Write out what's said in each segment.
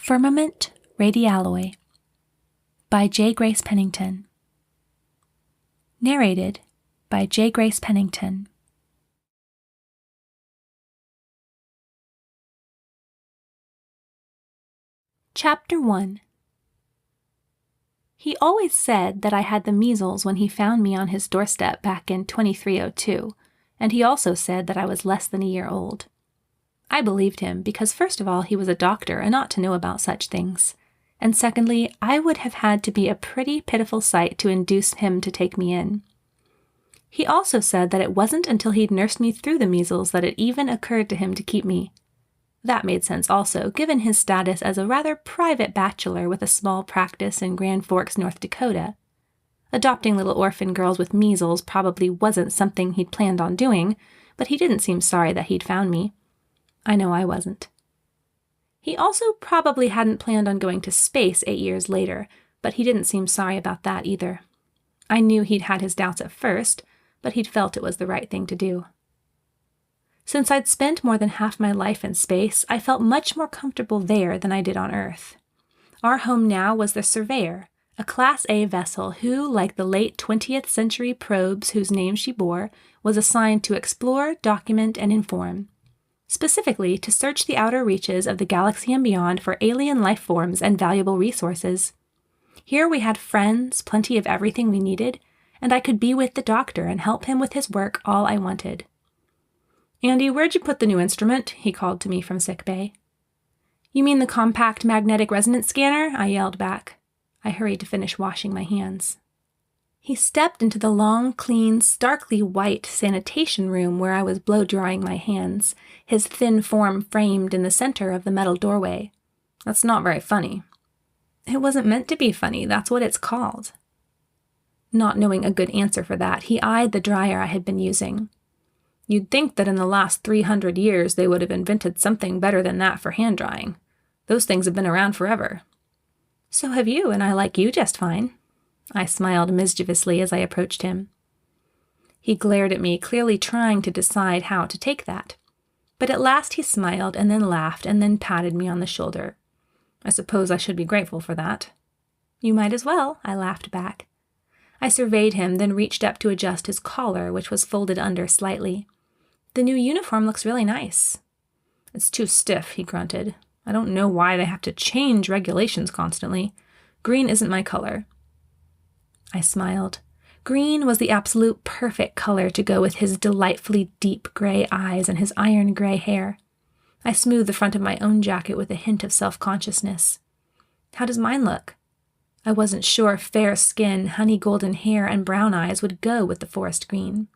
Firmament, Radialloy by J. Grace Pennington. Narrated by J. Grace Pennington. Chapter 1. He always said that I had the measles when he found me on his doorstep back in 2302, and he also said that I was less than a year old. I believed him because, first of all, he was a doctor and ought to know about such things, and secondly, I would have had to be a pretty pitiful sight to induce him to take me in. He also said that it wasn't until he'd nursed me through the measles that it even occurred to him to keep me. That made sense also, given his status as a rather private bachelor with a small practice in Grand Forks, North Dakota. Adopting little orphan girls with measles probably wasn't something he'd planned on doing, but he didn't seem sorry that he'd found me. I know I wasn't. He also probably hadn't planned on going to space 8 years later, but he didn't seem sorry about that either. I knew he'd had his doubts at first, but he'd felt it was the right thing to do. Since I'd spent more than half my life in space, I felt much more comfortable there than I did on Earth. Our home now was the Surveyor, a Class A vessel who, like the late 20th century probes whose name she bore, was assigned to explore, document, and inform. Specifically to search the outer reaches of the galaxy and beyond for alien life forms and valuable resources. Here we had friends, plenty of everything we needed, and I could be with the doctor and help him with his work all I wanted. "Andy, where'd you put the new instrument?" he called to me from sickbay. "You mean the compact magnetic resonance scanner?" I yelled back. I hurried to finish washing my hands. He stepped into the long, clean, starkly white sanitation room where I was blow-drying my hands, his thin form framed in the center of the metal doorway. "That's not very funny." "It wasn't meant to be funny, that's what it's called." Not knowing a good answer for that, he eyed the dryer I had been using. "You'd think that in the last 300 years they would have invented something better than that for hand drying. Those things have been around forever." "So have you, and I like you just fine." I smiled mischievously as I approached him. He glared at me, clearly trying to decide how to take that. But at last he smiled and then laughed and then patted me on the shoulder. "I suppose I should be grateful for that." "You might as well," I laughed back. I surveyed him, then reached up to adjust his collar, which was folded under slightly. "The new uniform looks really nice." "It's too stiff," he grunted. "I don't know why they have to change regulations constantly. Green isn't my color." I smiled. Green was the absolute perfect color to go with his delightfully deep gray eyes and his iron gray hair. I smoothed the front of my own jacket with a hint of self-consciousness. "How does mine look?" I wasn't sure fair skin, honey golden hair, and brown eyes would go with the forest green.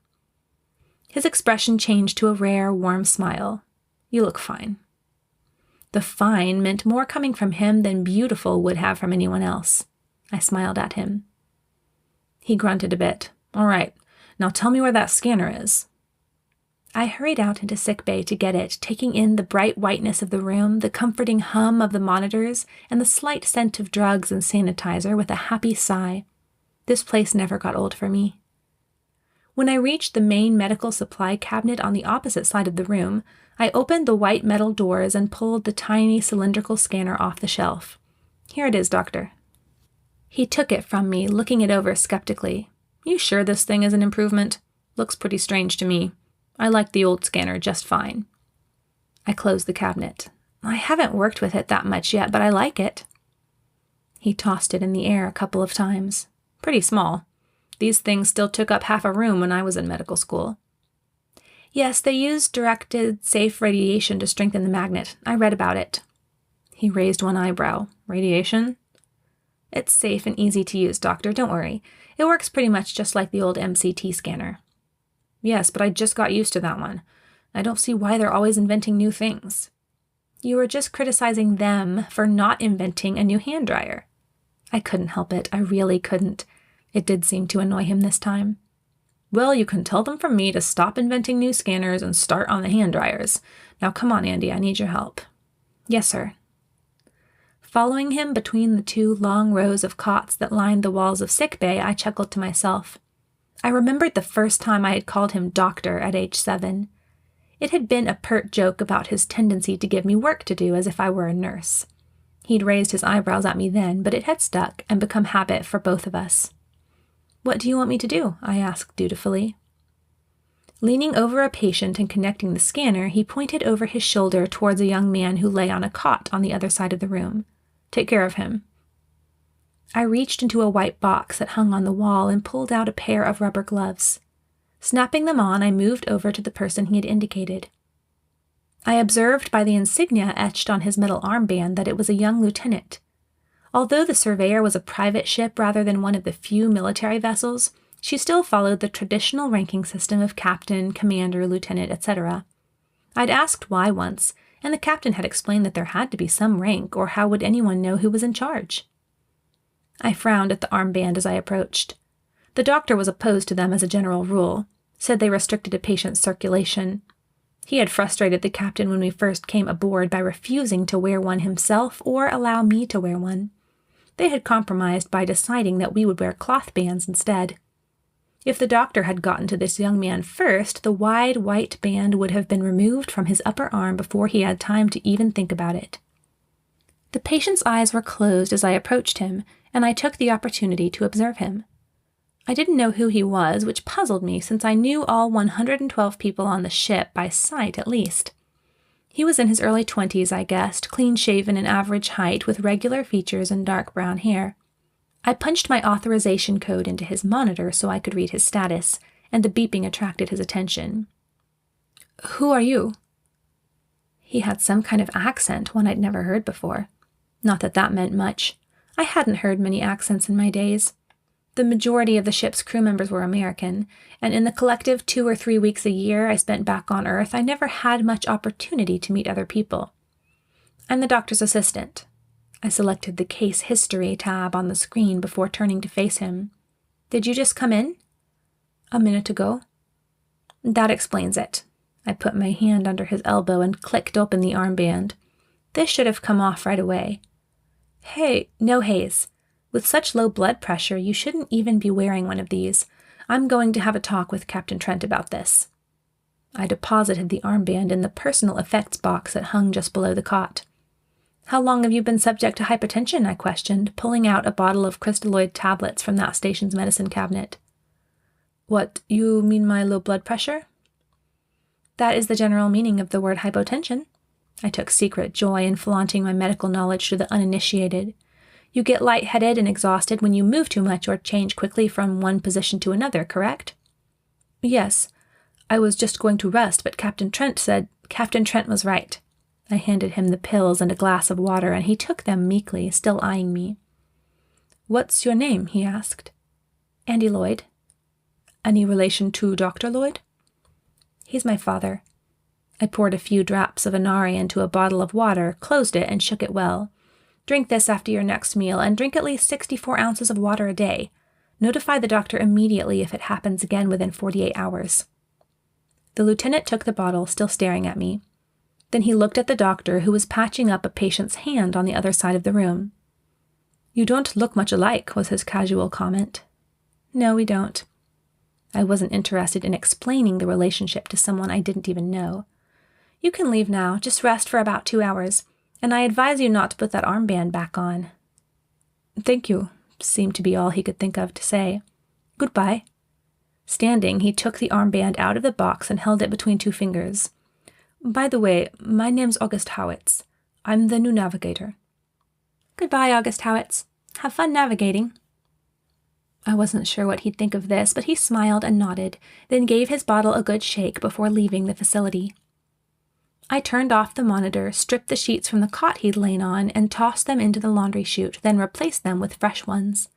His expression changed to a rare, warm smile. "You look fine." The fine meant more coming from him than beautiful would have from anyone else. I smiled at him. He grunted a bit. "All right, now tell me where that scanner is." I hurried out into sickbay to get it, taking in the bright whiteness of the room, the comforting hum of the monitors, and the slight scent of drugs and sanitizer with a happy sigh. This place never got old for me. When I reached the main medical supply cabinet on the opposite side of the room, I opened the white metal doors and pulled the tiny cylindrical scanner off the shelf. "Here it is, Doctor." He took it from me, looking it over skeptically. "You sure this thing is an improvement? Looks pretty strange to me. I like the old scanner just fine." I closed the cabinet. "I haven't worked with it that much yet, but I like it." He tossed it in the air a couple of times. "Pretty small. These things still took up half a room when I was in medical school." "Yes, they use directed, safe radiation to strengthen the magnet. I read about it." He raised one eyebrow. "Radiation?" "It's safe and easy to use, Doctor, don't worry. It works pretty much just like the old MCT scanner." "Yes, but I just got used to that one. I don't see why they're always inventing new things." "You were just criticizing them for not inventing a new hand dryer." I couldn't help it. I really couldn't. It did seem to annoy him this time. "Well, you can tell them from me to stop inventing new scanners and start on the hand dryers. Now come on, Andy, I need your help." "Yes, sir." Following him between the two long rows of cots that lined the walls of sickbay, I chuckled to myself. I remembered the first time I had called him Doctor at age 7. It had been a pert joke about his tendency to give me work to do as if I were a nurse. He'd raised his eyebrows at me then, but it had stuck and become habit for both of us. "What do you want me to do?" I asked dutifully. Leaning over a patient and connecting the scanner, he pointed over his shoulder towards a young man who lay on a cot on the other side of the room. "Take care of him." I reached into a white box that hung on the wall and pulled out a pair of rubber gloves. Snapping them on, I moved over to the person he had indicated. I observed by the insignia etched on his metal armband that it was a young lieutenant. Although the Surveyor was a private ship rather than one of the few military vessels, she still followed the traditional ranking system of captain, commander, lieutenant, etc. I'd asked why once, and the captain had explained that there had to be some rank, or how would anyone know who was in charge? I frowned at the armband as I approached. The doctor was opposed to them as a general rule, said they restricted a patient's circulation. He had frustrated the captain when we first came aboard by refusing to wear one himself or allow me to wear one. They had compromised by deciding that we would wear cloth bands instead. If the doctor had gotten to this young man first, the wide white band would have been removed from his upper arm before he had time to even think about it. The patient's eyes were closed as I approached him, and I took the opportunity to observe him. I didn't know who he was, which puzzled me since I knew all 112 people on the ship by sight at least. He was in his early 20s, I guessed, clean-shaven and average height with regular features and dark brown hair. I punched my authorization code into his monitor so I could read his status, and the beeping attracted his attention. "Who are you?" He had some kind of accent, one I'd never heard before. Not that that meant much. I hadn't heard many accents in my days. The majority of the ship's crew members were American, and in the collective 2 or 3 weeks a year I spent back on Earth, I never had much opportunity to meet other people. "I'm the doctor's assistant." I selected the case history tab on the screen before turning to face him. "Did you just come in?" "A minute ago." "That explains it." I put my hand under his elbow and clicked open the armband. This should have come off right away. "Hey, no haze. With such low blood pressure, you shouldn't even be wearing one of these. I'm going to have a talk with Captain Trent about this." I deposited the armband in the personal effects box that hung just below the cot. "How long have you been subject to hypertension?" I questioned, pulling out a bottle of crystalloid tablets from that station's medicine cabinet. "What, you mean my low blood pressure?" "That is the general meaning of the word hypotension." I took secret joy in flaunting my medical knowledge to the uninitiated. You get lightheaded and exhausted when you move too much or change quickly from one position to another, correct? "Yes. I was just going to rest, but Captain Trent said—" Captain Trent was right. I handed him the pills and a glass of water, and he took them meekly, still eyeing me. "What's your name?" he asked. "Andi Lloyd." "Any relation to Dr. Lloyd?" "He's my father." I poured a few drops of Inari into a bottle of water, closed it, and shook it well. "Drink this after your next meal, and drink at least 64 ounces of water a day. Notify the doctor immediately if it happens again within 48 hours. The lieutenant took the bottle, still staring at me. Then he looked at the doctor, who was patching up a patient's hand on the other side of the room. "You don't look much alike," was his casual comment. "No, we don't." I wasn't interested in explaining the relationship to someone I didn't even know. "You can leave now. Just rest for about 2 hours. And I advise you not to put that armband back on." "Thank you," seemed to be all he could think of to say. "Goodbye." Standing, he took the armband out of the box and held it between 2 fingers. "By the way, my name's August Howitz. I'm the new navigator." "Goodbye, August Howitz. Have fun navigating." I wasn't sure what he'd think of this, but he smiled and nodded, then gave his bottle a good shake before leaving the facility. I turned off the monitor, stripped the sheets from the cot he'd lain on, and tossed them into the laundry chute, then replaced them with fresh ones.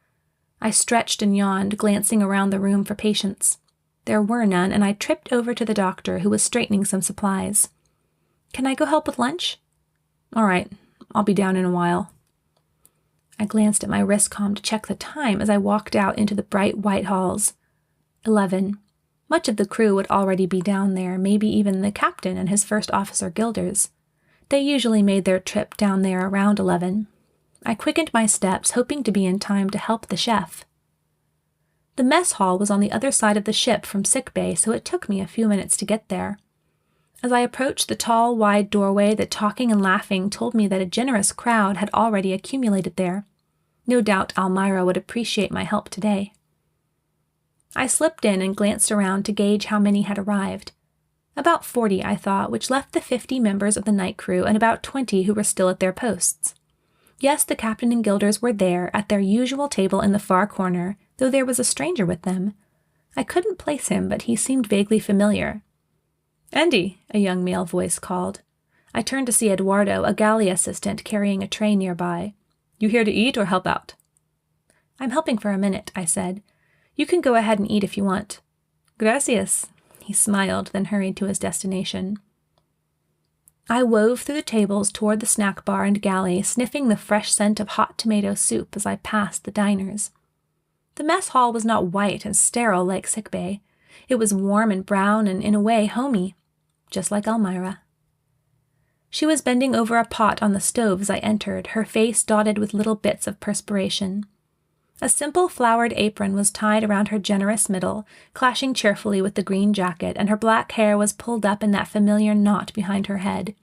I stretched and yawned, glancing around the room for patients. There were none, and I tripped over to the doctor, who was straightening some supplies. "Can I go help with lunch?" "All right, I'll be down in a while." I glanced at my wristcom to check the time as I walked out into the bright white halls. 11. Much of the crew would already be down there, maybe even the captain and his first officer Gilders. They usually made their trip down there around 11. I quickened my steps, hoping to be in time to help the chef. The mess hall was on the other side of the ship from sickbay, so it took me a few minutes to get there. As I approached the tall, wide doorway, the talking and laughing told me that a generous crowd had already accumulated there. No doubt Elmira would appreciate my help today. I slipped in and glanced around to gauge how many had arrived. About 40, I thought, which left the 50 members of the night crew and about 20 who were still at their posts. Yes, the captain and guilders were there, at their usual table in the far corner, though there was a stranger with them. I couldn't place him, but he seemed vaguely familiar. "Andi," a young male voice called. I turned to see Eduardo, a galley assistant, carrying a tray nearby. "You here to eat or help out?" "I'm helping for a minute," I said. "You can go ahead and eat if you want." "Gracias." He smiled, then hurried to his destination. I wove through the tables toward the snack bar and galley, sniffing the fresh scent of hot tomato soup as I passed the diners. The mess hall was not white and sterile like sickbay. It was warm and brown and, in a way, homey, just like Elmira. She was bending over a pot on the stove as I entered, her face dotted with little bits of perspiration. A simple flowered apron was tied around her generous middle, clashing cheerfully with the green jacket, and her black hair was pulled up in that familiar knot behind her head.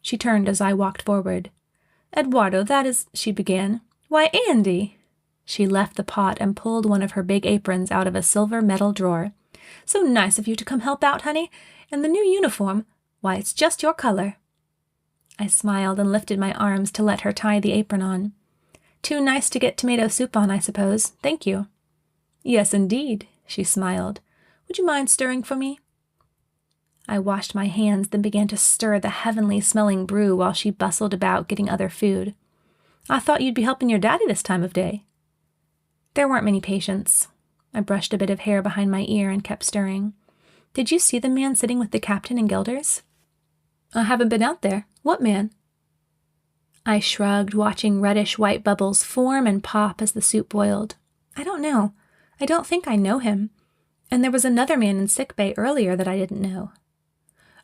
She turned as I walked forward. "Eduardo, that is—" she began. "Why, Andi!" She left the pot and pulled one of her big aprons out of a silver metal drawer. "So nice of you to come help out, honey. And the new uniform. Why, it's just your color." I smiled and lifted my arms to let her tie the apron on. "Too nice to get tomato soup on, I suppose. Thank you." "Yes, indeed," she smiled. "Would you mind stirring for me?" I washed my hands, then began to stir the heavenly-smelling brew while she bustled about getting other food. "I thought you'd be helping your daddy this time of day." There weren't many patients. I brushed a bit of hair behind my ear and kept stirring. "Did you see the man sitting with the captain and guilders?" "I haven't been out there. What man?" I shrugged, watching reddish-white bubbles form and pop as the soup boiled. "I don't know. I don't think I know him. And there was another man in sickbay earlier that I didn't know."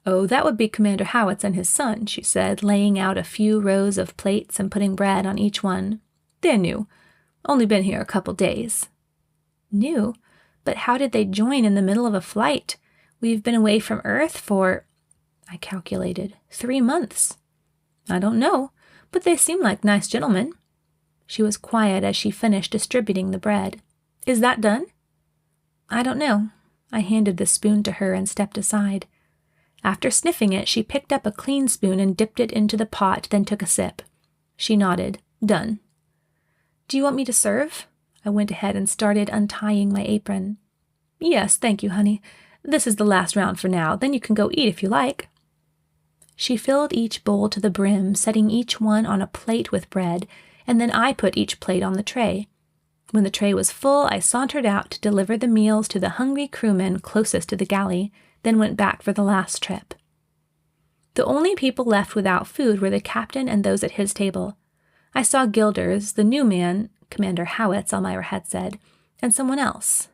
"Oh, that would be Commander Howitz and his son," she said, laying out a few rows of plates and putting bread on each one. "They're new. Only been here a couple days." "New? But how did they join in the middle of a flight? We've been away from Earth for," I calculated, 3 months. "I don't know. But they seem like nice gentlemen." She was quiet as she finished distributing the bread. "Is that done?" "I don't know." I handed the spoon to her and stepped aside. After sniffing it, she picked up a clean spoon and dipped it into the pot, then took a sip. She nodded. "Done." "Do you want me to serve?" I went ahead and started untying my apron. "Yes, thank you, honey. This is the last round for now. Then you can go eat if you like." She filled each bowl to the brim, setting each one on a plate with bread, and then I put each plate on the tray. When the tray was full, I sauntered out to deliver the meals to the hungry crewmen closest to the galley, then went back for the last trip. The only people left without food were the captain and those at his table. I saw Guilders, the new man, Commander Howitz, Elmira had said, and someone else.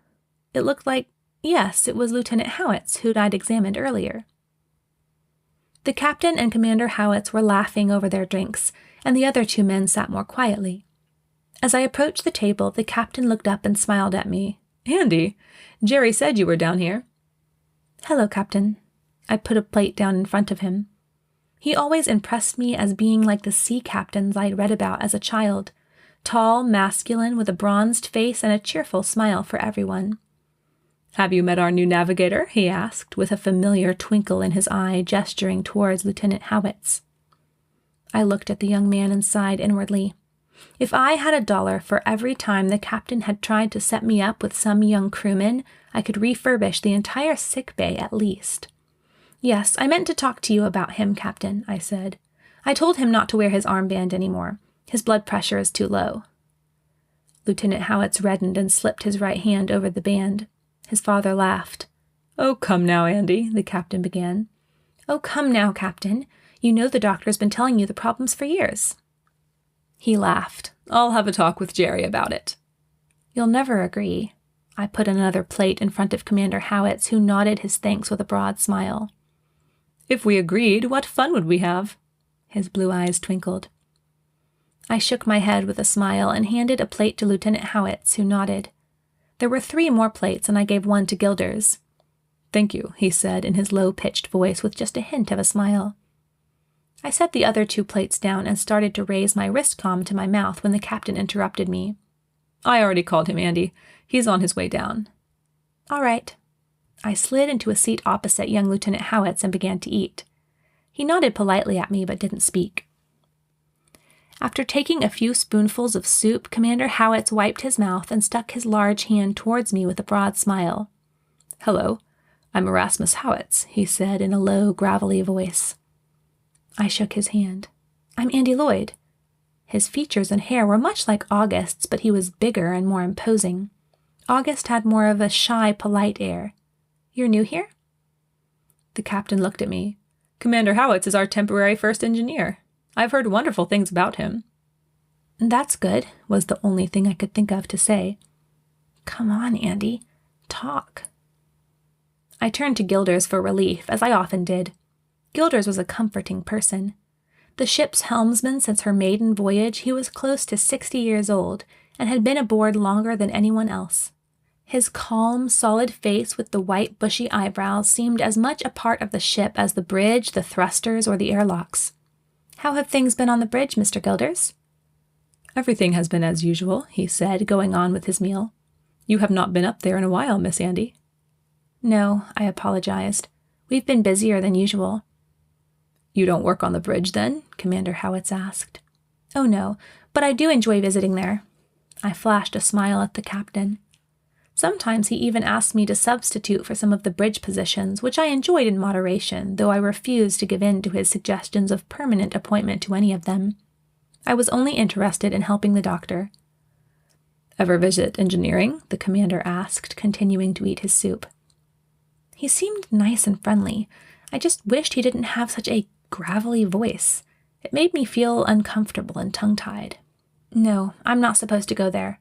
It looked like, yes, it was Lieutenant Howitz, who'd I'd examined earlier. The captain and Commander Howitz were laughing over their drinks, and the other 2 men sat more quietly. As I approached the table, the captain looked up and smiled at me. "Andi, Jerry said you were down here." "Hello, Captain." I put a plate down in front of him. He always impressed me as being like the sea captains I'd read about as a child, tall, masculine, with a bronzed face and a cheerful smile for everyone. "Have you met our new navigator?" he asked, with a familiar twinkle in his eye, gesturing towards Lieutenant Howitz. I looked at the young man and sighed inwardly. If I had $1 for every time the captain had tried to set me up with some young crewman, I could refurbish the entire sickbay at least. "Yes, I meant to talk to you about him, Captain," I said. "I told him not to wear his armband anymore. His blood pressure is too low." Lieutenant Howitz reddened and slipped his right hand over the band. His father laughed. "Oh, come now, Andi," the captain began. "Oh, come now, Captain. You know the doctor's been telling you the problems for years." He laughed. "I'll have a talk with Jerry about it." "You'll never agree." I put another plate in front of Commander Howitz, who nodded his thanks with a broad smile. "If we agreed, what fun would we have?" His blue eyes twinkled. I shook my head with a smile and handed a plate to Lieutenant Howitz, who nodded. There were 3 more plates, and I gave one to Guilders. "Thank you," he said in his low-pitched voice with just a hint of a smile. I set the other 2 plates down and started to raise my wristcom to my mouth when the captain interrupted me. "I already called him, Andy. He's on his way down." "All right." I slid into a seat opposite young Lieutenant Howitz and began to eat. He nodded politely at me but didn't speak. After taking a few spoonfuls of soup, Commander Howitz wiped his mouth and stuck his large hand towards me with a broad smile. "Hello, I'm Erasmus Howitz," he said in a low, gravelly voice. I shook his hand. "I'm Andi Lloyd." His features and hair were much like August's, but he was bigger and more imposing. August had more of a shy, polite air. "You're new here?" The captain looked at me. "Commander Howitz is our temporary first engineer. I've heard wonderful things about him." "That's good," was the only thing I could think of to say. "Come on, Andy. Talk." I turned to Gilders for relief, as I often did. Gilders was a comforting person. The ship's helmsman since her maiden voyage, he was close to 60 years old, and had been aboard longer than anyone else. His calm, solid face with the white, bushy eyebrows seemed as much a part of the ship as the bridge, the thrusters, or the airlocks. "How have things been on the bridge, Mr. Gilders?" "Everything has been as usual," he said, going on with his meal. "You have not been up there in a while, Miss Andy." "No," I apologized. "We've been busier than usual." "You don't work on the bridge, then?" Commander Howitz asked. "Oh, no, but I do enjoy visiting there." I flashed a smile at the captain. Sometimes he even asked me to substitute for some of the bridge positions, which I enjoyed in moderation, though I refused to give in to his suggestions of permanent appointment to any of them. I was only interested in helping the doctor. "Ever visit engineering?" the commander asked, continuing to eat his soup. He seemed nice and friendly. I just wished he didn't have such a gravelly voice. It made me feel uncomfortable and tongue-tied. "No, I'm not supposed to go there."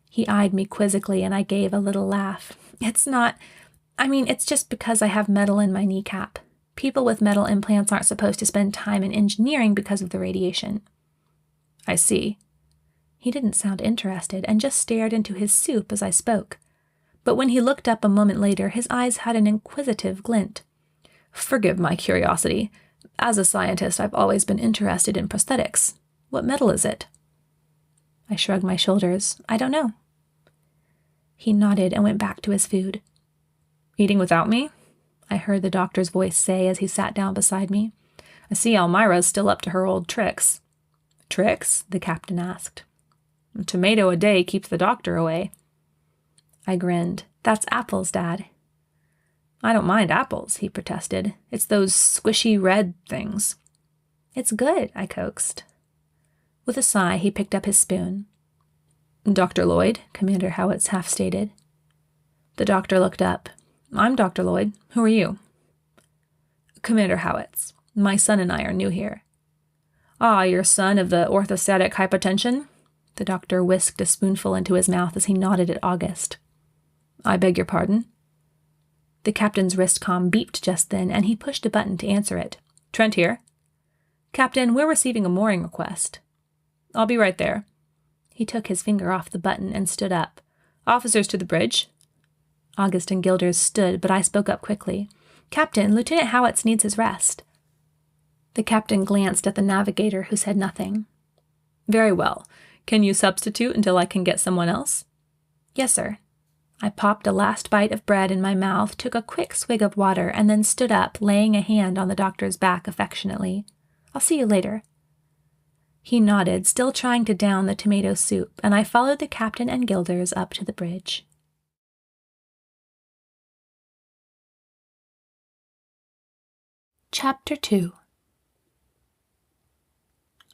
He eyed me quizzically, and I gave a little laugh. It's just because I have metal in my kneecap. People with metal implants aren't supposed to spend time in engineering because of the radiation." "I see." He didn't sound interested, and just stared into his soup as I spoke. But when he looked up a moment later, his eyes had an inquisitive glint. "Forgive my curiosity. As a scientist, I've always been interested in prosthetics. What metal is it?" I shrugged my shoulders. "I don't know." He nodded and went back to his food. "Eating without me?" I heard the doctor's voice say as he sat down beside me. "I see Elmira's still up to her old tricks." "Tricks?" the captain asked. "A tomato a day keeps the doctor away." I grinned. "That's apples, Dad." "I don't mind apples," he protested. "It's those squishy red things." "It's good," I coaxed. With a sigh, he picked up his spoon. "Dr. Lloyd," Commander Howitz half stated. The doctor looked up. "I'm Dr. Lloyd. Who are you?" "Commander Howitz. My son and I are new here." "Ah, your son of the orthostatic hypotension?" The doctor whisked a spoonful into his mouth as he nodded at August. "I beg your pardon?" The captain's wristcom beeped just then, and he pushed a button to answer it. "Trent here." "Captain, we're receiving a mooring request." "I'll be right there." He took his finger off the button and stood up. "Officers to the bridge." August and Gilders stood, but I spoke up quickly. "Captain, Lieutenant Howitz needs his rest." The captain glanced at the navigator, who said nothing. "Very well. Can you substitute until I can get someone else?" "Yes, sir." I popped a last bite of bread in my mouth, took a quick swig of water, and then stood up, laying a hand on the doctor's back affectionately. "I'll see you later." He nodded, still trying to down the tomato soup, and I followed the captain and Gilders up to the bridge. Chapter 2.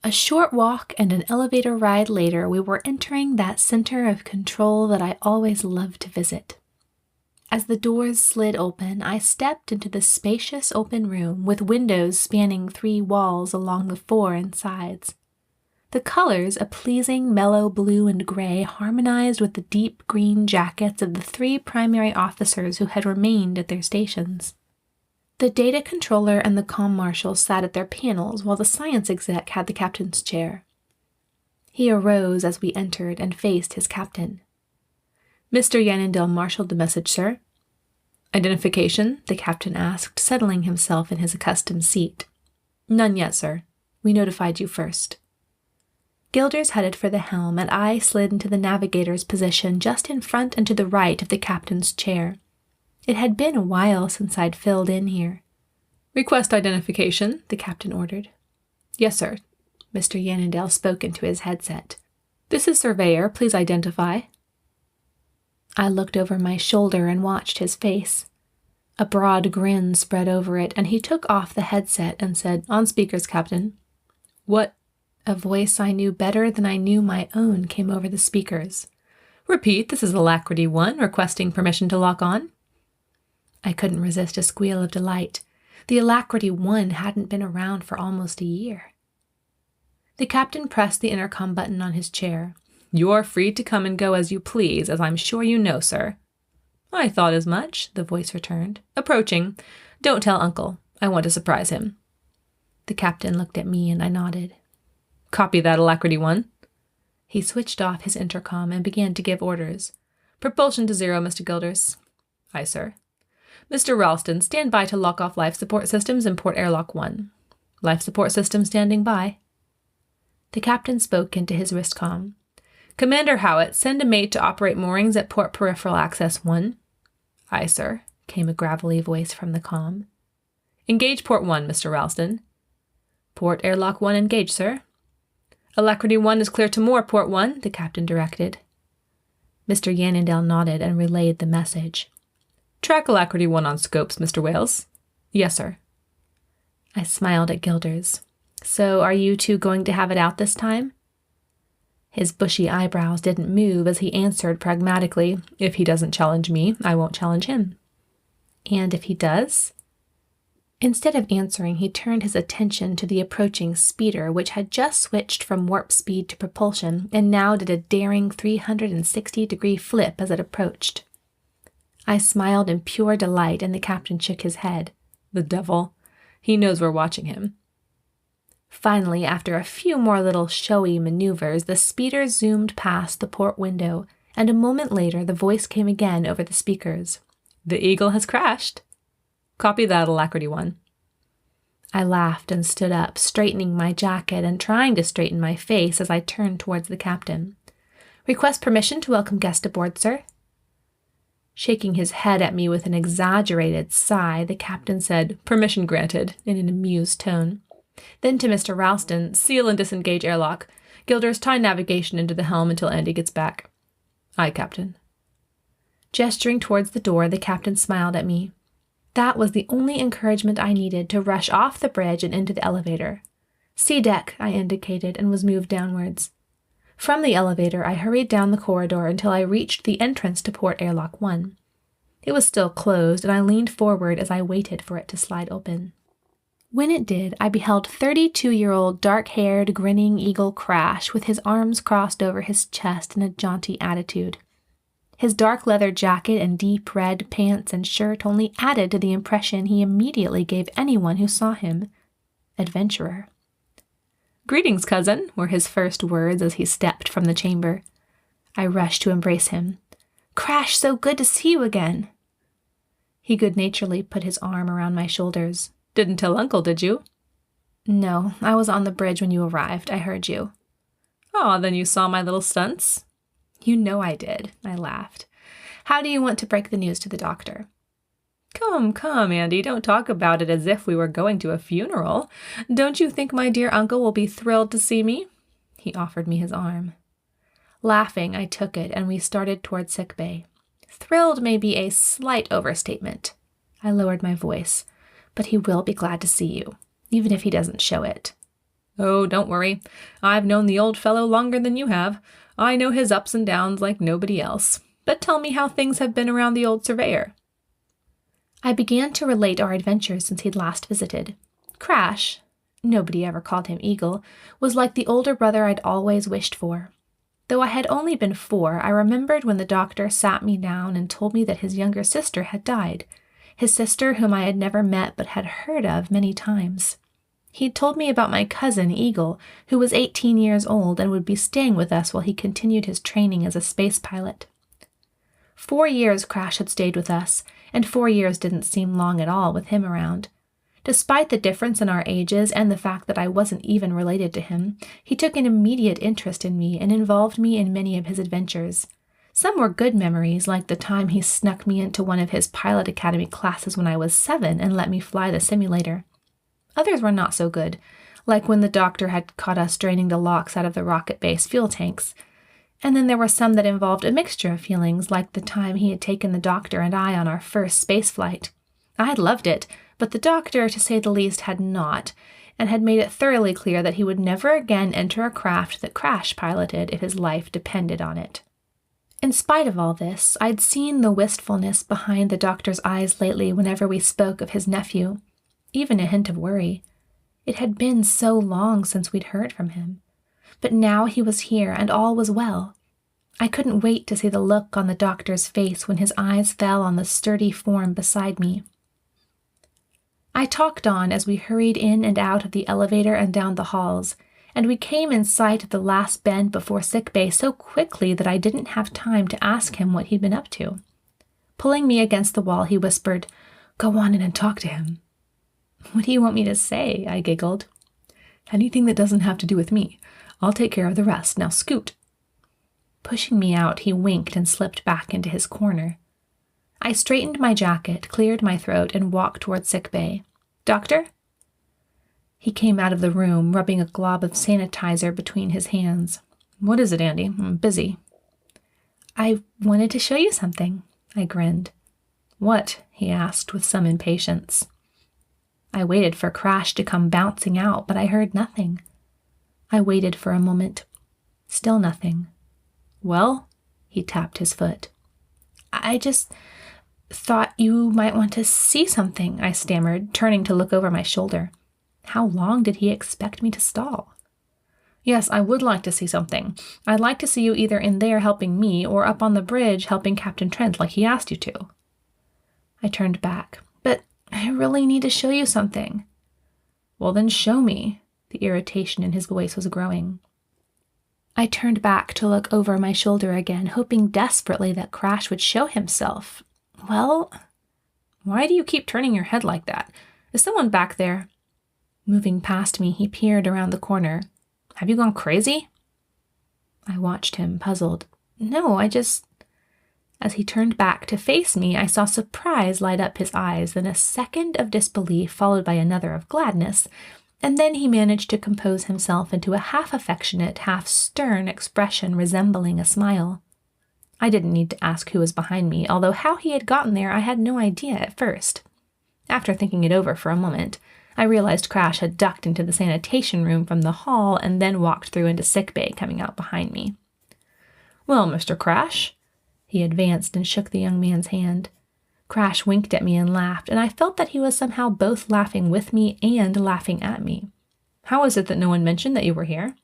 A short walk and an elevator ride later, we were entering that center of control that I always loved to visit. As the doors slid open, I stepped into the spacious open room with windows spanning 3 walls along the 4 insides. The colors, a pleasing mellow blue and gray, harmonized with the deep green jackets of the 3 primary officers who had remained at their stations. The data controller and the comm marshal sat at their panels while the science exec had the captain's chair. He arose as we entered and faced his captain. "Mr. Yannendale marshaled the message, sir." Identification? The captain asked, settling himself in his accustomed seat. None yet, sir. We notified you first. Gilders headed for the helm, and I slid into the navigator's position just in front and to the right of the captain's chair. It had been a while since I'd filled in here. Request identification, the captain ordered. Yes, sir. Mr. Yannendale spoke into his headset. This is Surveyor. Please identify. I looked over my shoulder and watched his face. A broad grin spread over it, and he took off the headset and said, On speakers, Captain. What? A voice I knew better than I knew my own came over the speakers. Repeat, this is Alacrity 1, requesting permission to lock on. I couldn't resist a squeal of delight. The Alacrity 1 hadn't been around for almost a year. The captain pressed the intercom button on his chair. You're free to come and go as you please, as I'm sure you know, sir. I thought as much, the voice returned. Approaching. Don't tell Uncle. I want to surprise him. The captain looked at me and I nodded. Copy that, Alacrity 1. He switched off his intercom and began to give orders. Propulsion to 0, Mr. Gilders. Aye, sir. Mr. Ralston, stand by to lock off life support systems in port airlock 1. Life support system standing by. The captain spoke into his wristcom. Commander Howitt, send a mate to operate moorings at port peripheral access 1. Aye, sir, came a gravelly voice from the comm. Engage port 1, Mr. Ralston. Port airlock 1 engaged, sir. Alacrity 1 is clear to moor, port 1, the captain directed. Mr. Yannendale nodded and relayed the message. Track Alacrity 1 on scopes, Mr. Wales. Yes, sir. I smiled at Gilders. So are you two going to have it out this time? His bushy eyebrows didn't move as he answered pragmatically, If he doesn't challenge me, I won't challenge him. And if he does? Instead of answering, he turned his attention to the approaching speeder, which had just switched from warp speed to propulsion and now did a daring 360-degree flip as it approached. I smiled in pure delight, and the captain shook his head. The devil. He knows we're watching him. Finally, after a few more little showy maneuvers, the speeder zoomed past the port window, and a moment later the voice came again over the speakers. The Eagle has crashed. Copy that, Alacrity 1. I laughed and stood up, straightening my jacket and trying to straighten my face as I turned towards the captain. Request permission to welcome guest aboard, sir. Shaking his head at me with an exaggerated sigh, the captain said, Permission granted, in an amused tone. Then to Mr. Ralston, seal and disengage airlock. Gilders, tie navigation into the helm until Andi gets back. Aye, Captain. Gesturing towards the door, the captain smiled at me. That was the only encouragement I needed to rush off the bridge and into the elevator. See deck, I indicated, and was moved downwards. From the elevator, I hurried down the corridor until I reached the entrance to port airlock 1. It was still closed, and I leaned forward as I waited for it to slide open. When it did, I beheld 32-year-old dark-haired, grinning Eagle crash with his arms crossed over his chest in a jaunty attitude. His dark leather jacket and deep red pants and shirt only added to the impression he immediately gave anyone who saw him. Adventurer. Greetings, cousin, were his first words as he stepped from the chamber. I rushed to embrace him. Crash, so good to see you again. He good-naturedly put his arm around my shoulders. Didn't tell Uncle, did you? No, I was on the bridge when you arrived. I heard you. Oh, then you saw my little stunts? You know I did, I laughed. How do you want to break the news to the doctor? Come, Andi, don't talk about it as if we were going to a funeral. Don't you think my dear uncle will be thrilled to see me? He offered me his arm. Laughing, I took it, and we started toward sickbay. Thrilled may be a slight overstatement. I lowered my voice. But he will be glad to see you, even if he doesn't show it. Oh, don't worry. I've known the old fellow longer than you have. I know his ups and downs like nobody else. But tell me how things have been around the old surveyor. I began to relate our adventures since he'd last visited. Crash, nobody ever called him Eagle, was like the older brother I'd always wished for. Though I had only been 4, I remembered when the doctor sat me down and told me that his younger sister had died. His sister whom I had never met but had heard of many times. He'd told me about my cousin, Eagle, who was 18 years old and would be staying with us while he continued his training as a space pilot. 4 years Crash had stayed with us, and 4 years didn't seem long at all with him around. Despite the difference in our ages and the fact that I wasn't even related to him, he took an immediate interest in me and involved me in many of his adventures. Some were good memories, like the time he snuck me into one of his pilot academy classes when I was 7 and let me fly the simulator. Others were not so good, like when the doctor had caught us draining the locks out of the rocket base fuel tanks. And then there were some that involved a mixture of feelings, like the time he had taken the doctor and I on our first space flight. I had loved it, but the doctor, to say the least, had not, and had made it thoroughly clear that he would never again enter a craft that Crash piloted if his life depended on it. In spite of all this, I'd seen the wistfulness behind the doctor's eyes lately whenever we spoke of his nephew, even a hint of worry. It had been so long since we'd heard from him. But now he was here, and all was well. I couldn't wait to see the look on the doctor's face when his eyes fell on the sturdy form beside me. I talked on as we hurried in and out of the elevator and down the halls, and we came in sight of the last bend before sickbay so quickly that I didn't have time to ask him what he'd been up to. Pulling me against the wall, he whispered, "Go on in and talk to him." "What do you want me to say?" I giggled. "Anything that doesn't have to do with me. I'll take care of the rest. Now scoot." Pushing me out, he winked and slipped back into his corner. I straightened my jacket, cleared my throat, and walked toward sickbay. "Doctor?" He came out of the room, rubbing a glob of sanitizer between his hands. "What is it, Andi? I'm busy." "I wanted to show you something," I grinned. "What?" he asked with some impatience. I waited for Crash to come bouncing out, but I heard nothing. I waited for a moment. Still nothing. "Well?" He tapped his foot. "I just thought you might want to see something," I stammered, turning to look over my shoulder. How long did he expect me to stall? "Yes, I would like to see something. I'd like to see you either in there helping me or up on the bridge helping Captain Trent like he asked you to." I turned back. "But I really need to show you something." "Well, then show me." The irritation in his voice was growing. I turned back to look over my shoulder again, hoping desperately that Crash would show himself. "Well, why do you keep turning your head like that? Is someone back there?" Moving past me, he peered around the corner. "Have you gone crazy?" I watched him, puzzled. "No, I just..." As he turned back to face me, I saw surprise light up his eyes, then a second of disbelief followed by another of gladness, and then he managed to compose himself into a half-affectionate, half-stern expression resembling a smile. I didn't need to ask who was behind me, although how he had gotten there I had no idea at first. After thinking it over for a moment, I realized Crash had ducked into the sanitation room from the hall and then walked through into sickbay, coming out behind me. "Well, Mr. Crash?" He advanced and shook the young man's hand. Crash winked at me and laughed, and I felt that he was somehow both laughing with me and laughing at me. "How is it that no one mentioned that you were here?"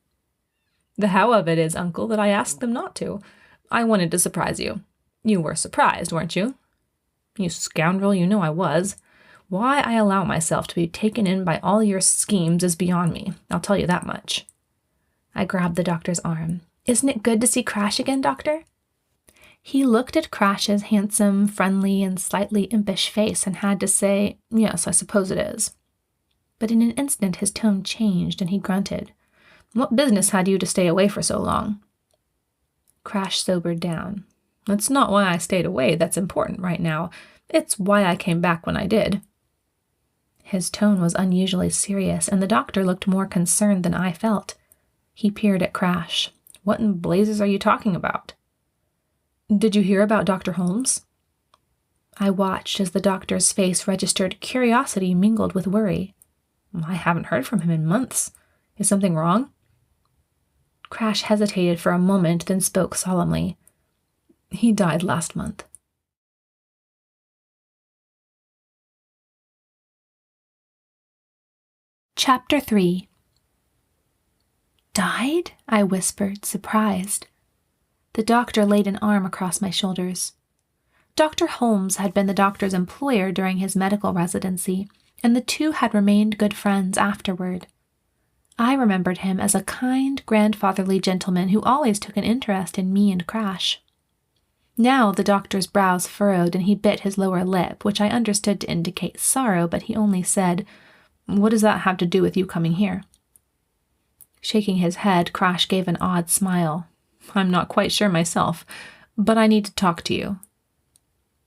"The how of it is, Uncle, that I asked them not to. I wanted to surprise you. You were surprised, weren't you?" "You scoundrel, you know I was. Why I allow myself to be taken in by all your schemes is beyond me, I'll tell you that much." I grabbed the doctor's arm. "Isn't it good to see Crash again, Doctor?" He looked at Crash's handsome, friendly, and slightly impish face and had to say, "Yes, I suppose it is." But in an instant his tone changed and he grunted. "What business had you to stay away for so long?" Crash sobered down. "It's not why I stayed away that's important right now. It's why I came back when I did." His tone was unusually serious, and the doctor looked more concerned than I felt. He peered at Crash. "What in blazes are you talking about?" "Did you hear about Dr. Holmes?" I watched as the doctor's face registered curiosity mingled with worry. "I haven't heard from him in months. Is something wrong?" Crash hesitated for a moment, then spoke solemnly. "He died last month." Chapter 3. "Died?" I whispered, surprised. The doctor laid an arm across my shoulders. Dr. Holmes had been the doctor's employer during his medical residency, and the two had remained good friends afterward. I remembered him as a kind, grandfatherly gentleman who always took an interest in me and Crash. Now the doctor's brows furrowed and he bit his lower lip, which I understood to indicate sorrow, but he only said, "What does that have to do with you coming here?" Shaking his head, Crash gave an odd smile. "I'm not quite sure myself, but I need to talk to you."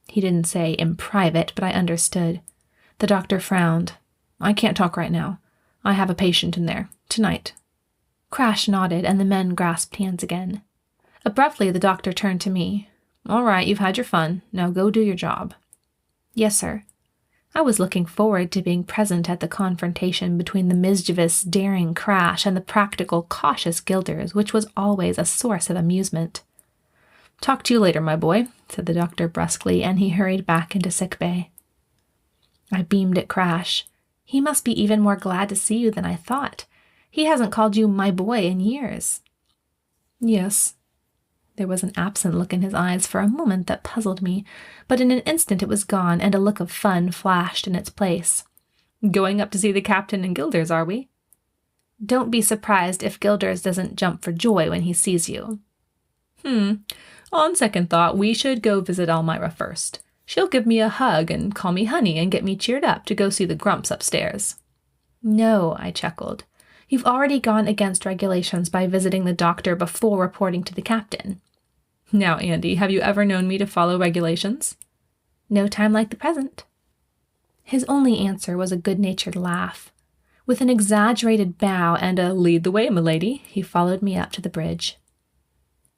He didn't say in private, but I understood. The doctor frowned. "I can't talk right now. I have a patient in there. Tonight." Crash nodded, and the men grasped hands again. Abruptly, the doctor turned to me. "All right, you've had your fun. Now go do your job." "Yes, sir." I was looking forward to being present at the confrontation between the mischievous, daring Crash and the practical, cautious Gilders, which was always a source of amusement. "Talk to you later, my boy," said the doctor brusquely, and he hurried back into sickbay. I beamed at Crash. "He must be even more glad to see you than I thought. He hasn't called you my boy in years." "Yes." There was an absent look in his eyes for a moment that puzzled me, but in an instant it was gone, and a look of fun flashed in its place. "Going up to see the captain and Gilders, are we?" "Don't be surprised if Gilders doesn't jump for joy when he sees you." On second thought, we should go visit Almira first. She'll give me a hug and call me honey and get me cheered up to go see the grumps upstairs." "No," I chuckled. "You've already gone against regulations by visiting the doctor before reporting to the captain." "Now, Andy, have you ever known me to follow regulations?" "No time like the present." His only answer was a good-natured laugh. With an exaggerated bow and a "lead the way, milady," he followed me up to the bridge.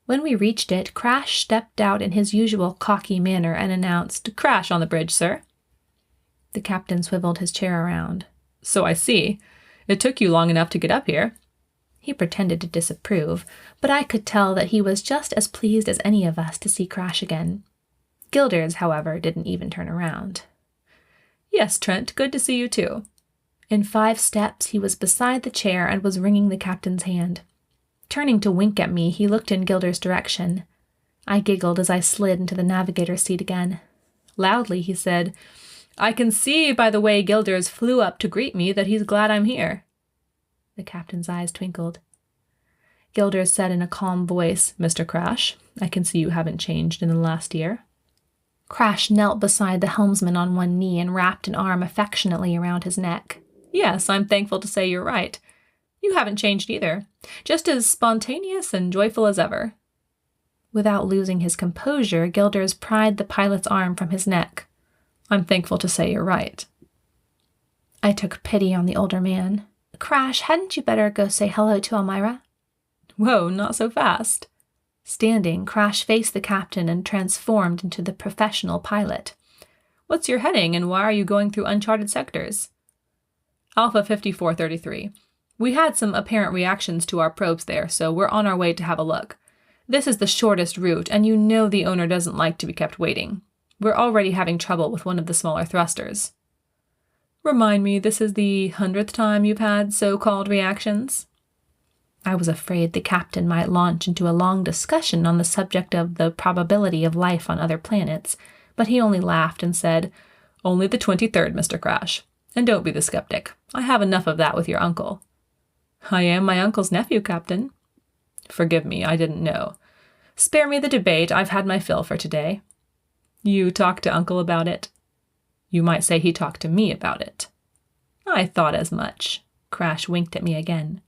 When we reached it, Crash stepped out in his usual cocky manner and announced, "Crash on the bridge, sir." The captain swiveled his chair around. "So I see. It took you long enough to get up here." He pretended to disapprove, but I could tell that he was just as pleased as any of us to see Crash again. Gilders, however, didn't even turn around. "Yes, Trent, good to see you too." In 5 steps, he was beside the chair and was wringing the captain's hand. Turning to wink at me, he looked in Gilder's direction. I giggled as I slid into the navigator's seat again. Loudly, he said, "I can see by the way Gilders flew up to greet me that he's glad I'm here." The captain's eyes twinkled. Gilders said in a calm voice, "Mr. Crash, I can see you haven't changed in the last year." Crash knelt beside the helmsman on one knee and wrapped an arm affectionately around his neck. "Yes, I'm thankful to say you're right. You haven't changed either. Just as spontaneous and joyful as ever." Without losing his composure, Gilders pried the pilot's arm from his neck. "I'm thankful to say you're right." I took pity on the older man. "Crash, hadn't you better go say hello to Almira?" "Whoa, not so fast." Standing, Crash faced the captain and transformed into the professional pilot. "What's your heading, and why are you going through uncharted sectors?" "Alpha 5433. We had some apparent reactions to our probes there, so we're on our way to have a look. This is the shortest route, and you know the owner doesn't like to be kept waiting. We're already having trouble with one of the smaller thrusters." "Remind me, this is the 100th time you've had so-called reactions?" I was afraid the captain might launch into a long discussion on the subject of the probability of life on other planets, but he only laughed and said, "Only the 23rd, Mr. Crash. And don't be the skeptic. I have enough of that with your uncle." "I am my uncle's nephew, Captain." "Forgive me, I didn't know. Spare me the debate. I've had my fill for today." "You talked to Uncle about it?" "You might say he talked to me about it." "I thought as much." Crash winked at me again.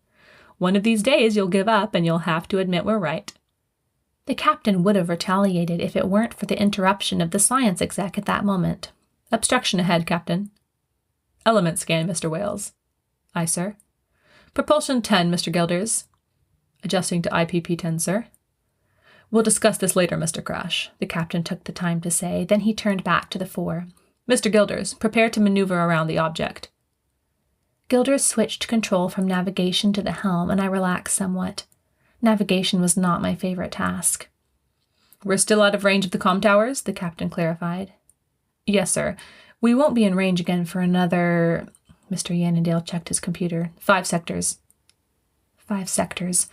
"One of these days you'll give up and you'll have to admit we're right." The captain would have retaliated if it weren't for the interruption of the science exec at that moment. "Obstruction ahead, Captain." "Element scan, Mr. Wales." "Aye, sir." "Propulsion 10, Mr. Gilders." "Adjusting to IPP 10, sir." "We'll discuss this later, Mr. Crash," the captain took the time to say, then he turned back to the 4. "Mr. Gilders, prepare to maneuver around the object." Gilders switched control from navigation to the helm, and I relaxed somewhat. Navigation was not my favorite task. "We're still out of range of the comm towers," the captain clarified. "Yes, sir. We won't be in range again for another..." Mr. Yannendale checked his computer. 5 sectors. 5 sectors.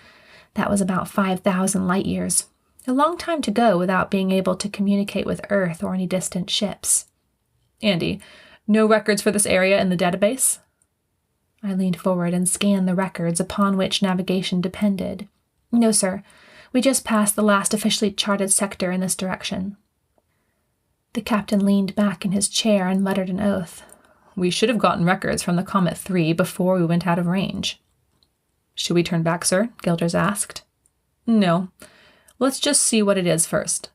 That was about 5,000 light years. A long time to go without being able to communicate with Earth or any distant ships. "Andy, no records for this area in the database?" I leaned forward and scanned the records upon which navigation depended. "No, sir. We just passed the last officially charted sector in this direction. The captain leaned back in his chair and muttered an oath. We should have gotten records from the Comet 3 before we went out of range. Should we turn back, sir? Gilders asked. No. Let's just see what it is first.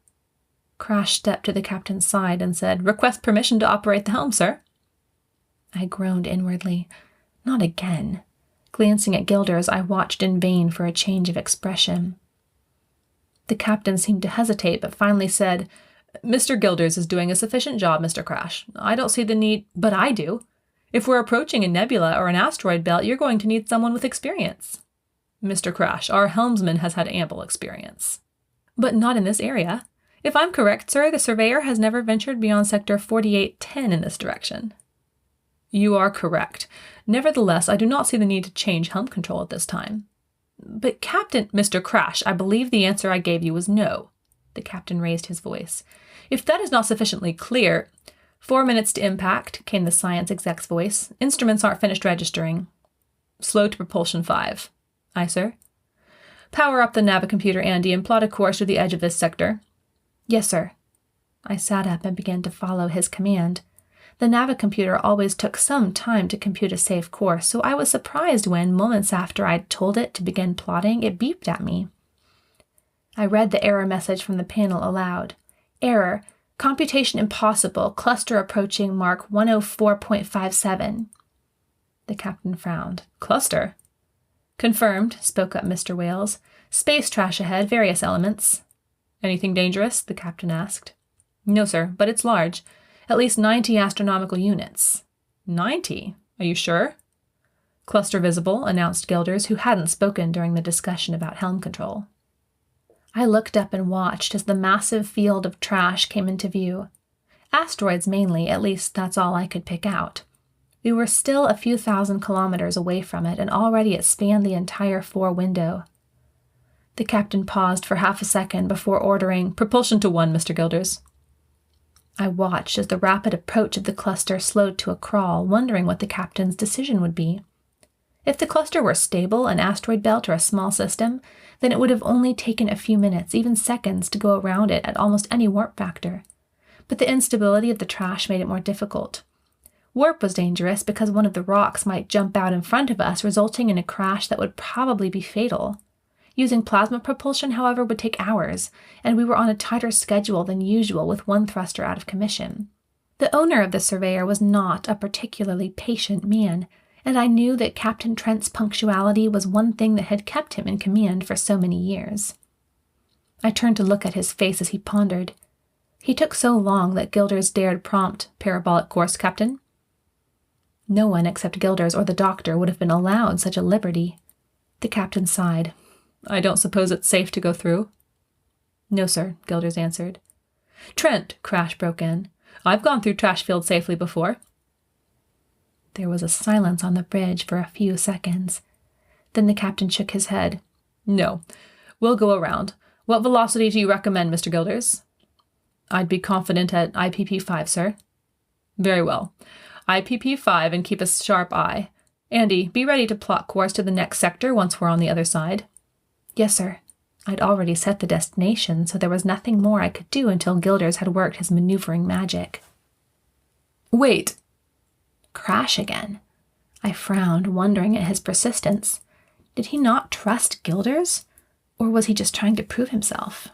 Crash stepped to the captain's side and said, Request permission to operate the helm, sir. I groaned inwardly. Not again. Glancing at Gilders, I watched in vain for a change of expression. The captain seemed to hesitate, but finally said, Mr. Gilders is doing a sufficient job, Mr. Crash. I don't see the need, but I do. If we're approaching a nebula or an asteroid belt, you're going to need someone with experience. Mr. Crash, our helmsman has had ample experience. But not in this area. If I'm correct, sir, the surveyor has never ventured beyond sector 4810 in this direction. You are correct. Nevertheless, I do not see the need to change helm control at this time. But Captain, Mr. Crash, I believe the answer I gave you was no. The captain raised his voice. If that is not sufficiently clear... 4 minutes to impact, came the science exec's voice. Instruments aren't finished registering. Slow to propulsion 5. Aye, sir. Power up the navicomputer, Andy, and plot a course to the edge of this sector. Yes, sir. I sat up and began to follow his command. The navicomputer always took some time to compute a safe course, so I was surprised when, moments after I'd told it to begin plotting, it beeped at me. I read the error message from the panel aloud. Error. Computation impossible. Cluster approaching mark 104.57. The captain frowned. Cluster? Confirmed, spoke up Mr. Wales. Space trash ahead, various elements. Anything dangerous? The captain asked. No, sir, but it's large. At least 90 astronomical units. 90? Are you sure? Cluster visible, announced Gilders, who hadn't spoken during the discussion about helm control. I looked up and watched as the massive field of trash came into view. Asteroids mainly, at least that's all I could pick out. We were still a few thousand kilometers away from it, and already it spanned the entire 4 window. The captain paused for half a second before ordering, Propulsion to 1, Mr. Gilders. I watched as the rapid approach of the cluster slowed to a crawl, wondering what the captain's decision would be. If the cluster were stable, an asteroid belt, or a small system, then it would have only taken a few minutes, even seconds, to go around it at almost any warp factor. But the instability of the trash made it more difficult. Warp was dangerous because one of the rocks might jump out in front of us, resulting in a crash that would probably be fatal. Using plasma propulsion, however, would take hours, and we were on a tighter schedule than usual with one thruster out of commission. The owner of the Surveyor was not a particularly patient man, and I knew that Captain Trent's punctuality was one thing that had kept him in command for so many years. I turned to look at his face as he pondered. He took so long that Gilders dared prompt, Parabolic course, Captain. No one except Gilders or the doctor would have been allowed such a liberty. The captain sighed. I don't suppose it's safe to go through? No, sir, Gilders answered. Trent, Crash broke in. I've gone through trash fields safely before. There was a silence on the bridge for a few seconds. Then the captain shook his head. No, we'll go around. What velocity do you recommend, Mr. Gilders? I'd be confident at IPP5, sir. Very well. IPP5 and keep a sharp eye. Andy, be ready to plot course to the next sector once we're on the other side. Yes, sir. I'd already set the destination, so there was nothing more I could do until Gilders had worked his maneuvering magic. Wait. Crash again. I frowned, wondering at his persistence. Did he not trust Gilders? Or was he just trying to prove himself?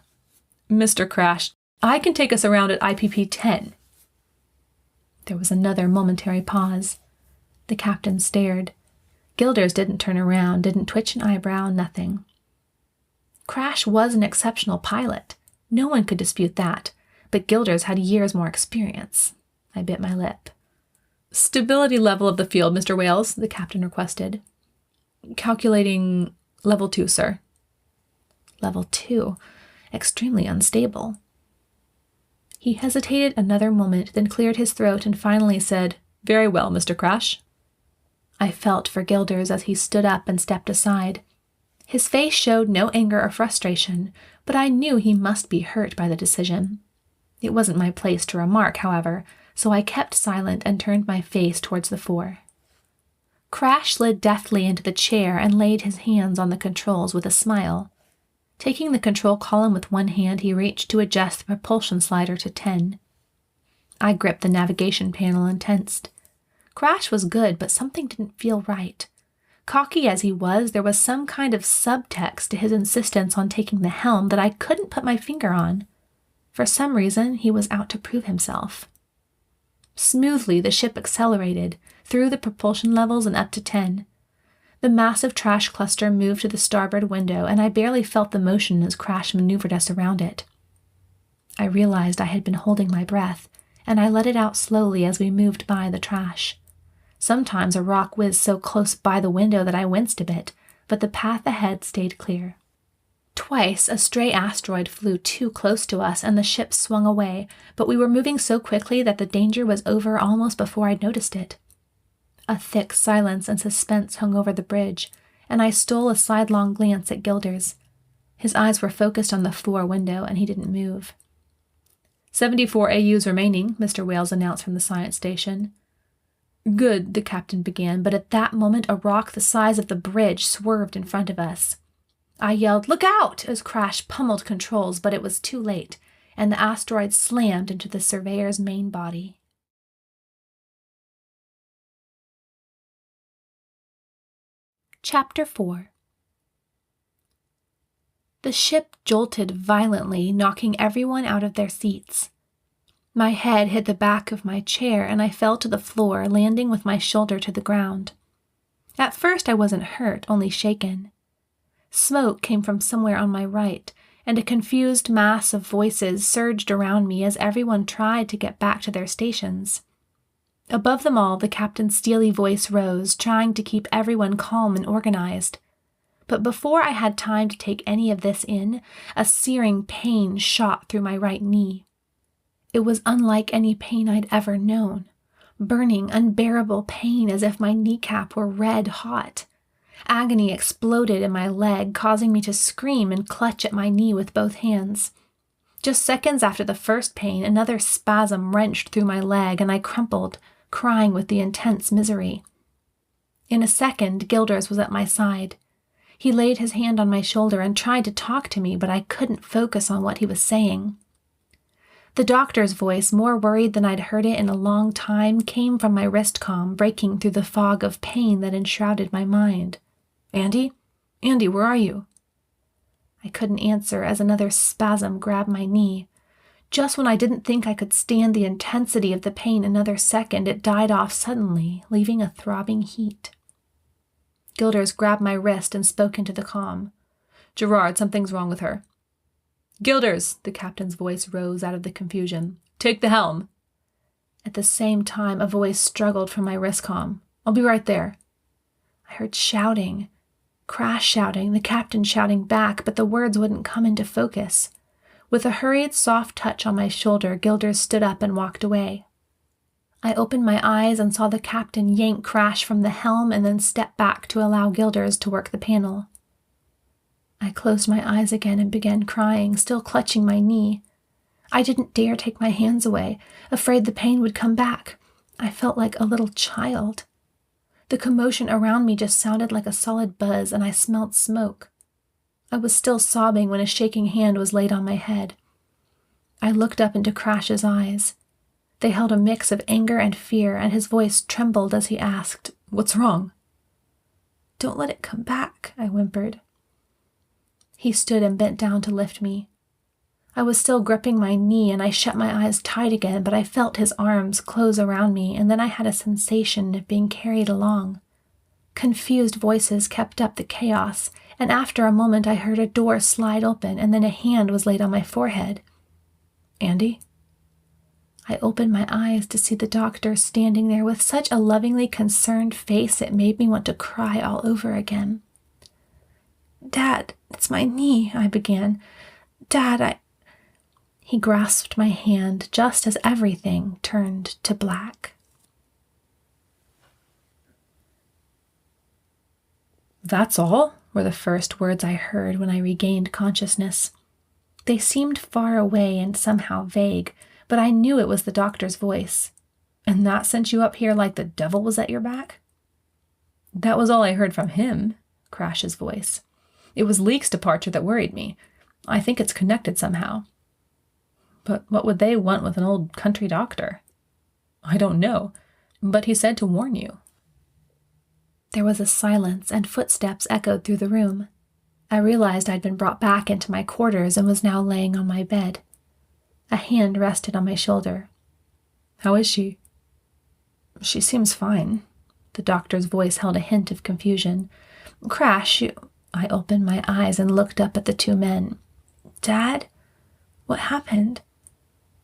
Mr. Crash, I can take us around at IPP 10. There was another momentary pause. The captain stared. Gilders didn't turn around, didn't twitch an eyebrow, nothing. Crash was an exceptional pilot. No one could dispute that, but Gilders had years more experience. I bit my lip. Stability level of the field, Mr. Wales, the captain requested. Calculating level 2, sir. Level 2. Extremely unstable. He hesitated another moment, then cleared his throat and finally said, Very well, Mr. Crash. I felt for Gilders as he stood up and stepped aside. His face showed no anger or frustration, but I knew he must be hurt by the decision. It wasn't my place to remark, however, so I kept silent and turned my face towards the 4. Crash slid deftly into the chair and laid his hands on the controls with a smile. Taking the control column with one hand, he reached to adjust the propulsion slider to 10. I gripped the navigation panel and tensed. Crash was good, but something didn't feel right. Cocky as he was, there was some kind of subtext to his insistence on taking the helm that I couldn't put my finger on. For some reason, he was out to prove himself. Smoothly, the ship accelerated, through the propulsion levels and up to 10. The massive trash cluster moved to the starboard window, and I barely felt the motion as Crash maneuvered us around it. I realized I had been holding my breath, and I let it out slowly as we moved by the trash. Sometimes a rock whizzed so close by the window that I winced a bit, but the path ahead stayed clear. Twice, a stray asteroid flew too close to us and the ship swung away, but we were moving so quickly that the danger was over almost before I'd noticed it. A thick silence and suspense hung over the bridge, and I stole a sidelong glance at Gilders. His eyes were focused on the floor window, and he didn't move. 74 AUs remaining, Mr. Wales announced from the science station. Good, the captain began, but at that moment a rock the size of the bridge swerved in front of us. I yelled, "Look out!" as Crash pummeled controls, but it was too late, and the asteroid slammed into the surveyor's main body. Chapter 4. The ship jolted violently, knocking everyone out of their seats. My head hit the back of my chair, and I fell to the floor, landing with my shoulder to the ground. At first I wasn't hurt, only shaken. Smoke came from somewhere on my right, and a confused mass of voices surged around me as everyone tried to get back to their stations. Above them all, the captain's steely voice rose, trying to keep everyone calm and organized. But before I had time to take any of this in, a searing pain shot through my right knee. It was unlike any pain I'd ever known. Burning, unbearable pain as if my kneecap were red hot. Agony exploded in my leg, causing me to scream and clutch at my knee with both hands. Just seconds after the first pain, another spasm wrenched through my leg, and I crumpled, crying with the intense misery. In a second, Gilders was at my side. He laid his hand on my shoulder and tried to talk to me, but I couldn't focus on what he was saying. The doctor's voice, more worried than I'd heard it in a long time, came from my wristcom, breaking through the fog of pain that enshrouded my mind. "Andy? Andy, where are you?" I couldn't answer as another spasm grabbed my knee. Just when I didn't think I could stand the intensity of the pain another second, it died off suddenly, leaving a throbbing heat. Gilders grabbed my wrist and spoke into the comm. "Gerard, something's wrong with her." "Gilders!" the captain's voice rose out of the confusion. "Take the helm!" At the same time, a voice struggled from my wristcom. "I'll be right there." I heard shouting. Crash shouting, the captain shouting back, but the words wouldn't come into focus. With a hurried, soft touch on my shoulder, Gilders stood up and walked away. I opened my eyes and saw the captain yank Crash from the helm and then step back to allow Gilders to work the panel. I closed my eyes again and began crying, still clutching my knee. I didn't dare take my hands away, afraid the pain would come back. I felt like a little child. The commotion around me just sounded like a solid buzz, and I smelled smoke. I was still sobbing when a shaking hand was laid on my head. I looked up into Crash's eyes. They held a mix of anger and fear, and his voice trembled as he asked, "What's wrong?" "Don't let it come back," I whimpered. He stood and bent down to lift me. I was still gripping my knee, and I shut my eyes tight again, but I felt his arms close around me, and then I had a sensation of being carried along. Confused voices kept up the chaos, and after a moment I heard a door slide open, and then a hand was laid on my forehead. "Andy?" I opened my eyes to see the doctor standing there with such a lovingly concerned face it made me want to cry all over again. "Dad, it's my knee," I began. "Dad, He grasped my hand just as everything turned to black. "That's all?" were the first words I heard when I regained consciousness. They seemed far away and somehow vague, but I knew it was the doctor's voice. "And that sent you up here like the devil was at your back?" "That was all I heard from him," Crash's voice. "It was Leek's departure that worried me. I think it's connected somehow. But what would they want with an old country doctor? I don't know, but he said to warn you. There was a silence, and footsteps echoed through the room. I realized I'd been brought back into my quarters and was now laying on my bed. A hand rested on my shoulder. How is she? She seems fine. The doctor's voice held a hint of confusion. Crash, you... I opened my eyes and looked up at the two men. Dad? What happened?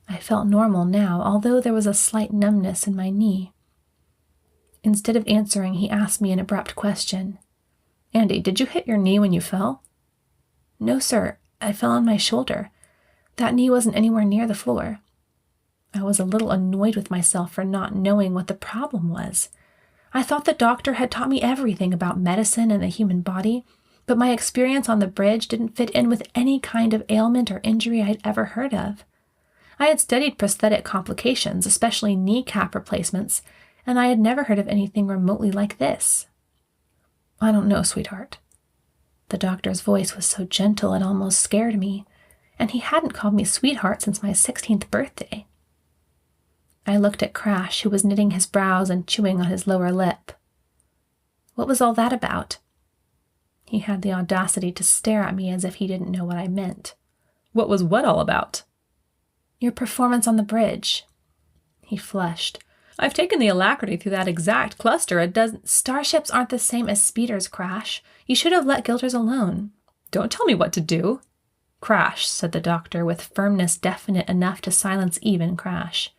I felt normal now, although there was a slight numbness in my knee. Instead of answering, he asked me an abrupt question. Andi, did you hit your knee when you fell? No, sir. I fell on my shoulder. That knee wasn't anywhere near the floor. I was a little annoyed with myself for not knowing what the problem was. I thought the doctor had taught me everything about medicine and the human body, but my experience on the bridge didn't fit in with any kind of ailment or injury I'd ever heard of. I had studied prosthetic complications, especially kneecap replacements, and I had never heard of anything remotely like this. I don't know, sweetheart. The doctor's voice was so gentle it almost scared me, and he hadn't called me sweetheart since my 16th birthday. I looked at Crash, who was knitting his brows and chewing on his lower lip. What was all that about? He had the audacity to stare at me as if he didn't know what I meant. What was what all about? Your performance on the bridge. He flushed. I've taken the alacrity through that exact cluster a dozen... Starships aren't the same as speeders, Crash. You should have let Guilders alone. Don't tell me what to do. Crash, said the doctor, with firmness definite enough to silence even Crash.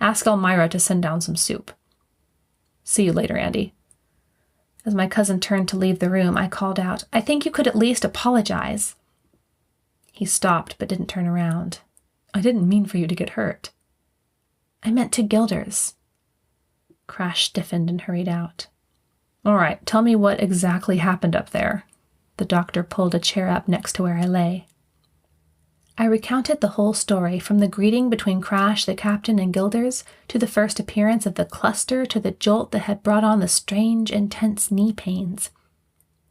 Ask Elmira to send down some soup. See you later, Andi. As my cousin turned to leave the room, I called out, I think you could at least apologize. He stopped, but didn't turn around. I didn't mean for you to get hurt. I meant to Guilders. Crash stiffened and hurried out. All right, tell me what exactly happened up there. The doctor pulled a chair up next to where I lay. I recounted the whole story, from the greeting between Crash, the captain, and Guilders, to the first appearance of the cluster, to the jolt that had brought on the strange, intense knee pains.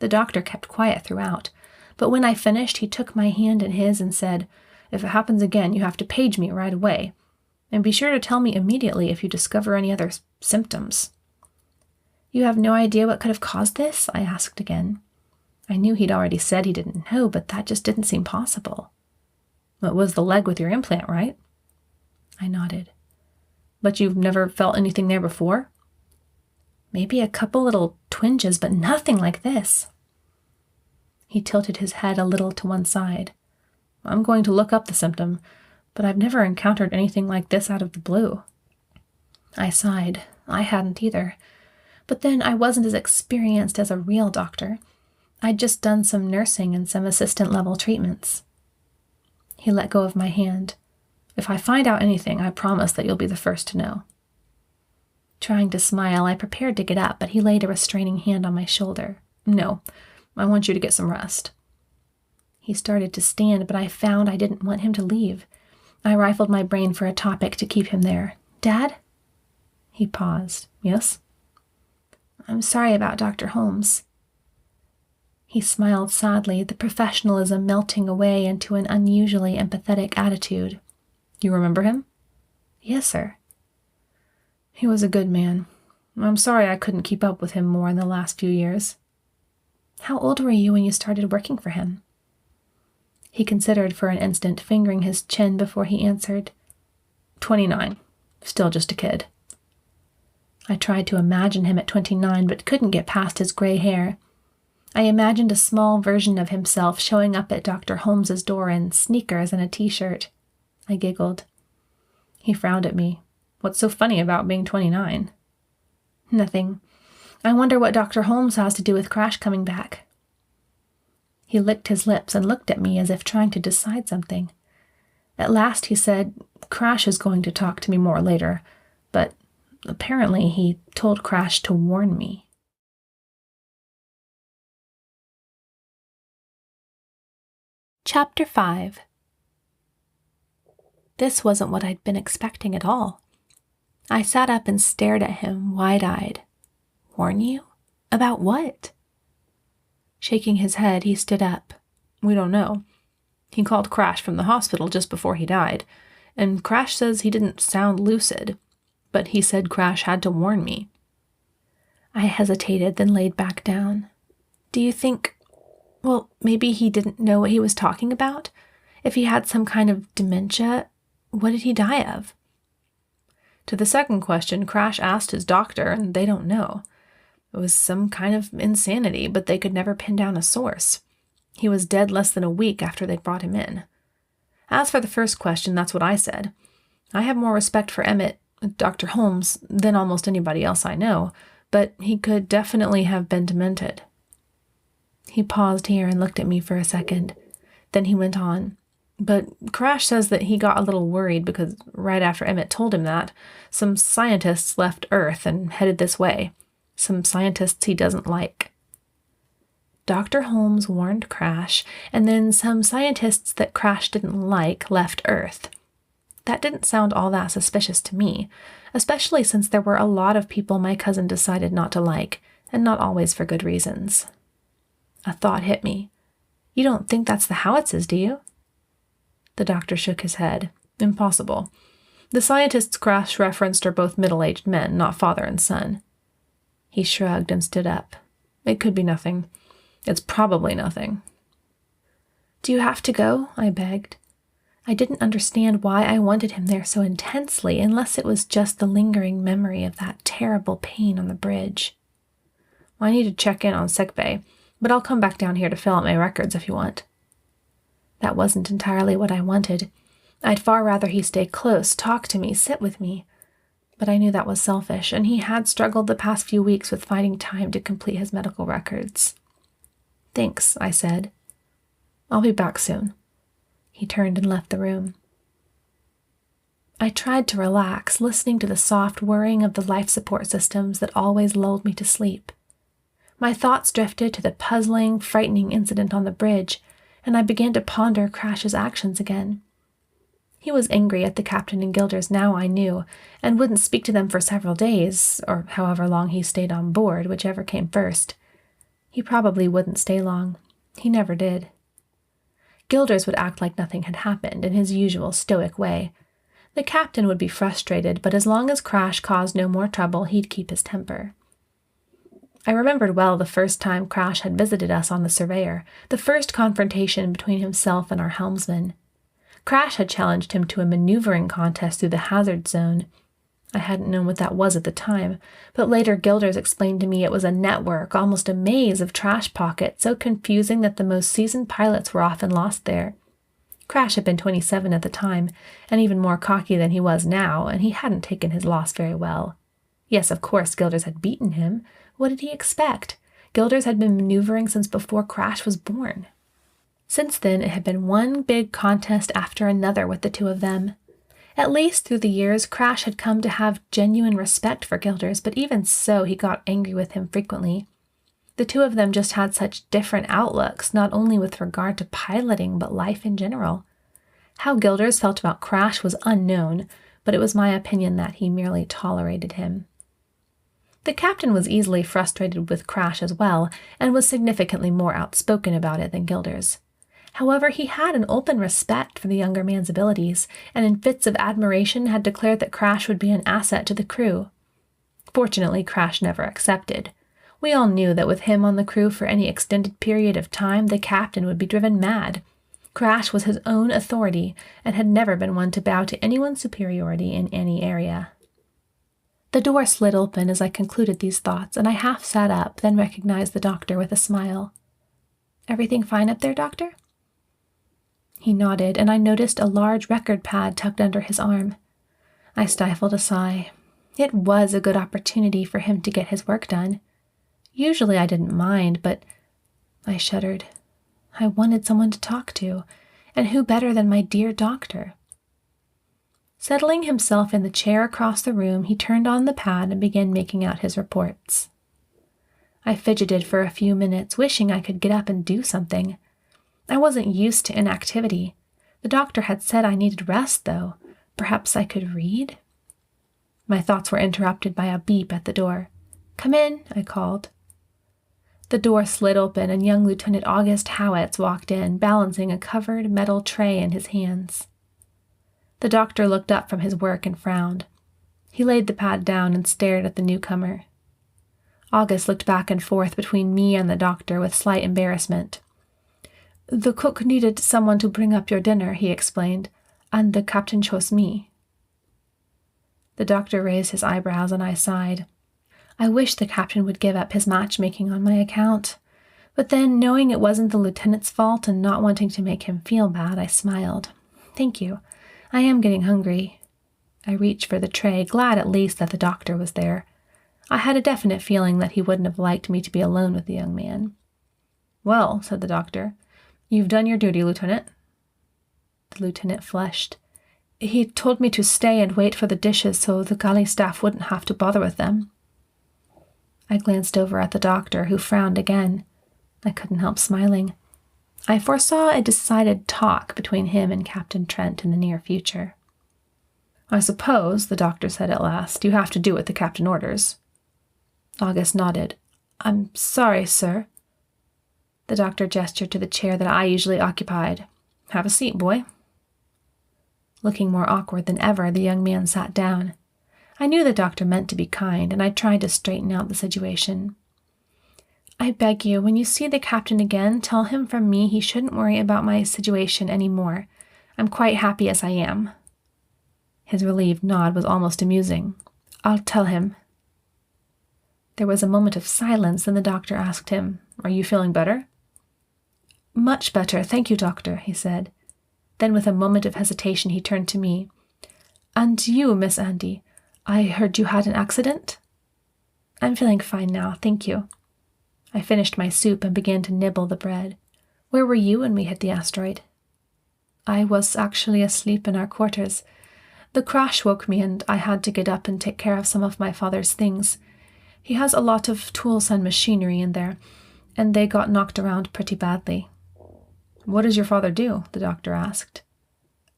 The doctor kept quiet throughout, but when I finished, he took my hand in his and said, If it happens again, you have to page me right away, and be sure to tell me immediately if you discover any other symptoms. You have no idea what could have caused this? I asked again. I knew he'd already said he didn't know, but that just didn't seem possible. It was the leg with your implant, right? I nodded. But you've never felt anything there before? Maybe a couple little twinges, but nothing like this. He tilted his head a little to one side. I'm going to look up the symptom, but I've never encountered anything like this out of the blue. I sighed. I hadn't either. But then I wasn't as experienced as a real doctor. I'd just done some nursing and some assistant-level treatments. He let go of my hand. If I find out anything, I promise that you'll be the first to know. Trying to smile, I prepared to get up, but he laid a restraining hand on my shoulder. No, I want you to get some rest. He started to stand, but I found I didn't want him to leave. I rifled my brain for a topic to keep him there. Dad? He paused. Yes? I'm sorry about Dr. Holmes. He smiled sadly, the professionalism melting away into an unusually empathetic attitude. You remember him? Yes, sir. He was a good man. I'm sorry I couldn't keep up with him more in the last few years. How old were you when you started working for him? He considered for an instant, fingering his chin before he answered. 29. Still just a kid. I tried to imagine him at 29, but couldn't get past his gray hair. I imagined a small version of himself showing up at Dr. Holmes's door in sneakers and a t-shirt. I giggled. He frowned at me. What's so funny about being 29? Nothing. I wonder what Dr. Holmes has to do with Crash coming back. He licked his lips and looked at me as if trying to decide something. At last he said, Crash is going to talk to me more later, but apparently he told Crash to warn me. Chapter 5. This wasn't what I'd been expecting at all. I sat up and stared at him, wide-eyed. Warn you? About what? Shaking his head, he stood up. We don't know. He called Crash from the hospital just before he died, and Crash says he didn't sound lucid, but he said Crash had to warn me. I hesitated, then laid back down. Do you think, well, maybe he didn't know what he was talking about? If he had some kind of dementia, what did he die of? To the second question, Crash asked his doctor, and they don't know. It was some kind of insanity, but they could never pin down a source. He was dead less than a week after they brought him in. As for the first question, that's what I said. I have more respect for Emmett, Dr. Holmes, than almost anybody else I know, but he could definitely have been demented. He paused here and looked at me for a second. Then he went on. But Crash says that he got a little worried because right after Emmett told him that, some scientists left Earth and headed this way. Some scientists he doesn't like. Dr. Holmes warned Crash, and then some scientists that Crash didn't like left Earth. That didn't sound all that suspicious to me, especially since there were a lot of people my cousin decided not to like, and not always for good reasons. A thought hit me. You don't think that's the Howitzes, do you? The doctor shook his head. Impossible. The scientists Crash referenced are both middle-aged men, not father and son. He shrugged and stood up. It could be nothing. It's probably nothing. Do you have to go? I begged. I didn't understand why I wanted him there so intensely, unless it was just the lingering memory of that terrible pain on the bridge. Well, I need to check in on sickbay, but I'll come back down here to fill out my records if you want. That wasn't entirely what I wanted. I'd far rather he stay close, talk to me, sit with me. But I knew that was selfish, and he had struggled the past few weeks with finding time to complete his medical records. Thanks, I said. I'll be back soon. He turned and left the room. I tried to relax, listening to the soft whirring of the life support systems that always lulled me to sleep. My thoughts drifted to the puzzling, frightening incident on the bridge, and I began to ponder Crash's actions again. He was angry at the captain and Guilders now, I knew, and wouldn't speak to them for several days, or however long he stayed on board, whichever came first. He probably wouldn't stay long. He never did. Guilders would act like nothing had happened, in his usual stoic way. The captain would be frustrated, but as long as Crash caused no more trouble, he'd keep his temper. I remembered well the first time Crash had visited us on the Surveyor, the first confrontation between himself and our helmsman. Crash had challenged him to a maneuvering contest through the hazard zone. I hadn't known what that was at the time, but later Guilders explained to me it was a network, almost a maze of trash pockets, so confusing that the most seasoned pilots were often lost there. Crash had been 27 at the time, and even more cocky than he was now, and he hadn't taken his loss very well. Yes, of course, Guilders had beaten him. What did he expect? Guilders had been maneuvering since before Crash was born. Since then, it had been one big contest after another with the two of them. At least through the years, Crash had come to have genuine respect for Guilders, but even so, he got angry with him frequently. The two of them just had such different outlooks, not only with regard to piloting, but life in general. How Guilders felt about Crash was unknown, but it was my opinion that he merely tolerated him. The captain was easily frustrated with Crash as well, and was significantly more outspoken about it than Guilders. However, he had an open respect for the younger man's abilities, and in fits of admiration had declared that Crash would be an asset to the crew. Fortunately, Crash never accepted. We all knew that with him on the crew for any extended period of time, the captain would be driven mad. Crash was his own authority, and had never been one to bow to anyone's superiority in any area. The door slid open as I concluded these thoughts, and I half sat up, then recognized the doctor with a smile. "Everything fine up there, Doctor?" He nodded, and I noticed a large record pad tucked under his arm. I stifled a sigh. It was a good opportunity for him to get his work done. Usually I didn't mind, but I shuddered. I wanted someone to talk to, and who better than my dear doctor? Settling himself in the chair across the room, he turned on the pad and began making out his reports. I fidgeted for a few minutes, wishing I could get up and do something. I wasn't used to inactivity. The doctor had said I needed rest, though. Perhaps I could read? My thoughts were interrupted by a beep at the door. "Come in," I called. The door slid open and young Lieutenant August Howitz walked in, balancing a covered metal tray in his hands. The doctor looked up from his work and frowned. He laid the pad down and stared at the newcomer. August looked back and forth between me and the doctor with slight embarrassment. "The cook needed someone to bring up your dinner," he explained, "and the captain chose me." The doctor raised his eyebrows and I sighed. I wish the captain would give up his matchmaking on my account. But then, knowing it wasn't the lieutenant's fault and not wanting to make him feel bad, I smiled. "Thank you. I am getting hungry." I reached for the tray, glad at least that the doctor was there. I had a definite feeling that he wouldn't have liked me to be alone with the young man. "Well," said the doctor, "you've done your duty, Lieutenant." The lieutenant flushed. "He told me to stay and wait for the dishes so the galley staff wouldn't have to bother with them." I glanced over at the doctor, who frowned again. I couldn't help smiling. I foresaw a decided talk between him and Captain Trent in the near future. "I suppose," the doctor said at last, "you have to do what the captain orders." August nodded. "I'm sorry, sir." The doctor gestured to the chair that I usually occupied. "Have a seat, boy." Looking more awkward than ever, the young man sat down. I knew the doctor meant to be kind, and I tried to straighten out the situation. "I beg you, when you see the captain again, tell him from me he shouldn't worry about my situation any more. I'm quite happy as I am." His relieved nod was almost amusing. "I'll tell him." There was a moment of silence, and the doctor asked him, "Are you feeling better?" "Much better, thank you, doctor," he said. Then with a moment of hesitation he turned to me. "And you, Miss Andi, I heard you had an accident?" "I'm feeling fine now, thank you." I finished my soup and began to nibble the bread. "Where were you when we hit the asteroid?" "I was actually asleep in our quarters. The crash woke me and I had to get up and take care of some of my father's things. He has a lot of tools and machinery in there, and they got knocked around pretty badly." "What does your father do?" the doctor asked.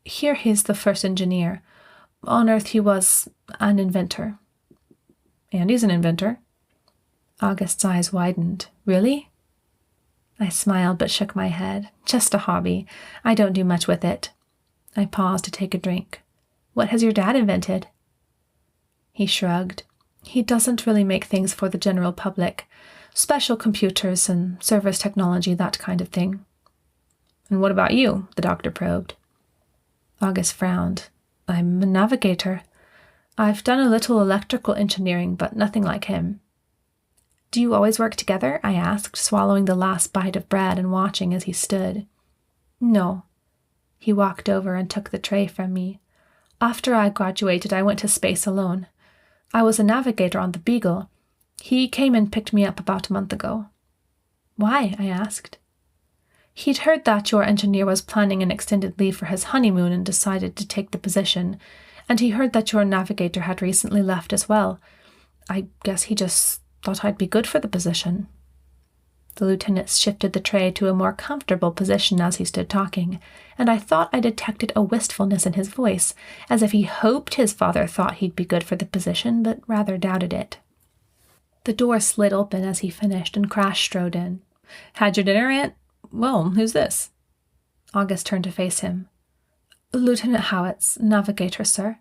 "Here he's the first engineer. On Earth he was an inventor." "Andy's an inventor?" August's eyes widened. "Really?" I smiled but shook my head. "Just a hobby. I don't do much with it." I paused to take a drink. "What has your dad invented?" He shrugged. "He doesn't really make things for the general public. Special computers and service technology, that kind of thing." "And what about you?" the doctor probed. August frowned. "I'm a navigator. I've done a little electrical engineering, but nothing like him." "Do you always work together?" I asked, swallowing the last bite of bread and watching as he stood. "No." He walked over and took the tray from me. "After I graduated, I went to space alone. I was a navigator on the Beagle. He came and picked me up about a month ago." "Why?" I asked. "He'd heard that your engineer was planning an extended leave for his honeymoon and decided to take the position, and he heard that your navigator had recently left as well. I guess he just thought I'd be good for the position." The lieutenant shifted the tray to a more comfortable position as he stood talking, and I thought I detected a wistfulness in his voice, as if he hoped his father thought he'd be good for the position, but rather doubted it. The door slid open as he finished, and Crash strode in. "Had your dinner, Aunt? Well, who's this?" August turned to face him. "Lieutenant Howitz, navigator, sir."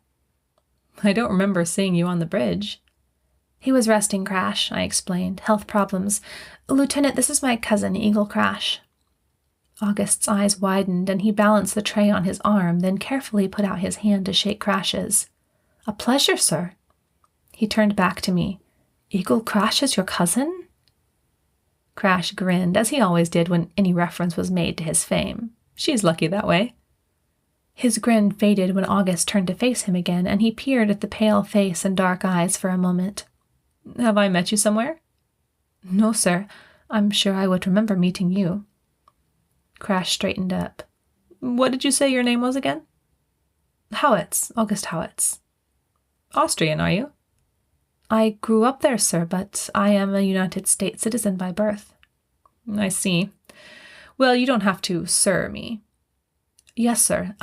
"I don't remember seeing you on the bridge." "He was resting, Crash," I explained. "Health problems. Lieutenant, this is my cousin, Eagle Crash." August's eyes widened, and he balanced the tray on his arm, then carefully put out his hand to shake Crash's. "A pleasure, sir." He turned back to me. "Eagle Crash is your cousin?" Crash grinned, as he always did when any reference was made to his fame. "She's lucky that way." His grin faded when August turned to face him again, and he peered at the pale face and dark eyes for a moment. "Have I met you somewhere?" "No, sir. I'm sure I would remember meeting you." Crash straightened up. "What did you say your name was again?" "Howitz. August Howitz." "Austrian, are you?" "I grew up there, sir, but I am a United States citizen by birth." "I see. Well, you don't have to sir me." "Yes, sir.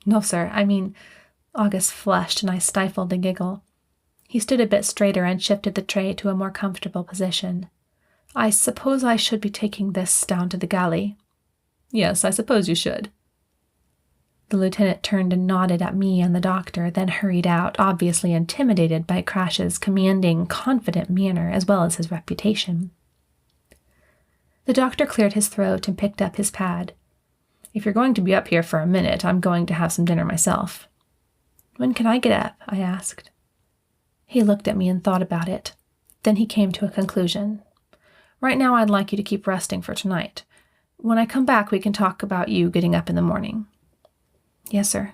No, sir. August flushed, and I stifled a giggle. He stood a bit straighter and shifted the tray to a more comfortable position. I suppose I should be taking this down to the galley. Yes, I suppose you should. The lieutenant turned and nodded at me and the doctor, then hurried out, obviously intimidated by Crash's commanding, confident manner as well as his reputation. The doctor cleared his throat and picked up his pad. If you're going to be up here for a minute, I'm going to have some dinner myself. When can I get up? I asked. He looked at me and thought about it. Then he came to a conclusion. Right now I'd like you to keep resting for tonight. When I come back, we can talk about you getting up in the morning. Yes, sir.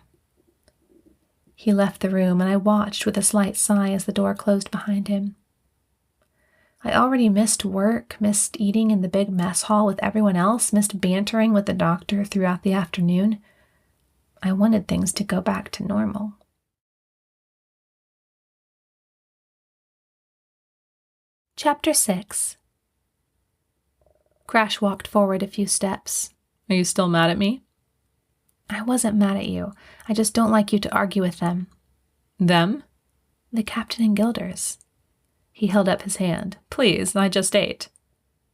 He left the room, and I watched with a slight sigh as the door closed behind him. I already missed work, missed eating in the big mess hall with everyone else, missed bantering with the doctor throughout the afternoon. I wanted things to go back to normal. Chapter 6. Crash walked forward a few steps. Are you still mad at me? I wasn't mad at you. I just don't like you to argue with them. Them? The captain and Guilders. He held up his hand. Please, I just ate.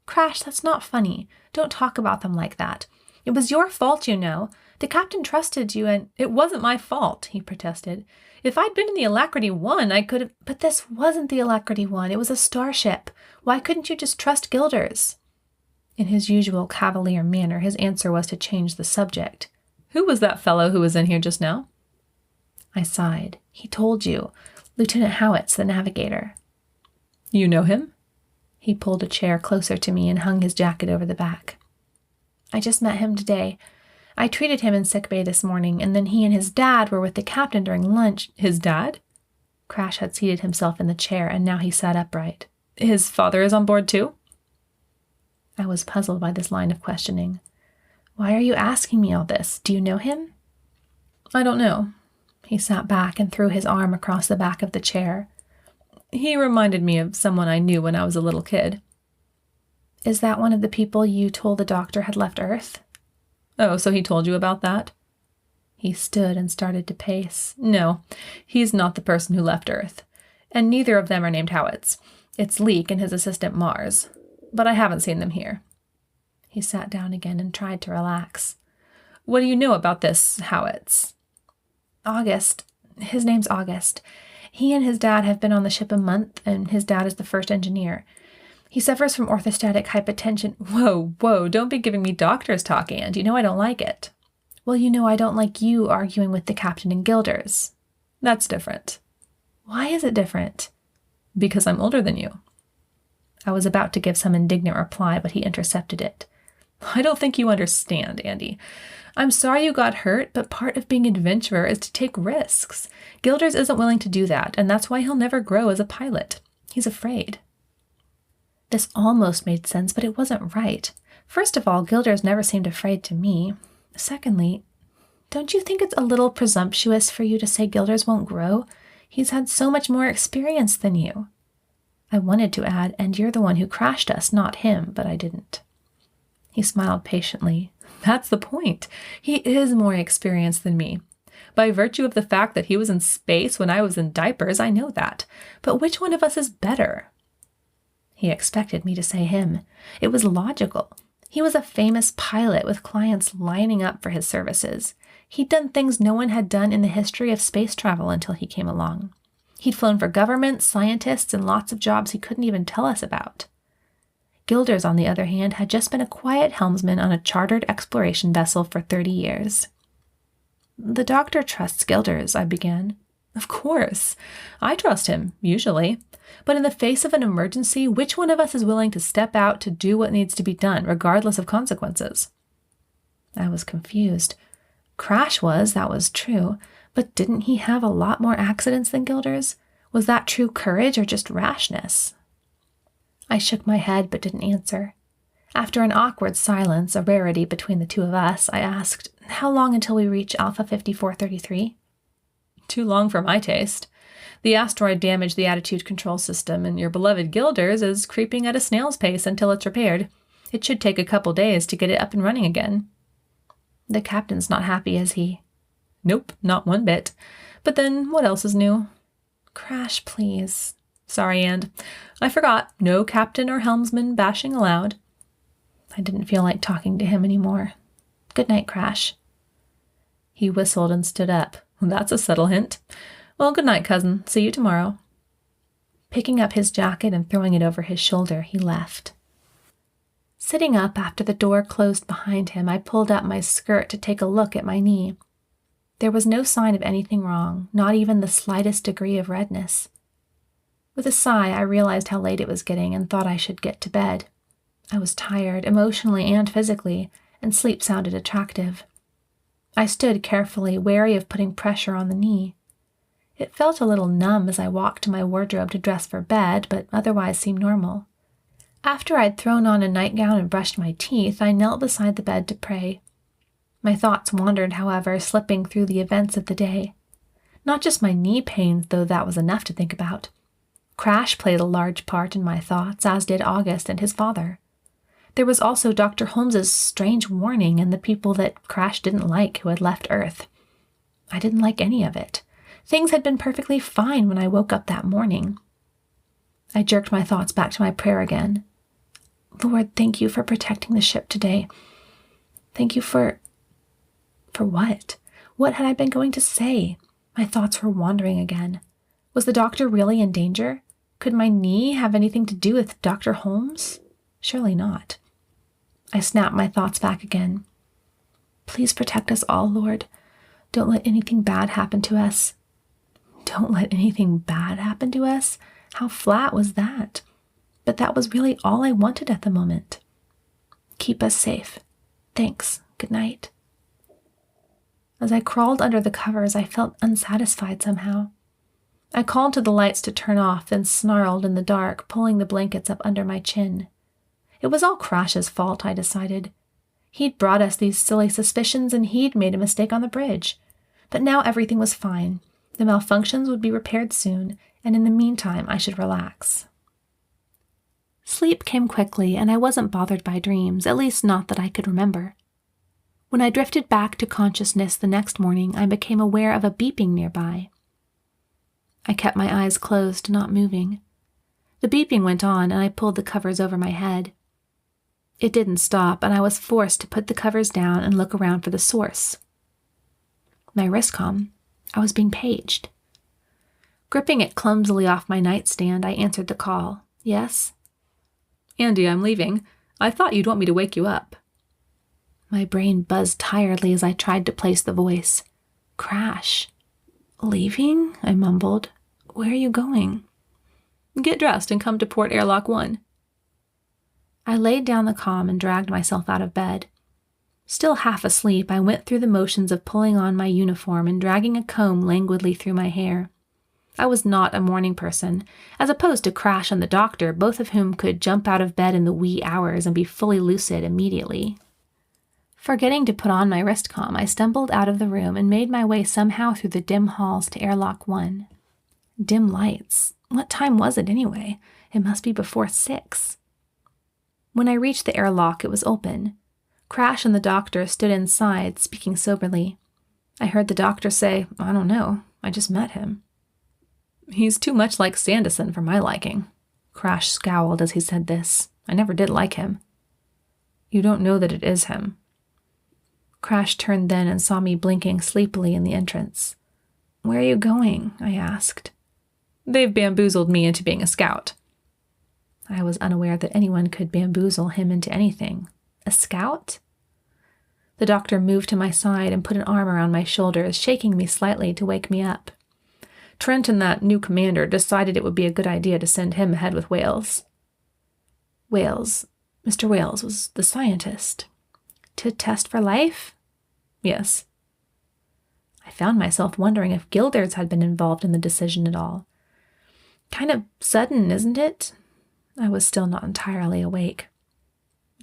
Crash, that's not funny. Don't talk about them like that. It was your fault, you know. The captain trusted you and— It wasn't my fault, he protested. If I'd been in the Alacrity 1, I could have— But this wasn't the Alacrity 1. It was a starship. Why couldn't you just trust Guilders? In his usual cavalier manner, his answer was to change the subject. Who was that fellow who was in here just now? I sighed. He told you. Lieutenant Howitz, the navigator. You know him? He pulled a chair closer to me and hung his jacket over the back. I just met him today. I treated him in sickbay this morning, and then he and his dad were with the captain during lunch. His dad? Crash had seated himself in the chair, and now he sat upright. His father is on board too? I was puzzled by this line of questioning. Why are you asking me all this? Do you know him? I don't know. He sat back and threw his arm across the back of the chair. He reminded me of someone I knew when I was a little kid. Is that one of the people you told the doctor had left Earth? Oh, so he told you about that? He stood and started to pace. No, he's not the person who left Earth. And neither of them are named Howitz. It's Leek and his assistant Mars. But I haven't seen them here. He sat down again and tried to relax. What do you know about this Howitz? August. His name's August. He and his dad have been on the ship a month, and his dad is the first engineer. He suffers from orthostatic hypotension. Whoa, don't be giving me doctor's talk, Anne. You know I don't like it. Well, you know I don't like you arguing with the captain and Guilders. That's different. Why is it different? Because I'm older than you. I was about to give some indignant reply, but he intercepted it. I don't think you understand, Andy. I'm sorry you got hurt, but part of being an adventurer is to take risks. Guilders isn't willing to do that, and that's why he'll never grow as a pilot. He's afraid. This almost made sense, but it wasn't right. First of all, Guilders never seemed afraid to me. Secondly, don't you think it's a little presumptuous for you to say Guilders won't grow? He's had so much more experience than you. I wanted to add, and you're the one who crashed us, not him, but I didn't. He smiled patiently. That's the point. He is more experienced than me. By virtue of the fact that he was in space when I was in diapers, I know that. But which one of us is better? He expected me to say him. It was logical. He was a famous pilot with clients lining up for his services. He'd done things no one had done in the history of space travel until he came along. He'd flown for governments, scientists, and lots of jobs he couldn't even tell us about. Guilders, on the other hand, had just been a quiet helmsman on a chartered exploration vessel for 30 years. The doctor trusts Guilders, I began. Of course. I trust him, usually. But in the face of an emergency, which one of us is willing to step out to do what needs to be done, regardless of consequences? I was confused. Crash was, that was true. But didn't he have a lot more accidents than Guilders? Was that true courage or just rashness? I shook my head but didn't answer. After an awkward silence, a rarity between the two of us, I asked, how long until we reach Alpha 5433? Too long for my taste. The asteroid damaged the attitude control system, and your beloved Guilders is creeping at a snail's pace until it's repaired. It should take a couple days to get it up and running again. The captain's not happy, is he? Nope, not one bit. But then, what else is new? Crash, please. Sorry, And. I forgot. No captain or helmsman bashing allowed. I didn't feel like talking to him anymore. Good night, Crash. He whistled and stood up. That's a subtle hint. Well, good night, cousin. See you tomorrow. Picking up his jacket and throwing it over his shoulder, he left. Sitting up after the door closed behind him, I pulled up my skirt to take a look at my knee. There was no sign of anything wrong, not even the slightest degree of redness. With a sigh, I realized how late it was getting and thought I should get to bed. I was tired, emotionally and physically, and sleep sounded attractive. I stood carefully, wary of putting pressure on the knee. It felt a little numb as I walked to my wardrobe to dress for bed, but otherwise seemed normal. After I'd thrown on a nightgown and brushed my teeth, I knelt beside the bed to pray. My thoughts wandered, however, slipping through the events of the day. Not just my knee pains, though that was enough to think about. Crash played a large part in my thoughts, as did August and his father. There was also Dr. Holmes's strange warning and the people that Crash didn't like who had left Earth. I didn't like any of it. Things had been perfectly fine when I woke up that morning. I jerked my thoughts back to my prayer again. Lord, thank you for protecting the ship today. Thank you for what? What had I been going to say? My thoughts were wandering again. Was the doctor really in danger? Could my knee have anything to do with Dr. Holmes? Surely not. I snapped my thoughts back again. Please protect us all, Lord. Don't let anything bad happen to us. Don't let anything bad happen to us? How flat was that? But that was really all I wanted at the moment. Keep us safe. Thanks. Good night. As I crawled under the covers, I felt unsatisfied somehow. I called to the lights to turn off, then snarled in the dark, pulling the blankets up under my chin. It was all Crash's fault, I decided. He'd brought us these silly suspicions, and he'd made a mistake on the bridge. But now everything was fine. The malfunctions would be repaired soon, and in the meantime I should relax. Sleep came quickly, and I wasn't bothered by dreams, at least not that I could remember. When I drifted back to consciousness the next morning, I became aware of a beeping nearby. I kept my eyes closed, not moving. The beeping went on, and I pulled the covers over my head. It didn't stop, and I was forced to put the covers down and look around for the source. My wristcom. I was being paged. Gripping it clumsily off my nightstand, I answered the call. Yes? Andi, I'm leaving. I thought you'd want me to wake you up. My brain buzzed tiredly as I tried to place the voice. Crash. Leaving? I mumbled. Where are you going? Get dressed and come to Port Airlock 1. I laid down the comm and dragged myself out of bed. Still half asleep, I went through the motions of pulling on my uniform and dragging a comb languidly through my hair. I was not a morning person, as opposed to Crash and the doctor, both of whom could jump out of bed in the wee hours and be fully lucid immediately. Forgetting to put on my wristcom, I stumbled out of the room and made my way somehow through the dim halls to Airlock 1. Dim lights. What time was it anyway? It must be before 6. When I reached the airlock, it was open. Crash and the doctor stood inside, speaking soberly. I heard the doctor say, I don't know, I just met him. He's too much like Sanderson for my liking. Crash scowled as he said this. I never did like him. You don't know that it is him. Crash turned then and saw me blinking sleepily in the entrance. Where are you going? I asked. They've bamboozled me into being a scout. I was unaware that anyone could bamboozle him into anything. A scout? The doctor moved to my side and put an arm around my shoulders, shaking me slightly to wake me up. Trent and that new commander decided it would be a good idea to send him ahead with Wales. Wales? Mr. Wales was the scientist. To test for life? Yes. I found myself wondering if Gilders had been involved in the decision at all. Kind of sudden, isn't it? I was still not entirely awake.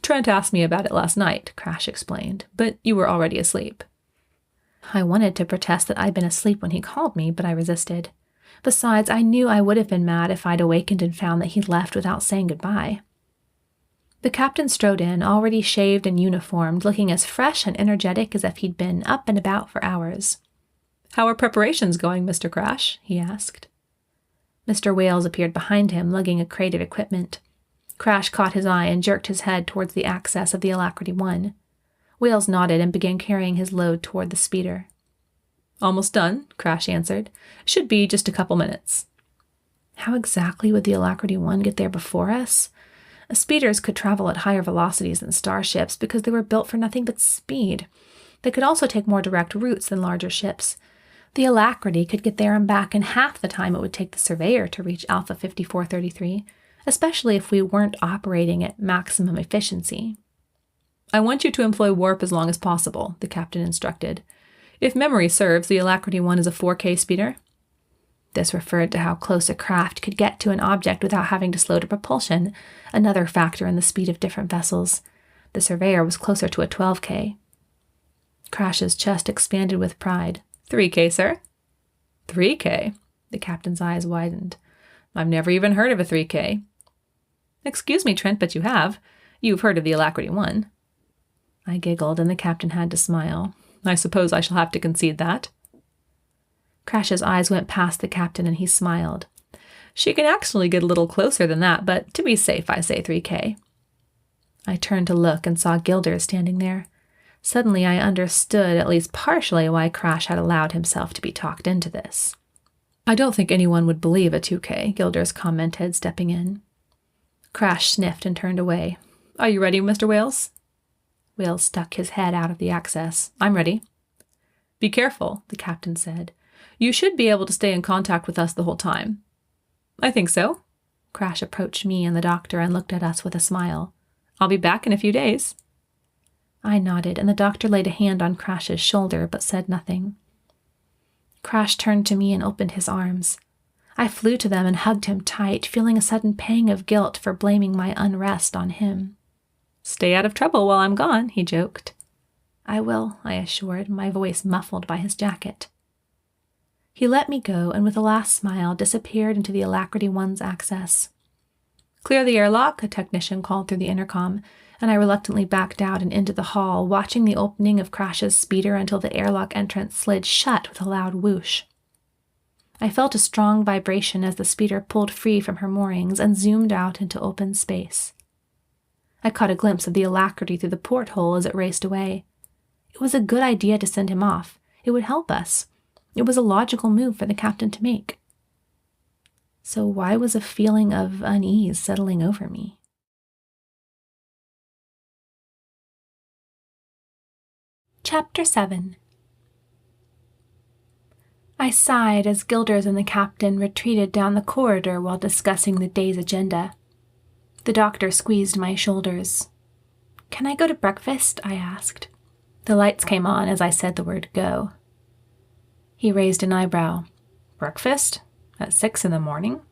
Trent asked me about it last night, Crash explained, but you were already asleep. I wanted to protest that I'd been asleep when he called me, but I resisted. Besides, I knew I would have been mad if I'd awakened and found that he'd left without saying goodbye. The captain strode in, already shaved and uniformed, looking as fresh and energetic as if he'd been up and about for hours. How are preparations going, Mr. Crash? He asked. Mr. Wales appeared behind him, lugging a crate of equipment. Crash caught his eye and jerked his head towards the access of the Alacrity 1. Wales nodded and began carrying his load toward the speeder. "Almost done," Crash answered. "Should be just a couple minutes." How exactly would the Alacrity 1 get there before us? Speeders could travel at higher velocities than starships because they were built for nothing but speed. They could also take more direct routes than larger ships. The Alacrity could get there and back in half the time it would take the Surveyor to reach Alpha 5433, especially if we weren't operating at maximum efficiency. "I want you to employ warp as long as possible," the captain instructed. "If memory serves, the Alacrity 1 is a 4K speeder." This referred to how close a craft could get to an object without having to slow to propulsion, another factor in the speed of different vessels. The Surveyor was closer to a 12K. Crash's chest expanded with pride. 3K, sir." 3K? The captain's eyes widened. "I've never even heard of a 3K. "Excuse me, Trent, but you have. You've heard of the Alacrity 1. I giggled, and the captain had to smile. "I suppose I shall have to concede that." Crash's eyes went past the captain, and he smiled. "She can actually get a little closer than that, but to be safe, I say 3K. I turned to look and saw Gilders standing there. Suddenly I understood, at least partially, why Crash had allowed himself to be talked into this. "I don't think anyone would believe a 2K, Gilders commented, stepping in. Crash sniffed and turned away. "Are you ready, Mr. Wales?" Wales stuck his head out of the access. "I'm ready." "Be careful," the captain said. "You should be able to stay in contact with us the whole time." "I think so." Crash approached me and the doctor and looked at us with a smile. "I'll be back in a few days." I nodded, and the doctor laid a hand on Crash's shoulder, but said nothing. Crash turned to me and opened his arms. I flew to them and hugged him tight, feeling a sudden pang of guilt for blaming my unrest on him. "Stay out of trouble while I'm gone," he joked. "I will," I assured, my voice muffled by his jacket. He let me go, and with a last smile, disappeared into the Alacrity 1's access. "Clear the airlock," a technician called through the intercom, and I reluctantly backed out and into the hall, watching the opening of Crash's speeder until the airlock entrance slid shut with a loud whoosh. I felt a strong vibration as the speeder pulled free from her moorings and zoomed out into open space. I caught a glimpse of the Alacrity through the porthole as it raced away. It was a good idea to send him off. It would help us. It was a logical move for the captain to make. So why was a feeling of unease settling over me? Chapter 7. I sighed as Gilders and the captain retreated down the corridor while discussing the day's agenda. The doctor squeezed my shoulders. "Can I go to breakfast?" I asked. The lights came on as I said the word go. He raised an eyebrow. "Breakfast? At 6 in the morning?"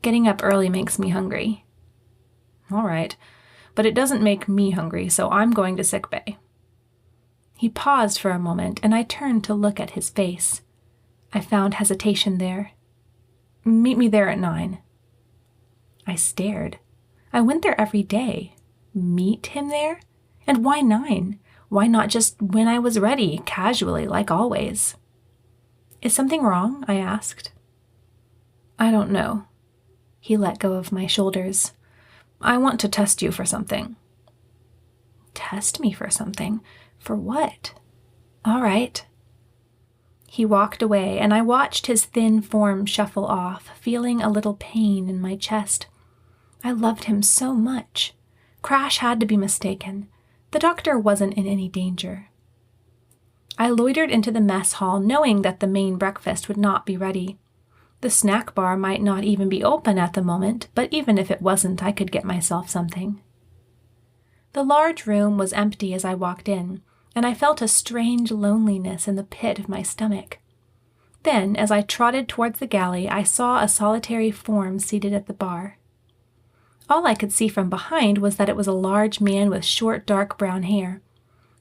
"Getting up early makes me hungry." "All right, but it doesn't make me hungry, so I'm going to sickbay." He paused for a moment, and I turned to look at his face. I found hesitation there. "Meet me there at 9. I stared. I went there every day. Meet him there? And why 9? Why not just when I was ready, casually, like always? "Is something wrong?" I asked. "I don't know." He let go of my shoulders. "I want to test you for something." "Test me for something? For what?" "All right." He walked away, and I watched his thin form shuffle off, feeling a little pain in my chest. I loved him so much. Crash had to be mistaken. The doctor wasn't in any danger. I loitered into the mess hall, knowing that the main breakfast would not be ready. The snack bar might not even be open at the moment, but even if it wasn't, I could get myself something. The large room was empty as I walked in, and I felt a strange loneliness in the pit of my stomach. Then, as I trotted towards the galley, I saw a solitary form seated at the bar. All I could see from behind was that it was a large man with short, dark brown hair.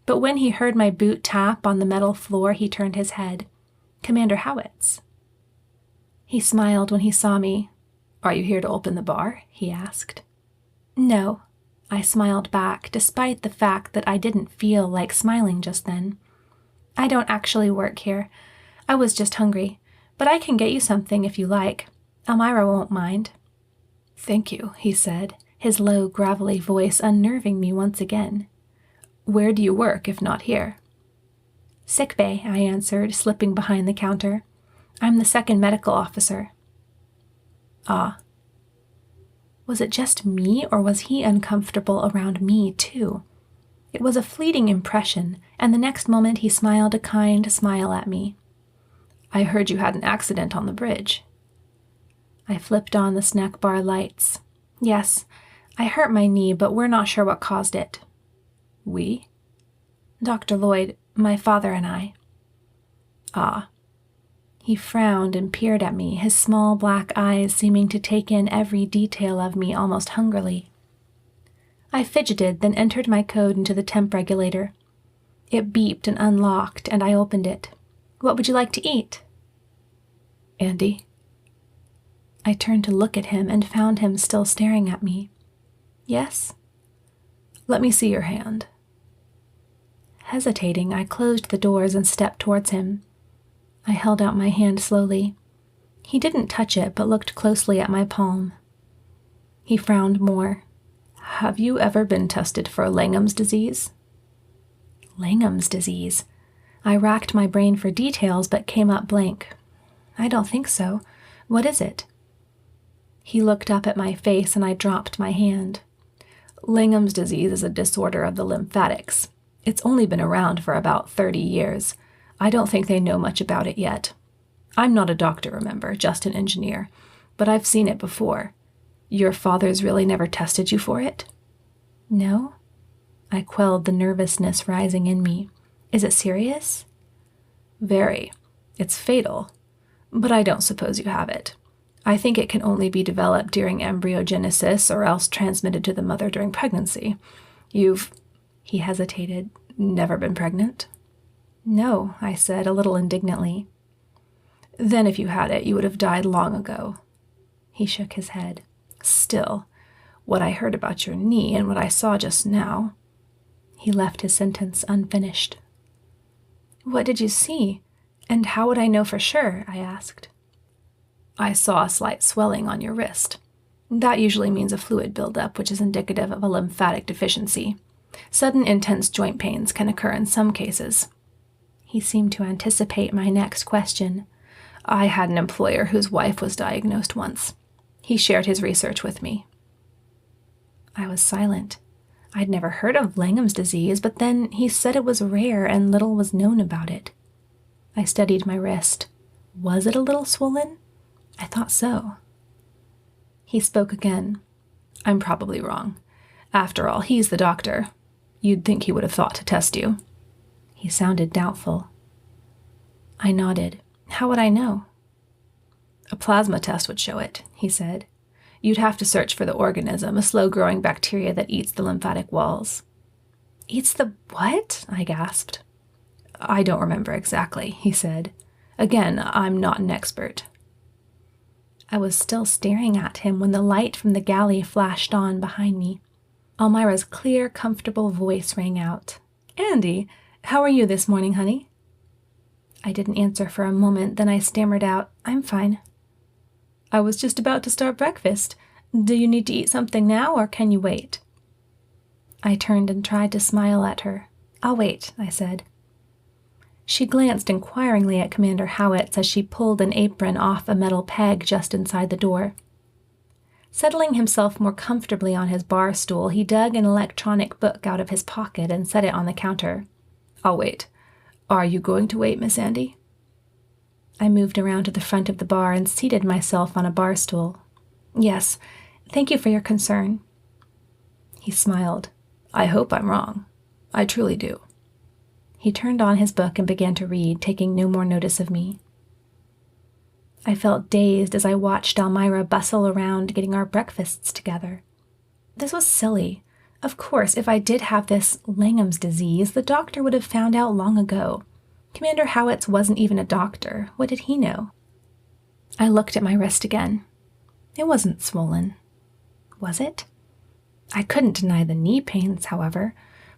But when he heard my boot tap on the metal floor, he turned his head. Commander Howitz. He smiled when he saw me. "Are you here to open the bar?" he asked. "No." I smiled back, despite the fact that I didn't feel like smiling just then. "I don't actually work here. I was just hungry, but I can get you something if you like. Elmira won't mind." "Thank you," he said, his low, gravelly voice unnerving me once again. "Where do you work, if not here?" "Sick bay," I answered, slipping behind the counter. "I'm the second medical officer." "Ah." Was it just me, or was he uncomfortable around me, too? It was a fleeting impression, and the next moment he smiled a kind smile at me. "I heard you had an accident on the bridge." I flipped on the snack bar lights. "Yes, I hurt my knee, but we're not sure what caused it." "We?" "Dr. Lloyd, my father and I." "Ah." He frowned and peered at me, his small black eyes seeming to take in every detail of me almost hungrily. I fidgeted, then entered my code into the temp regulator. It beeped and unlocked, and I opened it. "What would you like to eat?" "Andi." I turned to look at him and found him still staring at me. "Yes?" "Let me see your hand." Hesitating, I closed the doors and stepped towards him. I held out my hand slowly. He didn't touch it, but looked closely at my palm. He frowned more. "Have you ever been tested for Langham's disease?" Langham's disease. I racked my brain for details, but came up blank. "I don't think so. What is it?" He looked up at my face, and I dropped my hand. "Langham's disease is a disorder of the lymphatics. It's only been around for about 30 years. I don't think they know much about it yet. I'm not a doctor, remember, just an engineer, but I've seen it before. Your father's really never tested you for it?" "No." I quelled the nervousness rising in me. "Is it serious?" "Very. It's fatal. But I don't suppose you have it. I think it can only be developed during embryogenesis or else transmitted to the mother during pregnancy. You've," he hesitated, "never been pregnant?" "No," I said, a little indignantly. "Then if you had it, you would have died long ago." He shook his head. "Still, what I heard about your knee and what I saw just now—" He left his sentence unfinished. "What did you see? And how would I know for sure?" I asked. "I saw a slight swelling on your wrist. That usually means a fluid buildup, which is indicative of a lymphatic deficiency. Sudden intense joint pains can occur in some cases." He seemed to anticipate my next question. "I had an employer whose wife was diagnosed once. He shared his research with me." I was silent. I'd never heard of Langham's disease, but then he said it was rare and little was known about it. I studied my wrist. Was it a little swollen? I thought so. He spoke again. "I'm probably wrong. After all, he's the doctor. You'd think he would have thought to test you." He sounded doubtful. I nodded. "How would I know?" "A plasma test would show it," he said. "You'd have to search for the organism, a slow-growing bacteria that eats the lymphatic walls." "Eats the what?" I gasped. "I don't remember exactly," he said. "Again, I'm not an expert." I was still staring at him when the light from the galley flashed on behind me. Elmira's clear, comfortable voice rang out. "Andi, how are you this morning, honey?" I didn't answer for a moment, then I stammered out, "I'm fine." "I was just about to start breakfast. Do you need to eat something now, or can you wait?" I turned and tried to smile at her. "I'll wait," I said. She glanced inquiringly at Commander Howitz as she pulled an apron off a metal peg just inside the door. Settling himself more comfortably on his bar stool, he dug an electronic book out of his pocket and set it on the counter. "I'll wait. Are you going to wait, Miss Andi?" I moved around to the front of the bar and seated myself on a bar stool. "Yes, thank you for your concern." He smiled. "I hope I'm wrong. I truly do." He turned on his book and began to read, taking no more notice of me. I felt dazed as I watched Elmira bustle around getting our breakfasts together. This was silly. Of course, if I did have this Langham's disease, the doctor would have found out long ago. Commander Howitz wasn't even a doctor. What did he know? I looked at my wrist again. It wasn't swollen. Was it? I couldn't deny the knee pains, however.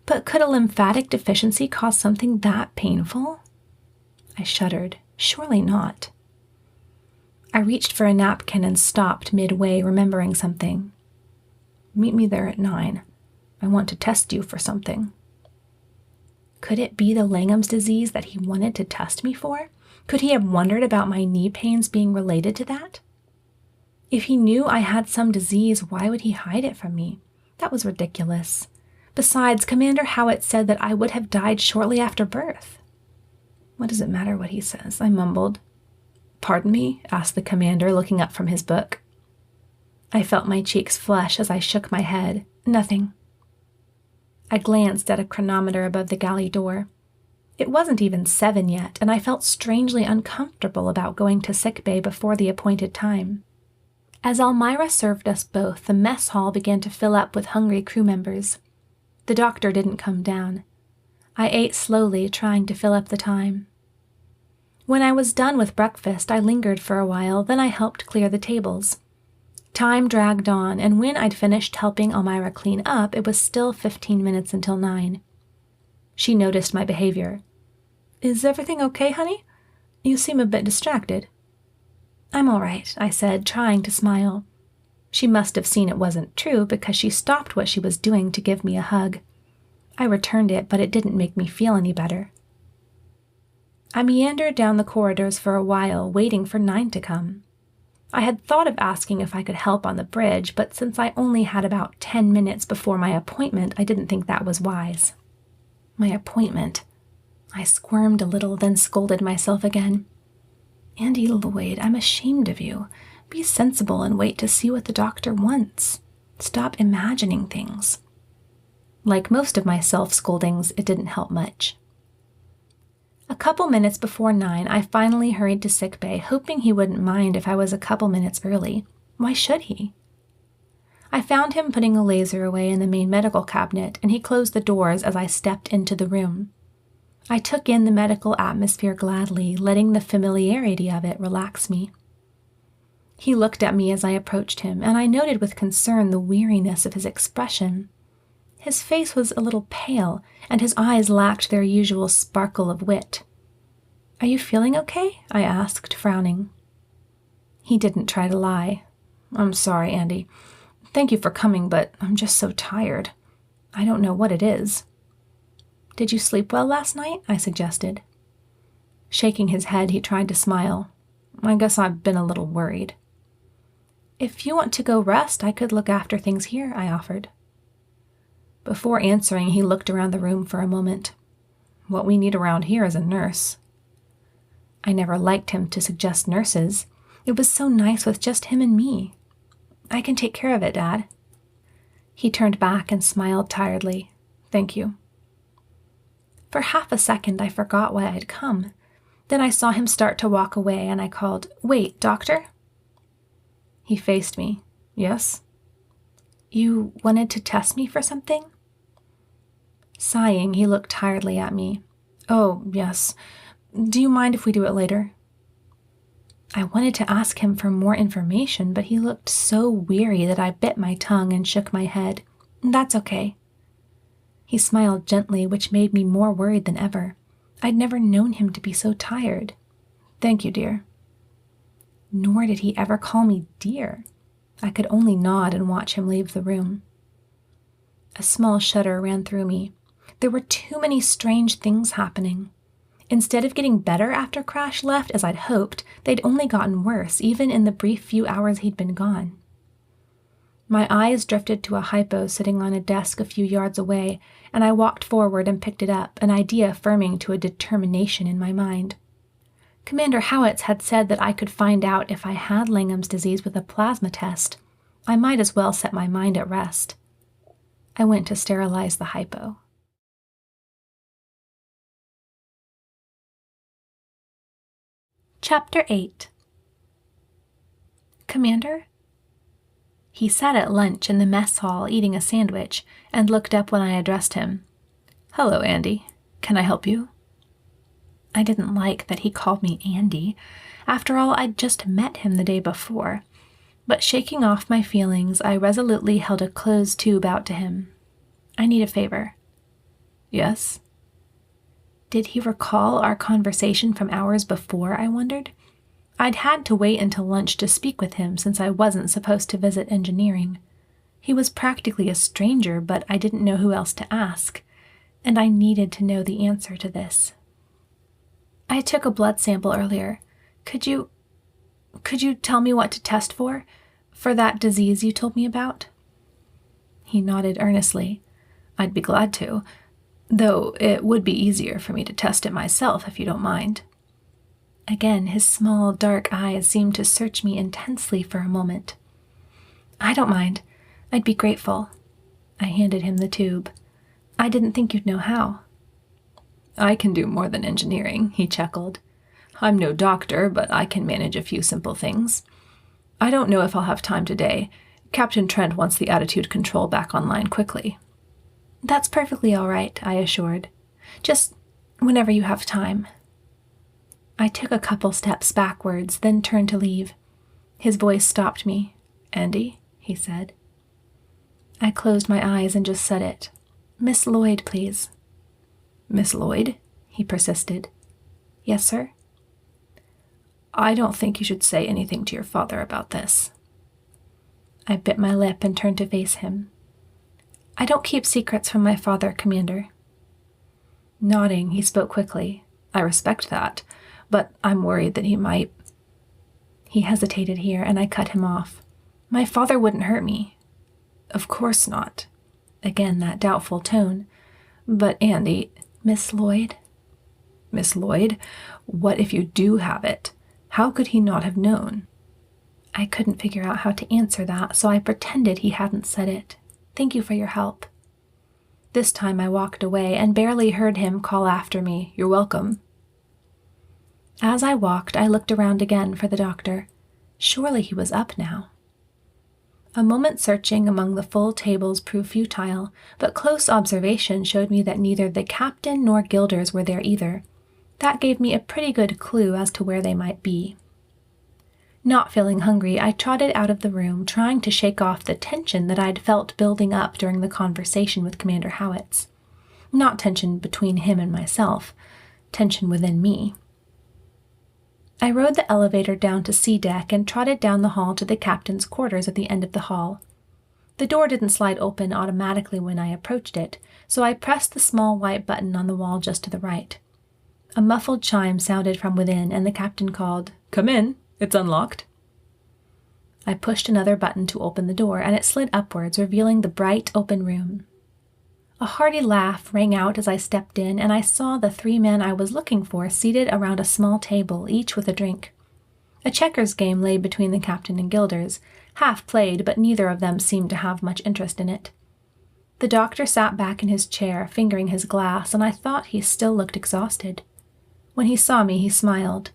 But could a lymphatic deficiency cause something that painful? I shuddered. Surely not. I reached for a napkin and stopped midway, remembering something. Meet me there at 9. I want to test you for something. Could it be the Langham's disease that he wanted to test me for? Could he have wondered about my knee pains being related to that? If he knew I had some disease, why would he hide it from me? That was ridiculous. Besides, Commander Howitt said that I would have died shortly after birth. What does it matter what he says? I mumbled. Pardon me? Asked the commander, looking up from his book. I felt my cheeks flush as I shook my head. Nothing. I glanced at a chronometer above the galley door. It wasn't even 7 yet, and I felt strangely uncomfortable about going to sickbay before the appointed time. As Elmira served us both, the mess hall began to fill up with hungry crew members. The doctor didn't come down. I ate slowly, trying to fill up the time. When I was done with breakfast, I lingered for a while, then I helped clear the tables. Time dragged on, and when I'd finished helping Elmira clean up, it was still 15 minutes until 9. She noticed my behavior. Is everything okay, honey? You seem a bit distracted. I'm all right, I said, trying to smile. She must have seen it wasn't true because she stopped what she was doing to give me a hug. I returned it, but it didn't make me feel any better. I meandered down the corridors for a while, waiting for 9 to come. I had thought of asking if I could help on the bridge, but since I only had about 10 minutes before my appointment, I didn't think that was wise. My appointment. I squirmed a little, then scolded myself again. Andi Lloyd, I'm ashamed of you. Be sensible and wait to see what the doctor wants. Stop imagining things. Like most of my self-scoldings, it didn't help much. A couple minutes before 9, I finally hurried to sickbay, hoping he wouldn't mind if I was a couple minutes early. Why should he? I found him putting a laser away in the main medical cabinet, and he closed the doors as I stepped into the room. I took in the medical atmosphere gladly, letting the familiarity of it relax me. He looked at me as I approached him, and I noted with concern the weariness of his expression. His face was a little pale, and his eyes lacked their usual sparkle of wit. Are you feeling okay? I asked, frowning. He didn't try to lie. I'm sorry, Andi. Thank you for coming, but I'm just so tired. I don't know what it is. Did you sleep well last night? I suggested. Shaking his head, he tried to smile. I guess I've been a little worried. If you want to go rest, I could look after things here, I offered. Before answering, he looked around the room for a moment. What we need around here is a nurse. I never liked him to suggest nurses. It was so nice with just him and me. I can take care of it, Dad. He turned back and smiled tiredly. Thank you. For half a second, I forgot why I'd come. Then I saw him start to walk away, and I called, Wait, doctor? He faced me. Yes? You wanted to test me for something? Sighing, he looked tiredly at me. Oh, yes. Do you mind if we do it later? I wanted to ask him for more information, but he looked so weary that I bit my tongue and shook my head. That's okay. He smiled gently, which made me more worried than ever. I'd never known him to be so tired. Thank you, dear. Nor did he ever call me dear. I could only nod and watch him leave the room. A small shudder ran through me. There were too many strange things happening. Instead of getting better after Crash left, as I'd hoped, they'd only gotten worse, even in the brief few hours he'd been gone. My eyes drifted to a hypo sitting on a desk a few yards away, and I walked forward and picked it up, an idea firming to a determination in my mind. Commander Howitz had said that I could find out if I had Langham's disease with a plasma test. I might as well set my mind at rest. I went to sterilize the hypo. Chapter 8. Commander? He sat at lunch in the mess hall eating a sandwich and looked up when I addressed him. Hello, Andi. Can I help you? I didn't like that he called me Andi. After all, I'd just met him the day before. But shaking off my feelings, I resolutely held a closed tube out to him. I need a favor. Yes? Did he recall our conversation from hours before, I wondered? I'd had to wait until lunch to speak with him since I wasn't supposed to visit engineering. He was practically a stranger, but I didn't know who else to ask, and I needed to know the answer to this. I took a blood sample earlier. Could you tell me what to test for that disease you told me about? He nodded earnestly. I'd be glad to, though it would be easier for me to test it myself if you don't mind. Again, his small, dark eyes seemed to search me intensely for a moment. I don't mind. I'd be grateful. I handed him the tube. I didn't think you'd know how. I can do more than engineering, he chuckled. I'm no doctor, but I can manage a few simple things. I don't know if I'll have time today. Captain Trent wants the attitude control back online quickly. That's perfectly all right, I assured. Just whenever you have time. I took a couple steps backwards, then turned to leave. His voice stopped me. Andi, he said. I closed my eyes and just said it. Miss Lloyd, please. Miss Lloyd? He persisted. Yes, sir? I don't think you should say anything to your father about this. I bit my lip and turned to face him. I don't keep secrets from my father, Commander. Nodding, he spoke quickly. I respect that, but I'm worried that he might. He hesitated here, and I cut him off. My father wouldn't hurt me. Of course not. Again, that doubtful tone. But Andi, Miss Lloyd? Miss Lloyd, what if you do have it? How could he not have known? I couldn't figure out how to answer that, so I pretended he hadn't said it. Thank you for your help. This time I walked away and barely heard him call after me, You're welcome. As I walked, I looked around again for the doctor. Surely he was up now. A moment searching among the full tables proved futile, but close observation showed me that neither the captain nor Gilders were there either. That gave me a pretty good clue as to where they might be. Not feeling hungry, I trotted out of the room, trying to shake off the tension that I'd felt building up during the conversation with Commander Howitz. Not tension between him and myself, tension within me. I rode the elevator down to C deck and trotted down the hall to the captain's quarters at the end of the hall. The door didn't slide open automatically when I approached it, so I pressed the small white button on the wall just to the right. A muffled chime sounded from within, and the captain called, Come in. It's unlocked. I pushed another button to open the door, and it slid upwards, revealing the bright, open room. A hearty laugh rang out as I stepped in, and I saw the three men I was looking for seated around a small table, each with a drink. A checkers game lay between the captain and Gilders, half played, but neither of them seemed to have much interest in it. The doctor sat back in his chair, fingering his glass, and I thought he still looked exhausted. When he saw me, he smiled.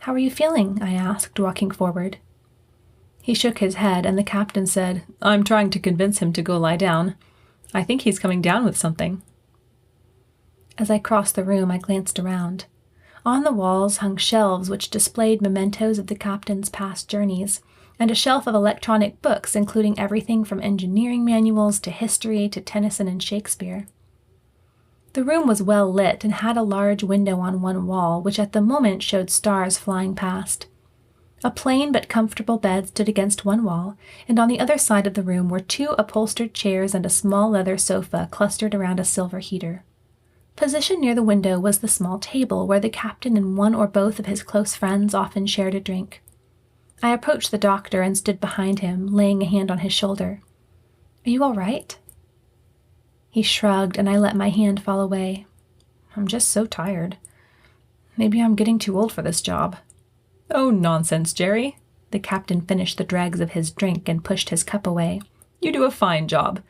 How are you feeling? I asked, walking forward. He shook his head, and the captain said, I'm trying to convince him to go lie down. I think he's coming down with something. As I crossed the room, I glanced around. On the walls hung shelves which displayed mementos of the captain's past journeys, and a shelf of electronic books including everything from engineering manuals to history to Tennyson and Shakespeare. The room was well lit and had a large window on one wall, which at the moment showed stars flying past. A plain but comfortable bed stood against one wall, and on the other side of the room were two upholstered chairs and a small leather sofa clustered around a silver heater. Positioned near the window was the small table where the captain and one or both of his close friends often shared a drink. I approached the doctor and stood behind him, laying a hand on his shoulder. Are you all right? He shrugged, and I let my hand fall away. I'm just so tired. Maybe I'm getting too old for this job. Oh, nonsense, Jerry. The captain finished the dregs of his drink and pushed his cup away. You do a fine job.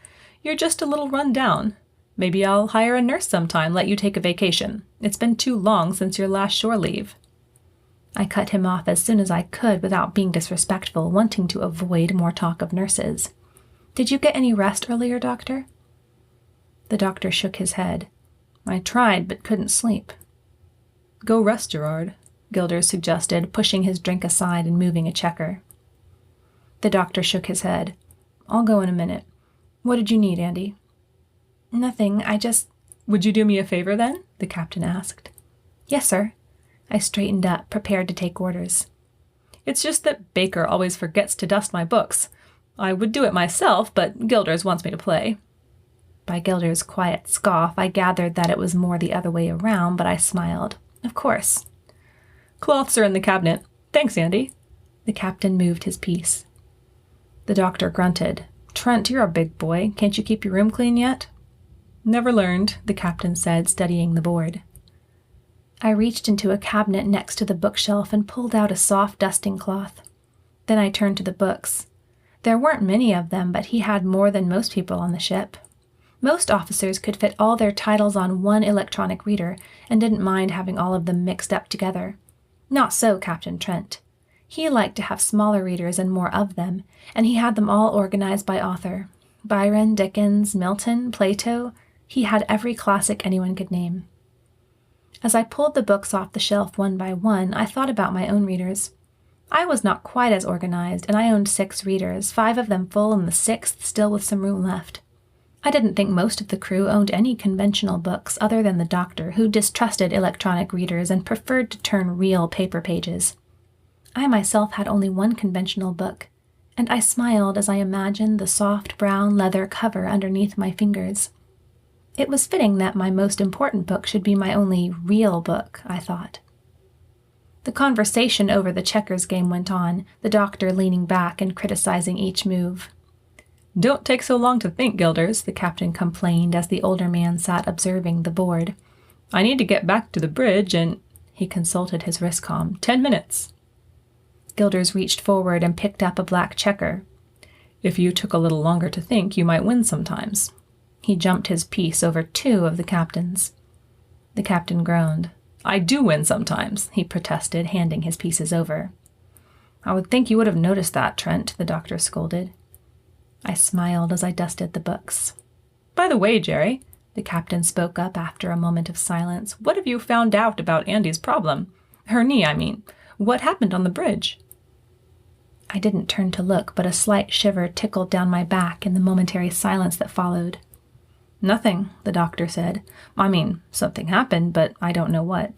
You're just a little run down. Maybe I'll hire a nurse sometime, let you take a vacation. It's been too long since your last shore leave. I cut him off as soon as I could without being disrespectful, wanting to avoid more talk of nurses. Did you get any rest earlier, Doctor? The doctor shook his head. I tried, but couldn't sleep. Go rest, Gerard, Gilders suggested, pushing his drink aside and moving a checker. The doctor shook his head. I'll go in a minute. What did you need, Andi? Nothing, I just... Would you do me a favor, then? The captain asked. Yes, sir. I straightened up, prepared to take orders. It's just that Baker always forgets to dust my books. I would do it myself, but Gilders wants me to play." By Gilder's quiet scoff, I gathered that it was more the other way around, but I smiled. "Of course." "Cloths are in the cabinet. Thanks, Andi." The captain moved his piece. The doctor grunted. "Trent, you're a big boy. Can't you keep your room clean yet?" "Never learned," the captain said, studying the board. I reached into a cabinet next to the bookshelf and pulled out a soft dusting cloth. Then I turned to the books. There weren't many of them, but he had more than most people on the ship. Most officers could fit all their titles on one electronic reader and didn't mind having all of them mixed up together. Not so Captain Trent. He liked to have smaller readers and more of them, and he had them all organized by author. Byron, Dickens, Milton, Plato. He had every classic anyone could name. As I pulled the books off the shelf one by one, I thought about my own readers. I was not quite as organized, and I owned 6 readers, 5 of them full and the 6th still with some room left. I didn't think most of the crew owned any conventional books other than the doctor, who distrusted electronic readers and preferred to turn real paper pages. I myself had only one conventional book, and I smiled as I imagined the soft brown leather cover underneath my fingers. It was fitting that my most important book should be my only real book, I thought. The conversation over the checkers game went on, the doctor leaning back and criticizing each move. "Don't take so long to think, Gilders," the captain complained as the older man sat observing the board. "I need to get back to the bridge and—" He consulted his wristcom. 10 minutes. Gilders reached forward and picked up a black checker. "If you took a little longer to think, you might win sometimes." He jumped his piece over 2 of the captain's. The captain groaned. "I do win sometimes," he protested, handing his pieces over. "I would think you would have noticed that, Trent," the doctor scolded. I smiled as I dusted the books. "By the way, Jerry," the captain spoke up after a moment of silence, "what have you found out about Andi's problem? Her knee, I mean. What happened on the bridge?" I didn't turn to look, but a slight shiver tickled down my back in the momentary silence that followed. "Nothing," the doctor said. "I mean, something happened, but I don't know what."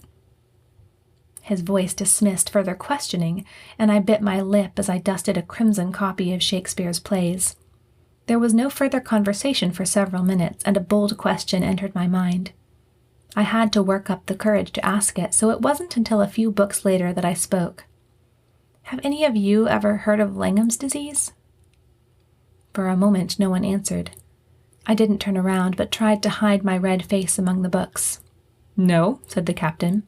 His voice dismissed further questioning, and I bit my lip as I dusted a crimson copy of Shakespeare's plays. There was no further conversation for several minutes, and a bold question entered my mind. I had to work up the courage to ask it, so it wasn't until a few books later that I spoke. "Have any of you ever heard of Langham's disease?" For a moment, no one answered. I didn't turn around, but tried to hide my red face among the books. "No," said the captain.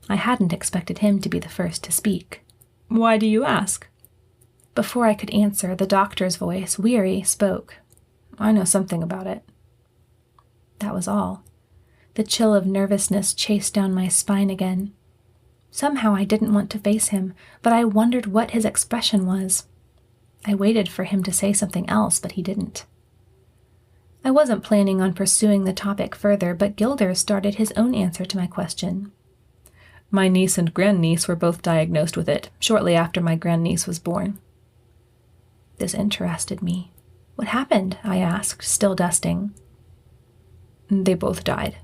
I hadn't expected him to be the first to speak. "Why do you ask?" Before I could answer, the doctor's voice, weary, spoke. "I know something about it." That was all. The chill of nervousness chased down my spine again. Somehow I didn't want to face him, but I wondered what his expression was. I waited for him to say something else, but he didn't. I wasn't planning on pursuing the topic further, but Gilder started his own answer to my question. "My niece and grandniece were both diagnosed with it, shortly after my grandniece was born." This interested me. "What happened?" I asked, still dusting. "They both died."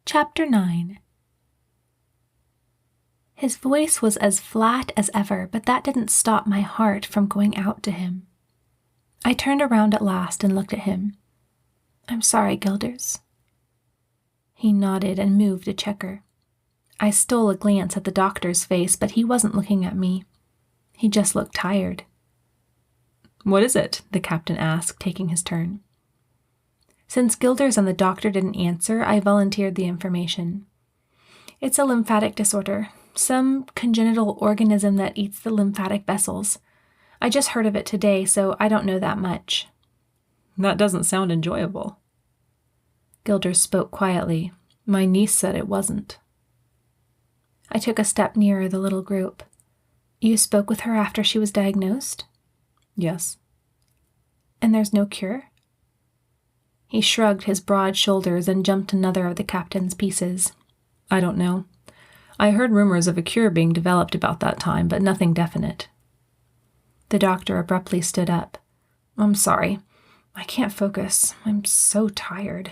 Chapter 9. His voice was as flat as ever, but that didn't stop my heart from going out to him. I turned around at last and looked at him. "I'm sorry, Gilders." He nodded and moved a checker. I stole a glance at the doctor's face, but he wasn't looking at me. He just looked tired. "What is it?" the captain asked, taking his turn. Since Gilders and the doctor didn't answer, I volunteered the information. "It's a lymphatic disorder. Some congenital organism that eats the lymphatic vessels. I just heard of it today, so I don't know that much." "That doesn't sound enjoyable." Gilders spoke quietly. "My niece said it wasn't." I took a step nearer the little group. "You spoke with her after she was diagnosed?" "Yes." "And there's no cure?" He shrugged his broad shoulders and jumped another of the captain's pieces. "I don't know. I heard rumors of a cure being developed about that time, but nothing definite." The doctor abruptly stood up. "I'm sorry. I can't focus. I'm so tired.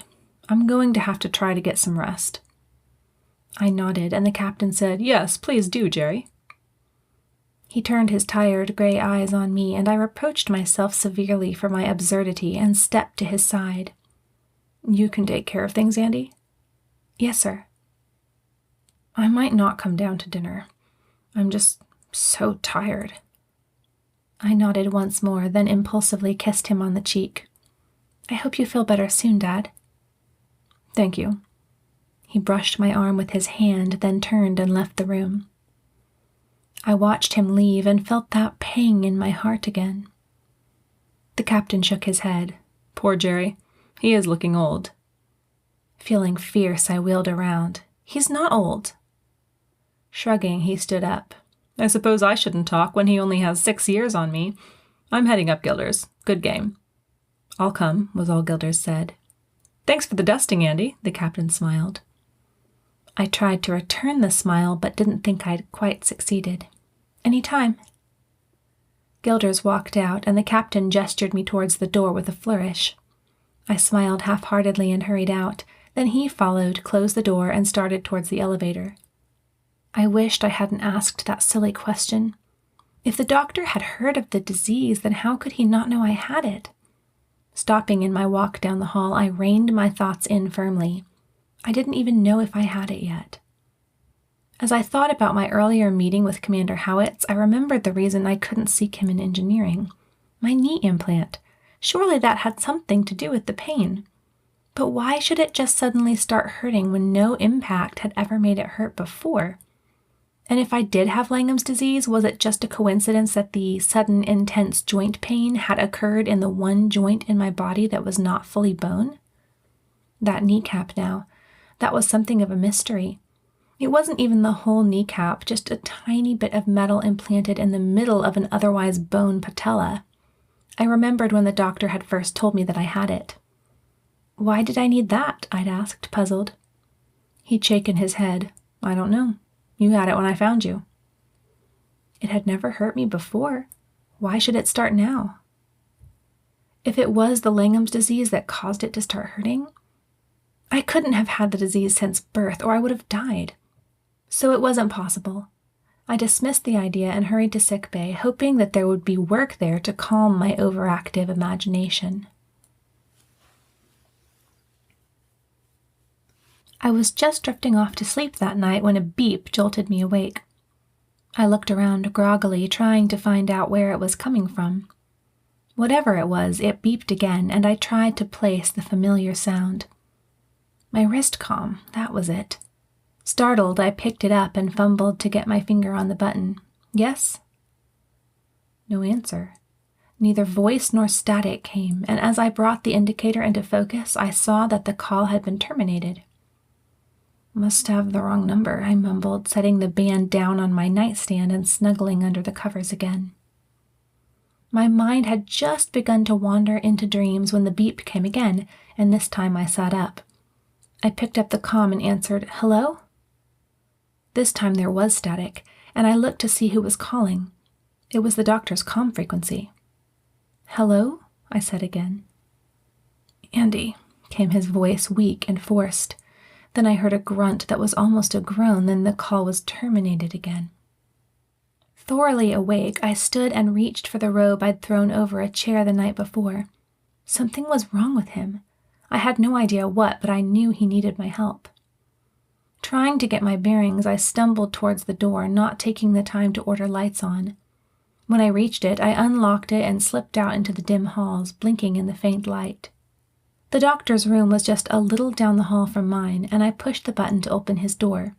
I'm going to have to try to get some rest." I nodded, and the captain said, "Yes, please do, Jerry." He turned his tired gray eyes on me, and I reproached myself severely for my absurdity and stepped to his side. "You can take care of things, Andi?" "Yes, sir." "I might not come down to dinner. I'm just so tired." I nodded once more, then impulsively kissed him on the cheek. "I hope you feel better soon, Dad." "Thank you." He brushed my arm with his hand, then turned and left the room. I watched him leave and felt that pang in my heart again. The captain shook his head. "Poor Jerry. He is looking old." Feeling fierce, I wheeled around. "He's not old." Shrugging, he stood up. "I suppose I shouldn't talk when he only has 6 years on me. I'm heading up, Gilders. Good game." "I'll come," was all Gilders said. "Thanks for the dusting, Andi," the captain smiled. I tried to return the smile, but didn't think I'd quite succeeded. "Any time." Gilders walked out, and the captain gestured me towards the door with a flourish. I smiled half-heartedly and hurried out. Then he followed, closed the door, and started towards the elevator. I wished I hadn't asked that silly question. If the doctor had heard of the disease, then how could he not know I had it? Stopping in my walk down the hall, I reined my thoughts in firmly. I didn't even know if I had it yet. As I thought about my earlier meeting with Commander Howitz, I remembered the reason I couldn't seek him in engineering. My knee implant. Surely that had something to do with the pain. But why should it just suddenly start hurting when no impact had ever made it hurt before? And if I did have Langham's disease, was it just a coincidence that the sudden intense joint pain had occurred in the one joint in my body that was not fully bone? That kneecap now, that was something of a mystery. It wasn't even the whole kneecap, just a tiny bit of metal implanted in the middle of an otherwise bone patella. I remembered when the doctor had first told me that I had it. "Why did I need that?" I'd asked, puzzled. He'd shaken his head. "I don't know. You had it when I found you." It had never hurt me before. Why should it start now? If it was the Langham's disease that caused it to start hurting, I couldn't have had the disease since birth, or I would have died. So it wasn't possible. I dismissed the idea and hurried to sickbay, hoping that there would be work there to calm my overactive imagination. I was just drifting off to sleep that night when a beep jolted me awake. I looked around groggily, trying to find out where it was coming from. Whatever it was, it beeped again, and I tried to place the familiar sound. My wrist comm, that was it. Startled, I picked it up and fumbled to get my finger on the button. "Yes?" No answer. Neither voice nor static came, and as I brought the indicator into focus, I saw that the call had been terminated. "Must have the wrong number," I mumbled, setting the band down on my nightstand and snuggling under the covers again. My mind had just begun to wander into dreams when the beep came again, and this time I sat up. I picked up the comm and answered, "Hello?" This time there was static, and I looked to see who was calling. It was the doctor's comm frequency. "Hello?" I said again. "Andi," came his voice, weak and forced. Then I heard a grunt that was almost a groan, then the call was terminated again. Thoroughly awake, I stood and reached for the robe I'd thrown over a chair the night before. Something was wrong with him. I had no idea what, but I knew he needed my help. Trying to get my bearings, I stumbled towards the door, not taking the time to order lights on. When I reached it, I unlocked it and slipped out into the dim halls, blinking in the faint light. The doctor's room was just a little down the hall from mine, and I pushed the button to open his door.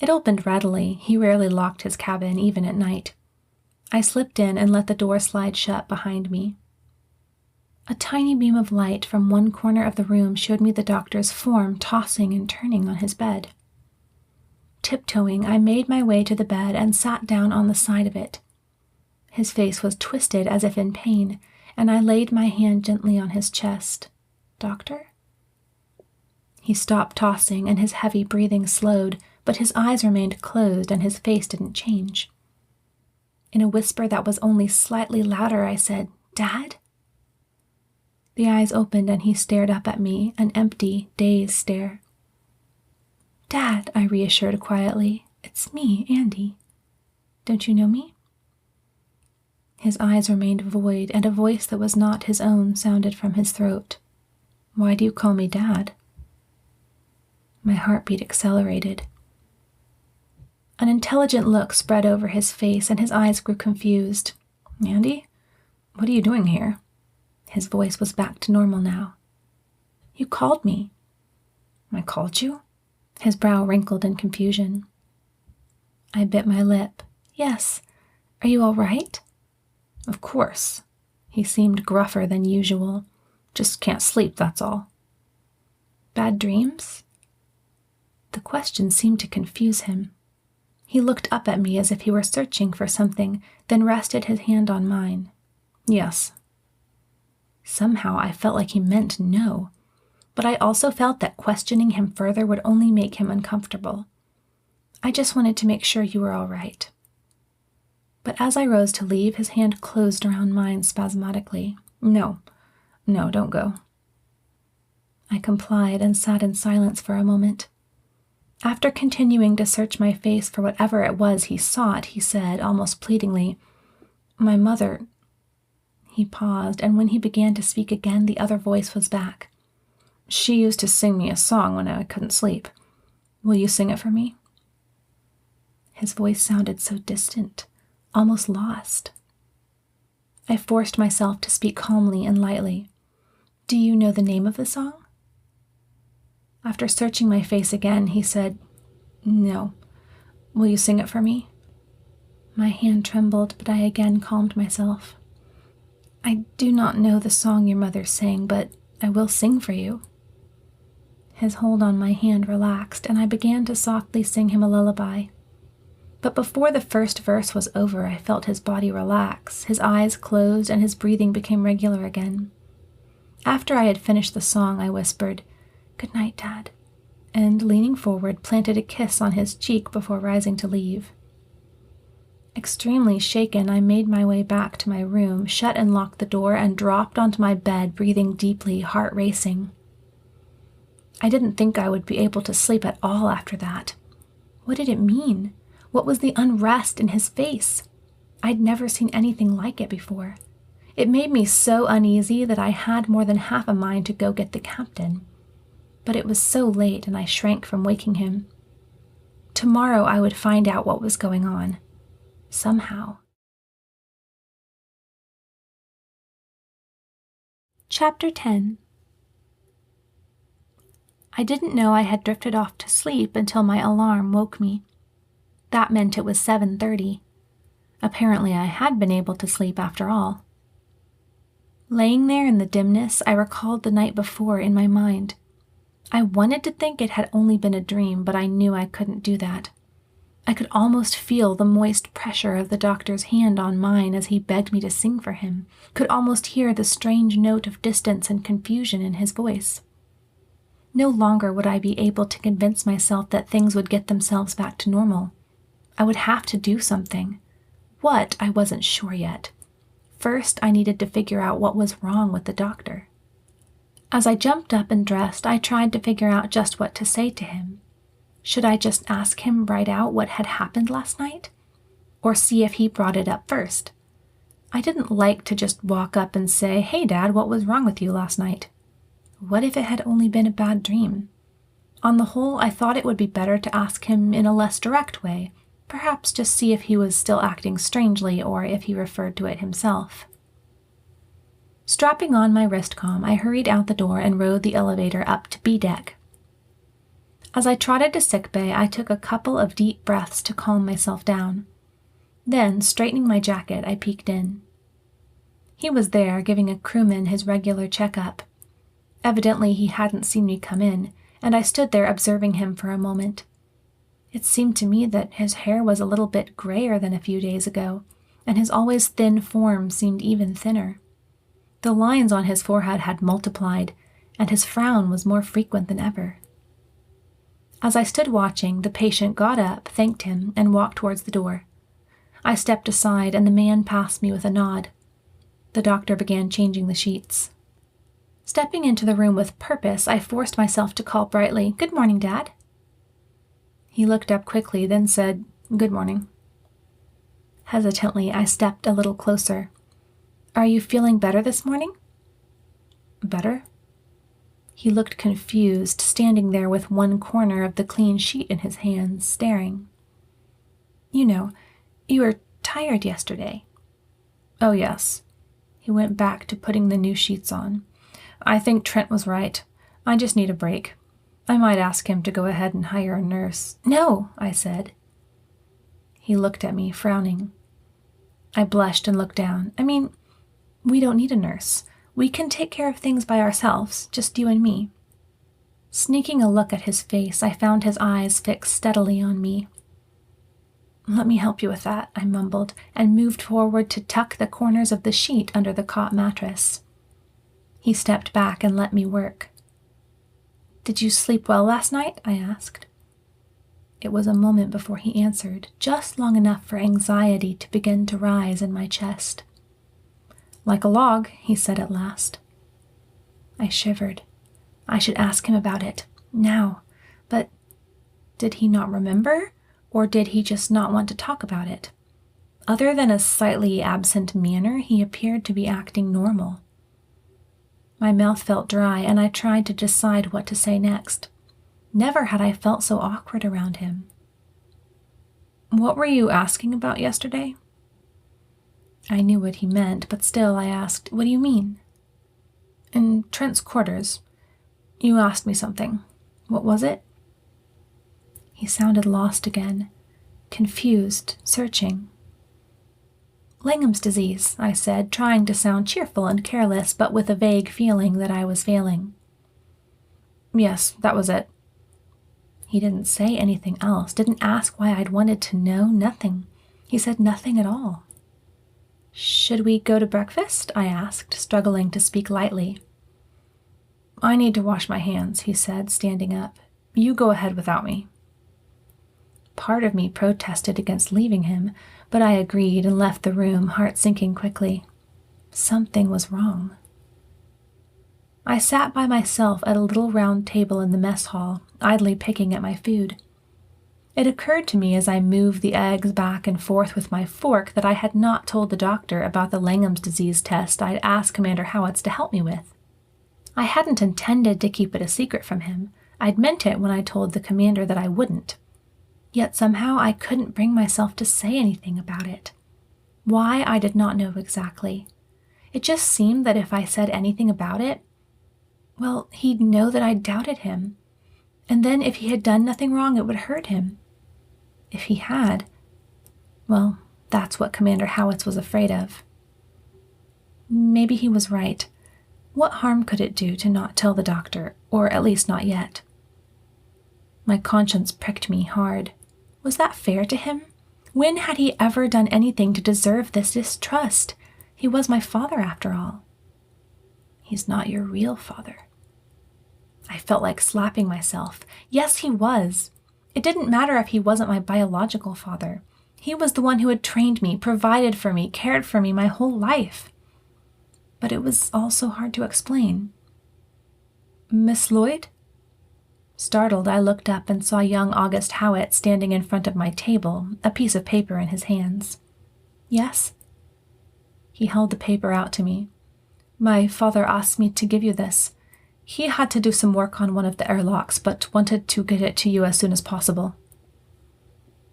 It opened readily. He rarely locked his cabin, even at night. I slipped in and let the door slide shut behind me. A tiny beam of light from one corner of the room showed me the doctor's form tossing and turning on his bed. Tiptoeing, I made my way to the bed and sat down on the side of it. His face was twisted as if in pain, and I laid my hand gently on his chest. "Doctor?" He stopped tossing, and his heavy breathing slowed, but his eyes remained closed and his face didn't change. In a whisper that was only slightly louder, I said, "Dad?" The eyes opened and he stared up at me, an empty, dazed stare. "Dad," I reassured quietly. "It's me, Andi. Don't you know me?" His eyes remained void, and a voice that was not his own sounded from his throat. "Why do you call me Dad?" My heartbeat accelerated. An intelligent look spread over his face, and his eyes grew confused. "Andi, what are you doing here?" His voice was back to normal now. "You called me." "I called you?" His brow wrinkled in confusion. I bit my lip. "Yes. Are you all right?" "Of course." He seemed gruffer than usual. "Just can't sleep, that's all." "Bad dreams?" The question seemed to confuse him. He looked up at me as if he were searching for something, then rested his hand on mine. "Yes." Somehow I felt like he meant no, but I also felt that questioning him further would only make him uncomfortable. "I just wanted to make sure you were all right." But as I rose to leave, his hand closed around mine spasmodically. No, don't go." I complied and sat in silence for a moment. After continuing to search my face for whatever it was he sought, he said, almost pleadingly, "My mother—" He paused, and when he began to speak again, the other voice was back. "She used to sing me a song when I couldn't sleep. Will you sing it for me?" His voice sounded so distant, almost lost. I forced myself to speak calmly and lightly. "Do you know the name of the song?" After searching my face again, he said, "No. Will you sing it for me?" My hand trembled, but I again calmed myself. "I do not know the song your mother sang, but I will sing for you." His hold on my hand relaxed, and I began to softly sing him a lullaby. But before the first verse was over, I felt his body relax, his eyes closed, and his breathing became regular again. After I had finished the song, I whispered, "Good night, Dad," and leaning forward, planted a kiss on his cheek before rising to leave. Extremely shaken, I made my way back to my room, shut and locked the door, and dropped onto my bed, breathing deeply, heart racing. I didn't think I would be able to sleep at all after that. What did it mean? What was the unrest in his face? I'd never seen anything like it before. It made me so uneasy that I had more than half a mind to go get the captain. But it was so late, and I shrank from waking him. Tomorrow I would find out what was going on. Somehow. Chapter 10. I didn't know I had drifted off to sleep until my alarm woke me. That meant it was 7:30. Apparently I had been able to sleep after all. Laying there in the dimness, I recalled the night before in my mind. I wanted to think it had only been a dream, but I knew I couldn't do that. I could almost feel the moist pressure of the doctor's hand on mine as he begged me to sing for him, could almost hear the strange note of distance and confusion in his voice. No longer would I be able to convince myself that things would get themselves back to normal. I would have to do something. What, I wasn't sure yet. First, I needed to figure out what was wrong with the doctor. As I jumped up and dressed, I tried to figure out just what to say to him. Should I just ask him right out what had happened last night? Or see if he brought it up first? I didn't like to just walk up and say, "Hey, Dad, what was wrong with you last night?" What if it had only been a bad dream? On the whole, I thought it would be better to ask him in a less direct way, perhaps just see if he was still acting strangely or if he referred to it himself. Strapping on my wristcom, I hurried out the door and rode the elevator up to B deck. As I trotted to sickbay, I took a couple of deep breaths to calm myself down. Then, straightening my jacket, I peeked in. He was there, giving a crewman his regular checkup. Evidently, he hadn't seen me come in, and I stood there observing him for a moment. It seemed to me that his hair was a little bit grayer than a few days ago, and his always thin form seemed even thinner. The lines on his forehead had multiplied, and his frown was more frequent than ever. As I stood watching, the patient got up, thanked him, and walked towards the door. I stepped aside, and the man passed me with a nod. The doctor began changing the sheets. Stepping into the room with purpose, I forced myself to call brightly, "Good morning, Dad." He looked up quickly, then said, "Good morning." Hesitantly, I stepped a little closer. "Are you feeling better this morning?" "Better?" He looked confused, standing there with one corner of the clean sheet in his hands, staring. "You know, you were tired yesterday." "Oh, yes." He went back to putting the new sheets on. "I think Trent was right. I just need a break. I might ask him to go ahead and hire a nurse." "No," I said. He looked at me, frowning. I blushed and looked down. "I mean, we don't need a nurse. We can take care of things by ourselves, just you and me." Sneaking a look at his face, I found his eyes fixed steadily on me. "Let me help you with that," I mumbled, and moved forward to tuck the corners of the sheet under the cot mattress. He stepped back and let me work. "Did you sleep well last night?" I asked. It was a moment before he answered, just long enough for anxiety to begin to rise in my chest. "Like a log," he said at last. I shivered. I should ask him about it, now. But did he not remember, or did he just not want to talk about it? Other than a slightly absent manner, he appeared to be acting normal. My mouth felt dry, and I tried to decide what to say next. Never had I felt so awkward around him. "What were you asking about yesterday?" I knew what he meant, but still I asked, "What do you mean?" "In Trent's quarters. You asked me something. What was it?" He sounded lost again, confused, searching. "Langham's disease," I said, trying to sound cheerful and careless, but with a vague feeling that I was failing. "Yes, that was it." He didn't say anything else, didn't ask why I'd wanted to know, nothing. He said nothing at all. "Should we go to breakfast?" I asked, struggling to speak lightly. "I need to wash my hands," he said, standing up. "You go ahead without me." Part of me protested against leaving him, but I agreed and left the room, heart sinking quickly. Something was wrong. I sat by myself at a little round table in the mess hall, idly picking at my food. It occurred to me as I moved the eggs back and forth with my fork that I had not told the doctor about the Langham's disease test I'd asked Commander Howitz to help me with. I hadn't intended to keep it a secret from him. I'd meant it when I told the commander that I wouldn't. Yet somehow I couldn't bring myself to say anything about it. Why, I did not know exactly. It just seemed that if I said anything about it, well, he'd know that I doubted him. And then if he had done nothing wrong, it would hurt him. If he had, well, that's what Commander Howitz was afraid of. Maybe he was right. What harm could it do to not tell the doctor, or at least not yet? My conscience pricked me hard. Was that fair to him? When had he ever done anything to deserve this distrust? He was my father, after all. "He's not your real father." I felt like slapping myself. Yes, he was. It didn't matter if he wasn't my biological father. He was the one who had trained me, provided for me, cared for me my whole life. But it was all so hard to explain. "Miss Lloyd?" Startled, I looked up and saw young August Howitz standing in front of my table, a piece of paper in his hands. "Yes?" He held the paper out to me. "My father asked me to give you this. He had to do some work on one of the airlocks, but wanted to get it to you as soon as possible."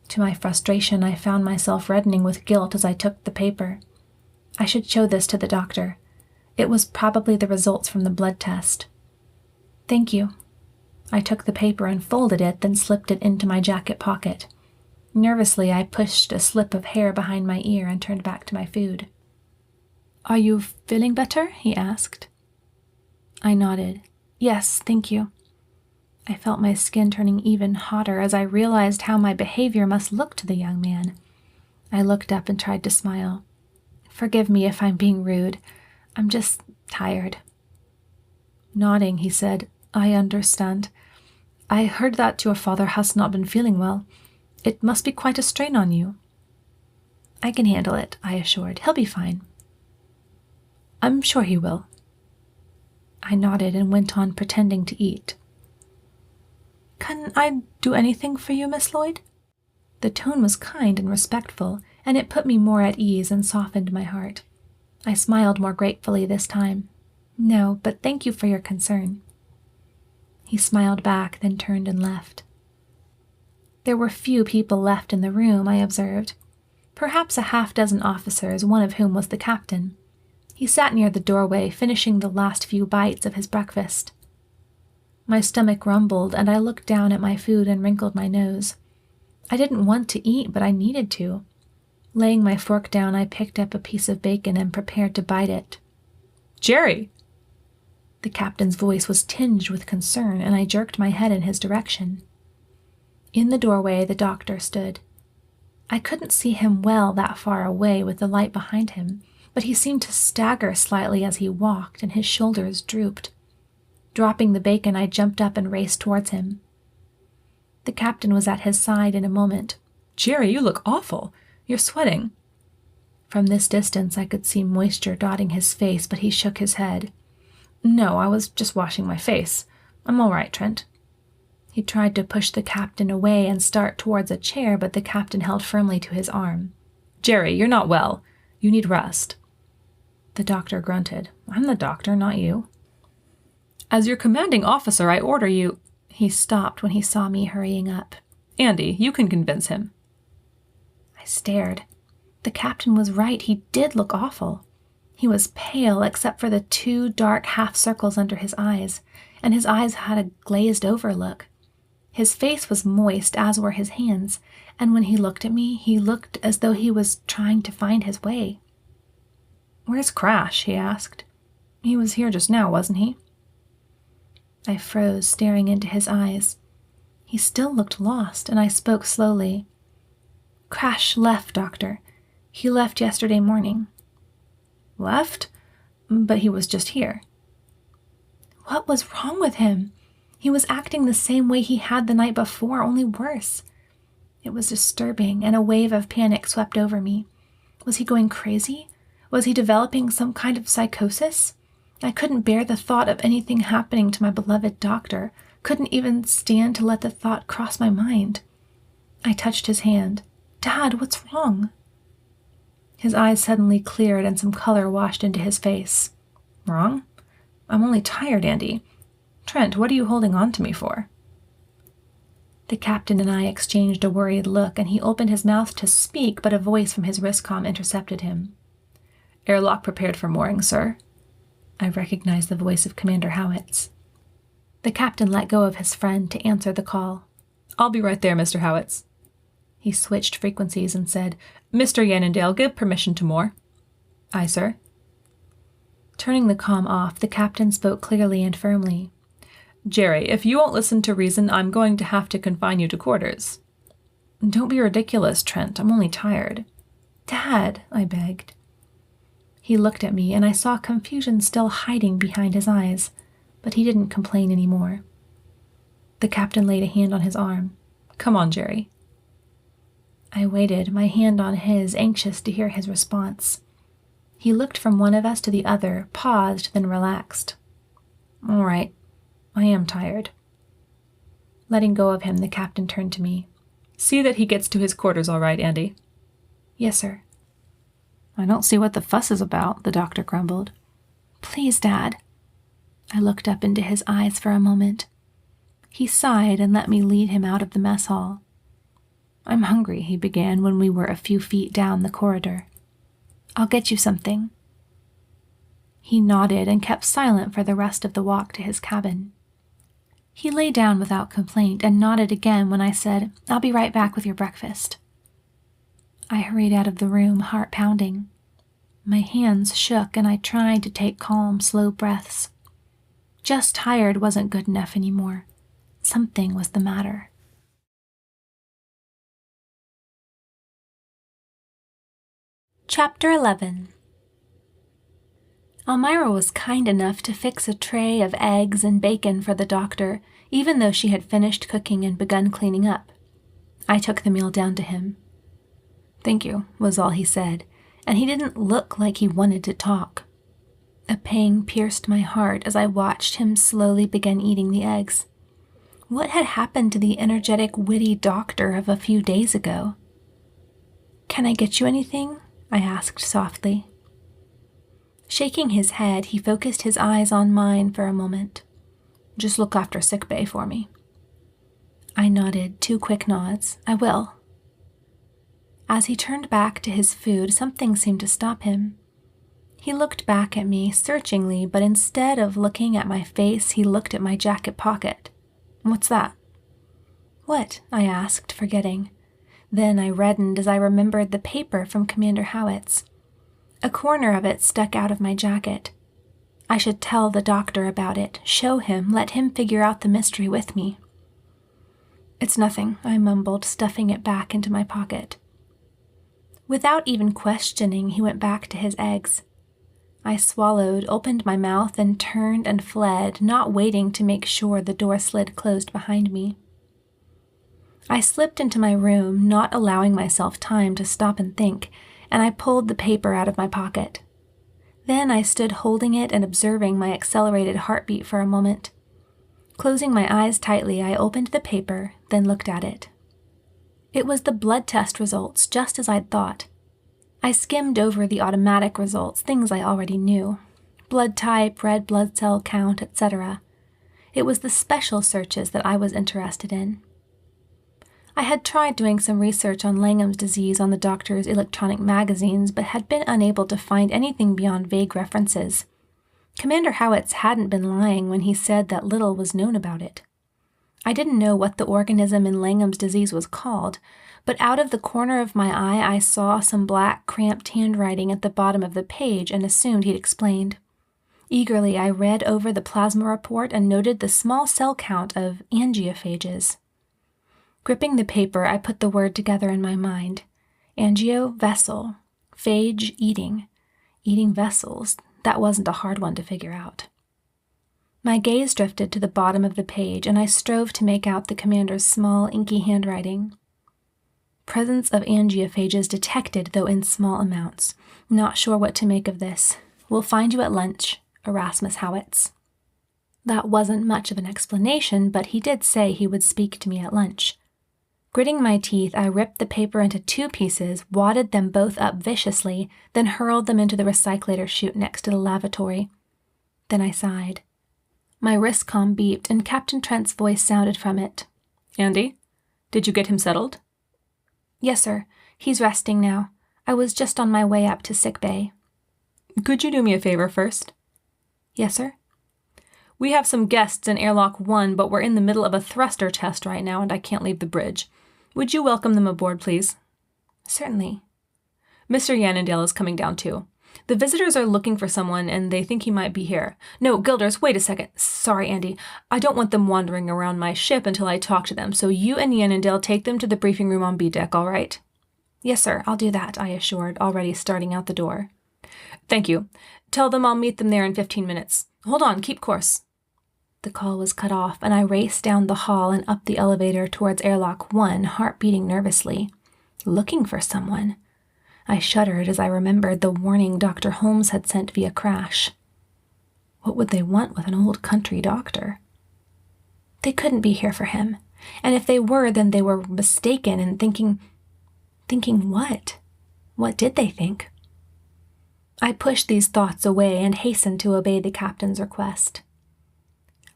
To my frustration, I found myself reddening with guilt as I took the paper. I should show this to the doctor. It was probably the results from the blood test. "Thank you." I took the paper and folded it, then slipped it into my jacket pocket. Nervously, I pushed a slip of hair behind my ear and turned back to my food. "Are you feeling better?" he asked. I nodded. "Yes, thank you." I felt my skin turning even hotter as I realized how my behavior must look to the young man. I looked up and tried to smile. "Forgive me if I'm being rude. I'm just tired." Nodding, he said, "I understand. I heard that your father has not been feeling well. It must be quite a strain on you." "I can handle it," I assured. "He'll be fine." "I'm sure he will." I nodded and went on pretending to eat. "Can I do anything for you, Miss Lloyd?" The tone was kind and respectful, and it put me more at ease and softened my heart. I smiled more gratefully this time. "No, but thank you for your concern." He smiled back, then turned and left. There were few people left in the room, I observed. Perhaps a half-dozen officers, one of whom was the captain. He sat near the doorway, finishing the last few bites of his breakfast. My stomach rumbled, and I looked down at my food and wrinkled my nose. I didn't want to eat, but I needed to. Laying my fork down, I picked up a piece of bacon and prepared to bite it. "Jerry!" The captain's voice was tinged with concern, and I jerked my head in his direction. In the doorway, the doctor stood. I couldn't see him well that far away with the light behind him, but he seemed to stagger slightly as he walked, and his shoulders drooped. Dropping the bacon, I jumped up and raced towards him. The captain was at his side in a moment. "Jerry, you look awful. You're sweating." From this distance, I could see moisture dotting his face, but he shook his head. "No, I was just washing my face. I'm all right, Trent." He tried to push the captain away and start towards a chair, but the captain held firmly to his arm. "Jerry, you're not well. You need rest." The doctor grunted. "I'm the doctor, not you." "As your commanding officer, I order you—" He stopped when he saw me hurrying up. "Andy, you can convince him." I stared. The captain was right. He did look awful. He was pale except for the 2 dark half circles under his eyes, and his eyes had a glazed-over look. His face was moist, as were his hands, and when he looked at me, he looked as though he was trying to find his way. "Where's Crash?" he asked. "He was here just now, wasn't he?" I froze, staring into his eyes. He still looked lost, and I spoke slowly. "Crash left, Doctor. He left yesterday morning." "Left? But he was just here." What was wrong with him? He was acting the same way he had the night before, only worse. It was disturbing, and a wave of panic swept over me. Was he going crazy? Was he developing some kind of psychosis? I couldn't bear the thought of anything happening to my beloved doctor, couldn't even stand to let the thought cross my mind. I touched his hand. "Dad, what's wrong?" His eyes suddenly cleared and some color washed into his face. "Wrong? I'm only tired, Andy. Trent, what are you holding on to me for?" The captain and I exchanged a worried look, and he opened his mouth to speak, but a voice from his wristcom intercepted him. "Airlock prepared for mooring, sir." I recognized the voice of Commander Howitz. The captain let go of his friend to answer the call. "I'll be right there, Mr. Howitz." He switched frequencies and said, "Mr. Yannendale, give permission to moor." "Aye, sir." Turning the comm off, the captain spoke clearly and firmly. "Jerry, if you won't listen to reason, I'm going to have to confine you to quarters." "Don't be ridiculous, Trent. I'm only tired." "Dad," I begged. He looked at me, and I saw confusion still hiding behind his eyes, but he didn't complain anymore. The captain laid a hand on his arm. "Come on, Jerry." I waited, my hand on his, anxious to hear his response. He looked from one of us to the other, paused, then relaxed. "All right. I am tired." Letting go of him, the captain turned to me. "See that he gets to his quarters all right, Andy." "Yes, sir." "I don't see what the fuss is about," the doctor grumbled. "Please, Dad." I looked up into his eyes for a moment. He sighed and let me lead him out of the mess hall. "I'm hungry," he began when we were a few feet down the corridor. "I'll get you something." He nodded and kept silent for the rest of the walk to his cabin. He lay down without complaint and nodded again when I said, "I'll be right back with your breakfast." I hurried out of the room, heart pounding. My hands shook and I tried to take calm, slow breaths. Just tired wasn't good enough anymore. Something was the matter. Chapter 11. Elmira was kind enough to fix a tray of eggs and bacon for the doctor, even though she had finished cooking and begun cleaning up. I took the meal down to him. "Thank you," was all he said, and he didn't look like he wanted to talk. A pang pierced my heart as I watched him slowly begin eating the eggs. What had happened to the energetic, witty doctor of a few days ago? "Can I get you anything?" I asked softly. Shaking his head, he focused his eyes on mine for a moment. "Just look after sickbay for me." I nodded, 2 quick nods. "I will." As he turned back to his food, something seemed to stop him. He looked back at me searchingly, but instead of looking at my face, he looked at my jacket pocket. "What's that?" "What?" I asked, forgetting. Then I reddened as I remembered the paper from Commander Howitt's. A corner of it stuck out of my jacket. I should tell the doctor about it, show him, let him figure out the mystery with me. "It's nothing," I mumbled, stuffing it back into my pocket. Without even questioning, he went back to his eggs. I swallowed, opened my mouth, and turned and fled, not waiting to make sure the door slid closed behind me. I slipped into my room, not allowing myself time to stop and think, and I pulled the paper out of my pocket. Then I stood holding it and observing my accelerated heartbeat for a moment. Closing my eyes tightly, I opened the paper, then looked at it. It was the blood test results, just as I'd thought. I skimmed over the automatic results, things I already knew. Blood type, red blood cell count, etc. It was the special searches that I was interested in. I had tried doing some research on Langham's disease on the doctor's electronic magazines, but had been unable to find anything beyond vague references. Commander Howitz hadn't been lying when he said that little was known about it. I didn't know what the organism in Langham's disease was called, but out of the corner of my eye I saw some black, cramped handwriting at the bottom of the page and assumed he'd explained. Eagerly I read over the plasma report and noted the small cell count of angiophages. Gripping the paper, I put the word together in my mind. Angio, vessel. Phage, eating. Eating vessels. That wasn't a hard one to figure out. My gaze drifted to the bottom of the page, and I strove to make out the commander's small, inky handwriting. Presence of angiophages detected, though in small amounts. Not sure what to make of this. Will find you at lunch. Erasmus Howitz. That wasn't much of an explanation, but he did say he would speak to me at lunch. Gritting my teeth, I ripped the paper into 2 pieces, wadded them both up viciously, then hurled them into the recyclator chute next to the lavatory. Then I sighed. My wristcom beeped, and Captain Trent's voice sounded from it. "Andy, did you get him settled?" "Yes, sir. He's resting now. I was just on my way up to sickbay." "Could you do me a favor first?" "Yes, sir." "We have some guests in airlock 1, but we're in the middle of a thruster test right now, and I can't leave the bridge. Would you welcome them aboard, please?" "Certainly." "Mr. Yannendale is coming down, too. The visitors are looking for someone, and they think he might be here. No, Gilders, wait a second. Sorry, Andy. I don't want them wandering around my ship until I talk to them, so you and Yannendale take them to the briefing room on B-deck, all right?" "Yes, sir, I'll do that," I assured, already starting out the door. "Thank you. Tell them I'll meet them there in 15 minutes. Hold on, keep course." The call was cut off, and I raced down the hall and up the elevator towards airlock 1, heart beating nervously. Looking for someone. I shuddered as I remembered the warning Dr. Holmes had sent via crash. What would they want with an old country doctor? They couldn't be here for him, and if they were, then they were mistaken and thinking... Thinking what? What did they think? I pushed these thoughts away and hastened to obey the captain's request.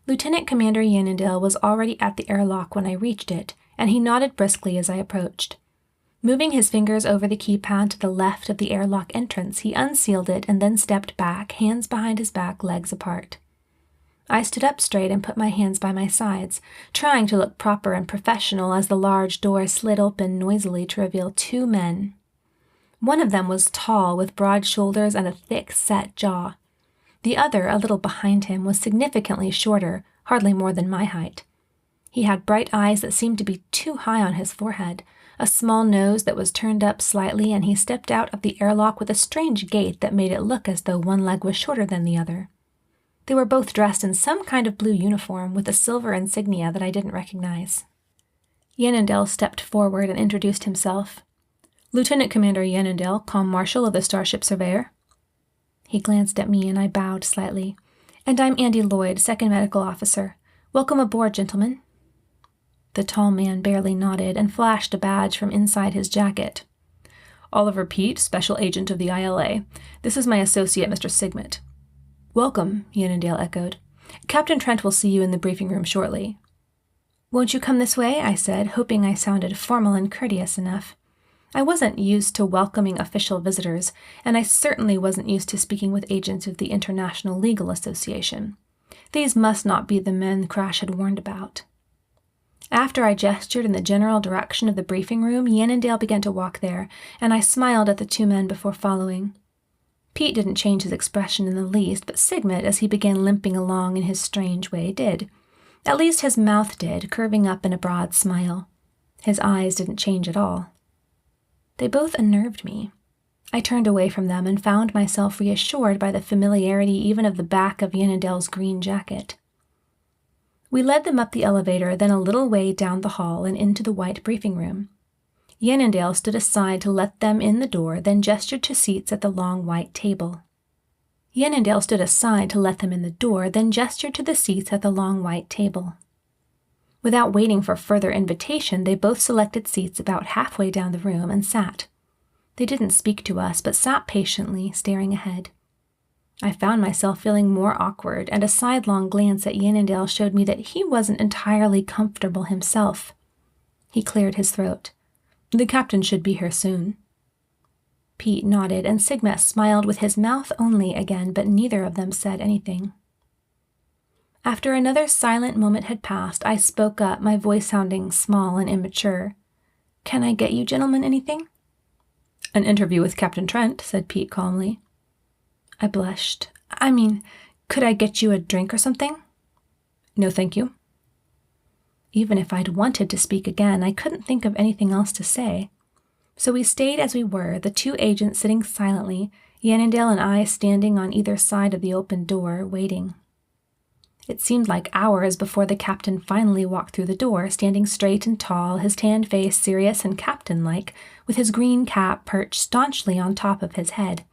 Lieutenant Commander Yannendale was already at the airlock when I reached it, and he nodded briskly as I approached. Moving his fingers over the keypad to the left of the airlock entrance, he unsealed it and then stepped back, hands behind his back, legs apart. I stood up straight and put my hands by my sides, trying to look proper and professional as the large door slid open noisily to reveal 2 men. One of them was tall, with broad shoulders and a thick, set jaw. The other, a little behind him, was significantly shorter, hardly more than my height. He had bright eyes that seemed to be too high on his forehead, a small nose that was turned up slightly, and he stepped out of the airlock with a strange gait that made it look as though one leg was shorter than the other. They were both dressed in some kind of blue uniform with a silver insignia that I didn't recognize. Yannendale stepped forward and introduced himself. "Lieutenant Commander Yannendale, Comm Marshal of the Starship Surveyor." He glanced at me and I bowed slightly. "And I'm Andi Lloyd, 2nd Medical Officer. Welcome aboard, gentlemen." The tall man barely nodded and flashed a badge from inside his jacket. "Oliver Pete, Special Agent of the ILA. This is my associate, Mr. Sigmet." "Welcome," Yannendale echoed. "Captain Trent will see you in the briefing room shortly." "Won't you come this way?" I said, hoping I sounded formal and courteous enough. I wasn't used to welcoming official visitors, and I certainly wasn't used to speaking with agents of the International Legal Association. These must not be the men Crash had warned about. After I gestured in the general direction of the briefing room, Yannendale began to walk there, and I smiled at the two men before following. Pete didn't change his expression in the least, but Sigmet, as he began limping along in his strange way, did. At least his mouth did, curving up in a broad smile. His eyes didn't change at all. They both unnerved me. I turned away from them and found myself reassured by the familiarity even of the back of Yannendale's green jacket. We led them up the elevator, then a little way down the hall and into the white briefing room. Yannendale stood aside to let them in the door, then gestured to seats at the long white table. Yannendale stood aside to let them in the door, then gestured to the seats at the long white table. Without waiting for further invitation, they both selected seats about halfway down the room and sat. They didn't speak to us, but sat patiently, staring ahead. I found myself feeling more awkward, and a sidelong glance at Yannendale showed me that he wasn't entirely comfortable himself. He cleared his throat. "The captain should be here soon." Pete nodded, and Sigmet smiled with his mouth only again, but neither of them said anything. After another silent moment had passed, I spoke up, my voice sounding small and immature. "Can I get you gentlemen anything?" "An interview with Captain Trent," said Pete calmly. I blushed. Could I get you a drink or something?" "No, thank you." Even if I'd wanted to speak again, I couldn't think of anything else to say. So we stayed as we were, the two agents sitting silently, Yannendale and I standing on either side of the open door, waiting. It seemed like hours before the captain finally walked through the door, standing straight and tall, his tanned face serious and captain-like, with his green cap perched staunchly on top of his head.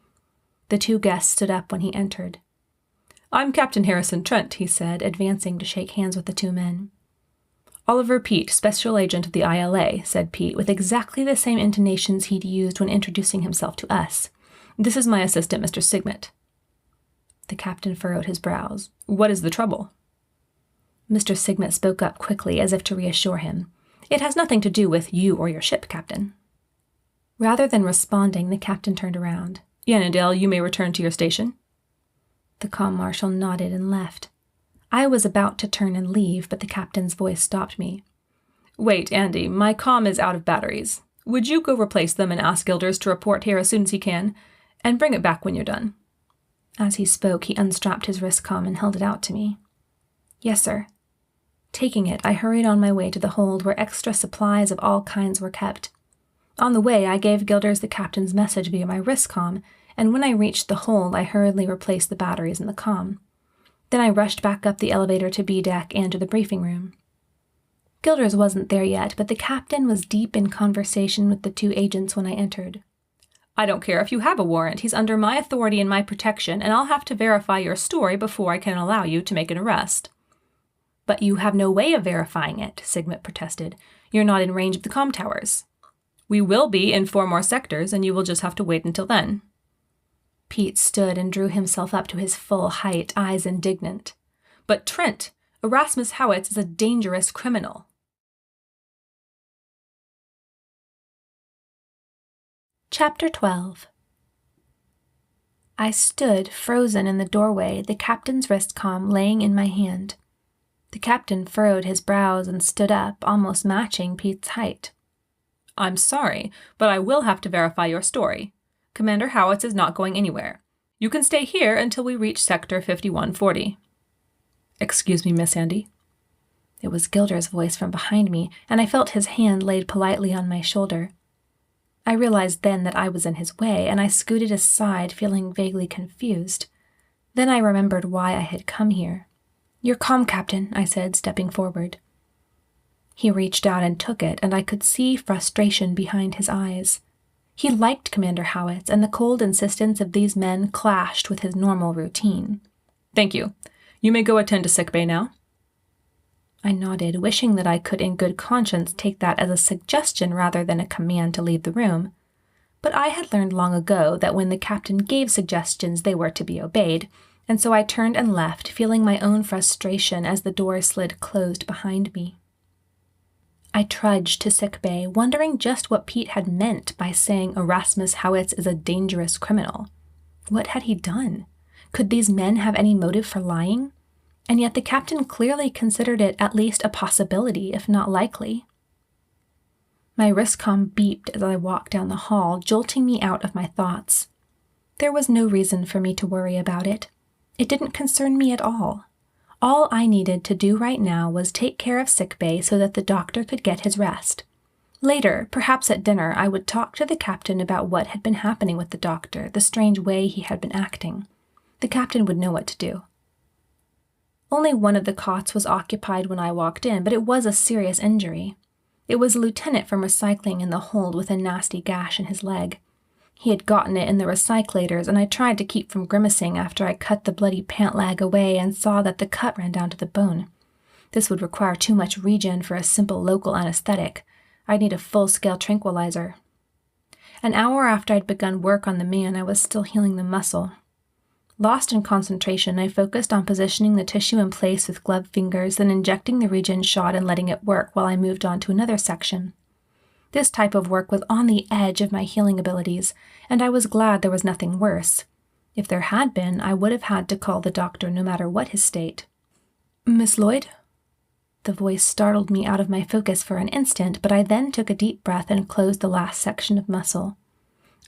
The two guests stood up when he entered. "I'm Captain Harrison Trent," he said, advancing to shake hands with the two men. "Oliver Pete, Special Agent of the ILA," said Pete, with exactly the same intonations he'd used when introducing himself to us. "This is my assistant, Mr. Sigmet." The captain furrowed his brows. "What is the trouble?" Mr. Sigmet spoke up quickly, as if to reassure him. "It has nothing to do with you or your ship, Captain." Rather than responding, the captain turned around. "Yannendale, you may return to your station." The comm marshal nodded and left. I was about to turn and leave, but the captain's voice stopped me. "Wait, Andi, my comm is out of batteries. Would you go replace them and ask Gilders to report here as soon as he can? And bring it back when you're done." As he spoke, he unstrapped his wrist comm and held it out to me. "Yes, sir." Taking it, I hurried on my way to the hold where extra supplies of all kinds were kept. On the way, I gave Gilders the captain's message via my wrist comm, and when I reached the hold, I hurriedly replaced the batteries in the comm. Then I rushed back up the elevator to B deck and to the briefing room. Gilders wasn't there yet, but the captain was deep in conversation with the two agents when I entered. "I don't care if you have a warrant. He's under my authority and my protection, and I'll have to verify your story before I can allow you to make an arrest." "But you have no way of verifying it," Sigmet protested. "You're not in range of the comm towers." "We will be in 4 more sectors, and you will just have to wait until then." Pete stood and drew himself up to his full height, eyes indignant. "But Trent, Erasmus Howitz is a dangerous criminal." Chapter 12. I stood, frozen in the doorway, the captain's wrist comm laying in my hand. The captain furrowed his brows and stood up, almost matching Pete's height. "I'm sorry, but I will have to verify your story. Commander Howitz is not going anywhere. You can stay here until we reach Sector 5140. "Excuse me, Miss Andi." It was Gilder's voice from behind me, and I felt his hand laid politely on my shoulder. I realized then that I was in his way, and I scooted aside, feeling vaguely confused. Then I remembered why I had come here. "Your comm, Captain," I said, stepping forward. He reached out and took it, and I could see frustration behind his eyes. He liked Commander Howitz, and the cold insistence of these men clashed with his normal routine. "Thank you. You may go attend to sickbay now." I nodded, wishing that I could in good conscience take that as a suggestion rather than a command to leave the room. But I had learned long ago that when the captain gave suggestions, they were to be obeyed, and so I turned and left, feeling my own frustration as the door slid closed behind me. I trudged to sickbay, wondering just what Pete had meant by saying Erasmus Howitz is a dangerous criminal. What had he done? Could these men have any motive for lying? And yet the captain clearly considered it at least a possibility, if not likely. My wristcom beeped as I walked down the hall, jolting me out of my thoughts. There was no reason for me to worry about it. It didn't concern me at all. All I needed to do right now was take care of sickbay so that the doctor could get his rest. Later, perhaps at dinner, I would talk to the captain about what had been happening with the doctor, the strange way he had been acting. The captain would know what to do. Only one of the cots was occupied when I walked in, but it was a serious injury. It was a lieutenant from recycling in the hold with a nasty gash in his leg. He had gotten it in the recyclators, and I tried to keep from grimacing after I cut the bloody pant leg away and saw that the cut ran down to the bone. This would require too much regen for a simple local anesthetic. I'd need a full-scale tranquilizer. An hour after I'd begun work on the man, I was still healing the muscle. Lost in concentration, I focused on positioning the tissue in place with gloved fingers, then injecting the regen shot and letting it work while I moved on to another section. This type of work was on the edge of my healing abilities, and I was glad there was nothing worse. If there had been, I would have had to call the doctor no matter what his state. "Miss Lloyd?" The voice startled me out of my focus for an instant, but I then took a deep breath and closed the last section of muscle.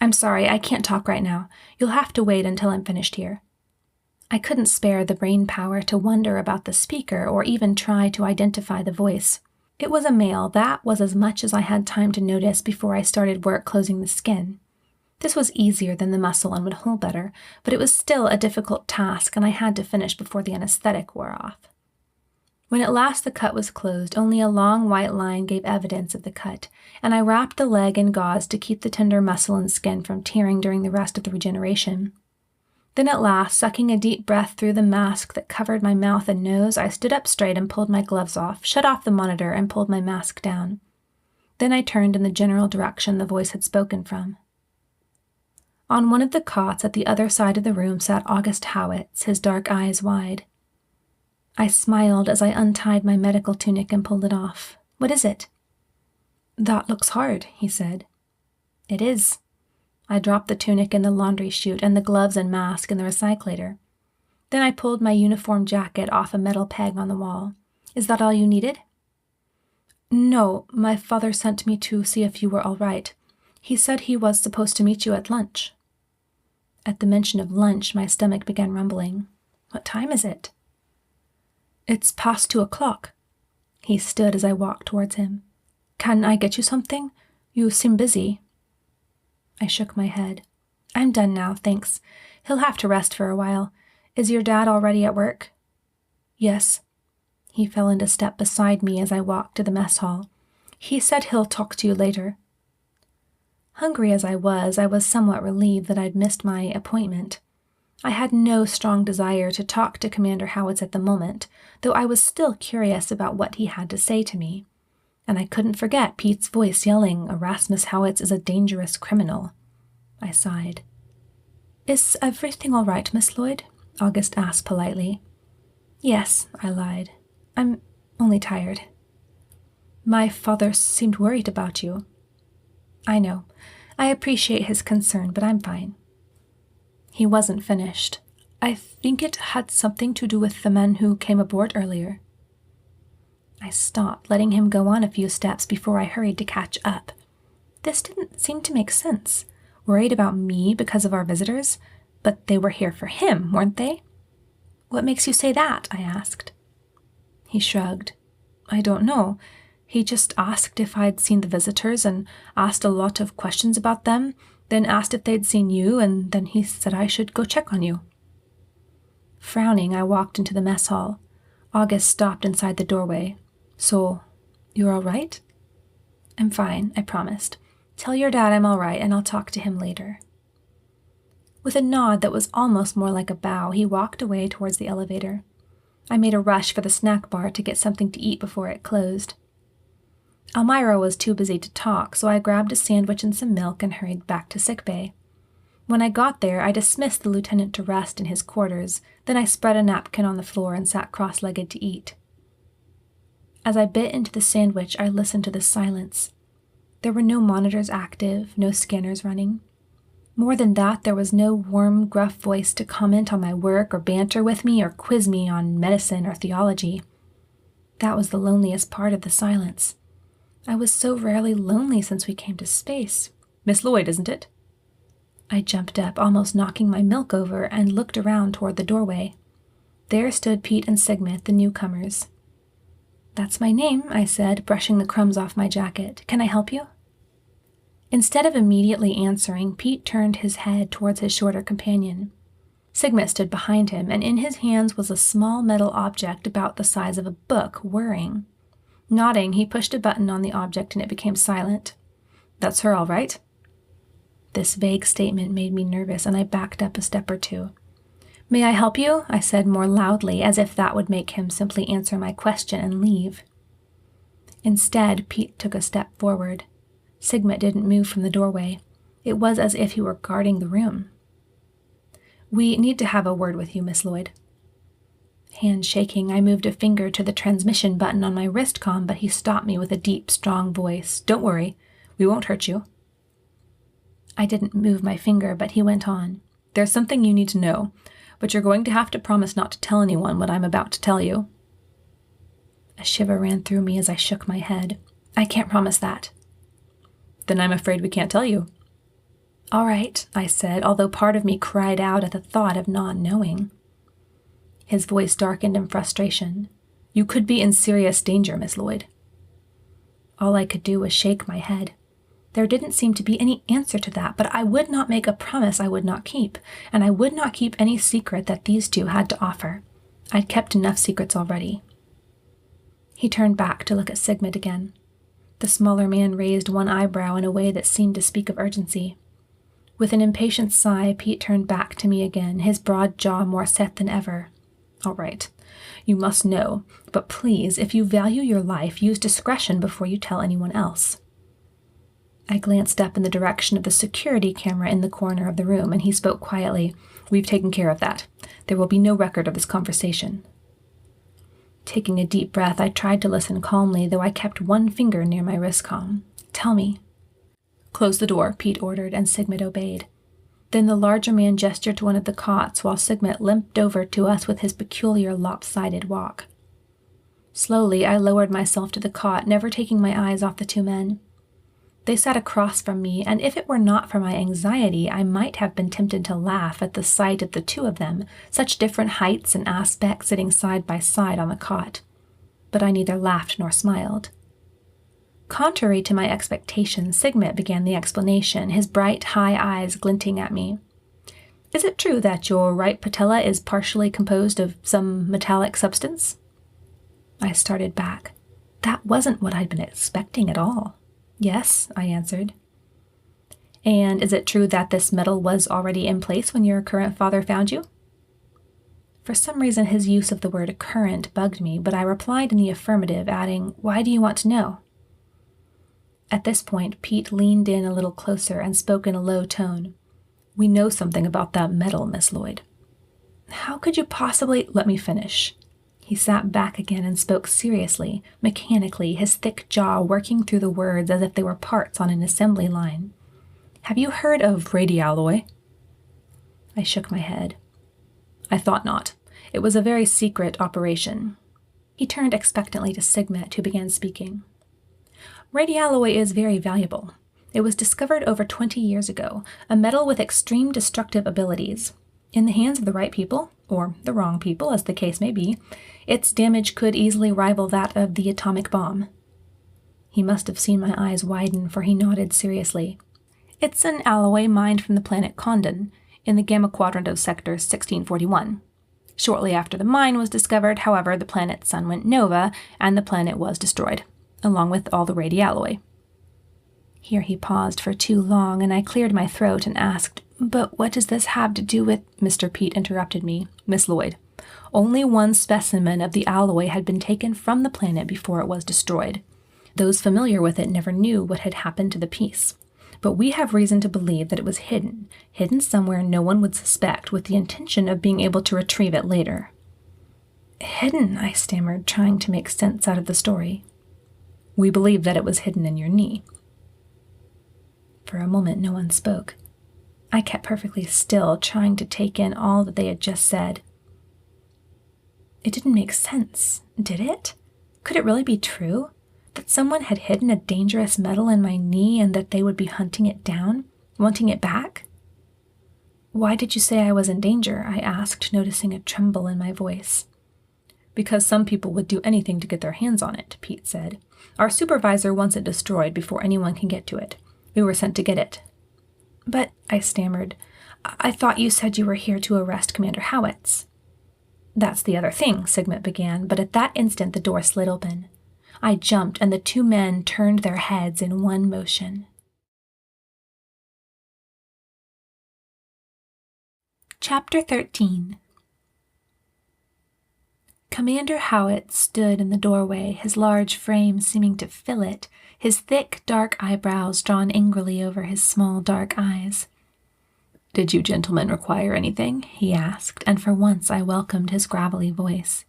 "I'm sorry, I can't talk right now. You'll have to wait until I'm finished here." I couldn't spare the brain power to wonder about the speaker or even try to identify the voice. It was a male. That was as much as I had time to notice before I started work closing the skin. This was easier than the muscle and would hold better, but it was still a difficult task, and I had to finish before the anesthetic wore off. When at last the cut was closed, only a long white line gave evidence of the cut, and I wrapped the leg in gauze to keep the tender muscle and skin from tearing during the rest of the regeneration. Then at last, sucking a deep breath through the mask that covered my mouth and nose, I stood up straight and pulled my gloves off, shut off the monitor, and pulled my mask down. Then I turned in the general direction the voice had spoken from. On one of the cots at the other side of the room sat August Howitz, his dark eyes wide. I smiled as I untied my medical tunic and pulled it off. "What is it?" "That looks hard," he said. "It is." I dropped the tunic in the laundry chute and the gloves and mask in the recyclator. Then I pulled my uniform jacket off a metal peg on the wall. "Is that all you needed?" "No, my father sent me to see if you were all right. He said he was supposed to meet you at lunch." At the mention of lunch, my stomach began rumbling. "What time is it?" "It's past 2:00. He stood as I walked towards him. "Can I get you something? You seem busy." I shook my head. "I'm done now, thanks. He'll have to rest for a while. Is your dad already at work?" "Yes." He fell into step beside me as I walked to the mess hall. "He said he'll talk to you later." Hungry as I was somewhat relieved that I'd missed my appointment. I had no strong desire to talk to Commander Howitz at the moment, though I was still curious about what he had to say to me. And I couldn't forget Pete's voice yelling, "Erasmus Howitz is a dangerous criminal." I sighed. "Is everything all right, Miss Lloyd?" August asked politely. "Yes," I lied. "I'm only tired." "My father seemed worried about you." "I know. I appreciate his concern, but I'm fine." He wasn't finished. "I think it had something to do with the men who came aboard earlier." I stopped, letting him go on a few steps before I hurried to catch up. This didn't seem to make sense. Worried about me because of our visitors? But they were here for him, weren't they? "What makes you say that?" I asked. He shrugged. "I don't know. He just asked if I'd seen the visitors and asked a lot of questions about them, then asked if they'd seen you, and then he said I should go check on you." Frowning, I walked into the mess hall. August stopped inside the doorway. "So, you're all right?" "I'm fine," I promised. Tell your dad I'm all right, and I'll talk to him later." With a nod that was almost more like a bow, he walked away towards the elevator. I made a rush for the snack bar to get something to eat before it closed. Elmira was too busy to talk, so I grabbed a sandwich and some milk and hurried back to sickbay. When I got there, I dismissed the lieutenant to rest in his quarters, then I spread a napkin on the floor and sat cross-legged to eat. As I bit into the sandwich, I listened to the silence. There were no monitors active, no scanners running. More than that, there was no warm, gruff voice to comment on my work or banter with me or quiz me on medicine or theology. That was the loneliest part of the silence. I was so rarely lonely since we came to space. "Miss Lloyd, isn't it?" I jumped up, almost knocking my milk over, and looked around toward the doorway. There stood Pete and Sigmund, the newcomers. "That's my name," I said, brushing the crumbs off my jacket. "Can I help you?" Instead of immediately answering, Pete turned his head towards his shorter companion. Sigmund stood behind him, and in his hands was a small metal object about the size of a book, whirring. Nodding, he pushed a button on the object and it became silent. "That's her, all right?" This vague statement made me nervous, and I backed up a step or two. "May I help you?" I said more loudly, as if that would make him simply answer my question and leave. Instead, Pete took a step forward. Sigmund didn't move from the doorway. It was as if he were guarding the room. "We need to have a word with you, Miss Lloyd." Hand shaking, I moved a finger to the transmission button on my wrist comm, but he stopped me with a deep, strong voice. "Don't worry. We won't hurt you." I didn't move my finger, but he went on. "There's something you need to know, but you're going to have to promise not to tell anyone what I'm about to tell you." A shiver ran through me as I shook my head. "I can't promise that." "Then I'm afraid we can't tell you." "All right," I said, although part of me cried out at the thought of not knowing. His voice darkened in frustration. "You could be in serious danger, Miss Lloyd." All I could do was shake my head. There didn't seem to be any answer to that, but I would not make a promise I would not keep, and I would not keep any secret that these two had to offer. I'd kept enough secrets already. He turned back to look at Sigmund again. The smaller man raised one eyebrow in a way that seemed to speak of urgency. With an impatient sigh, Pete turned back to me again, his broad jaw more set than ever. "All right. You must know, but please, if you value your life, use discretion before you tell anyone else." I glanced up in the direction of the security camera in the corner of the room, and he spoke quietly. "We've taken care of that. There will be no record of this conversation." Taking a deep breath, I tried to listen calmly, though I kept one finger near my wrist comm. "Tell me." "Close the door," Pete ordered, and Sigmund obeyed. Then the larger man gestured to one of the cots, while Sigmund limped over to us with his peculiar lopsided walk. Slowly, I lowered myself to the cot, never taking my eyes off the two men. They sat across from me, and if it were not for my anxiety, I might have been tempted to laugh at the sight of the two of them, such different heights and aspects sitting side by side on the cot. But I neither laughed nor smiled. Contrary to my expectations, Sigmund began the explanation, his bright, high eyes glinting at me. "Is it true that your right patella is partially composed of some metallic substance?" I started back. That wasn't what I'd been expecting at all. "Yes," I answered. "And is it true that this metal was already in place when your current father found you?" For some reason, his use of the word current bugged me, but I replied in the affirmative, adding, "Why do you want to know?" At this point, Pete leaned in a little closer and spoke in a low tone. "We know something about that metal, Miss Lloyd." "How could you possibly—" "Let me finish." He sat back again and spoke seriously, mechanically, his thick jaw working through the words as if they were parts on an assembly line. "Have you heard of Radialloy?" I shook my head. "I thought not. It was a very secret operation." He turned expectantly to Sigmund, who began speaking. "Radialloy is very valuable. It was discovered over 20 years ago, a metal with extreme destructive abilities. In the hands of the right people, or the wrong people, as the case may be, its damage could easily rival that of the atomic bomb." He must have seen my eyes widen, for he nodded seriously. "It's an alloy mined from the planet Condon, in the Gamma Quadrant of Sector 1641. Shortly after the mine was discovered, however, the planet's sun went nova, and the planet was destroyed, along with all the radialloy." Here he paused for too long, and I cleared my throat and asked, "But what does this have to do with—" Mr. Pete interrupted me. "Miss Lloyd, only one specimen of the alloy had been taken from the planet before it was destroyed. Those familiar with it never knew what had happened to the piece. But we have reason to believe that it was hidden somewhere no one would suspect, with the intention of being able to retrieve it later." "Hidden," I stammered, trying to make sense out of the story. "We believe that it was hidden in your knee." For a moment, no one spoke. I kept perfectly still, trying to take in all that they had just said. It didn't make sense, did it? Could it really be true? That someone had hidden a dangerous metal in my knee and that they would be hunting it down, wanting it back? "Why did you say I was in danger?" I asked, noticing a tremble in my voice. "Because some people would do anything to get their hands on it," Pete said. "Our supervisor wants it destroyed before anyone can get to it. We were sent to get it." "But," I stammered, "I thought you said you were here to arrest Commander Howitz." "That's the other thing," Sigmund began, but at that instant the door slid open. I jumped, and the two men turned their heads in one motion. Chapter 13. Commander Howitz stood in the doorway, his large frame seeming to fill it, his thick, dark eyebrows drawn angrily over his small, dark eyes. "Did you gentlemen require anything?" he asked, and for once I welcomed his gravelly voice.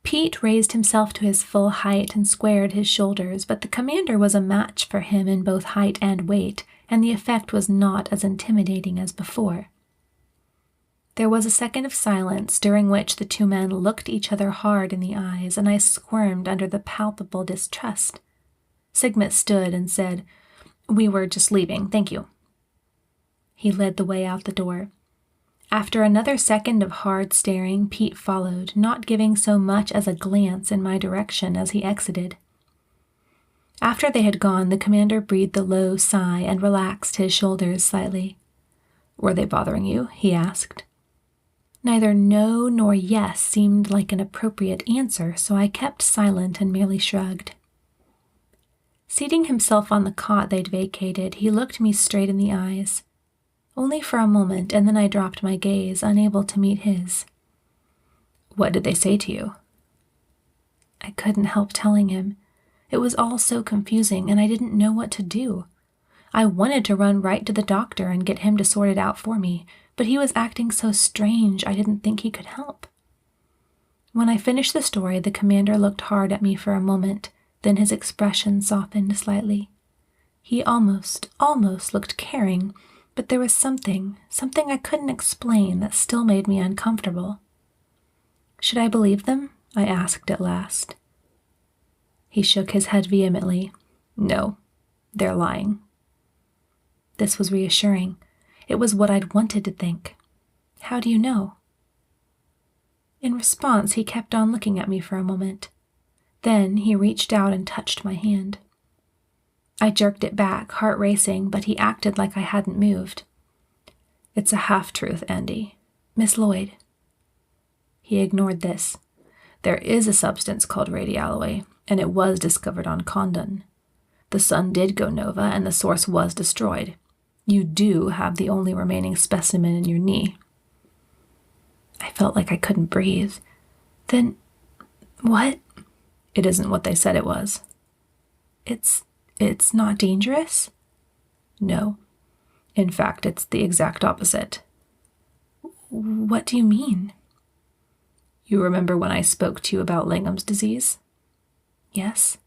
Pete raised himself to his full height and squared his shoulders, but the commander was a match for him in both height and weight, and the effect was not as intimidating as before. There was a second of silence, during which the two men looked each other hard in the eyes, and I squirmed under the palpable distrust. Sigmund stood and said, "We were just leaving, thank you." He led the way out the door. After another second of hard staring, Pete followed, not giving so much as a glance in my direction as he exited. After they had gone, the commander breathed a low sigh and relaxed his shoulders slightly. "Were they bothering you?" he asked. Neither no nor yes seemed like an appropriate answer, so I kept silent and merely shrugged. Seating himself on the cot they'd vacated, he looked me straight in the eyes. Only for a moment, and then I dropped my gaze, unable to meet his. "What did they say to you?" I couldn't help telling him. It was all so confusing, and I didn't know what to do. I wanted to run right to the doctor and get him to sort it out for me, but he was acting so strange I didn't think he could help. When I finished the story, the commander looked hard at me for a moment, then his expression softened slightly. He almost looked caring, but there was something I couldn't explain that still made me uncomfortable. "Should I believe them?" I asked at last. He shook his head vehemently. "No, they're lying." This was reassuring. It was what I'd wanted to think. "How do you know?" In response, he kept on looking at me for a moment. Then he reached out and touched my hand. I jerked it back, heart racing, but he acted like I hadn't moved. "It's a half-truth, Andi." "Miss Lloyd." He ignored this. "There is a substance called Radialloy, and it was discovered on Condon. The sun did go nova, and the source was destroyed. You do have the only remaining specimen in your knee." I felt like I couldn't breathe. "Then, what?" "It isn't what they said it was." It's not dangerous?" "No. In fact, it's the exact opposite." "What do you mean?" "You remember when I spoke to you about Langham's disease?" "Yes."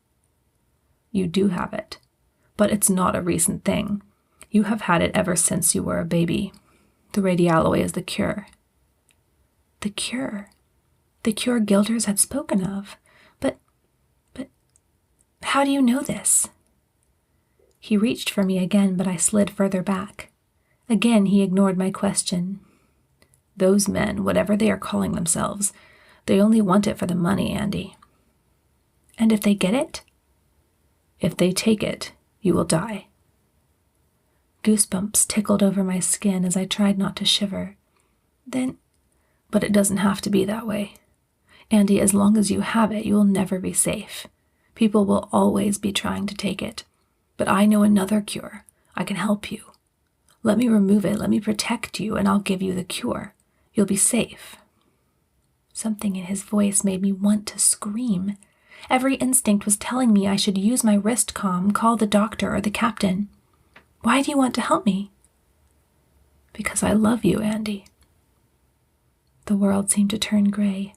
"You do have it, but it's not a recent thing. You have had it ever since you were a baby. The Radialloy is the cure." "The cure? The cure Gilders had spoken of? But how do you know this?" He reached for me again, but I slid further back. Again, he ignored my question. "Those men, whatever they are calling themselves, they only want it for the money, Andi." "And if they get it?" "If they take it, you will die." Goosebumps tickled over my skin as I tried not to shiver. But it doesn't have to be that way. Andi, as long as you have it, you will never be safe. People will always be trying to take it. But I know another cure. I can help you. Let me remove it, let me protect you, and I'll give you the cure. You'll be safe." Something in his voice made me want to scream. Every instinct was telling me I should use my wrist comm, call the doctor or the captain. "Why do you want to help me?" "Because I love you, Andi." The world seemed to turn gray.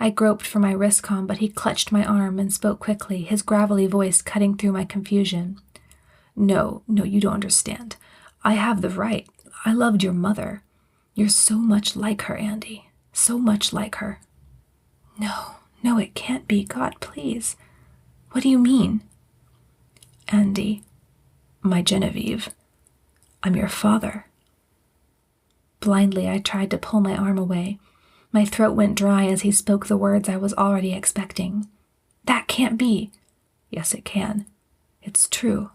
I groped for my wrist comm, but he clutched my arm and spoke quickly, his gravelly voice cutting through my confusion. No, you don't understand. I have the right. I loved your mother. You're so much like her, Andi. So much like her." No, it can't be. God, please. What do you mean?" "Andi, my Genevieve, I'm your father." Blindly, I tried to pull my arm away. My throat went dry as he spoke the words I was already expecting. "That can't be." "Yes, it can. It's true."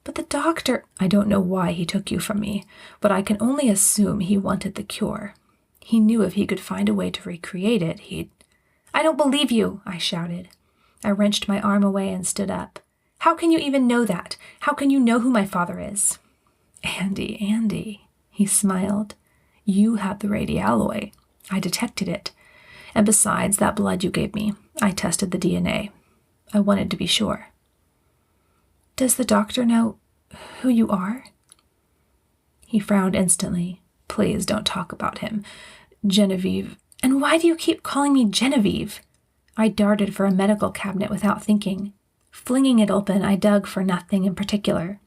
"But the doctor—" "I don't know why he took you from me, but I can only assume he wanted the cure. He knew if he could find a way to recreate it, he'd—" "I don't believe you," I shouted. I wrenched my arm away and stood up. "How can you even know that? How can you know who my father is?" Andi, he smiled. "You have the Radialloy. I detected it. And besides that blood you gave me, I tested the DNA. I wanted to be sure." "Does the doctor know who you are?" He frowned instantly. "Please don't talk about him. Genevieve—" "And why do you keep calling me Genevieve?" I darted for a medical cabinet without thinking. Flinging it open, I dug for nothing in particular.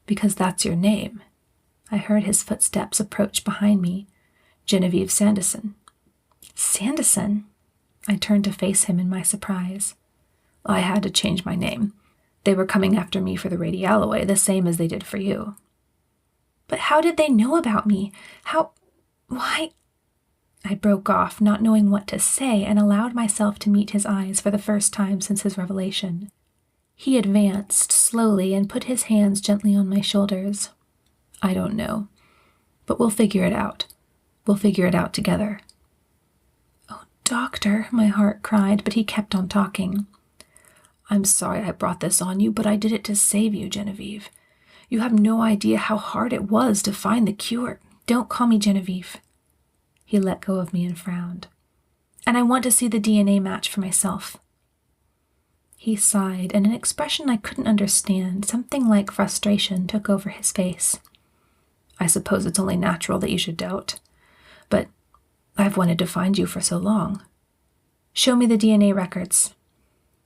"Because that's your name." I heard his footsteps approach behind me. "Genevieve Sanderson." "Sanderson?" I turned to face him in my surprise. "I had to change my name. They were coming after me for the Radialloy, the same as they did for you." "But how did they know about me? Why—" I broke off, not knowing what to say, and allowed myself to meet his eyes for the first time since his revelation. He advanced slowly and put his hands gently on my shoulders. "I don't know, but we'll figure it out. We'll figure it out together." "Oh, doctor," my heart cried, but he kept on talking. "I'm sorry I brought this on you, but I did it to save you, Genevieve. You have no idea how hard it was to find the cure." "Don't call me Genevieve." He let go of me and frowned. "And I want to see the DNA match for myself." He sighed, and an expression I couldn't understand, something like frustration, took over his face. "I suppose it's only natural that you should doubt. But I've wanted to find you for so long." "Show me the DNA records."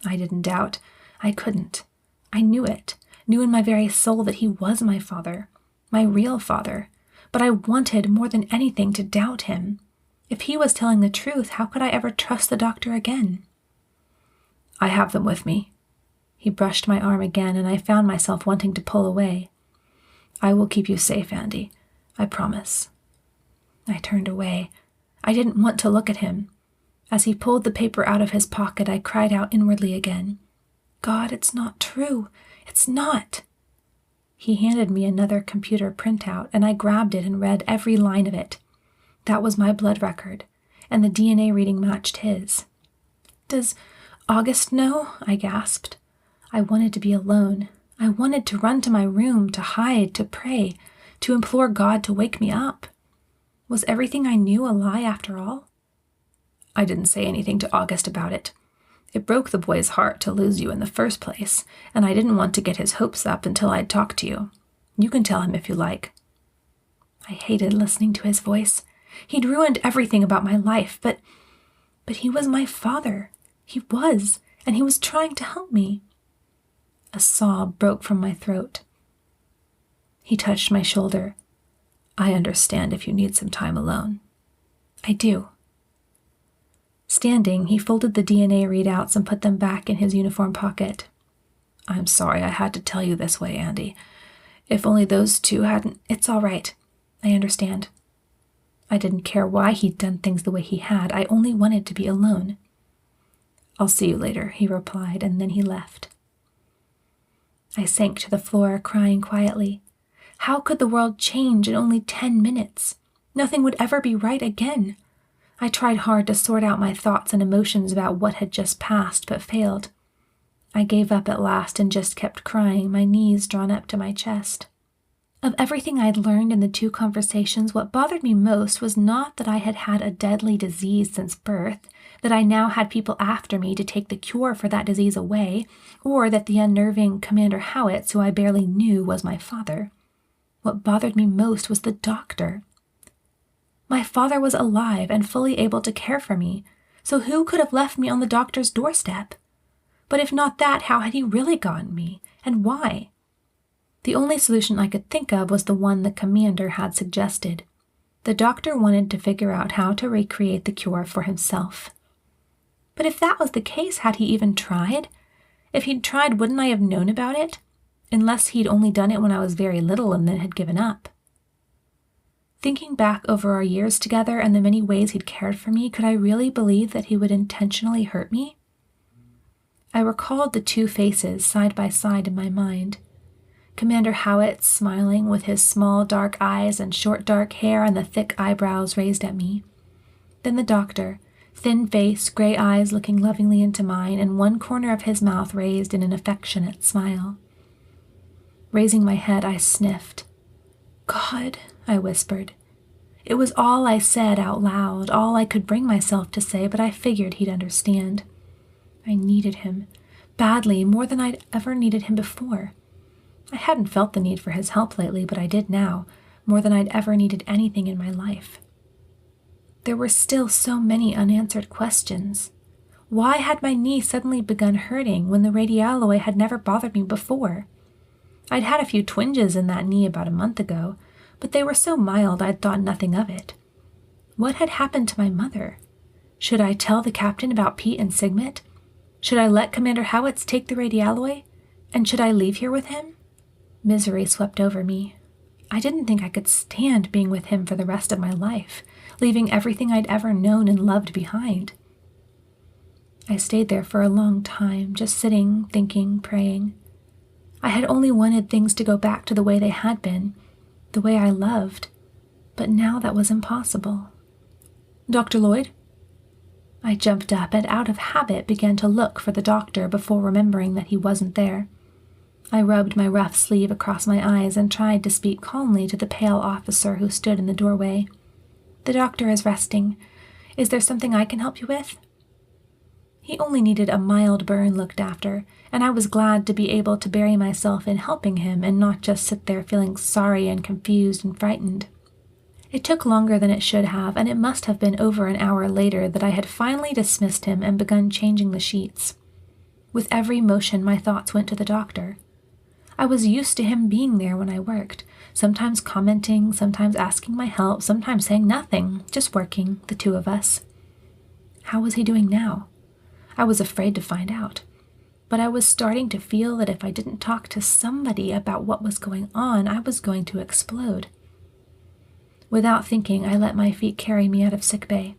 I didn't doubt. I couldn't. I knew it, knew in my very soul that he was my father, my real father. But I wanted more than anything to doubt him. If he was telling the truth, how could I ever trust the doctor again? "I have them with me." He brushed my arm again, and I found myself wanting to pull away. "I will keep you safe, Andi. I promise." I turned away. I didn't want to look at him. As he pulled the paper out of his pocket, I cried out inwardly again. "God, it's not true. It's not." He handed me another computer printout, and I grabbed it and read every line of it. That was my blood record, and the DNA reading matched his. "Does August know?" I gasped. I wanted to be alone. I wanted to run to my room, to hide, to pray, to implore God to wake me up. Was everything I knew a lie after all? "I didn't say anything to August about it. It broke the boy's heart to lose you in the first place, and I didn't want to get his hopes up until I'd talked to you. You can tell him if you like." I hated listening to his voice. He'd ruined everything about my life, but he was my father. He was, and he was trying to help me. A sob broke from my throat. He touched my shoulder. "I understand if you need some time alone." "I do." Standing, he folded the DNA readouts and put them back in his uniform pocket. "I'm sorry I had to tell you this way, Andi. If only those two hadn't—" "It's all right. I understand." I didn't care why he'd done things the way he had. I only wanted to be alone. "I'll see you later," he replied, and then he left. I sank to the floor, crying quietly. How could the world change in only 10 minutes? Nothing would ever be right again. I tried hard to sort out my thoughts and emotions about what had just passed, but failed. I gave up at last and just kept crying, my knees drawn up to my chest. Of everything I'd learned in the 2 conversations, what bothered me most was not that I had had a deadly disease since birth, that I now had people after me to take the cure for that disease away, or that the unnerving Commander Howitz, who I barely knew, was my father. What bothered me most was the doctor. My father was alive and fully able to care for me, so who could have left me on the doctor's doorstep? But if not that, how had he really gotten me, and why? The only solution I could think of was the one the commander had suggested. The doctor wanted to figure out how to recreate the cure for himself. But if that was the case, had he even tried? If he'd tried, wouldn't I have known about it? Unless he'd only done it when I was very little and then had given up. Thinking back over our years together and the many ways he'd cared for me, could I really believe that he would intentionally hurt me? I recalled the 2 faces side by side in my mind. Commander Howitz smiling with his small dark eyes and short dark hair and the thick eyebrows raised at me. Then the doctor, thin face, gray eyes looking lovingly into mine, and one corner of his mouth raised in an affectionate smile. Raising my head, I sniffed. God, I whispered. It was all I said out loud, all I could bring myself to say, but I figured he'd understand. I needed him, badly, more than I'd ever needed him before. I hadn't felt the need for his help lately, but I did now, more than I'd ever needed anything in my life. There were still so many unanswered questions. Why had my knee suddenly begun hurting when the Radialloy had never bothered me before? I'd had a few twinges in that knee about a month ago, but they were so mild I'd thought nothing of it. What had happened to my mother? Should I tell the captain about Pete and Sigmet? Should I let Commander Howitz take the Radialloy? And should I leave here with him? Misery swept over me. I didn't think I could stand being with him for the rest of my life, leaving everything I'd ever known and loved behind. I stayed there for a long time, just sitting, thinking, praying. I had only wanted things to go back to the way they had been, the way I loved, but now that was impossible. Dr. Lloyd? I jumped up and out of habit began to look for the doctor before remembering that he wasn't there. I rubbed my rough sleeve across my eyes and tried to speak calmly to the pale officer who stood in the doorway. The doctor is resting. Is there something I can help you with? He only needed a mild burn looked after, and I was glad to be able to bury myself in helping him and not just sit there feeling sorry and confused and frightened. It took longer than it should have, and it must have been over an hour later that I had finally dismissed him and begun changing the sheets. With every motion, my thoughts went to the doctor. I was used to him being there when I worked, sometimes commenting, sometimes asking my help, sometimes saying nothing, just working, the 2 of us. How was he doing now? I was afraid to find out, but I was starting to feel that if I didn't talk to somebody about what was going on, I was going to explode. Without thinking, I let my feet carry me out of sickbay.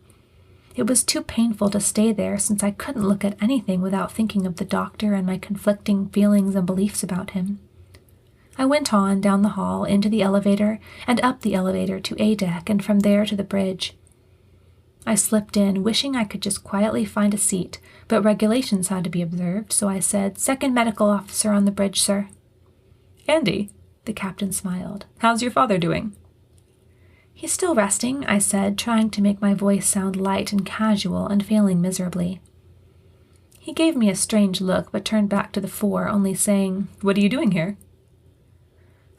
It was too painful to stay there since I couldn't look at anything without thinking of the doctor and my conflicting feelings and beliefs about him. I went on down the hall, into the elevator, and up the elevator to A deck, and from there to the bridge. I slipped in, wishing I could just quietly find a seat, but regulations had to be observed, so I said, "Second medical officer on the bridge, sir." "Andi," the captain smiled. "How's your father doing?" "He's still resting," I said, trying to make my voice sound light and casual and failing miserably. He gave me a strange look, but turned back to the 4, only saying, "What are you doing here?"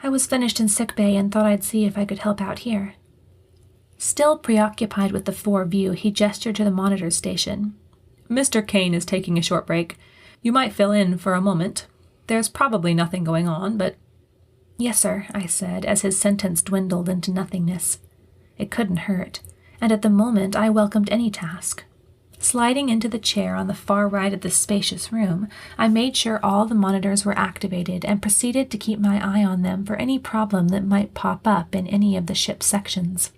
"I was finished in sickbay and thought I'd see if I could help out here." Still preoccupied with the 4 view, he gestured to the monitor station. "Mr. Kane is taking a short break. You might fill in for a moment. There's probably nothing going on, but—" "Yes, sir," I said, as his sentence dwindled into nothingness. It couldn't hurt, and at the moment I welcomed any task. Sliding into the chair on the far right of the spacious room, I made sure all the monitors were activated and proceeded to keep my eye on them for any problem that might pop up in any of the ship's sections.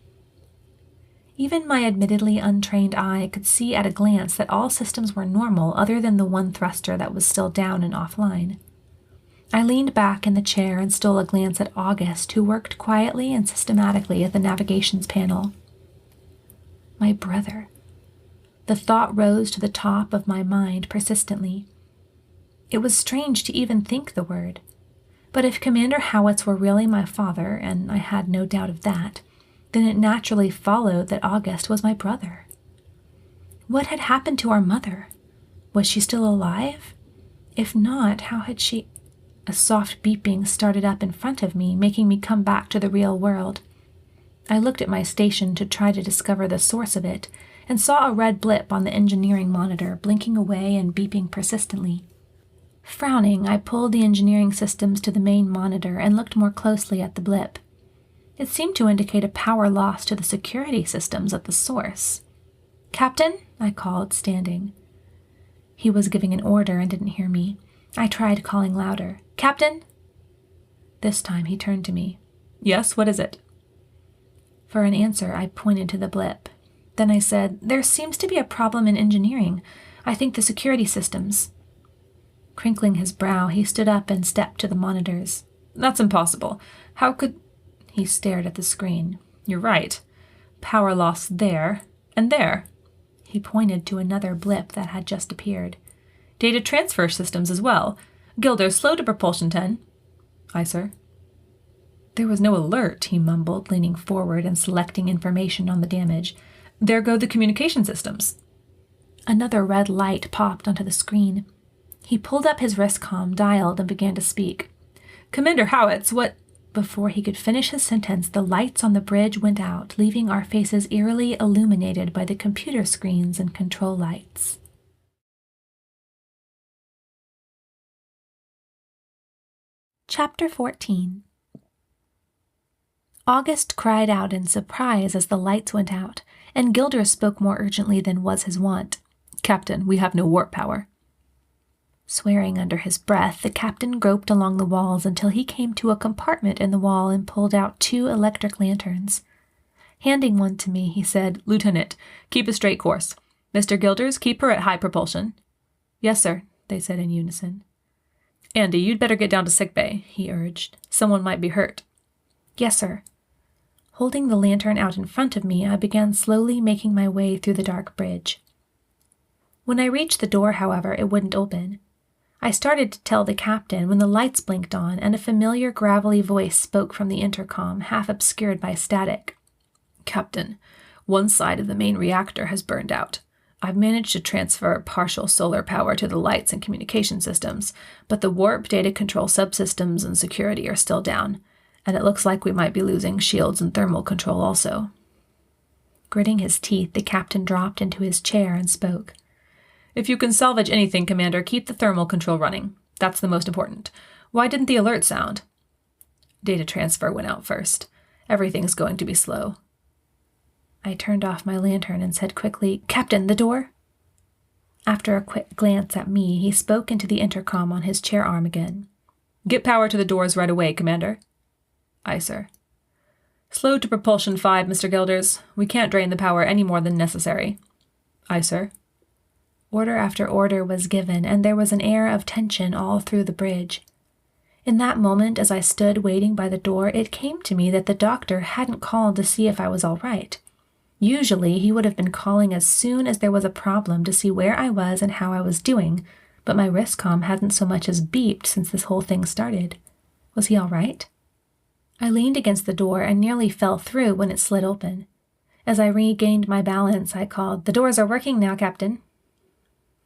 Even my admittedly untrained eye could see at a glance that all systems were normal other than the one thruster that was still down and offline. I leaned back in the chair and stole a glance at August, who worked quietly and systematically at the navigations panel. My brother. The thought rose to the top of my mind persistently. It was strange to even think the word. But if Commander Howitz were really my father, and I had no doubt of that, then it naturally followed that August was my brother. What had happened to our mother? Was she still alive? If not, how had she... A soft beeping started up in front of me, making me come back to the real world. I looked at my station to try to discover the source of it, and saw a red blip on the engineering monitor, blinking away and beeping persistently. Frowning, I pulled the engineering systems to the main monitor and looked more closely at the blip. It seemed to indicate a power loss to the security systems at the source. "Captain?" I called, standing. He was giving an order and didn't hear me. I tried calling louder. "Captain?" This time he turned to me. "Yes, what is it?" For an answer, I pointed to the blip. Then I said, "There seems to be a problem in engineering. I think the security systems." Crinkling his brow, he stood up and stepped to the monitors. "That's impossible. How could—" He stared at the screen. "You're right. Power loss there and there." He pointed to another blip that had just appeared. "Data transfer systems as well. Gilder, slow to propulsion 10. "Aye, sir." "There was no alert," he mumbled, leaning forward and selecting information on the damage. "There go the communication systems." Another red light popped onto the screen. He pulled up his wristcom, dialed, and began to speak. "Commander Howitz, what—" Before he could finish his sentence, the lights on the bridge went out, leaving our faces eerily illuminated by the computer screens and control lights. Chapter 14. August cried out in surprise as the lights went out, and Gilder spoke more urgently than was his wont. "Captain, we have no warp power." Swearing under his breath, the captain groped along the walls until he came to a compartment in the wall and pulled out 2 electric lanterns. Handing one to me, he said, "Lieutenant, keep a straight course. Mr. Gilders, keep her at high propulsion." "Yes, sir," they said in unison. "Andy, you'd better get down to sickbay," he urged. "Someone might be hurt." "Yes, sir." Holding the lantern out in front of me, I began slowly making my way through the dark bridge. When I reached the door, however, it wouldn't open. I started to tell the captain when the lights blinked on and a familiar gravelly voice spoke from the intercom, half obscured by static. "Captain, one side of the main reactor has burned out. I've managed to transfer partial solar power to the lights and communication systems, but the warp, data control subsystems, and security are still down, and it looks like we might be losing shields and thermal control also." Gritting his teeth, the captain dropped into his chair and spoke. "If you can salvage anything, Commander, keep the thermal control running. That's the most important. Why didn't the alert sound?" "Data transfer went out first. Everything's going to be slow." I turned off my lantern and said quickly, "Captain, the door?" After a quick glance at me, he spoke into the intercom on his chair arm again. "Get power to the doors right away, Commander." "Aye, sir." "Slow to propulsion 5, Mr. Gilders. We can't drain the power any more than necessary." "Aye, sir." Order after order was given, and there was an air of tension all through the bridge. In that moment, as I stood waiting by the door, it came to me that the doctor hadn't called to see if I was all right. Usually, he would have been calling as soon as there was a problem to see where I was and how I was doing, but my wristcom hadn't so much as beeped since this whole thing started. Was he all right? I leaned against the door and nearly fell through when it slid open. As I regained my balance, I called, "The doors are working now, Captain."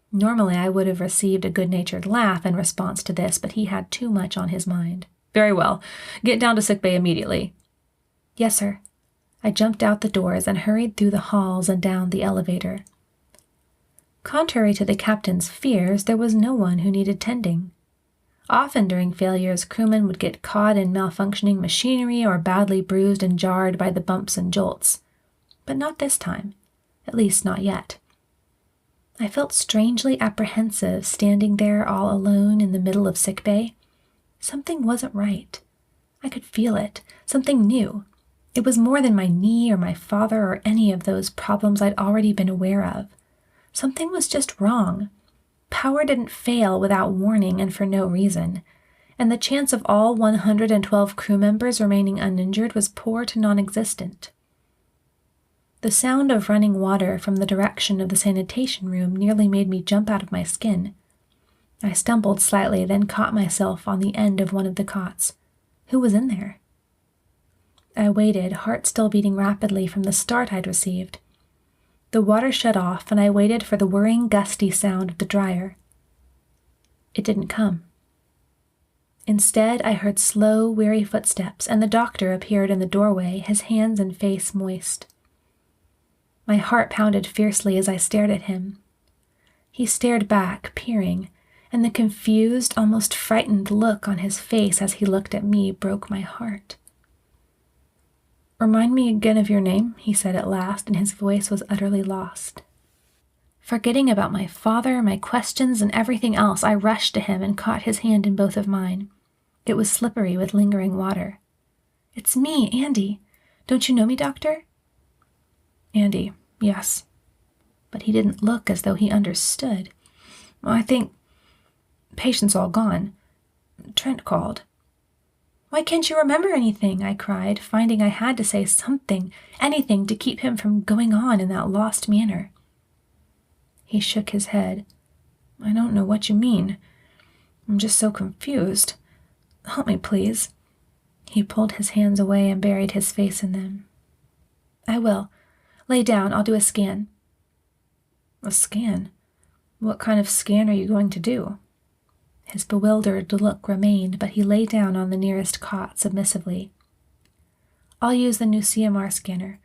Normally, I would have received a good-natured laugh in response to this, but he had too much on his mind. "Very well. Get down to sickbay immediately." "Yes, sir." I jumped out the doors and hurried through the halls and down the elevator. Contrary to the captain's fears, there was no one who needed tending. Often during failures, crewmen would get caught in malfunctioning machinery or badly bruised and jarred by the bumps and jolts. But not this time. At least not yet. I felt strangely apprehensive standing there all alone in the middle of sickbay. Something wasn't right. I could feel it. Something new. It was more than my knee or my father or any of those problems I'd already been aware of. Something was just wrong. Power didn't fail without warning and for no reason, and the chance of all 112 crew members remaining uninjured was poor to non-existent. The sound of running water from the direction of the sanitation room nearly made me jump out of my skin. I stumbled slightly, then caught myself on the end of one of the cots. Who was in there? I waited, heart still beating rapidly from the start I'd received. The water shut off, and I waited for the whirring, gusty sound of the dryer. It didn't come. Instead, I heard slow, weary footsteps, and the doctor appeared in the doorway, his hands and face moist. My heart pounded fiercely as I stared at him. He stared back, peering, and the confused, almost frightened look on his face as he looked at me broke my heart. "Remind me again of your name," he said at last, and his voice was utterly lost. Forgetting about my father, my questions, and everything else, I rushed to him and caught his hand in both of mine. It was slippery with lingering water. "It's me, Andi. Don't you know me, Doctor?" "Andi, yes." But he didn't look as though he understood. "I think patient's all gone. Trent called." "Why can't you remember anything?" I cried, finding I had to say something, anything to keep him from going on in that lost manner. He shook his head. "I don't know what you mean. I'm just so confused. Help me, please." He pulled his hands away and buried his face in them. "I will. Lay down. I'll do a scan." "A scan? What kind of scan are you going to do?" His bewildered look remained, but he lay down on the nearest cot submissively. "I'll use the new CMR scanner.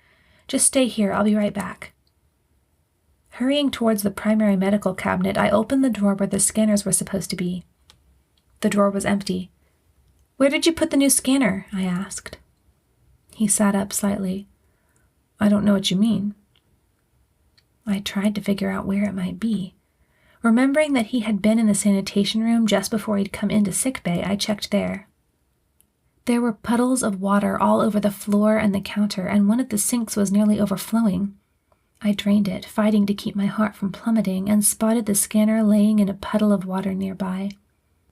Just stay here. I'll be right back." Hurrying towards the primary medical cabinet, I opened the drawer where the scanners were supposed to be. The drawer was empty. "Where did you put the new scanner?" I asked. He sat up slightly. "I don't know what you mean." I tried to figure out where it might be. Remembering that he had been in the sanitation room just before he'd come into sickbay, I checked there. There were puddles of water all over the floor and the counter, and one of the sinks was nearly overflowing. I drained it, fighting to keep my heart from plummeting, and spotted the scanner laying in a puddle of water nearby.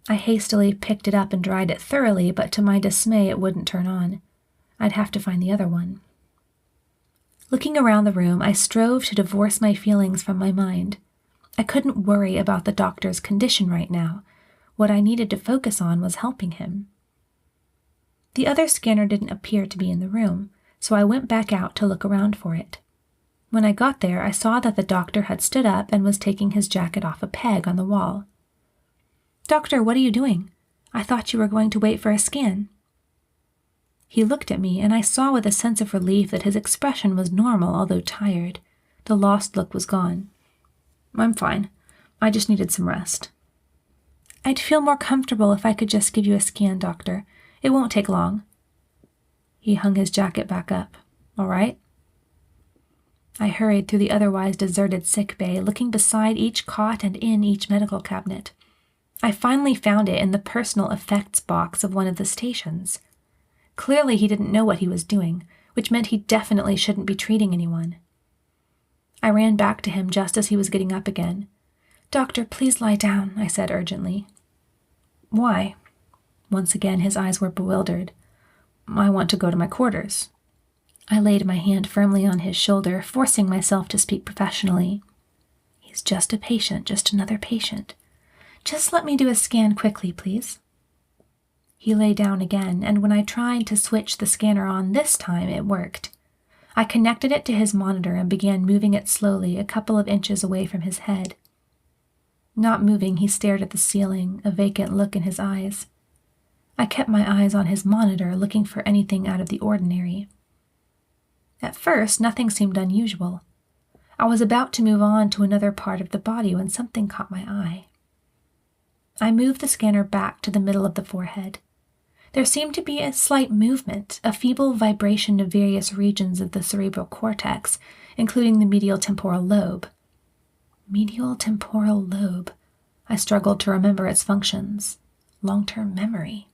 I hastily picked it up and dried it thoroughly, but to my dismay it wouldn't turn on. I'd have to find the other one. Looking around the room, I strove to divorce my feelings from my mind. I couldn't worry about the doctor's condition right now. What I needed to focus on was helping him. The other scanner didn't appear to be in the room, so I went back out to look around for it. When I got there, I saw that the doctor had stood up and was taking his jacket off a peg on the wall. "Doctor, what are you doing? I thought you were going to wait for a scan." He looked at me, and I saw with a sense of relief that his expression was normal, although tired. The lost look was gone. "I'm fine. I just needed some rest." "I'd feel more comfortable if I could just give you a scan, Doctor. It won't take long." He hung his jacket back up. "All right?" I hurried through the otherwise deserted sick bay, looking beside each cot and in each medical cabinet. I finally found it in the personal effects box of one of the stations. Clearly he didn't know what he was doing, which meant he definitely shouldn't be treating anyone. I ran back to him just as he was getting up again. "Doctor, please lie down," I said urgently. "Why?" Once again his eyes were bewildered. "I want to go to my quarters." I laid my hand firmly on his shoulder, forcing myself to speak professionally. "He's just a patient, just another patient. Just let me do a scan quickly, please." He lay down again, and when I tried to switch the scanner on this time, it worked. I connected it to his monitor and began moving it slowly, a couple of inches away from his head. Not moving, he stared at the ceiling, a vacant look in his eyes. I kept my eyes on his monitor, looking for anything out of the ordinary. At first, nothing seemed unusual. I was about to move on to another part of the body when something caught my eye. I moved the scanner back to the middle of the forehead. There seemed to be a slight movement, a feeble vibration of various regions of the cerebral cortex, including the medial temporal lobe. Medial temporal lobe. I struggled to remember its functions. Long-term memory.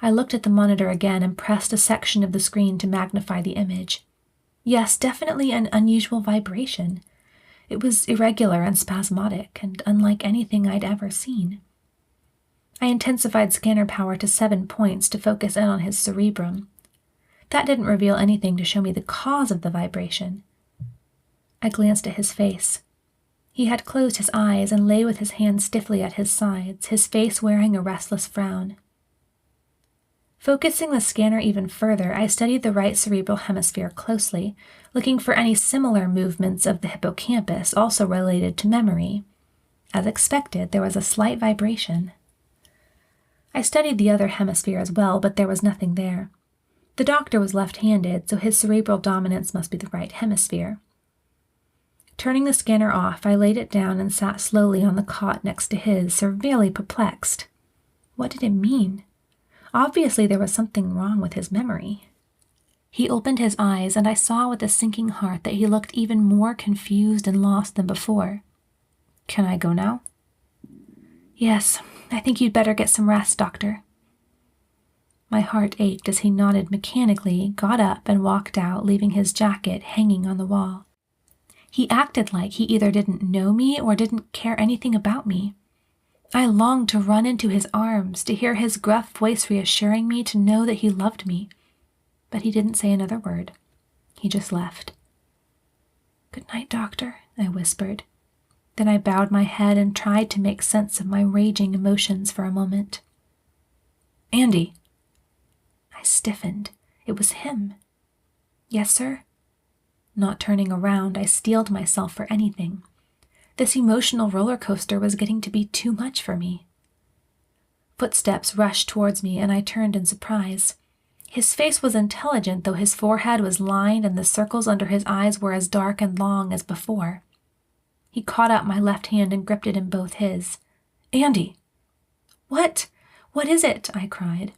I looked at the monitor again and pressed a section of the screen to magnify the image. Yes, definitely an unusual vibration. It was irregular and spasmodic, and unlike anything I'd ever seen. I intensified scanner power to 7 points to focus in on his cerebrum. That didn't reveal anything to show me the cause of the vibration. I glanced at his face. He had closed his eyes and lay with his hands stiffly at his sides, his face wearing a restless frown. Focusing the scanner even further, I studied the right cerebral hemisphere closely, looking for any similar movements of the hippocampus also related to memory. As expected, there was a slight vibration. I studied the other hemisphere as well, but there was nothing there. The doctor was left-handed, so his cerebral dominance must be the right hemisphere. Turning the scanner off, I laid it down and sat slowly on the cot next to his, severely perplexed. What did it mean? Obviously, there was something wrong with his memory. He opened his eyes, and I saw with a sinking heart that he looked even more confused and lost than before. Can I go now? Yes, I think you'd better get some rest, Doctor. My heart ached as he nodded mechanically, got up, and walked out, leaving his jacket hanging on the wall. He acted like he either didn't know me or didn't care anything about me. I longed to run into his arms, to hear his gruff voice reassuring me, to know that he loved me. But he didn't say another word. He just left. "Good night, Doctor," I whispered. Then I bowed my head and tried to make sense of my raging emotions for a moment. "Andi!" I stiffened. It was him. "Yes, sir?" Not turning around, I steeled myself for anything. This emotional roller coaster was getting to be too much for me. Footsteps rushed towards me, and I turned in surprise. His face was intelligent, though his forehead was lined and the circles under his eyes were as dark and long as before. He caught up my left hand and gripped it in both his. "Andi!" "What? What is it?" I cried.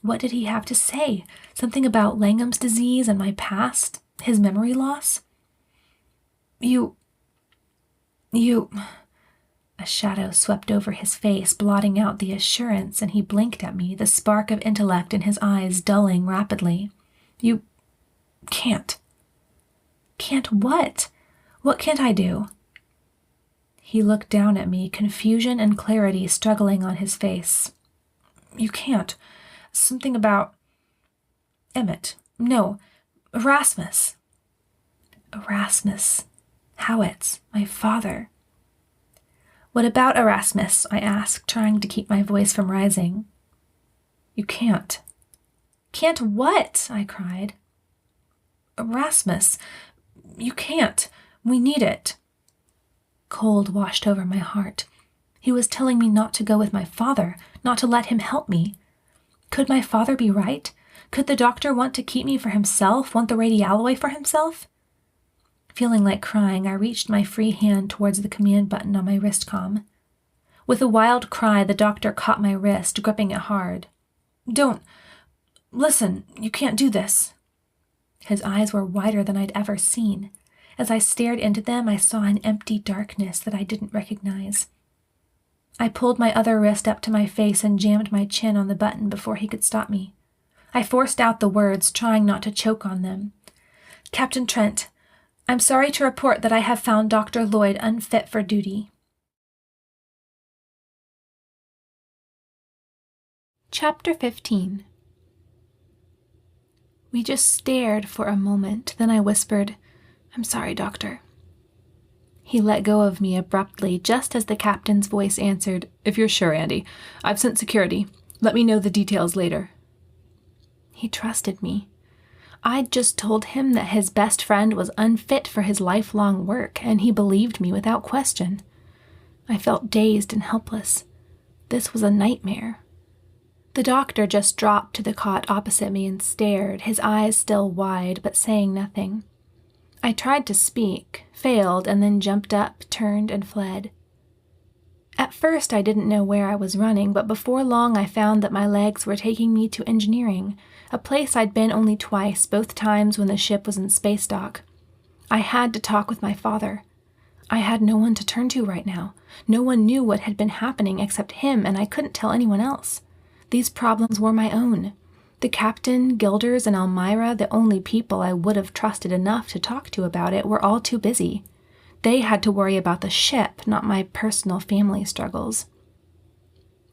What did he have to say? Something about Langham's disease and my past? His memory loss? You... A shadow swept over his face, blotting out the assurance, and he blinked at me, the spark of intellect in his eyes dulling rapidly. "You can't." "Can't what? What can't I do?" He looked down at me, confusion and clarity struggling on his face. "You can't. Something about... Emmett. No, Erasmus." Erasmus. Howitz, my father. "What about Erasmus?" I asked, trying to keep my voice from rising. "You can't." "Can't what?" I cried. "Erasmus. You can't. We need it." Cold washed over my heart. He was telling me not to go with my father, not to let him help me. Could my father be right? Could the doctor want to keep me for himself, want the Radialloy for himself? Feeling like crying, I reached my free hand towards the command button on my wristcom. With a wild cry, the doctor caught my wrist, gripping it hard. "Don't. Listen, you can't do this." His eyes were wider than I'd ever seen. As I stared into them, I saw an empty darkness that I didn't recognize. I pulled my other wrist up to my face and jammed my chin on the button before he could stop me. I forced out the words, trying not to choke on them. "Captain Trent, I'm sorry to report that I have found Dr. Lloyd unfit for duty." Chapter 15. We just stared for a moment, then I whispered, "I'm sorry, Doctor." He let go of me abruptly, just as the captain's voice answered, "If you're sure, Andi. I've sent security. Let me know the details later." He trusted me. I'd just told him that his best friend was unfit for his lifelong work, and he believed me without question. I felt dazed and helpless. This was a nightmare. The doctor just dropped to the cot opposite me and stared, his eyes still wide, but saying nothing. I tried to speak, failed, and then jumped up, turned, and fled. At first I didn't know where I was running, but before long I found that my legs were taking me to engineering, a place I'd been only twice, both times when the ship was in space dock. I had to talk with my father. I had no one to turn to right now. No one knew what had been happening except him, and I couldn't tell anyone else. These problems were my own. The captain, Gilders, and Elmira, the only people I would have trusted enough to talk to about it, were all too busy. They had to worry about the ship, not my personal family struggles.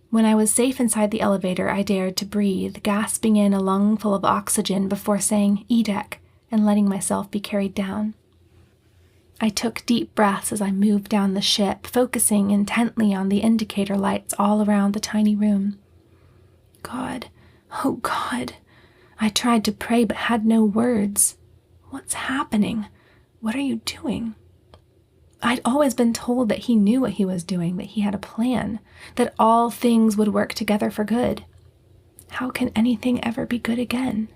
When I was safe inside the elevator, I dared to breathe, gasping in a lungful of oxygen before saying "E-deck" and letting myself be carried down. I took deep breaths as I moved down the ship, focusing intently on the indicator lights all around the tiny room. God, oh God. I tried to pray but had no words. What's happening? What are you doing? I'd always been told that he knew what he was doing, that he had a plan, that all things would work together for good. How can anything ever be good again?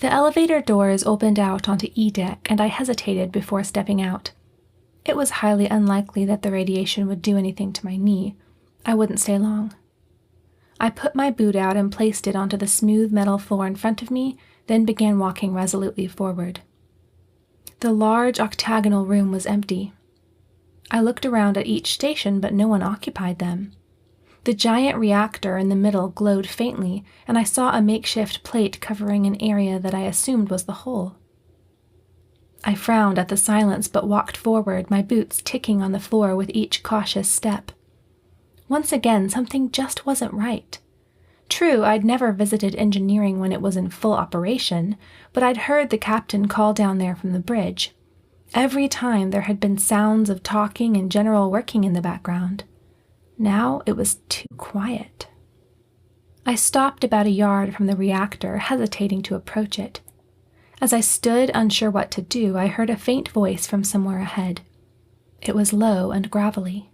The elevator doors opened out onto E deck, and I hesitated before stepping out. It was highly unlikely that the radiation would do anything to my knee. I wouldn't stay long. I put my boot out and placed it onto the smooth metal floor in front of me, then began walking resolutely forward. The large octagonal room was empty. I looked around at each station, but no one occupied them. The giant reactor in the middle glowed faintly, and I saw a makeshift plate covering an area that I assumed was the hull. I frowned at the silence but walked forward, my boots ticking on the floor with each cautious step. Once again, something just wasn't right. True, I'd never visited engineering when it was in full operation, but I'd heard the captain call down there from the bridge. Every time there had been sounds of talking and general working in the background. Now it was too quiet. I stopped about a yard from the reactor, hesitating to approach it. As I stood, unsure what to do, I heard a faint voice from somewhere ahead. It was low and gravelly.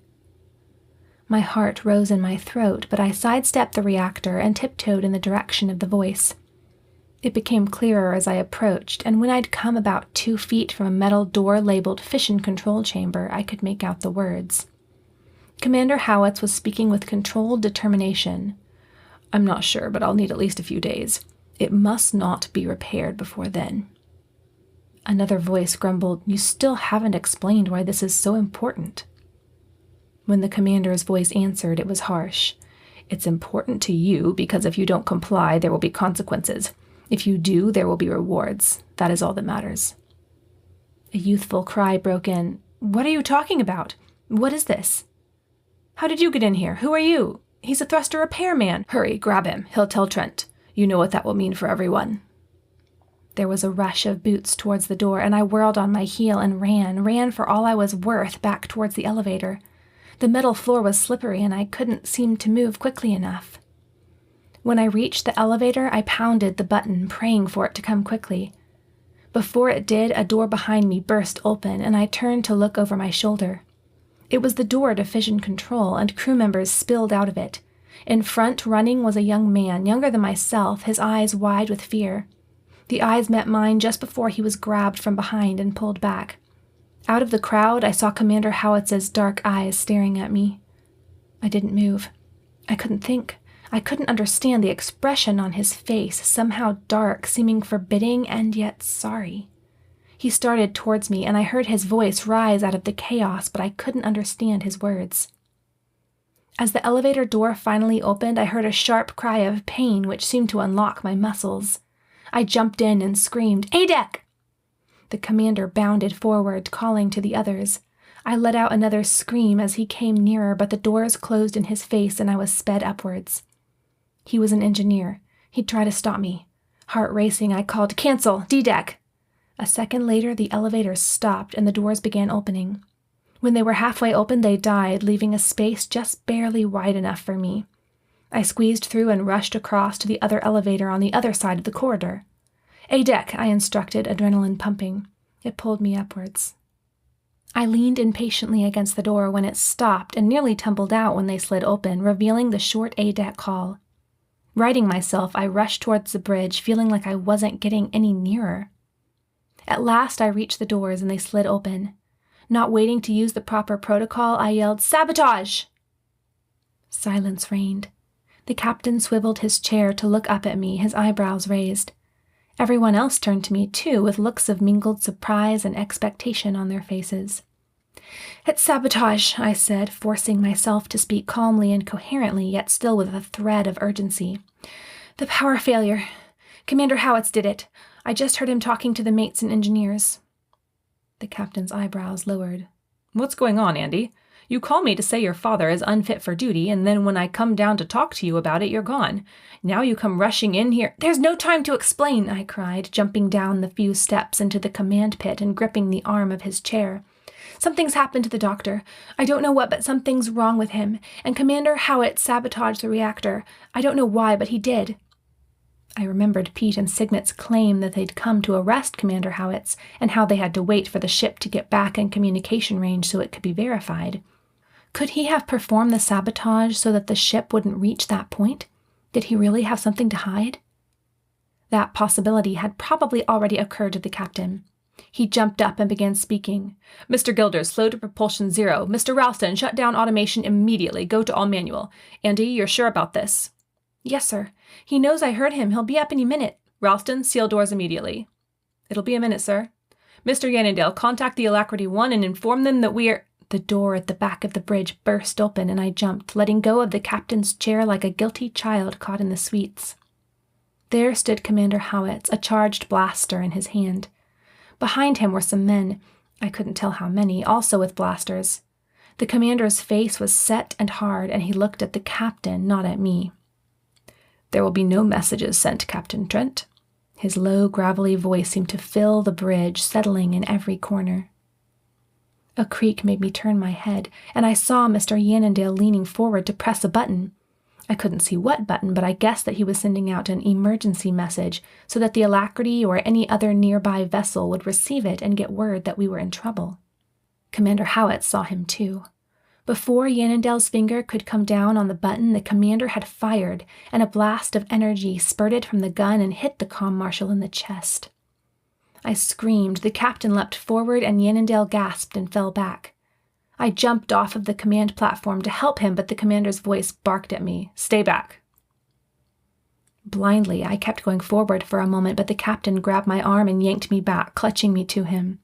My heart rose in my throat, but I sidestepped the reactor and tiptoed in the direction of the voice. It became clearer as I approached, and when I'd come about 2 feet from a metal door labeled Fission Control Chamber, I could make out the words. Commander Howitz was speaking with controlled determination. "I'm not sure, but I'll need at least a few days. It must not be repaired before then." Another voice grumbled, "You still haven't explained why this is so important." When the commander's voice answered, it was harsh. "It's important to you because if you don't comply, there will be consequences. If you do, there will be rewards. That is all that matters." A youthful cry broke in. "What are you talking about? What is this? How did you get in here? Who are you? He's a thruster repairman. Hurry, grab him. He'll tell Trent. You know what that will mean for everyone." There was a rush of boots towards the door, and I whirled on my heel and ran for all I was worth back towards the elevator. The metal floor was slippery, and I couldn't seem to move quickly enough. When I reached the elevator, I pounded the button, praying for it to come quickly. Before it did, a door behind me burst open, and I turned to look over my shoulder. It was the door to Fission Control, and crew members spilled out of it. In front, running, was a young man, younger than myself, his eyes wide with fear. The eyes met mine just before he was grabbed from behind and pulled back. Out of the crowd, I saw Commander Howitz's dark eyes staring at me. I didn't move. I couldn't think. I couldn't understand the expression on his face, somehow dark, seeming forbidding and yet sorry. He started towards me, and I heard his voice rise out of the chaos, but I couldn't understand his words. As the elevator door finally opened, I heard a sharp cry of pain which seemed to unlock my muscles. I jumped in and screamed, "A-deck!" The commander bounded forward, calling to the others. I let out another scream as he came nearer, but the doors closed in his face and I was sped upwards. He was an engineer. He'd try to stop me. Heart racing, I called, "Cancel! D-deck!" A second later, the elevator stopped and the doors began opening. When they were halfway open, they died, leaving a space just barely wide enough for me. I squeezed through and rushed across to the other elevator on the other side of the corridor. "A-deck," I instructed, adrenaline pumping. It pulled me upwards. I leaned impatiently against the door when it stopped and nearly tumbled out when they slid open, revealing the short A-deck hall. Righting myself, I rushed towards the bridge, feeling like I wasn't getting any nearer. At last, I reached the doors and they slid open. Not waiting to use the proper protocol, I yelled, "Sabotage!" Silence reigned. The captain swiveled his chair to look up at me, his eyebrows raised. Everyone else turned to me, too, with looks of mingled surprise and expectation on their faces. "It's sabotage," I said, forcing myself to speak calmly and coherently, yet still with a thread of urgency. "The power failure. Commander Howitz did it. I just heard him talking to the mates and engineers." The captain's eyebrows lowered. "What's going on, Andi? You call me to say your father is unfit for duty, and then when I come down to talk to you about it, you're gone. Now you come rushing in here. There's no time to explain, I cried, jumping down the few steps into the command pit and gripping the arm of his chair. Something's happened to the doctor. I don't know what, but something's wrong with him. And Commander Howitt sabotaged the reactor. I don't know why, but he did. I remembered Pete and Sigmet's claim that they'd come to arrest Commander Howitz and how they had to wait for the ship to get back in communication range so it could be verified. Could he have performed the sabotage so that the ship wouldn't reach that point? Did he really have something to hide? That possibility had probably already occurred to the captain. He jumped up and began speaking. Mr. Gilders, slow to propulsion 0. Mr. Ralston, shut down automation immediately. Go to all manual. Andy, you're sure about this? Yes, sir. He knows I heard him. He'll be up any minute. Ralston, seal doors immediately. It'll be a minute, sir. Mr. Yannendale, contact the Alacrity 1 and inform them that we are... The door at the back of the bridge burst open and I jumped, letting go of the captain's chair like a guilty child caught in the sweets. There stood Commander Howitz, a charged blaster in his hand. Behind him were some men, I couldn't tell how many, also with blasters. The commander's face was set and hard, and he looked at the captain, not at me. There will be no messages sent, Captain Trent. His low, gravelly voice seemed to fill the bridge, settling in every corner. A creak made me turn my head, and I saw Mr. Yannendale leaning forward to press a button. I couldn't see what button, but I guessed that he was sending out an emergency message so that the Alacrity or any other nearby vessel would receive it and get word that we were in trouble. Commander Howitz saw him too. Before Yannendale's finger could come down on the button, the commander had fired, and a blast of energy spurted from the gun and hit the comm marshal in the chest. I screamed, the captain leapt forward, and Yannendale gasped and fell back. I jumped off of the command platform to help him, but the commander's voice barked at me, "Stay back." Blindly, I kept going forward for a moment, but the captain grabbed my arm and yanked me back, clutching me to him.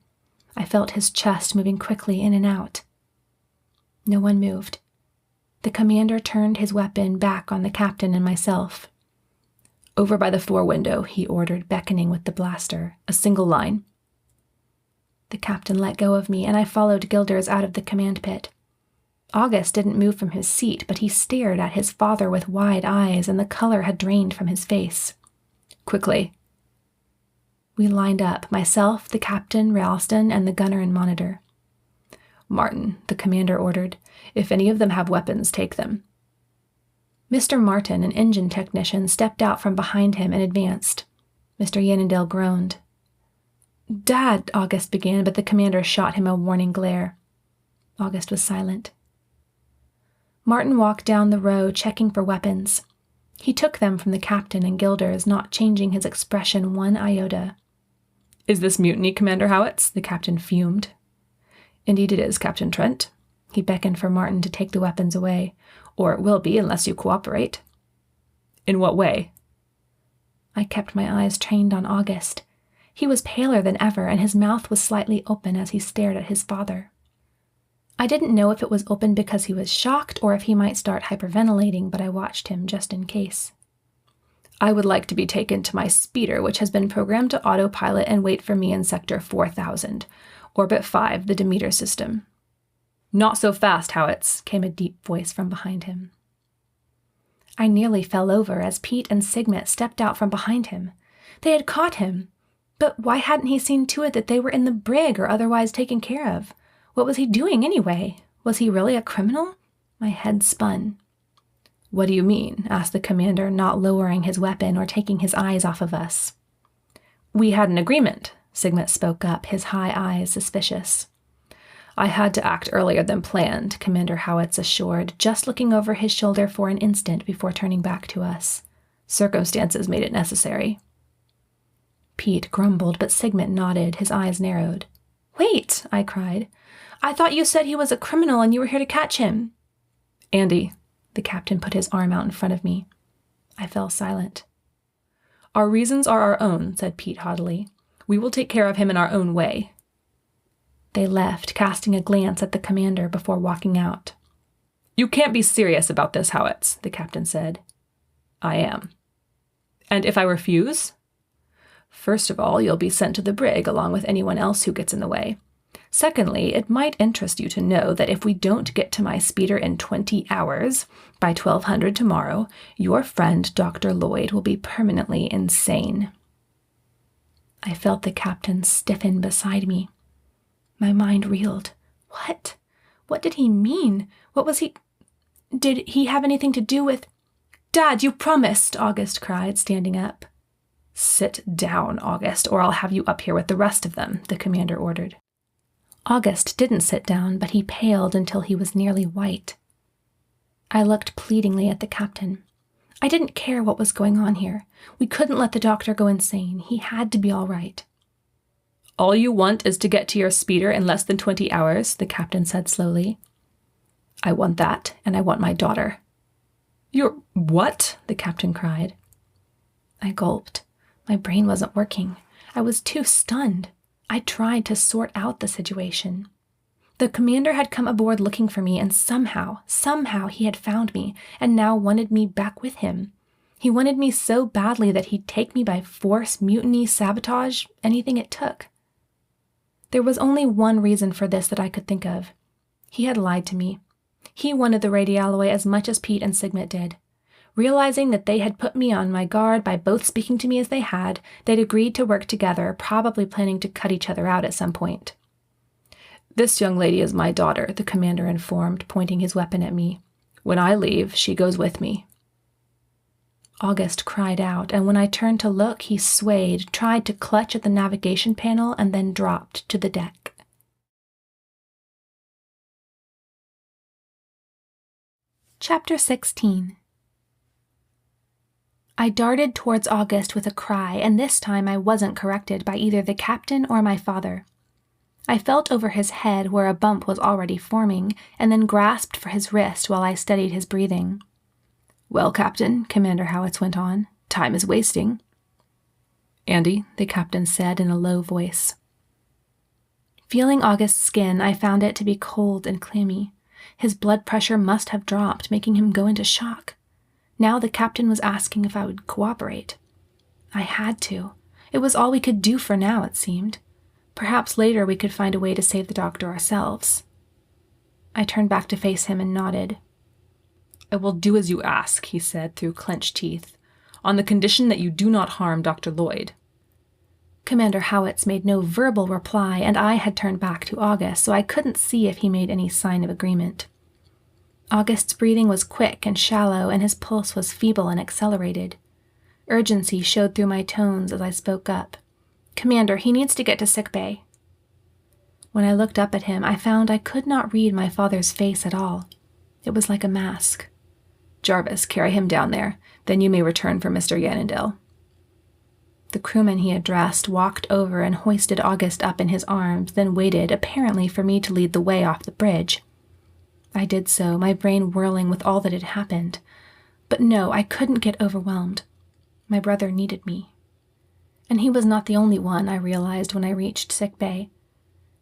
I felt his chest moving quickly in and out. No one moved. The commander turned his weapon back on the captain and myself. "Over by the fore window," he ordered, beckoning with the blaster. "A single line." The captain let go of me, and I followed Gilders out of the command pit. August didn't move from his seat, but he stared at his father with wide eyes, and the color had drained from his face. "Quickly." We lined up, myself, the captain, Ralston, and the gunner and monitor. "Martin," the commander ordered. "If any of them have weapons, take them." Mr. Martin, an engine technician, stepped out from behind him and advanced. Mr. Yannendale groaned. "Dad," August began, but the commander shot him a warning glare. August was silent. Martin walked down the row, checking for weapons. He took them from the captain and Gilders, not changing his expression one iota. "Is this mutiny, Commander Howitz?" the captain fumed. "Indeed it is, Captain Trent." He beckoned for Martin to take the weapons away. "Or it will be unless you cooperate." "In what way?" I kept my eyes trained on August. He was paler than ever, and his mouth was slightly open as he stared at his father. I didn't know if it was open because he was shocked or if he might start hyperventilating, but I watched him just in case. "I would like to be taken to my speeder, which has been programmed to autopilot and wait for me in Sector 4000, Orbit 5, the Demeter system." "Not so fast, Howitz," came a deep voice from behind him. I nearly fell over as Pete and Sigmet stepped out from behind him. They had caught him. But why hadn't he seen to it that they were in the brig or otherwise taken care of? What was he doing anyway? Was he really a criminal? My head spun. "What do you mean?" asked the commander, not lowering his weapon or taking his eyes off of us. "We had an agreement," Sigmet spoke up, his high eyes suspicious. "I had to act earlier than planned," Commander Howitz assured, just looking over his shoulder for an instant before turning back to us. "Circumstances made it necessary." Pete grumbled, but Sigmet nodded, his eyes narrowed. "Wait," I cried. "I thought you said he was a criminal and you were here to catch him." "Andy," the captain put his arm out in front of me. I fell silent. "Our reasons are our own," said Pete haughtily. "We will take care of him in our own way." They left, casting a glance at the commander before walking out. "You can't be serious about this, Howitz," the captain said. "I am." "And if I refuse?" "First of all, you'll be sent to the brig along with anyone else who gets in the way. Secondly, it might interest you to know that if we don't get to my speeder in 20 hours, by 1200 tomorrow, your friend Dr. Lloyd will be permanently insane. I felt the captain stiffen beside me. My mind reeled. What? What did he mean? What was he... Did he have anything to do with... Dad, you promised, August cried, standing up. Sit down, August, or I'll have you up here with the rest of them, the commander ordered. August didn't sit down, but he paled until he was nearly white. I looked pleadingly at the captain. I didn't care what was going on here. We couldn't let the doctor go insane. He had to be all right. All you want is to get to your speeder in less than 20 hours, the captain said slowly. I want that, and I want my daughter. Your what? The captain cried. I gulped. My brain wasn't working. I was too stunned. I tried to sort out the situation. The commander had come aboard looking for me, and somehow he had found me, and now wanted me back with him. He wanted me so badly that he'd take me by force, mutiny, sabotage, anything it took. There was only one reason for this that I could think of. He had lied to me. He wanted the Radialloy as much as Pete and Sigmet did. Realizing that they had put me on my guard by both speaking to me as they had, they'd agreed to work together, probably planning to cut each other out at some point. This young lady is my daughter, the commander informed, pointing his weapon at me. When I leave, she goes with me. August cried out, and when I turned to look, he swayed, tried to clutch at the navigation panel, and then dropped to the deck. Chapter 16. I darted towards August with a cry, and this time I wasn't corrected by either the captain or my father. I felt over his head where a bump was already forming, and then grasped for his wrist while I studied his breathing. Well, Captain, Commander Howitz went on, time is wasting. Andi, the captain said in a low voice. Feeling August's skin, I found it to be cold and clammy. His blood pressure must have dropped, making him go into shock. Now the captain was asking if I would cooperate. I had to. It was all we could do for now, it seemed. Perhaps later we could find a way to save the doctor ourselves. I turned back to face him and nodded. I will do as you ask, he said through clenched teeth, on the condition that you do not harm Dr. Lloyd. Commander Howitz made no verbal reply, and I had turned back to August, so I couldn't see if he made any sign of agreement. August's breathing was quick and shallow, and his pulse was feeble and accelerated. Urgency showed through my tones as I spoke up. Commander, he needs to get to sickbay. When I looked up at him, I found I could not read my father's face at all. It was like a mask. Jarvis, carry him down there. Then you may return for Mr. Yannendale. The crewman he addressed walked over and hoisted August up in his arms, then waited, apparently for me to lead the way off the bridge. I did so, my brain whirling with all that had happened. But no, I couldn't get overwhelmed. My brother needed me. And he was not the only one, I realized when I reached sickbay.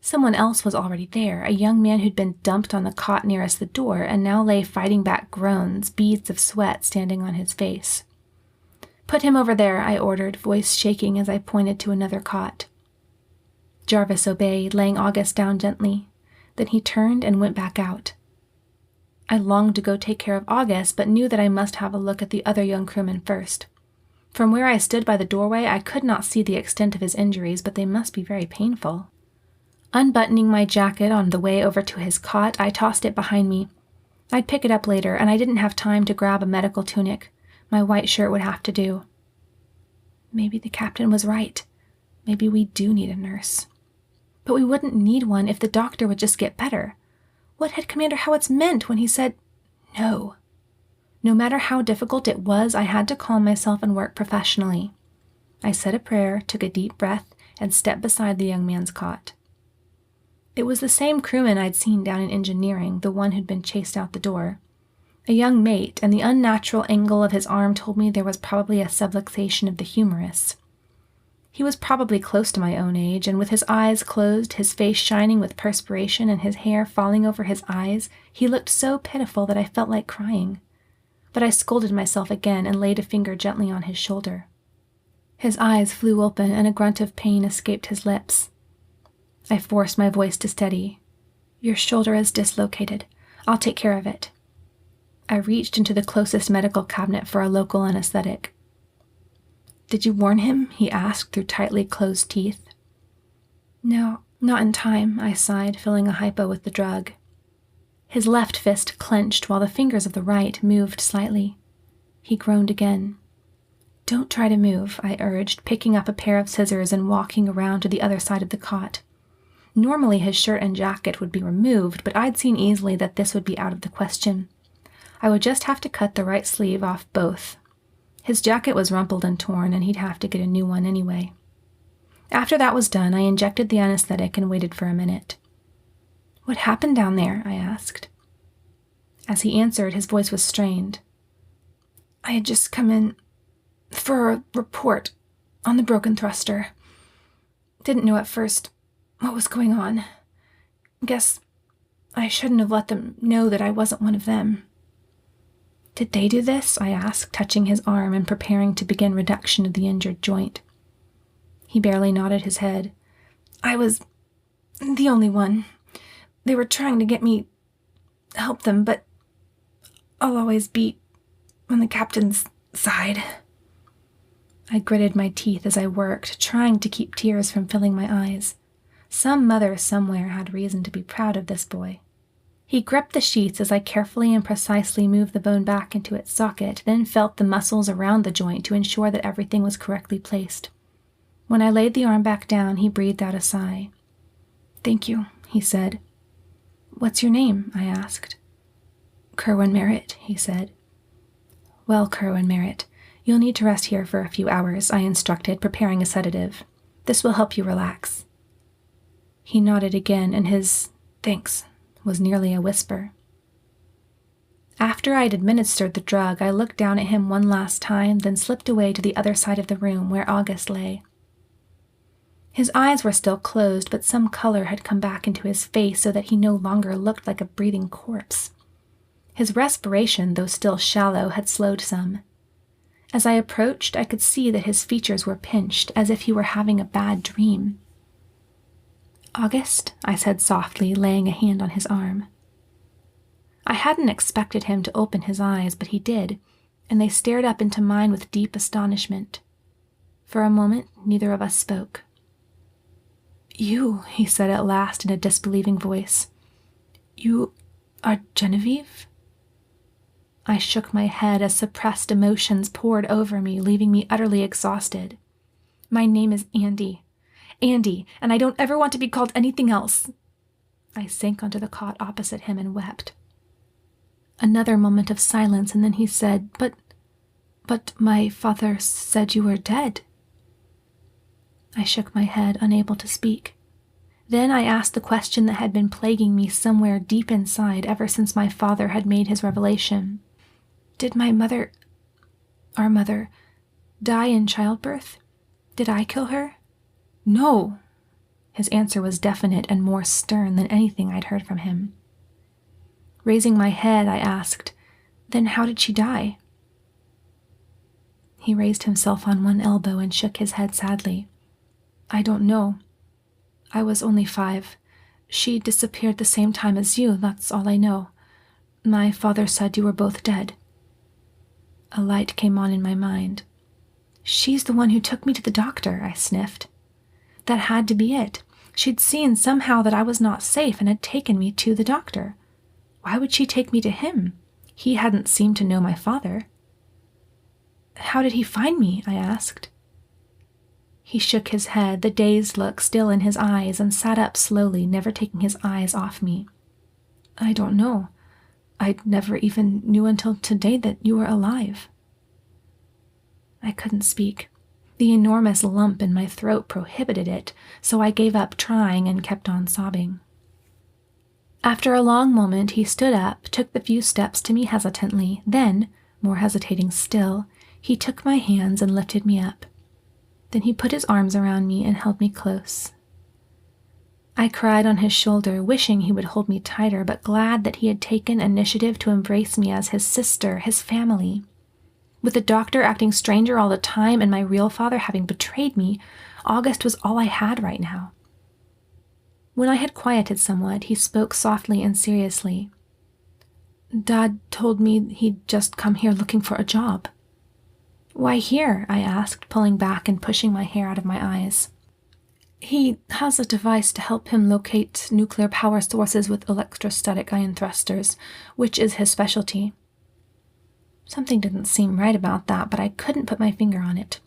Someone else was already there, a young man who'd been dumped on the cot nearest the door and now lay fighting back groans, beads of sweat standing on his face. Put him over there, I ordered, voice shaking as I pointed to another cot. Jarvis obeyed, laying August down gently. Then he turned and went back out. I longed to go take care of August, but knew that I must have a look at the other young crewman first. From where I stood by the doorway, I could not see the extent of his injuries, but they must be very painful. Unbuttoning my jacket on the way over to his cot, I tossed it behind me. I'd pick it up later, and I didn't have time to grab a medical tunic. My white shirt would have to do. Maybe the captain was right. Maybe we do need a nurse. But we wouldn't need one if the doctor would just get better. What had Commander Howitz meant when he said no? No matter how difficult it was, I had to calm myself and work professionally. I said a prayer, took a deep breath, and stepped beside the young man's cot. It was the same crewman I'd seen down in engineering, the one who'd been chased out the door. A young mate, and the unnatural angle of his arm told me there was probably a subluxation of the humerus. He was probably close to my own age, and with his eyes closed, his face shining with perspiration and his hair falling over his eyes, he looked so pitiful that I felt like crying. But I scolded myself again and laid a finger gently on his shoulder. His eyes flew open, and a grunt of pain escaped his lips. I forced my voice to steady. Your shoulder is dislocated. I'll take care of it. I reached into the closest medical cabinet for a local anesthetic. Did you warn him? He asked through tightly closed teeth. No, not in time, I sighed, filling a hypo with the drug. His left fist clenched while the fingers of the right moved slightly. He groaned again. Don't try to move, I urged, picking up a pair of scissors and walking around to the other side of the cot. Normally his shirt and jacket would be removed, but I'd seen easily that this would be out of the question. I would just have to cut the right sleeve off both. His jacket was rumpled and torn, and he'd have to get a new one anyway. After that was done, I injected the anesthetic and waited for a minute. What happened down there? I asked. As he answered, his voice was strained. I had just come in for a report on the broken thruster. Didn't know at first what was going on. Guess I shouldn't have let them know that I wasn't one of them. Did they do this? I asked, touching his arm and preparing to begin reduction of the injured joint. He barely nodded his head. I was the only one. They were trying to get me help them, but I'll always be on the captain's side. I gritted my teeth as I worked, trying to keep tears from filling my eyes. Some mother somewhere had reason to be proud of this boy. He gripped the sheets as I carefully and precisely moved the bone back into its socket, then felt the muscles around the joint to ensure that everything was correctly placed. When I laid the arm back down, he breathed out a sigh. Thank you, he said. What's your name? I asked. Kerwin Merritt, he said. Well, Kerwin Merritt, you'll need to rest here for a few hours, I instructed, preparing a sedative. This will help you relax. He nodded again, and his thanks was nearly a whisper. After I'd administered the drug, I looked down at him one last time, then slipped away to the other side of the room where August lay. His eyes were still closed, but some color had come back into his face so that he no longer looked like a breathing corpse. His respiration, though still shallow, had slowed some. As I approached, I could see that his features were pinched, as if he were having a bad dream. August, I said softly, laying a hand on his arm. I hadn't expected him to open his eyes, but he did, and they stared up into mine with deep astonishment. For a moment, neither of us spoke. You, he said at last in a disbelieving voice. You are Genevieve? I shook my head as suppressed emotions poured over me, leaving me utterly exhausted. My name is Andi. Andi, and I don't ever want to be called anything else. I sank onto the cot opposite him and wept. Another moment of silence, and then he said, But my father said you were dead. I shook my head, unable to speak. Then I asked the question that had been plaguing me somewhere deep inside ever since my father had made his revelation. Did our mother, die in childbirth? Did I kill her? No. His answer was definite and more stern than anything I'd heard from him. Raising my head, I asked, Then how did she die? He raised himself on one elbow and shook his head sadly. I don't know. I was only 5. She disappeared the same time as you, that's all I know. My father said you were both dead. A light came on in my mind. She's the one who took me to the doctor, I sniffed. That had to be it. She'd seen somehow that I was not safe and had taken me to the doctor. Why would she take me to him? He hadn't seemed to know my father. How did he find me? I asked. He shook his head, the dazed look still in his eyes, and sat up slowly, never taking his eyes off me. I don't know. I never even knew until today that you were alive. I couldn't speak. The enormous lump in my throat prohibited it, so I gave up trying and kept on sobbing. After a long moment, he stood up, took the few steps to me hesitantly, then, more hesitating still, he took my hands and lifted me up. Then he put his arms around me and held me close. I cried on his shoulder, wishing he would hold me tighter, but glad that he had taken initiative to embrace me as his sister, his family. With the doctor acting stranger all the time and my real father having betrayed me, August was all I had right now. When I had quieted somewhat, he spoke softly and seriously. Dad told me he'd just come here looking for a job. Why here? I asked, pulling back and pushing my hair out of my eyes. He has a device to help him locate nuclear power sources with electrostatic ion thrusters, which is his specialty. Something didn't seem right about that, but I couldn't put my finger on it.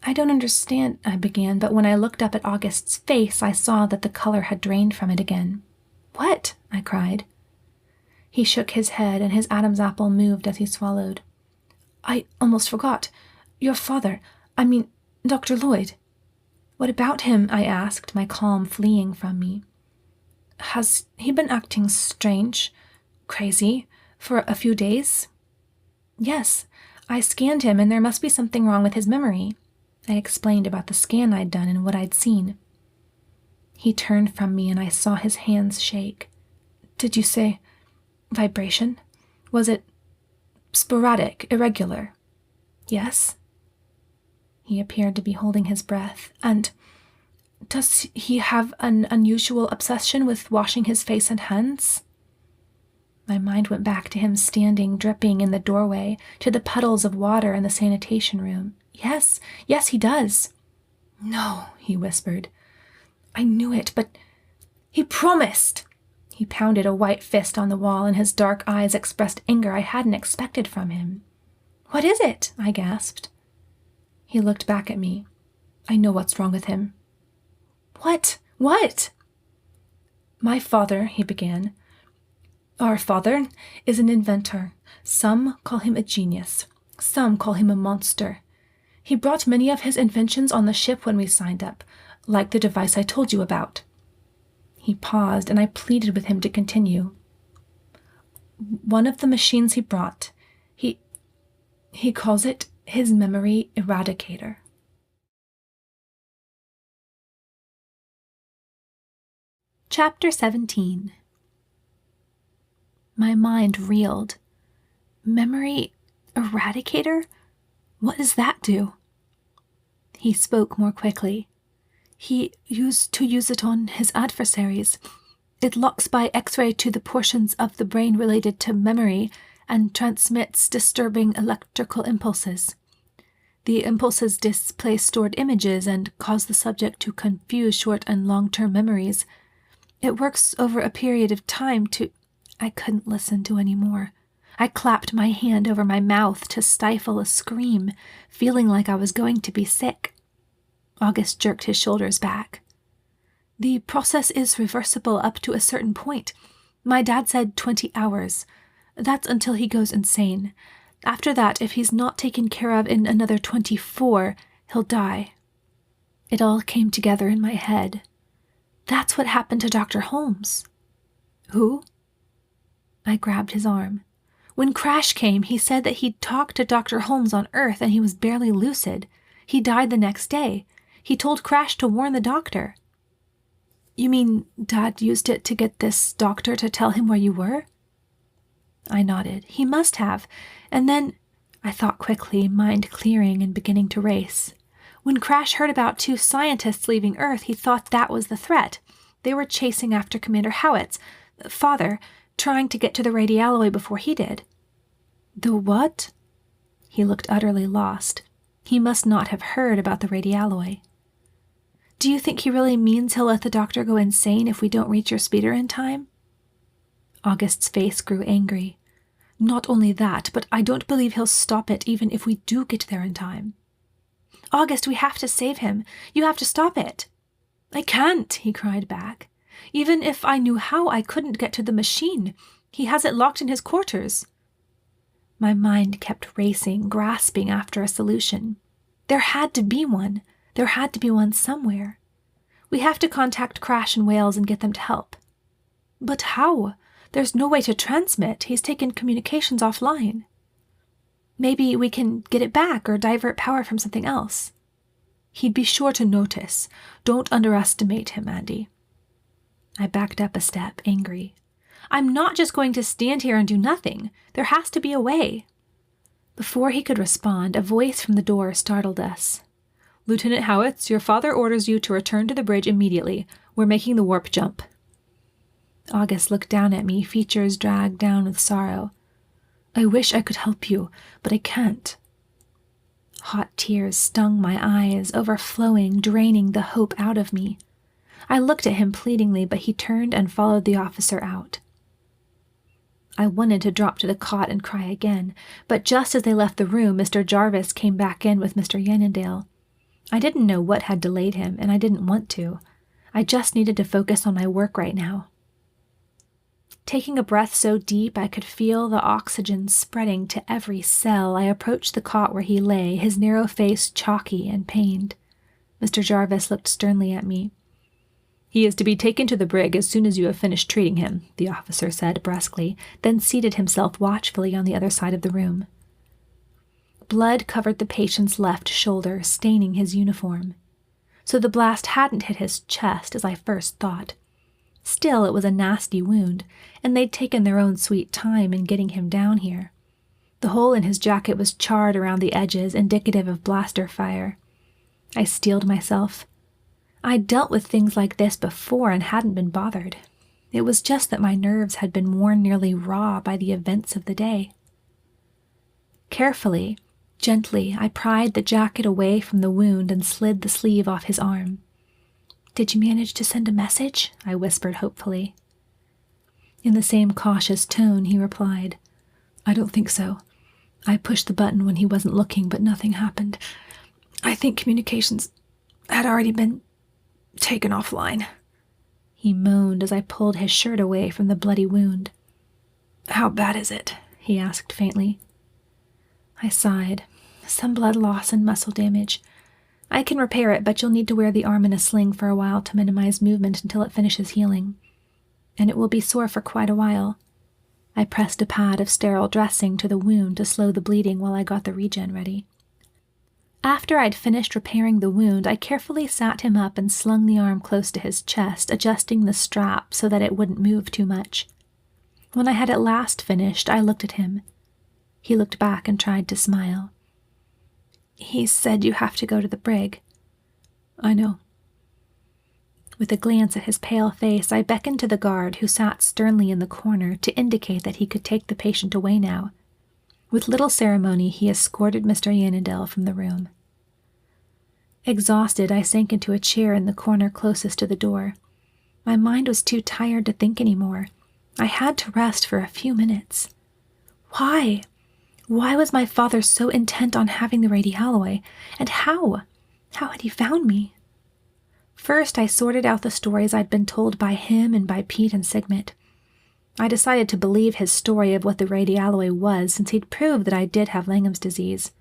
I don't understand, I began, but when I looked up at August's face, I saw that the color had drained from it again. What? I cried. He shook his head, and his Adam's apple moved as he swallowed. I almost forgot. Your father, Dr. Lloyd. What about him? I asked, my calm fleeing from me. Has he been acting strange, crazy, for a few days? Yes, I scanned him, and there must be something wrong with his memory. I explained about the scan I'd done and what I'd seen. He turned from me, and I saw his hands shake. Did you say vibration? Was it sporadic, irregular? Yes. He appeared to be holding his breath. And does he have an unusual obsession with washing his face and hands? My mind went back to him standing, dripping in the doorway, to the puddles of water in the sanitation room. Yes, he does. No, he whispered. I knew it, but he promised. He pounded a white fist on the wall, and his dark eyes expressed anger I hadn't expected from him. What is it? I gasped. He looked back at me. I know what's wrong with him. What? My father, he began. Our father is an inventor. Some call him a genius. Some call him a monster. He brought many of his inventions on the ship when we signed up, like the device I told you about. He paused, and I pleaded with him to continue. One of the machines he brought, he calls it his memory eradicator. Chapter 17. My mind reeled. Memory eradicator? What does that do? He spoke more quickly. He used to use it on his adversaries. It locks by X-ray to the portions of the brain related to memory and transmits disturbing electrical impulses. The impulses displace stored images and cause the subject to confuse short and long-term memories. It works over a period of time to... I couldn't listen to any more. I clapped my hand over my mouth to stifle a scream, feeling like I was going to be sick. August jerked his shoulders back. The process is reversible up to a certain point. My dad said 20 hours. That's until he goes insane. After that, if he's not taken care of in another 24, he'll die. It all came together in my head. That's what happened to Dr. Holmes. Who? I grabbed his arm. When Crash came, he said that he'd talked to Dr. Holmes on Earth and he was barely lucid. He died the next day. He told Crash to warn the doctor. You mean Dad used it to get this doctor to tell him where you were? I nodded. He must have. And then, I thought quickly, mind clearing and beginning to race. When Crash heard about 2 scientists leaving Earth, he thought that was the threat. They were chasing after Commander Howitt's father, trying to get to the Radialloy before he did. The what? He looked utterly lost. He must not have heard about the Radialloy. Do you think he really means he'll let the doctor go insane if we don't reach your speeder in time? August's face grew angry. Not only that, but I don't believe he'll stop it even if we do get there in time. August, we have to save him. You have to stop it. I can't, he cried back. Even if I knew how, I couldn't get to the machine. He has it locked in his quarters. My mind kept racing, grasping after a solution. There had to be one. There had to be one somewhere. We have to contact Crash in Wales and get them to help. But how? There's no way to transmit. He's taken communications offline. Maybe we can get it back or divert power from something else. He'd be sure to notice. Don't underestimate him, Andi. I backed up a step, angry. I'm not just going to stand here and do nothing. There has to be a way. Before he could respond, a voice from the door startled us. Lieutenant Howitz, your father orders you to return to the bridge immediately. We're making the warp jump. August looked down at me, features dragged down with sorrow. I wish I could help you, but I can't. Hot tears stung my eyes, overflowing, draining the hope out of me. I looked at him pleadingly, but he turned and followed the officer out. I wanted to drop to the cot and cry again, but just as they left the room, Mr. Jarvis came back in with Mr. Yannendale. I didn't know what had delayed him, and I didn't want to. I just needed to focus on my work right now. Taking a breath so deep I could feel the oxygen spreading to every cell, I approached the cot where he lay, his narrow face chalky and pained. Mr. Jarvis looked sternly at me. He is to be taken to the brig as soon as you have finished treating him, the officer said brusquely, then seated himself watchfully on the other side of the room. Blood covered the patient's left shoulder, staining his uniform. So the blast hadn't hit his chest, as I first thought. Still, it was a nasty wound, and they'd taken their own sweet time in getting him down here. The hole in his jacket was charred around the edges, indicative of blaster fire. I steeled myself. I'd dealt with things like this before and hadn't been bothered. It was just that my nerves had been worn nearly raw by the events of the day. Carefully, gently, I pried the jacket away from the wound and slid the sleeve off his arm. "Did you manage to send a message?" I whispered hopefully. In the same cautious tone, he replied, "I don't think so. I pushed the button when he wasn't looking, but nothing happened. I think communications had already been taken offline." He moaned as I pulled his shirt away from the bloody wound. "How bad is it?" he asked faintly. I sighed. "Some blood loss and muscle damage. I can repair it, but you'll need to wear the arm in a sling for a while to minimize movement until it finishes healing. And it will be sore for quite a while." I pressed a pad of sterile dressing to the wound to slow the bleeding while I got the regen ready. After I'd finished repairing the wound, I carefully sat him up and slung the arm close to his chest, adjusting the strap so that it wouldn't move too much. When I had at last finished, I looked at him. He looked back and tried to smile. "He said you have to go to the brig." "I know." With a glance at his pale face, I beckoned to the guard who sat sternly in the corner to indicate that he could take the patient away now. With little ceremony, he escorted Mr. Yannendale from the room. Exhausted, I sank into a chair in the corner closest to the door. My mind was too tired to think anymore. I had to rest for a few minutes. Why? Why was my father so intent on having the Radialloy? And how? How had he found me? First, I sorted out the stories I'd been told by him and by Pete and Sigmund. I decided to believe his story of what the Radialloy was, since he'd proved that I did have Langham's disease.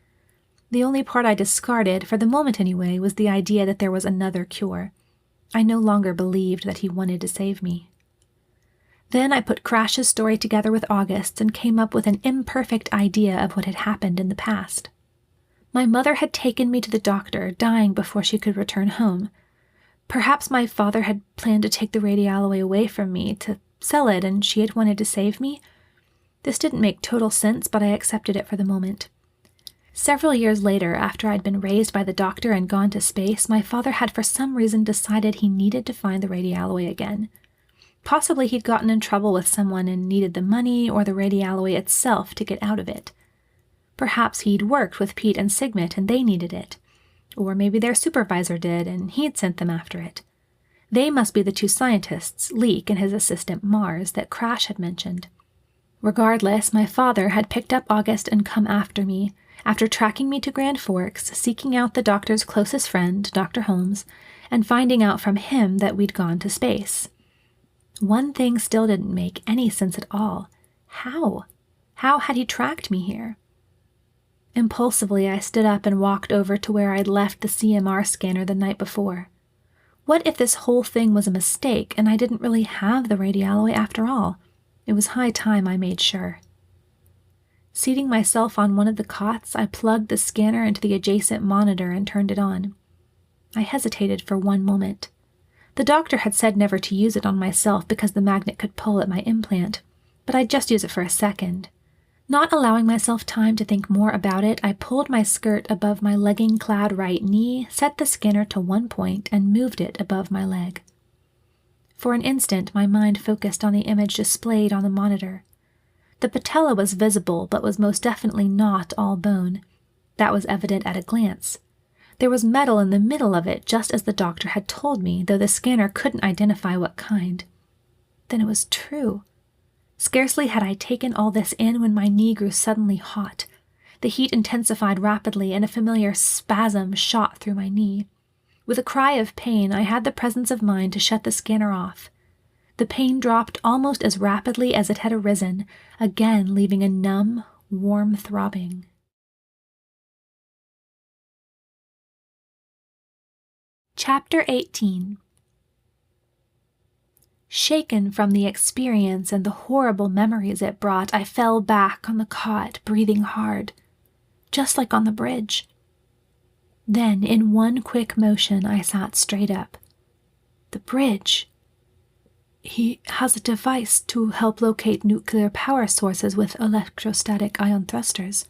The only part I discarded, for the moment anyway, was the idea that there was another cure. I no longer believed that he wanted to save me. Then I put Crash's story together with August's and came up with an imperfect idea of what had happened in the past. My mother had taken me to the doctor, dying before she could return home. Perhaps my father had planned to take the Radialloy away from me, to sell it, and she had wanted to save me. This didn't make total sense, but I accepted it for the moment. Several years later, after I'd been raised by the doctor and gone to space, my father had for some reason decided he needed to find the Radialloy again. Possibly he'd gotten in trouble with someone and needed the money or the Radialloy itself to get out of it. Perhaps he'd worked with Pete and Sigmund and they needed it. Or maybe their supervisor did and he'd sent them after it. They must be the two scientists, Leek and his assistant Mars, that Crash had mentioned. Regardless, my father had picked up August and come after me, after tracking me to Grand Forks, seeking out the doctor's closest friend, Dr. Holmes, and finding out from him that we'd gone to space. One thing still didn't make any sense at all. How? How had he tracked me here? Impulsively, I stood up and walked over to where I'd left the CMR scanner the night before. What if this whole thing was a mistake and I didn't really have the Radialloy after all? It was high time I made sure. Seating myself on one of the cots, I plugged the scanner into the adjacent monitor and turned it on. I hesitated for one moment. The doctor had said never to use it on myself because the magnet could pull at my implant, but I'd just use it for a second. Not allowing myself time to think more about it, I pulled my skirt above my legging-clad right knee, set the scanner to one point, and moved it above my leg. For an instant, my mind focused on the image displayed on the monitor. The patella was visible, but was most definitely not all bone. That was evident at a glance. There was metal in the middle of it, just as the doctor had told me, though the scanner couldn't identify what kind. Then it was true. Scarcely had I taken all this in when my knee grew suddenly hot. The heat intensified rapidly, and a familiar spasm shot through my knee. With a cry of pain, I had the presence of mind to shut the scanner off. The pain dropped almost as rapidly as it had arisen, again leaving a numb, warm throbbing. Chapter 18. Shaken from the experience and the horrible memories it brought, I fell back on the cot, breathing hard, just like on the bridge. Then, in one quick motion, I sat straight up. The bridge. He has a device to help locate nuclear power sources with electrostatic ion thrusters.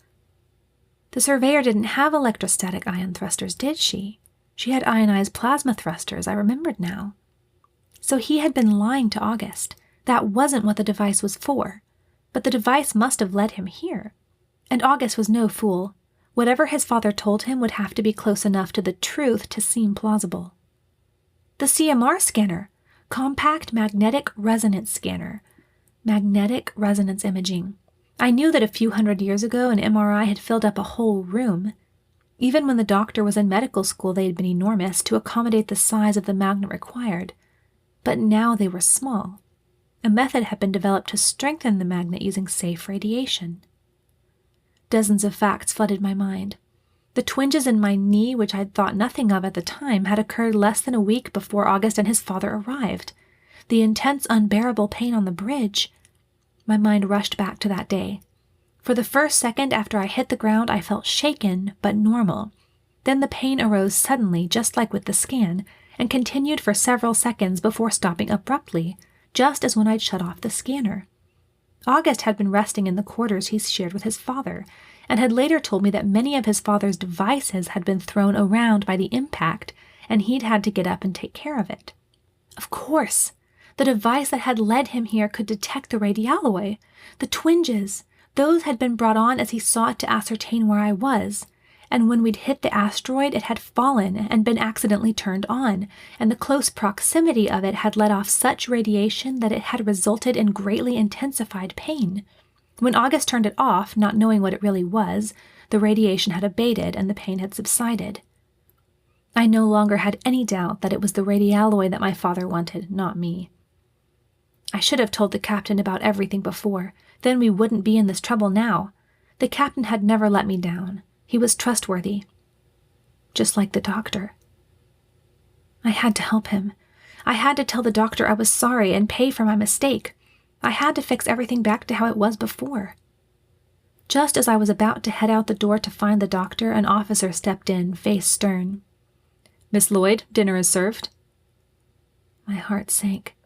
The surveyor didn't have electrostatic ion thrusters, did she? She had ionized plasma thrusters, I remembered now. So he had been lying to August. That wasn't what the device was for. But the device must have led him here. And August was no fool. Whatever his father told him would have to be close enough to the truth to seem plausible. The CMR scanner. Compact Magnetic Resonance Scanner. Magnetic resonance imaging. I knew that a few hundred years ago an MRI had filled up a whole room. Even when the doctor was in medical school, they had been enormous to accommodate the size of the magnet required. But now they were small. A method had been developed to strengthen the magnet using safe radiation. Dozens of facts flooded my mind. The twinges in my knee, which I'd thought nothing of at the time, had occurred less than a week before August and his father arrived. The intense, unbearable pain on the bridge. My mind rushed back to that day. For the first second after I hit the ground, I felt shaken, but normal. Then the pain arose suddenly, just like with the scan, and continued for several seconds before stopping abruptly, just as when I'd shut off the scanner. August had been resting in the quarters he shared with his father, and had later told me that many of his father's devices had been thrown around by the impact, and he'd had to get up and take care of it. Of course! The device that had led him here could detect the radialloy. The twinges, those had been brought on as he sought to ascertain where I was, and when we'd hit the asteroid, it had fallen and been accidentally turned on, and the close proximity of it had let off such radiation that it had resulted in greatly intensified pain. When August turned it off, not knowing what it really was, the radiation had abated and the pain had subsided. I no longer had any doubt that it was the radialloy that my father wanted, not me. I should have told the captain about everything before. Then we wouldn't be in this trouble now. The captain had never let me down. He was trustworthy. Just like the doctor. I had to help him. I had to tell the doctor I was sorry and pay for my mistake. I had to fix everything back to how it was before. Just as I was about to head out the door to find the doctor, an officer stepped in, face stern. "Miss Lloyd, dinner is served." My heart sank.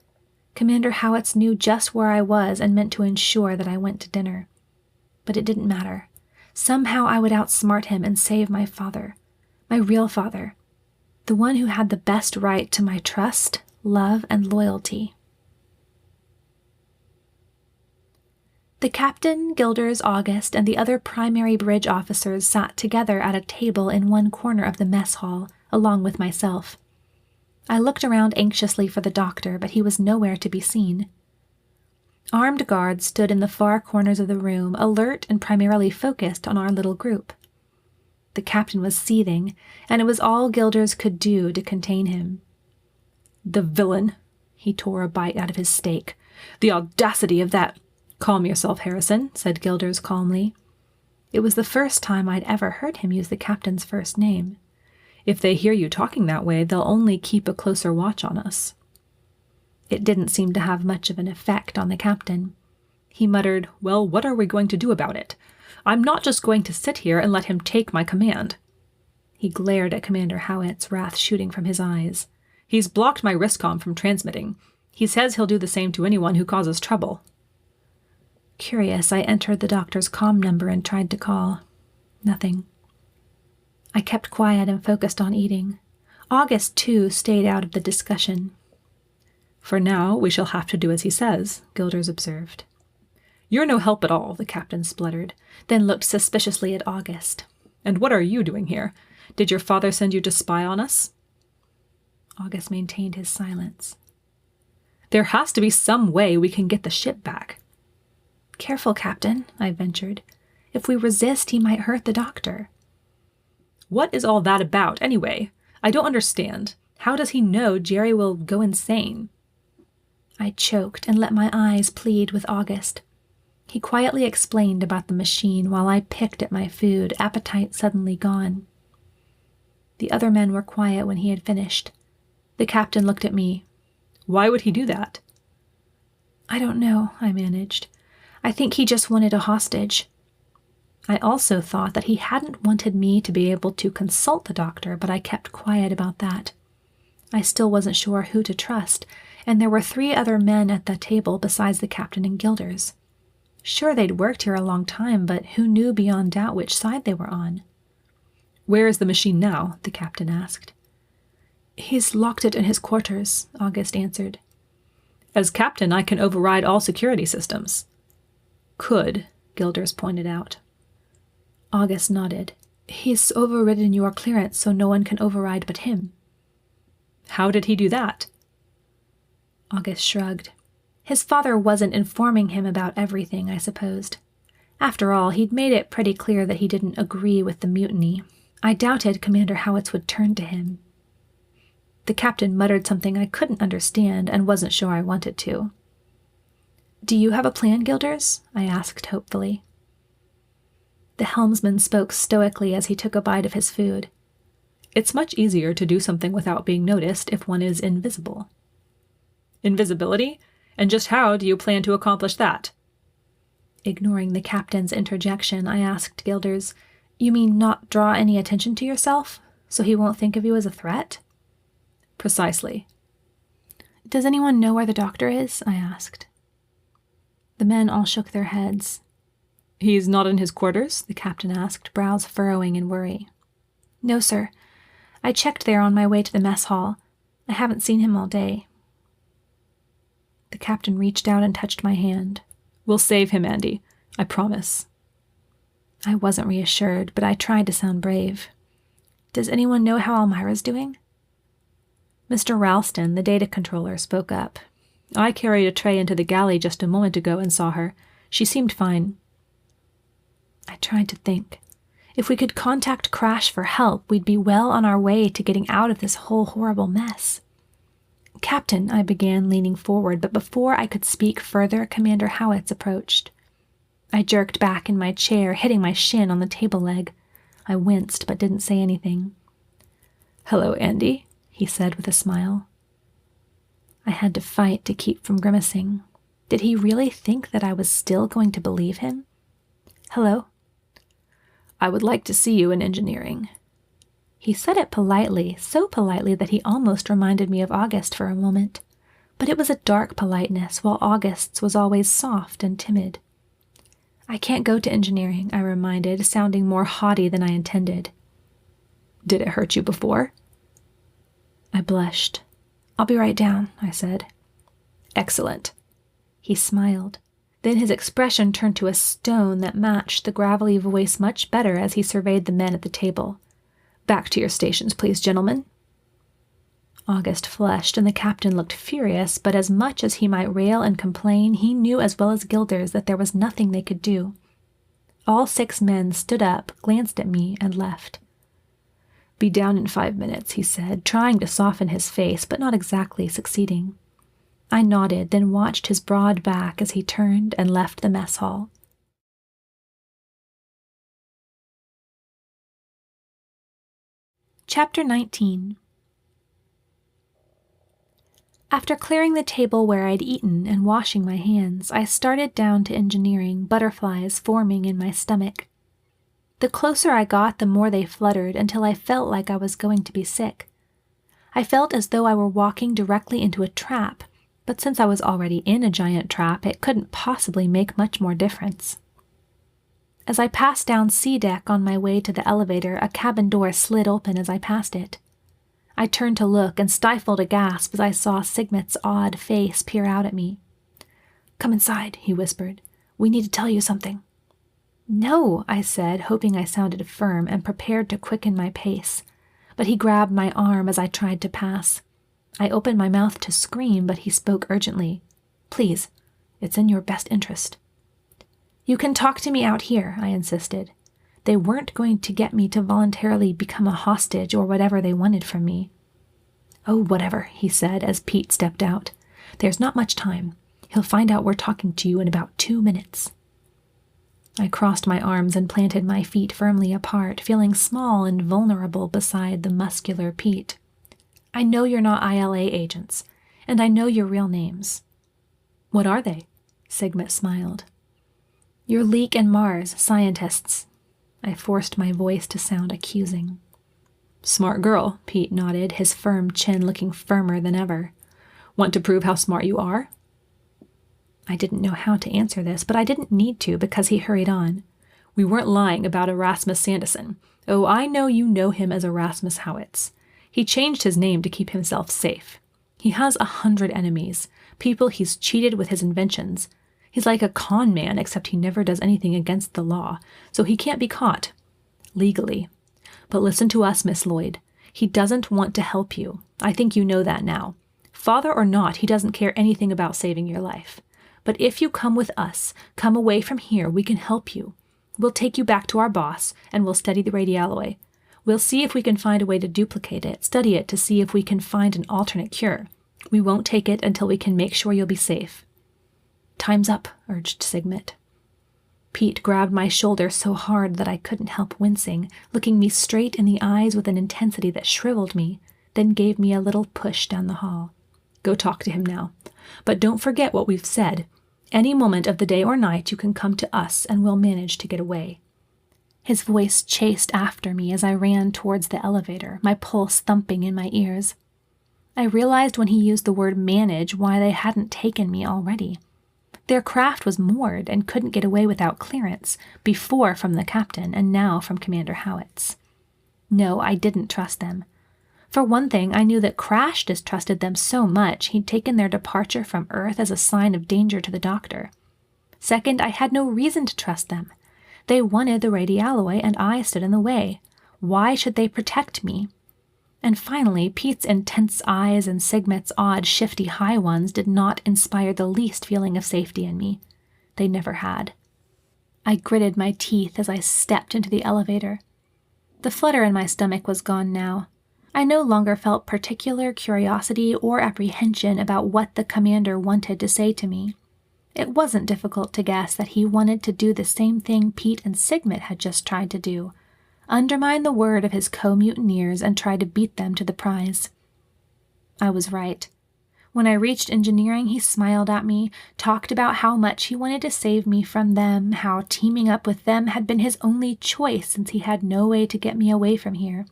Commander Howitz knew just where I was and meant to ensure that I went to dinner. But it didn't matter. Somehow I would outsmart him and save my father. My real father. The one who had the best right to my trust, love, and loyalty. The captain, Gilders, August, and the other primary bridge officers sat together at a table in one corner of the mess hall, along with myself. I looked around anxiously for the doctor, but he was nowhere to be seen. Armed guards stood in the far corners of the room, alert and primarily focused on our little group. The captain was seething, and it was all Gilders could do to contain him. "The villain!" He tore a bite out of his steak. "The audacity of that—" "Calm yourself, Harrison," said Gilders calmly. It was the first time I'd ever heard him use the captain's first name. "If they hear you talking that way, they'll only keep a closer watch on us." It didn't seem to have much of an effect on the captain. He muttered, "Well, what are we going to do about it? I'm not just going to sit here and let him take my command." He glared at Commander Howitz, wrath shooting from his eyes. "He's blocked my Riscom from transmitting. He says he'll do the same to anyone who causes trouble." Curious, I entered the doctor's comm number and tried to call. Nothing. I kept quiet and focused on eating. August, too, stayed out of the discussion. For now, we shall have to do as he says, Gilders observed. You're no help at all, the captain spluttered, then looked suspiciously at August. And what are you doing here? Did your father send you to spy on us? August maintained his silence. There has to be some way we can get the ship back. Careful, Captain, I ventured. If we resist, he might hurt the doctor. What is all that about, anyway? I don't understand. How does he know Jerry will go insane? I choked and let my eyes plead with August. He quietly explained about the machine while I picked at my food, appetite suddenly gone. The other men were quiet when he had finished. The captain looked at me. Why would he do that? I don't know, I managed. I think he just wanted a hostage. I also thought that he hadn't wanted me to be able to consult the doctor, but I kept quiet about that. I still wasn't sure who to trust, and there were 3 other men at the table besides the captain and Gilders. Sure, they'd worked here a long time, but who knew beyond doubt which side they were on? Where is the machine now? The captain asked. He's locked it in his quarters, August answered. As captain, I can override all security systems. Could, Gilders pointed out. August nodded. He's overridden your clearance so no one can override but him. How did he do that? August shrugged. His father wasn't informing him about everything, I supposed. After all, he'd made it pretty clear that he didn't agree with the mutiny. I doubted Commander Howitz would turn to him. The captain muttered something I couldn't understand and wasn't sure I wanted to. Do you have a plan, Gilders? I asked hopefully. The helmsman spoke stoically as he took a bite of his food. It's much easier to do something without being noticed if one is invisible. Invisibility? And just how do you plan to accomplish that? Ignoring the captain's interjection, I asked Gilders, You mean not draw any attention to yourself, so he won't think of you as a threat? Precisely. Does anyone know where the doctor is? I asked. The men all shook their heads. He's not in his quarters? The captain asked, brows furrowing in worry. No, sir. I checked there on my way to the mess hall. I haven't seen him all day. The captain reached out and touched my hand. We'll save him, Andi. I promise. I wasn't reassured, but I tried to sound brave. Does anyone know how Elmira's doing? Mr. Ralston, the data controller, spoke up. I carried a tray into the galley just a moment ago and saw her. She seemed fine. I tried to think. If we could contact Crash for help, we'd be well on our way to getting out of this whole horrible mess. Captain, I began, leaning forward, but before I could speak further, Commander Howitz approached. I jerked back in my chair, hitting my shin on the table leg. I winced, but didn't say anything. Hello, Andi, he said with a smile. I had to fight to keep from grimacing. Did he really think that I was still going to believe him? Hello? I would like to see you in engineering. He said it politely, so politely that he almost reminded me of August for a moment. But it was a dark politeness, while August's was always soft and timid. I can't go to engineering, I reminded, sounding more haughty than I intended. Did it hurt you before? I blushed. I'll be right down, I said. Excellent. He smiled. Then his expression turned to a stone that matched the gravelly voice much better as he surveyed the men at the table. Back to your stations, please, gentlemen. August flushed, and the captain looked furious, but as much as he might rail and complain, he knew as well as Gilders that there was nothing they could do. All 6 men stood up, glanced at me, and left. Be down in 5 minutes, he said, trying to soften his face, but not exactly succeeding. I nodded, then watched his broad back as he turned and left the mess hall. Chapter 19. After clearing the table where I'd eaten and washing my hands, I started down to engineering, butterflies forming in my stomach. The closer I got, the more they fluttered until I felt like I was going to be sick. I felt as though I were walking directly into a trap, But since I was already in a giant trap, it couldn't possibly make much more difference. As I passed down C deck on my way to the elevator, a cabin door slid open as I passed it. I turned to look and stifled a gasp as I saw Sigmet's odd face peer out at me. "Come inside," he whispered. "We need to tell you something." "No," I said, hoping I sounded firm and prepared to quicken my pace. But he grabbed my arm as I tried to pass. I opened my mouth to scream, but he spoke urgently. "Please, it's in your best interest." "You can talk to me out here," I insisted. They weren't going to get me to voluntarily become a hostage or whatever they wanted from me. "Oh, whatever," he said as Pete stepped out. "There's not much time. He'll find out we're talking to you in about 2 minutes." I crossed my arms and planted my feet firmly apart, feeling small and vulnerable beside the muscular Pete. "I know you're not ILA agents, and I know your real names." "What are they?" Sigmet smiled. "You're Leek and Mars scientists." I forced my voice to sound accusing. "Smart girl," Pete nodded, his firm chin looking firmer than ever. "Want to prove how smart you are?" I didn't know how to answer this, but I didn't need to because he hurried on. "We weren't lying about Erasmus Sanderson. Oh, I know you know him as Erasmus Howitz. He changed his name to keep himself safe. He has 100 enemies, people he's cheated with his inventions. He's like a con man, except he never does anything against the law, so he can't be caught. Legally. But listen to us, Miss Lloyd. He doesn't want to help you. I think you know that now. Father or not, he doesn't care anything about saving your life. But if you come with us, come away from here, we can help you. We'll take you back to our boss, and we'll study the Radialloy. We'll see if we can find a way to duplicate it, study it to see if we can find an alternate cure. We won't take it until we can make sure you'll be safe." "Time's up," urged Sigmet. Pete grabbed my shoulder so hard that I couldn't help wincing, looking me straight in the eyes with an intensity that shriveled me, then gave me a little push down the hall. "Go talk to him now. But don't forget what we've said. Any moment of the day or night you can come to us and we'll manage to get away." His voice chased after me as I ran towards the elevator, my pulse thumping in my ears. I realized when he used the word manage why they hadn't taken me already. Their craft was moored and couldn't get away without clearance, before from the captain and now from Commander Howitz. No, I didn't trust them. For one thing, I knew that Crash distrusted them so much he'd taken their departure from Earth as a sign of danger to the Doctor. Second, I had no reason to trust them. They wanted the Radialloy, and I stood in the way. Why should they protect me? And finally, Pete's intense eyes and Sigmet's odd, shifty high ones did not inspire the least feeling of safety in me. They never had. I gritted my teeth as I stepped into the elevator. The flutter in my stomach was gone now. I no longer felt particular curiosity or apprehension about what the commander wanted to say to me. It wasn't difficult to guess that he wanted to do the same thing Pete and Sigmet had just tried to do, undermine the word of his co-mutineers and try to beat them to the prize. I was right. When I reached engineering, he smiled at me, talked about how much he wanted to save me from them, how teaming up with them had been his only choice since he had no way to get me away from here.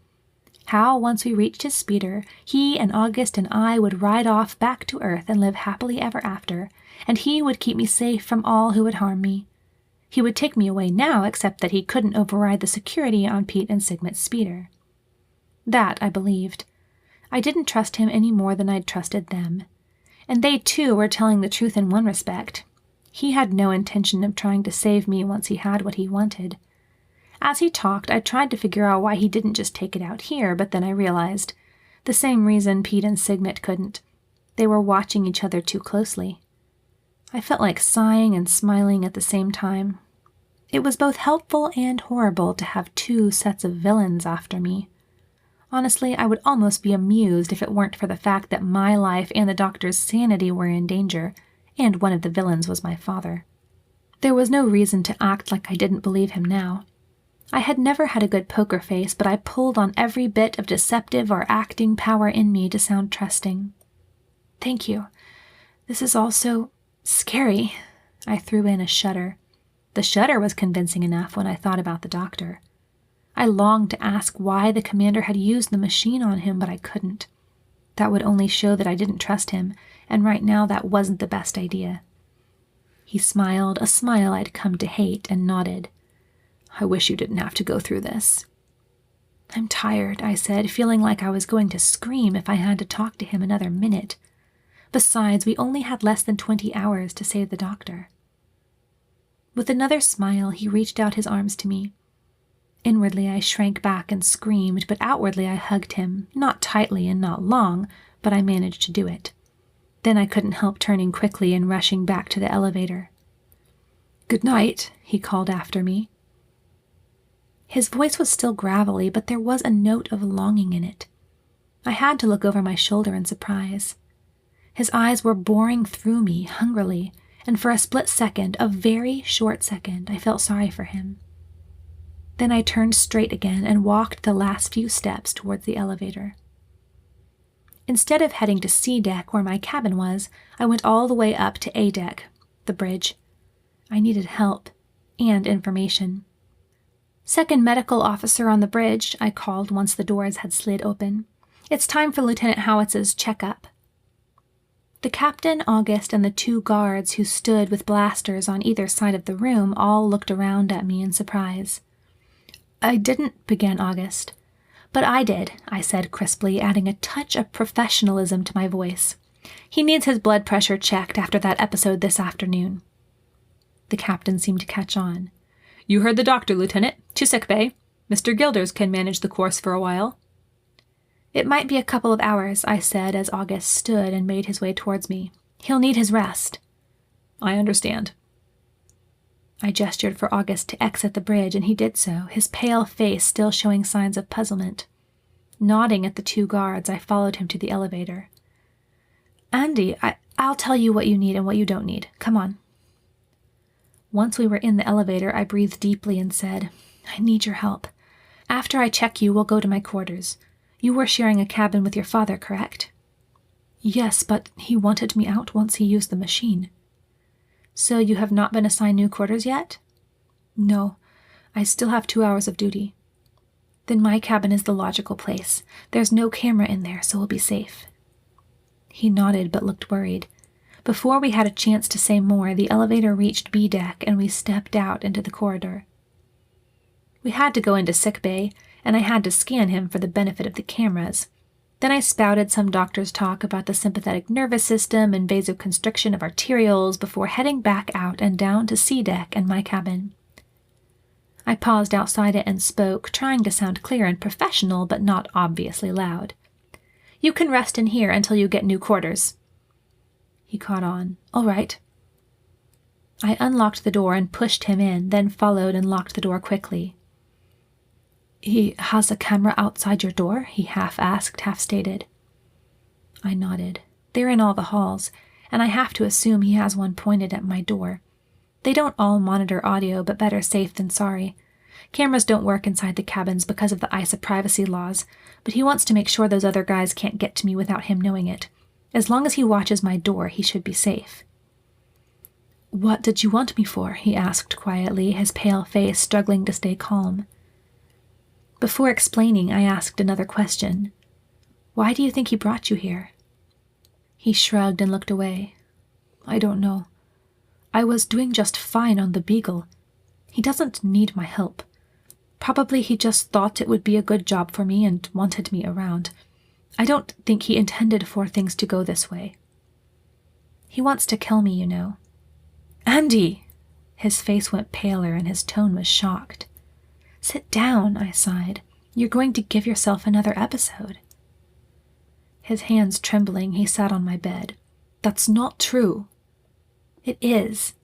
How, once we reached his speeder, he and August and I would ride off back to Earth and live happily ever after, and he would keep me safe from all who would harm me. He would take me away now, except that he couldn't override the security on Pete and Sigmet's speeder. That I believed. I didn't trust him any more than I'd trusted them. And they, too, were telling the truth in one respect. He had no intention of trying to save me once he had what he wanted. As he talked, I tried to figure out why he didn't just take it out here, but then I realized. The same reason Pete and Sigmet couldn't. They were watching each other too closely. I felt like sighing and smiling at the same time. It was both helpful and horrible to have 2 sets of villains after me. Honestly, I would almost be amused if it weren't for the fact that my life and the Doctor's sanity were in danger, and one of the villains was my father. There was no reason to act like I didn't believe him now. I had never had a good poker face, but I pulled on every bit of deceptive or acting power in me to sound trusting. "Thank you. This is all so scary." I threw in a shudder. The shudder was convincing enough when I thought about the Doctor. I longed to ask why the commander had used the machine on him, but I couldn't. That would only show that I didn't trust him, and right now that wasn't the best idea. He smiled, a smile I'd come to hate, and nodded. I wish you didn't have to go through this. I'm tired, I said, feeling like I was going to scream if I had to talk to him another minute. Besides, we only had less than 20 hours to save the doctor. With another smile, he reached out his arms to me. Inwardly, I shrank back and screamed, but outwardly I hugged him, not tightly and not long, but I managed to do it. Then I couldn't help turning quickly and rushing back to the elevator. "Good night," he called after me. His voice was still gravelly, but there was a note of longing in it. I had to look over my shoulder in surprise. His eyes were boring through me hungrily, and for a split second, a very short second, I felt sorry for him. Then I turned straight again and walked the last few steps towards the elevator. Instead of heading to C deck where my cabin was, I went all the way up to A deck, the bridge. I needed help and information. "Second medical officer on the bridge," I called once the doors had slid open. "It's time for Lieutenant Howitz's checkup." The captain, August, and the 2 guards who stood with blasters on either side of the room all looked around at me in surprise. "I didn't," began August. "But I did," I said crisply, adding a touch of professionalism to my voice. "He needs his blood pressure checked after that episode this afternoon." The captain seemed to catch on. "You heard the doctor, Lieutenant. To sick bay. Mr. Gilders can manage the course for a while." "It might be a couple of hours," I said as August stood and made his way towards me. "He'll need his rest." "I understand." I gestured for August to exit the bridge, and he did so, his pale face still showing signs of puzzlement. Nodding at the 2 guards, I followed him to the elevator. "Andi, I'll tell you what you need and what you don't need. Come on." Once we were in the elevator, I breathed deeply and said, "I need your help. After I check you, we'll go to my quarters. You were sharing a cabin with your father, correct?" "Yes, but he wanted me out once he used the machine." "So you have not been assigned new quarters yet?" "No, I still have 2 hours of duty." "Then my cabin is the logical place. There's no camera in there, so we'll be safe." He nodded but looked worried. Before we had a chance to say more, the elevator reached B deck and we stepped out into the corridor. We had to go into sick bay, and I had to scan him for the benefit of the cameras. Then I spouted some doctor's talk about the sympathetic nervous system and vasoconstriction of arterioles before heading back out and down to C deck and my cabin. I paused outside it and spoke, trying to sound clear and professional, but not obviously loud. "You can rest in here until you get new quarters." He caught on. "All right." I unlocked the door and pushed him in, then followed and locked the door quickly. "He has a camera outside your door?" he half asked, half stated. I nodded. "They're in all the halls, and I have to assume he has one pointed at my door. They don't all monitor audio, but better safe than sorry. Cameras don't work inside the cabins because of the ISA privacy laws, but he wants to make sure those other guys can't get to me without him knowing it. As long as he watches my door, he should be safe." "What did you want me for?" he asked quietly, his pale face struggling to stay calm. Before explaining, I asked another question. "Why do you think he brought you here?" He shrugged and looked away. "I don't know. I was doing just fine on the Beagle. He doesn't need my help. Probably he just thought it would be a good job for me and wanted me around. I don't think he intended for things to go this way. He wants to kill me, you know." "Andi!" His face went paler and his tone was shocked. "Sit down," I sighed. "You're going to give yourself another episode." His hands trembling, he sat on my bed. "That's not true." "It is.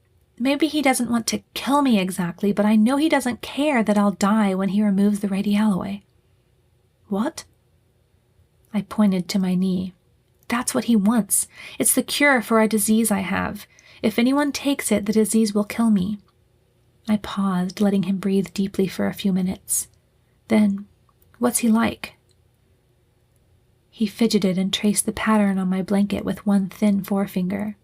Maybe he doesn't want to kill me exactly, but I know he doesn't care that I'll die when he removes the Radialloy." "What?" I pointed to my knee. "That's what he wants. It's the cure for a disease I have. If anyone takes it, the disease will kill me." I paused, letting him breathe deeply for a few minutes. Then, "What's he like?" He fidgeted and traced the pattern on my blanket with one thin forefinger.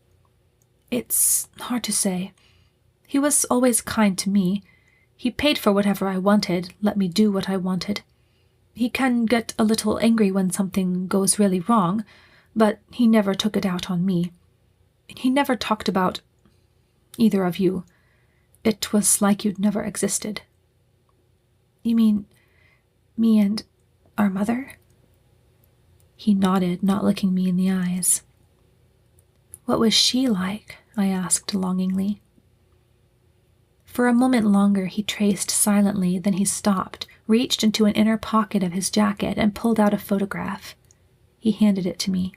"It's hard to say. He was always kind to me. He paid for whatever I wanted, let me do what I wanted. He can get a little angry when something goes really wrong, but he never took it out on me. He never talked about either of you. It was like you'd never existed." "You mean me and our mother?" He nodded, not looking me in the eyes. "What was she like?" I asked longingly. For a moment longer he traced silently, then he stopped, reached into an inner pocket of his jacket, and pulled out a photograph. He handed it to me.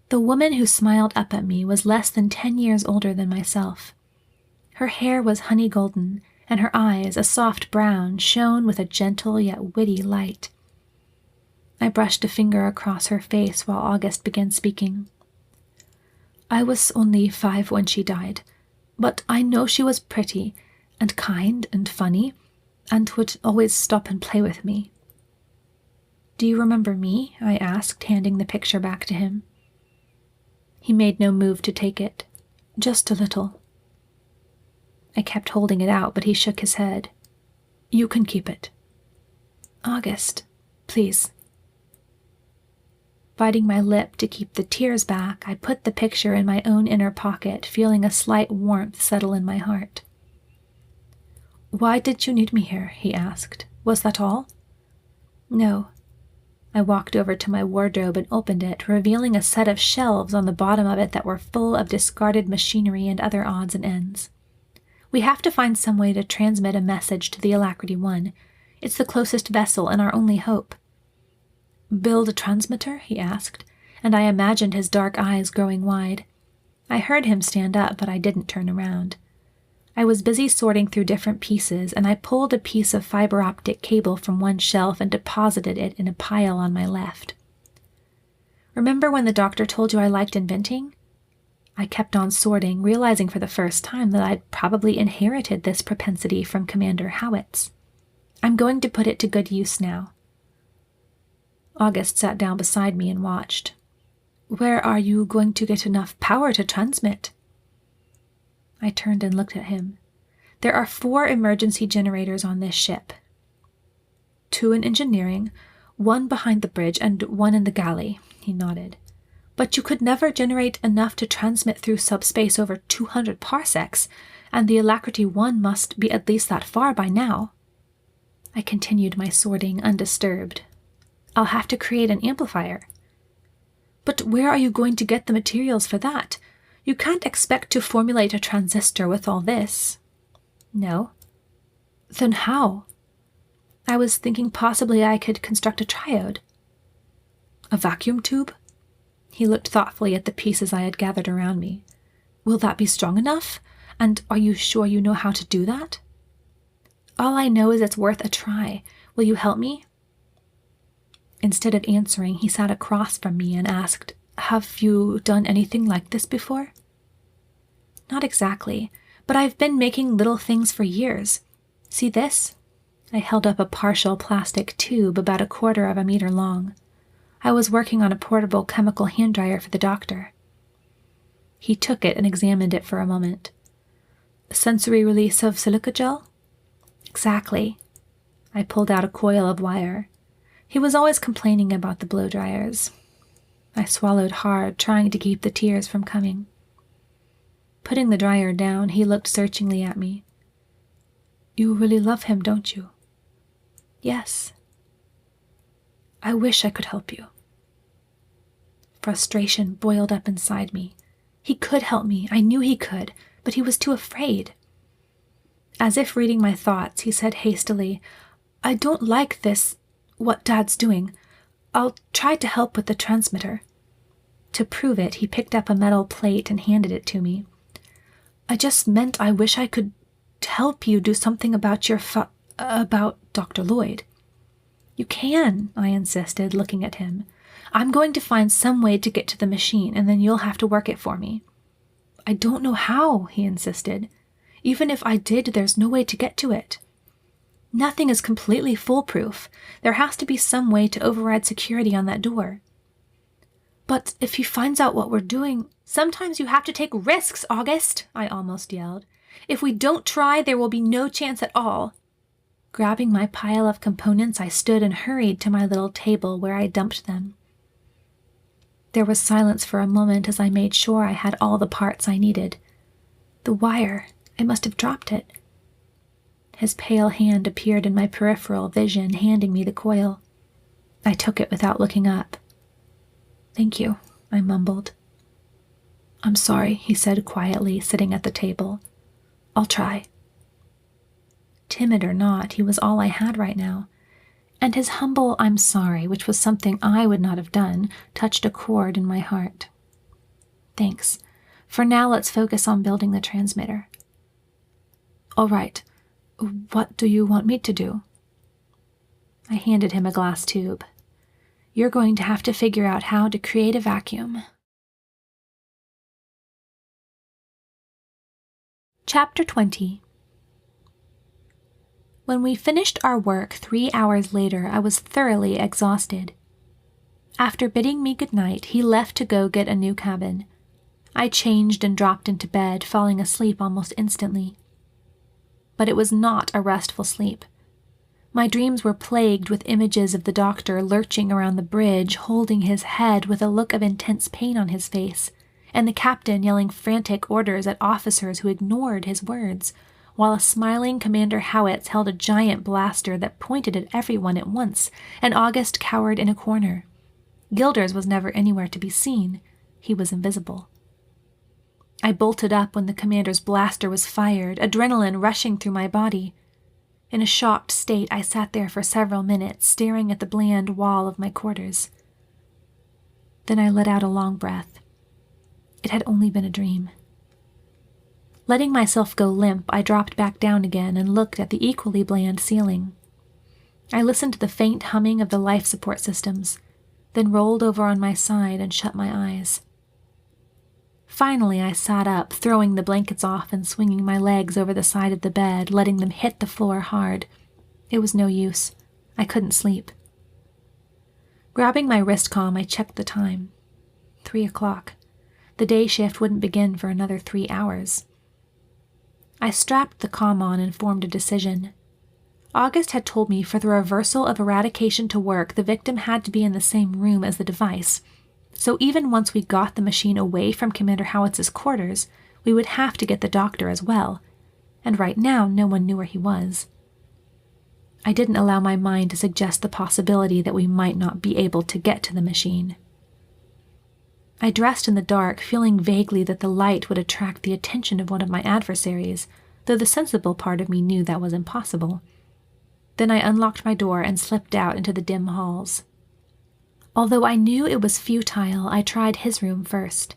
The woman who smiled up at me was less than 10 years older than myself. Her hair was honey golden, and her eyes, a soft brown, shone with a gentle yet witty light. I brushed a finger across her face while August began speaking. "I was only 5 when she died, but I know she was pretty and kind and funny, and would always stop and play with me." "Do you remember me?" I asked, handing the picture back to him. He made no move to take it. "Just a little." I kept holding it out, but he shook his head. "You can keep it." "August, please." Biting my lip to keep the tears back, I put the picture in my own inner pocket, feeling a slight warmth settle in my heart. "Why did you need me here?" he asked. "Was that all?" "No." I walked over to my wardrobe and opened it, revealing a set of shelves on the bottom of it that were full of discarded machinery and other odds and ends. "We have to find some way to transmit a message to the Alacrity 1. It's the closest vessel and our only hope." "Build a transmitter?" he asked, and I imagined his dark eyes growing wide. I heard him stand up, but I didn't turn around. I was busy sorting through different pieces, and I pulled a piece of fiber optic cable from one shelf and deposited it in a pile on my left. "Remember when the doctor told you I liked inventing?" I kept on sorting, realizing for the first time that I'd probably inherited this propensity from Commander Howitz. "I'm going to put it to good use now." August sat down beside me and watched. "Where are you going to get enough power to transmit?" I turned and looked at him. "There are 4 emergency generators on this ship. 2 in engineering, 1 behind the bridge, and 1 in the galley," he nodded. "But you could never generate enough to transmit through subspace over 200 parsecs, and the Alacrity 1 must be at least that far by now." I continued my sorting, undisturbed. "I'll have to create an amplifier." "But where are you going to get the materials for that? You can't expect to formulate a transistor with all this." "No." "Then how?" "I was thinking possibly I could construct a triode." "A vacuum tube?" He looked thoughtfully at the pieces I had gathered around me. "Will that be strong enough? And are you sure you know how to do that?" "All I know is it's worth a try. Will you help me?" Instead of answering, he sat across from me and asked, "Have you done anything like this before?" "Not exactly, but I've been making little things for years. See this?" I held up a partial plastic tube about 1/4 of a meter long. "I was working on a portable chemical hand dryer for the doctor." He took it and examined it for a moment. "Sensory release of silica gel?" "Exactly." I pulled out a coil of wire. He was always complaining about the blow dryers. I swallowed hard, trying to keep the tears from coming. Putting the dryer down, he looked searchingly at me. "You really love him, don't you?" "Yes." "I wish I could help you." Frustration boiled up inside me. He could help me. I knew he could, but he was too afraid. As if reading my thoughts, he said hastily, "I don't like this, what Dad's doing. I'll try to help with the transmitter." To prove it, he picked up a metal plate and handed it to me. "I just meant I wish I could help you do something about about Dr. Lloyd." "You can," I insisted, looking at him. "I'm going to find some way to get to the machine, and then you'll have to work it for me." "I don't know how," he insisted. "Even if I did, there's no way to get to it. Nothing is completely foolproof. There has to be some way to override security on that door." "But if he finds out what we're doing—" "Sometimes you have to take risks, August," I almost yelled. "If we don't try, there will be no chance at all." Grabbing my pile of components, I stood and hurried to my little table where I dumped them. There was silence for a moment as I made sure I had all the parts I needed. The wire, I must have dropped it. His pale hand appeared in my peripheral vision, handing me the coil. I took it without looking up. "Thank you," I mumbled. "I'm sorry," he said quietly, sitting at the table. "I'll try." Timid or not, he was all I had right now, and his humble "I'm sorry," which was something I would not have done, touched a chord in my heart. "Thanks. For now, let's focus on building the transmitter." "All right. What do you want me to do?" I handed him a glass tube. "You're going to have to figure out how to create a vacuum." Chapter 20. When we finished our work 3 hours later, I was thoroughly exhausted. After bidding me goodnight, he left to go get a new cabin. I changed and dropped into bed, falling asleep almost instantly. But it was not a restful sleep. My dreams were plagued with images of the doctor lurching around the bridge, holding his head with a look of intense pain on his face, and the captain yelling frantic orders at officers who ignored his words, while a smiling Commander Howitz held a giant blaster that pointed at everyone at once, and August cowered in a corner. Gilders was never anywhere to be seen. He was invisible. I bolted up when the commander's blaster was fired, adrenaline rushing through my body. In a shocked state, I sat there for several minutes, staring at the bland wall of my quarters. Then I let out a long breath. It had only been a dream. Letting myself go limp, I dropped back down again and looked at the equally bland ceiling. I listened to the faint humming of the life support systems, then rolled over on my side and shut my eyes. Finally, I sat up, throwing the blankets off and swinging my legs over the side of the bed, letting them hit the floor hard. It was no use. I couldn't sleep. Grabbing my wristcom, I checked the time. 3 o'clock. The day shift wouldn't begin for another 3 hours. I strapped the comm on and formed a decision. August had told me for the reversal of eradication to work, the victim had to be in the same room as the device. So even once we got the machine away from Commander Howitz's quarters, we would have to get the doctor as well. And right now, no one knew where he was. I didn't allow my mind to suggest the possibility that we might not be able to get to the machine. I dressed in the dark, feeling vaguely that the light would attract the attention of one of my adversaries, though the sensible part of me knew that was impossible. Then I unlocked my door and slipped out into the dim halls. Although I knew it was futile, I tried his room first.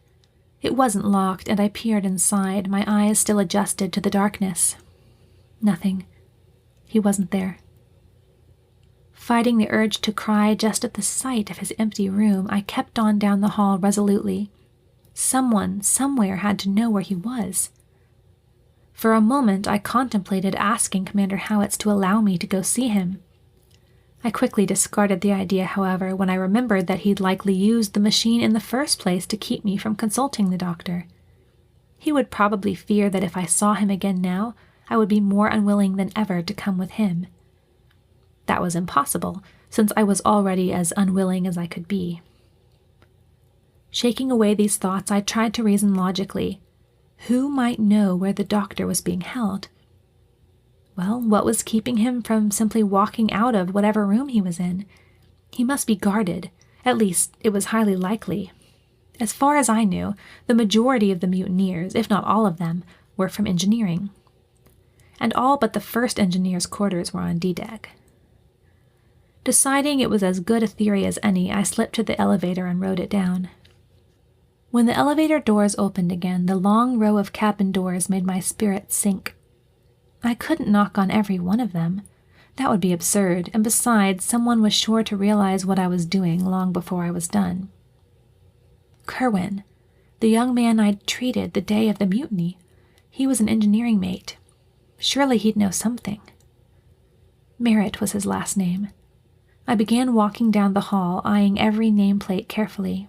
It wasn't locked, and I peered inside, my eyes still adjusted to the darkness. Nothing. He wasn't there. Fighting the urge to cry just at the sight of his empty room, I kept on down the hall resolutely. Someone, somewhere had to know where he was. For a moment, I contemplated asking Commander Howitz to allow me to go see him. I quickly discarded the idea, however, when I remembered that he'd likely used the machine in the first place to keep me from consulting the doctor. He would probably fear that if I saw him again now, I would be more unwilling than ever to come with him. That was impossible, since I was already as unwilling as I could be. Shaking away these thoughts, I tried to reason logically. Who might know where the doctor was being held? Well, what was keeping him from simply walking out of whatever room he was in? He must be guarded. At least, it was highly likely. As far as I knew, the majority of the mutineers, if not all of them, were from engineering. And all but the first engineer's quarters were on D-deck. Deciding it was as good a theory as any, I slipped to the elevator and wrote it down. When the elevator doors opened again, the long row of cabin doors made my spirit sink. I couldn't knock on every one of them. That would be absurd, and besides, someone was sure to realize what I was doing long before I was done. Kerwin, the young man I'd treated the day of the mutiny. He was an engineering mate. Surely he'd know something. Merritt was his last name. I began walking down the hall, eyeing every nameplate carefully.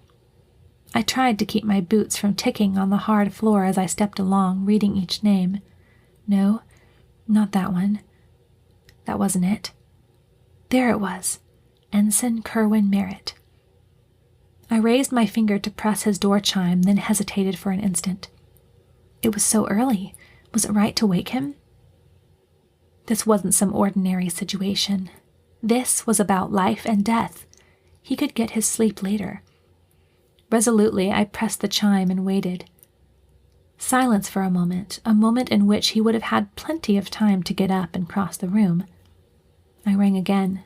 I tried to keep my boots from ticking on the hard floor as I stepped along, reading each name. No, not that one. That wasn't it. There it was. Ensign Kerwin Merritt. I raised my finger to press his door chime, then hesitated for an instant. It was so early. Was it right to wake him? This wasn't some ordinary situation. This was about life and death. He could get his sleep later. Resolutely, I pressed the chime and waited. Silence for a moment in which he would have had plenty of time to get up and cross the room. I rang again.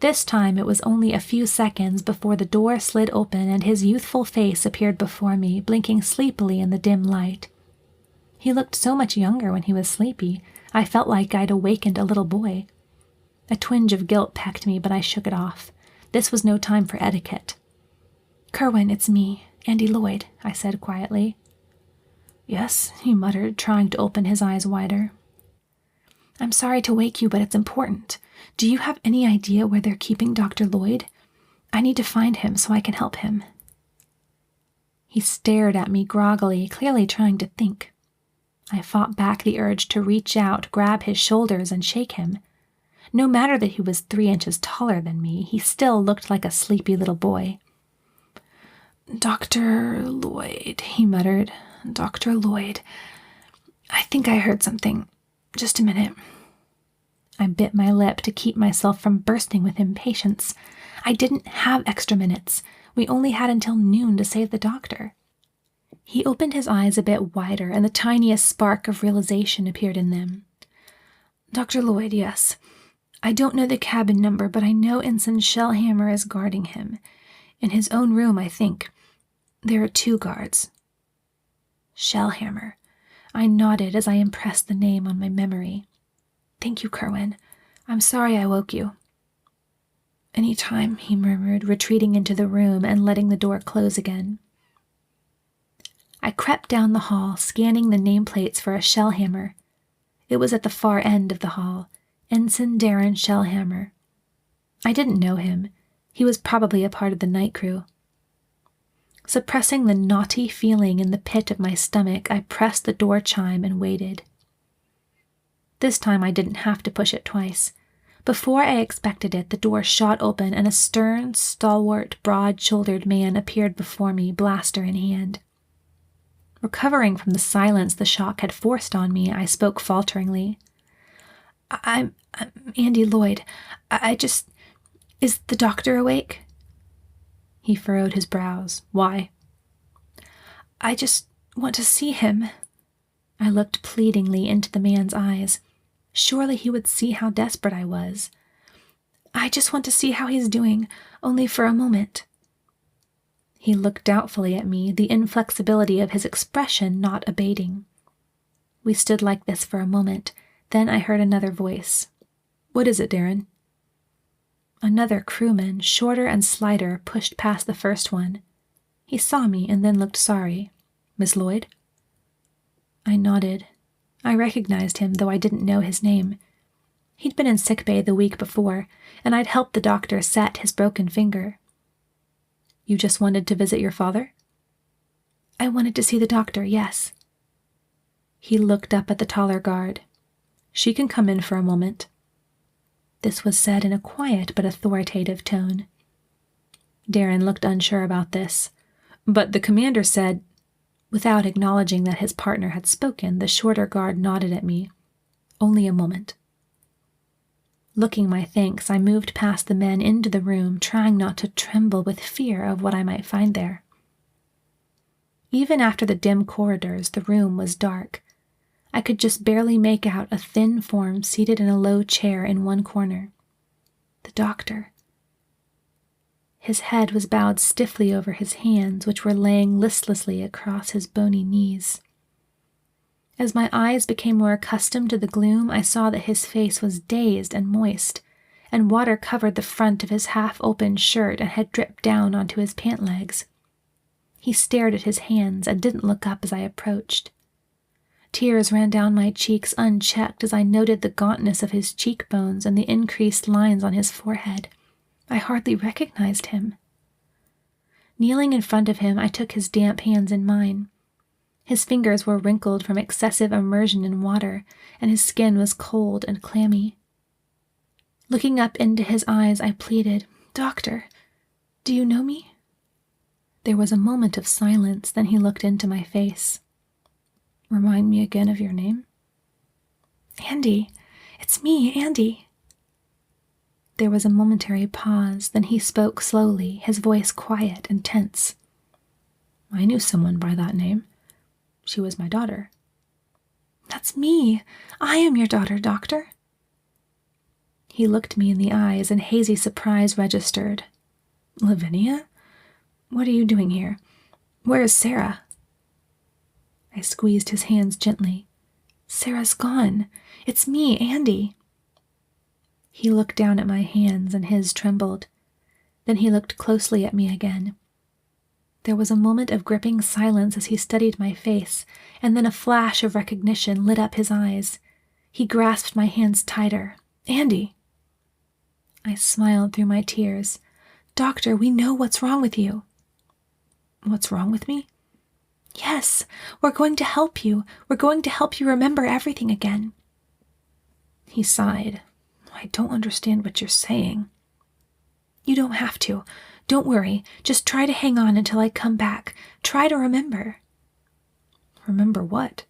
This time it was only a few seconds before the door slid open and his youthful face appeared before me, blinking sleepily in the dim light. He looked so much younger when he was sleepy, I felt like I'd awakened a little boy. A twinge of guilt pecked me, but I shook it off. This was no time for etiquette. "Kerwin, it's me, Andi Lloyd," I said quietly. "Yes," he muttered, trying to open his eyes wider. "I'm sorry to wake you, but it's important. Do you have any idea where they're keeping Dr. Lloyd? I need to find him so I can help him." He stared at me groggily, clearly trying to think. I fought back the urge to reach out, grab his shoulders, and shake him. No matter that he was 3 inches taller than me, he still looked like a sleepy little boy. "Dr. Lloyd," he muttered. "Dr. Lloyd. I think I heard something. Just a minute." I bit my lip to keep myself from bursting with impatience. I didn't have extra minutes. We only had until noon to save the doctor. He opened his eyes a bit wider, and the tiniest spark of realization appeared in them. "Dr. Lloyd, yes. I don't know the cabin number, but I know Ensign Shellhammer is guarding him. In his own room, I think. There are 2 guards." Shellhammer. I nodded as I impressed the name on my memory. "Thank you, Kerwin. I'm sorry I woke you." "Any time," he murmured, retreating into the room and letting the door close again. I crept down the hall, scanning the nameplates for a Shellhammer. It was at the far end of the hall, Ensign Darren Shellhammer. I didn't know him. He was probably a part of the night crew. Suppressing the naughty feeling in the pit of my stomach, I pressed the door chime and waited. This time I didn't have to push it twice. Before I expected it, the door shot open and a stern, stalwart, broad-shouldered man appeared before me, blaster in hand. Recovering from the silence the shock had forced on me, I spoke falteringly. I'm Andi Lloyd. I just... Is the doctor awake?" He furrowed his brows. "Why?" "I just want to see him." I looked pleadingly into the man's eyes. Surely he would see how desperate I was. "I just want to see how he's doing, only for a moment." He looked doubtfully at me, the inflexibility of his expression not abating. We stood like this for a moment. Then I heard another voice. "What is it, Darren?" Another crewman, shorter and slighter, pushed past the first one. He saw me and then looked sorry. "Miss Lloyd?" I nodded. I recognized him, though I didn't know his name. He'd been in sickbay the week before, and I'd helped the doctor set his broken finger. "You just wanted to visit your father?" "I wanted to see the doctor, yes." He looked up at the taller guard. "She can come in for a moment." This was said in a quiet but authoritative tone. Darren looked unsure about this. "But the commander said—" Without acknowledging that his partner had spoken, the shorter guard nodded at me. "Only a moment." Looking my thanks, I moved past the men into the room, trying not to tremble with fear of what I might find there. Even after the dim corridors, the room was dark. I could just barely make out a thin form seated in a low chair in one corner. The doctor. His head was bowed stiffly over his hands, which were laying listlessly across his bony knees. As my eyes became more accustomed to the gloom, I saw that his face was dazed and moist, and water covered the front of his half-opened shirt and had dripped down onto his pant legs. He stared at his hands and didn't look up as I approached. Tears ran down my cheeks unchecked as I noted the gauntness of his cheekbones and the increased lines on his forehead. I hardly recognized him. Kneeling in front of him, I took his damp hands in mine. His fingers were wrinkled from excessive immersion in water, and his skin was cold and clammy. Looking up into his eyes, I pleaded, "Doctor, do you know me?" There was a moment of silence, then he looked into my face. "Remind me again of your name?" "Andi. It's me, Andi." There was a momentary pause, then he spoke slowly, his voice quiet and tense. "I knew someone by that name. She was my daughter." "That's me. I am your daughter, Doctor." He looked me in the eyes, and hazy surprise registered. "Lavinia? What are you doing here? Where is Sarah?" I squeezed his hands gently. "Sarah's gone. It's me, Andi." He looked down at my hands, and his trembled. Then he looked closely at me again. There was a moment of gripping silence as he studied my face, and then a flash of recognition lit up his eyes. He grasped my hands tighter. "Andi." I smiled through my tears. "Doctor, we know what's wrong with you." "What's wrong with me?" "Yes, we're going to help you. We're going to help you remember everything again." He sighed. "I don't understand what you're saying." "You don't have to. Don't worry. Just try to hang on until I come back. Try to remember." "Remember what?"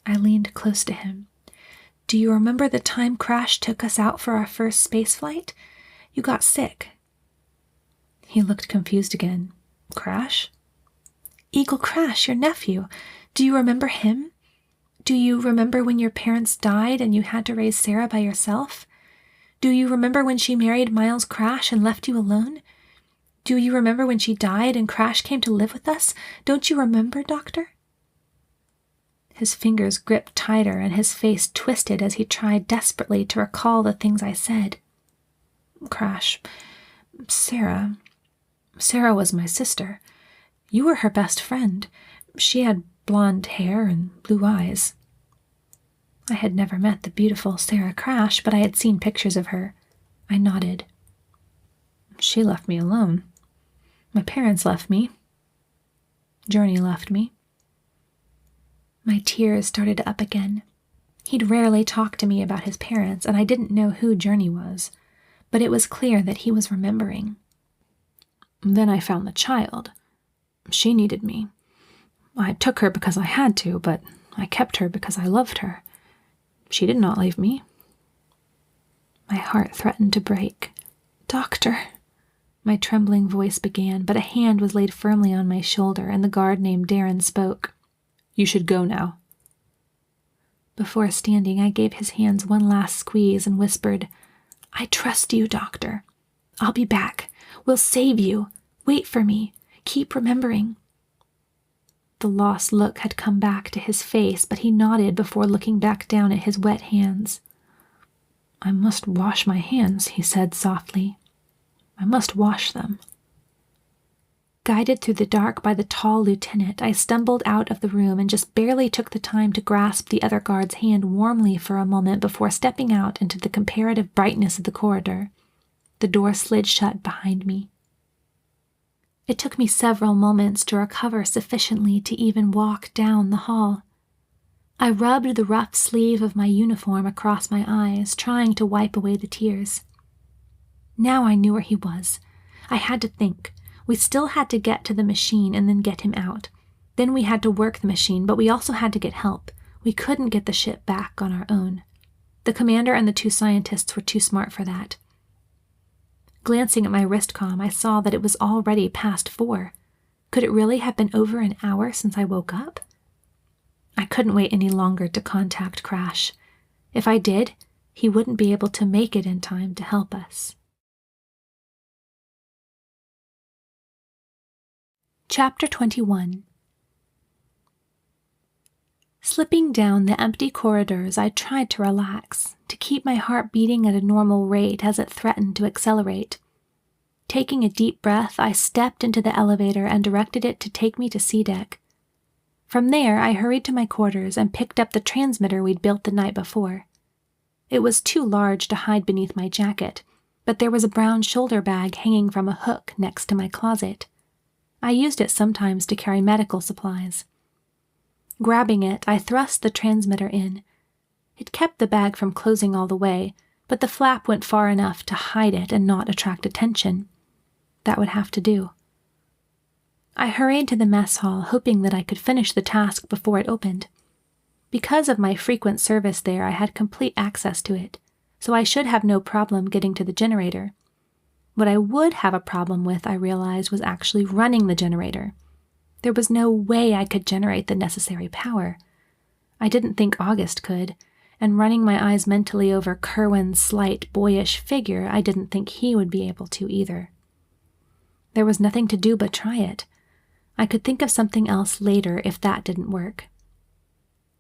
I leaned close to him. "Do you remember the time Crash took us out for our first space flight? You got sick." He looked confused again. "Crash?" "Eagle Crash, your nephew. Do you remember him? Do you remember when your parents died and you had to raise Sarah by yourself? Do you remember when she married Miles Crash and left you alone? Do you remember when she died and Crash came to live with us? Don't you remember, Doctor?" His fingers gripped tighter and his face twisted as he tried desperately to recall the things I said. "Crash, Sarah was my sister. You were her best friend. She had blonde hair and blue eyes." I had never met the beautiful Sarah Crash, but I had seen pictures of her. I nodded. "She left me alone. My parents left me. Journey left me." My tears started up again. He'd rarely talked to me about his parents, and I didn't know who Journey was, but it was clear that he was remembering. "Then I found the child. She needed me. I took her because I had to, but I kept her because I loved her. She did not leave me." My heart threatened to break. "Doctor," my trembling voice began, but a hand was laid firmly on my shoulder, and the guard named Darren spoke. "You should go now." Before standing, I gave his hands one last squeeze and whispered, "I trust you, Doctor. I'll be back. We'll save you. Wait for me. Keep remembering." The lost look had come back to his face, but he nodded before looking back down at his wet hands. "I must wash my hands," he said softly. "I must wash them." Guided through the dark by the tall lieutenant, I stumbled out of the room and just barely took the time to grasp the other guard's hand warmly for a moment before stepping out into the comparative brightness of the corridor. The door slid shut behind me. It took me several moments to recover sufficiently to even walk down the hall. I rubbed the rough sleeve of my uniform across my eyes, trying to wipe away the tears. Now I knew where he was. I had to think. We still had to get to the machine and then get him out. Then we had to work the machine, but we also had to get help. We couldn't get the ship back on our own. The commander and the two scientists were too smart for that. Glancing at my wristcom, I saw that it was already past 4. Could it really have been over an hour since I woke up? I couldn't wait any longer to contact Crash. If I did, he wouldn't be able to make it in time to help us. Chapter 21. Slipping down the empty corridors, I tried to relax, to keep my heart beating at a normal rate as it threatened to accelerate. Taking a deep breath, I stepped into the elevator and directed it to take me to C-Deck. From there, I hurried to my quarters and picked up the transmitter we'd built the night before. It was too large to hide beneath my jacket, but there was a brown shoulder bag hanging from a hook next to my closet. I used it sometimes to carry medical supplies. Grabbing it, I thrust the transmitter in. It kept the bag from closing all the way, but the flap went far enough to hide it and not attract attention. That would have to do. I hurried to the mess hall, hoping that I could finish the task before it opened. Because of my frequent service there, I had complete access to it, so I should have no problem getting to the generator. What I would have a problem with, I realized, was actually running the generator. There was no way I could generate the necessary power. I didn't think August could, and running my eyes mentally over Kerwin's slight, boyish figure, I didn't think he would be able to either. There was nothing to do but try it. I could think of something else later if that didn't work.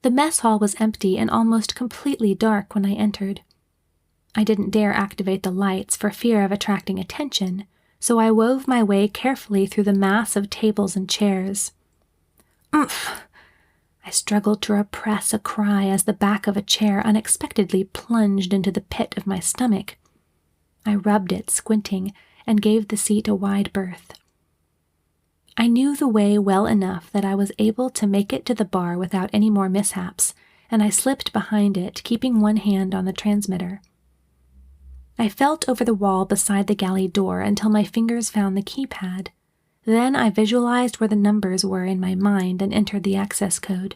The mess hall was empty and almost completely dark when I entered. I didn't dare activate the lights for fear of attracting attention, so I wove my way carefully through the mass of tables and chairs. Oomph! I struggled to repress a cry as the back of a chair unexpectedly plunged into the pit of my stomach. I rubbed it, squinting, and gave the seat a wide berth. I knew the way well enough that I was able to make it to the bar without any more mishaps, and I slipped behind it, keeping one hand on the transmitter. I felt over the wall beside the galley door until my fingers found the keypad. Then I visualized where the numbers were in my mind and entered the access code.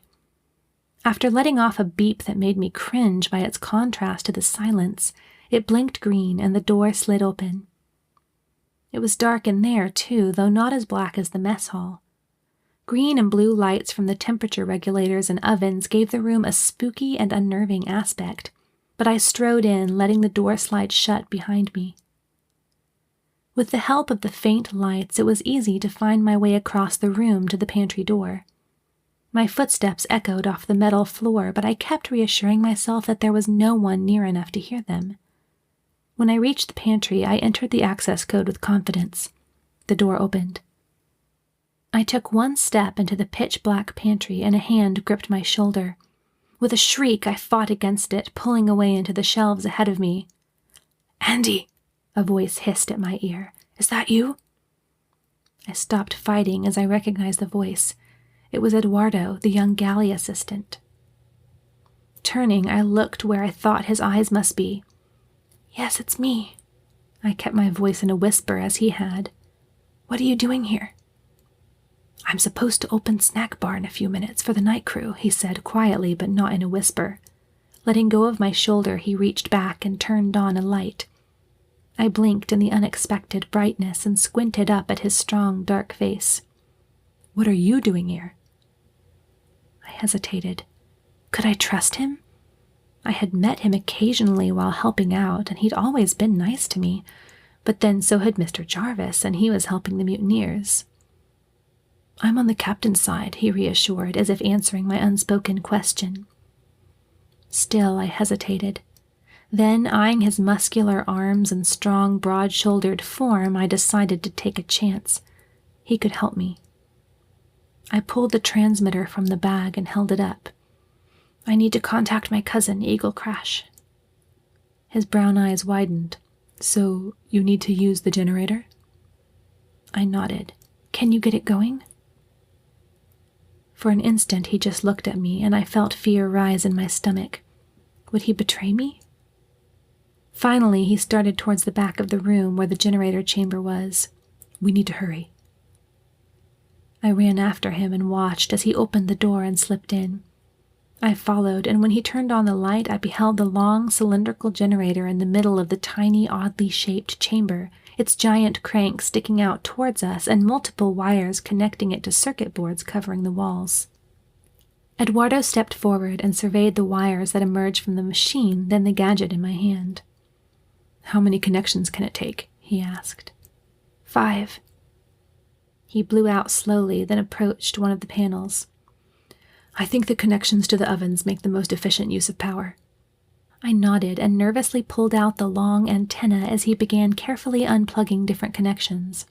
After letting off a beep that made me cringe by its contrast to the silence, it blinked green and the door slid open. It was dark in there, too, though not as black as the mess hall. Green and blue lights from the temperature regulators and ovens gave the room a spooky and unnerving aspect, but I strode in, letting the door slide shut behind me. With the help of the faint lights, it was easy to find my way across the room to the pantry door. My footsteps echoed off the metal floor, but I kept reassuring myself that there was no one near enough to hear them. When I reached the pantry, I entered the access code with confidence. The door opened. I took one step into the pitch-black pantry and a hand gripped my shoulder. With a shriek, I fought against it, pulling away into the shelves ahead of me. "Andi!" a voice hissed at my ear. "Is that you?" I stopped fighting as I recognized the voice. It was Eduardo, the young galley assistant. Turning, I looked where I thought his eyes must be. "Yes, it's me." I kept my voice in a whisper as he had. "What are you doing here?" "I'm supposed to open snack bar in a few minutes for the night crew," he said quietly but not in a whisper. Letting go of my shoulder, he reached back and turned on a light. I blinked in the unexpected brightness and squinted up at his strong, dark face. "What are you doing here?" I hesitated. Could I trust him? I had met him occasionally while helping out, and he'd always been nice to me, but then so had Mr. Jarvis, and he was helping the mutineers. "I'm on the captain's side," he reassured, as if answering my unspoken question. Still, I hesitated. Then, eyeing his muscular arms and strong, broad-shouldered form, I decided to take a chance. He could help me. I pulled the transmitter from the bag and held it up. "I need to contact my cousin, Eagle Crash." His brown eyes widened. "So, you need to use the generator?" I nodded. "Can you get it going?" For an instant, he just looked at me, and I felt fear rise in my stomach. Would he betray me? Finally, he started towards the back of the room where the generator chamber was. "We need to hurry." I ran after him and watched as he opened the door and slipped in. I followed, and when he turned on the light, I beheld the long, cylindrical generator in the middle of the tiny, oddly shaped chamber, its giant crank sticking out towards us and multiple wires connecting it to circuit boards covering the walls. Eduardo stepped forward and surveyed the wires that emerged from the machine, then the gadget in my hand. "How many connections can it take?" he asked. 5. He blew out slowly, then approached one of the panels. "I think the connections to the ovens make the most efficient use of power." I nodded and nervously pulled out the long antenna as he began carefully unplugging different connections.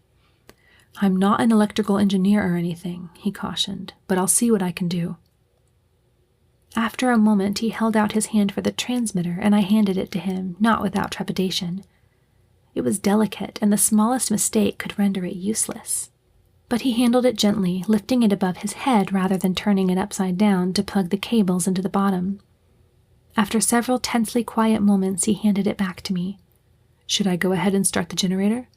"I'm not an electrical engineer or anything," he cautioned, "but I'll see what I can do." After a moment, he held out his hand for the transmitter, and I handed it to him, not without trepidation. It was delicate, and the smallest mistake could render it useless. But he handled it gently, lifting it above his head rather than turning it upside down to plug the cables into the bottom. After several tensely quiet moments, he handed it back to me. "Should I go ahead and start the generator?"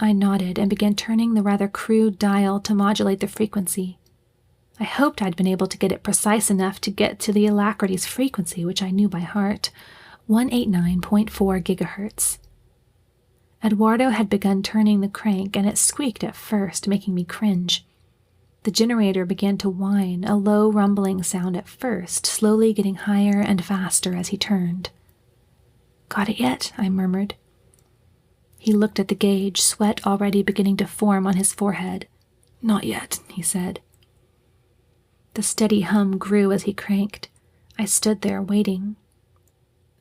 I nodded and began turning the rather crude dial to modulate the frequency. I hoped I'd been able to get it precise enough to get to the Alacrity's frequency, which I knew by heart, 189.4 gigahertz. Eduardo had begun turning the crank, and it squeaked at first, making me cringe. The generator began to whine, a low rumbling sound at first, slowly getting higher and faster as he turned. "Got it yet?" I murmured. He looked at the gauge, sweat already beginning to form on his forehead. "Not yet," he said. The steady hum grew as he cranked. I stood there, waiting.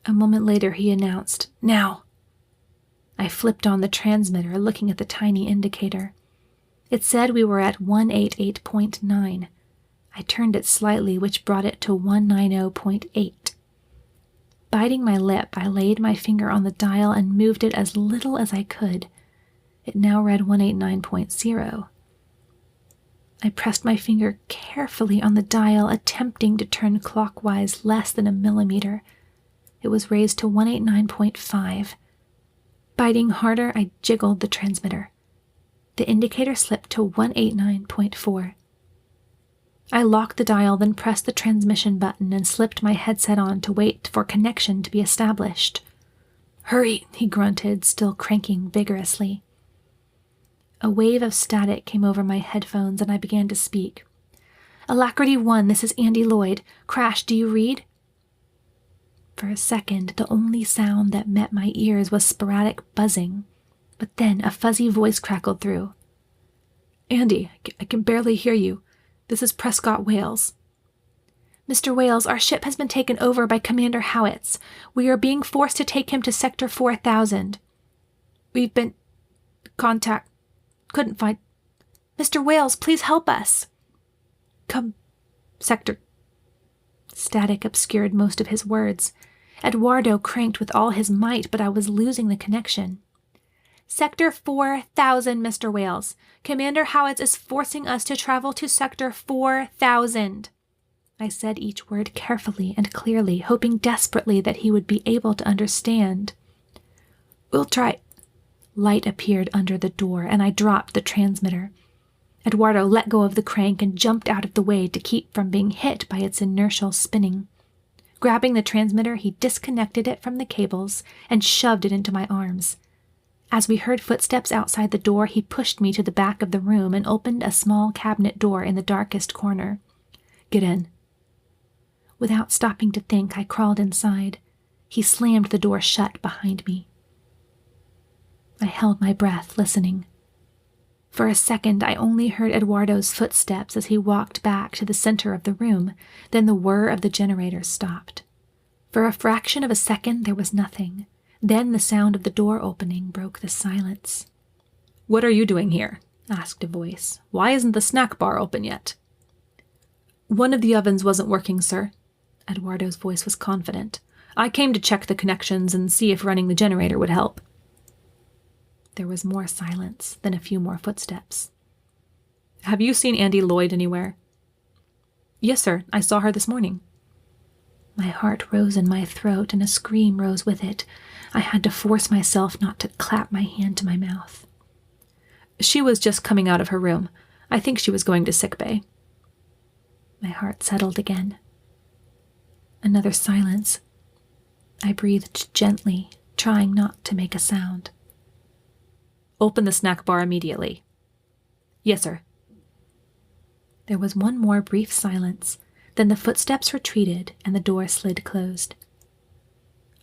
A moment later, he announced, "Now!" I flipped on the transmitter, looking at the tiny indicator. It said we were at 188.9. I turned it slightly, which brought it to 190.8. Biting my lip, I laid my finger on the dial and moved it as little as I could. It now read 189.0. I pressed my finger carefully on the dial, attempting to turn clockwise less than a millimeter. It was raised to 189.5. Biting harder, I jiggled the transmitter. The indicator slipped to 189.4. I locked the dial, then pressed the transmission button and slipped my headset on to wait for connection to be established. "Hurry," he grunted, still cranking vigorously. A wave of static came over my headphones and I began to speak. "Alacrity 1, this is Andi Lloyd. Crash, do you read?" For a second, the only sound that met my ears was sporadic buzzing, but then a fuzzy voice crackled through. "Andi, I can barely hear you. This is Prescott Wales." "Mr. Wales, our ship has been taken over by Commander Howitz. We are being forced to take him to Sector 4000. We've been... contact... couldn't find... Mr. Wales, please help us." "Come... Sector..." Static obscured most of his words. Eduardo cranked with all his might, but I was losing the connection. "Sector 4000, Mr. Wales. Commander Howitz is forcing us to travel to Sector 4000. I said each word carefully and clearly, hoping desperately that he would be able to understand. "We'll try." Light appeared under the door, and I dropped the transmitter. Eduardo let go of the crank and jumped out of the way to keep from being hit by its inertial spinning. Grabbing the transmitter, he disconnected it from the cables and shoved it into my arms. As we heard footsteps outside the door, he pushed me to the back of the room and opened a small cabinet door in the darkest corner. "Get in." Without stopping to think, I crawled inside. He slammed the door shut behind me. I held my breath, listening. For a second, I only heard Eduardo's footsteps as he walked back to the center of the room. Then the whir of the generator stopped. For a fraction of a second, there was nothing. Then the sound of the door opening broke the silence. "What are you doing here?" asked a voice. "Why isn't the snack bar open yet?" "One of the ovens wasn't working, sir." Eduardo's voice was confident. "I came to check the connections and see if running the generator would help." There was more silence, then a few more footsteps. "Have you seen Andi Lloyd anywhere?" "Yes, sir. I saw her this morning." My heart rose in my throat, and a scream rose with it. I had to force myself not to clap my hand to my mouth. "She was just coming out of her room. I think she was going to sickbay." My heart settled again. Another silence. I breathed gently, trying not to make a sound. "Open the snack bar immediately." "Yes, sir." There was one more brief silence, then the footsteps retreated and the door slid closed.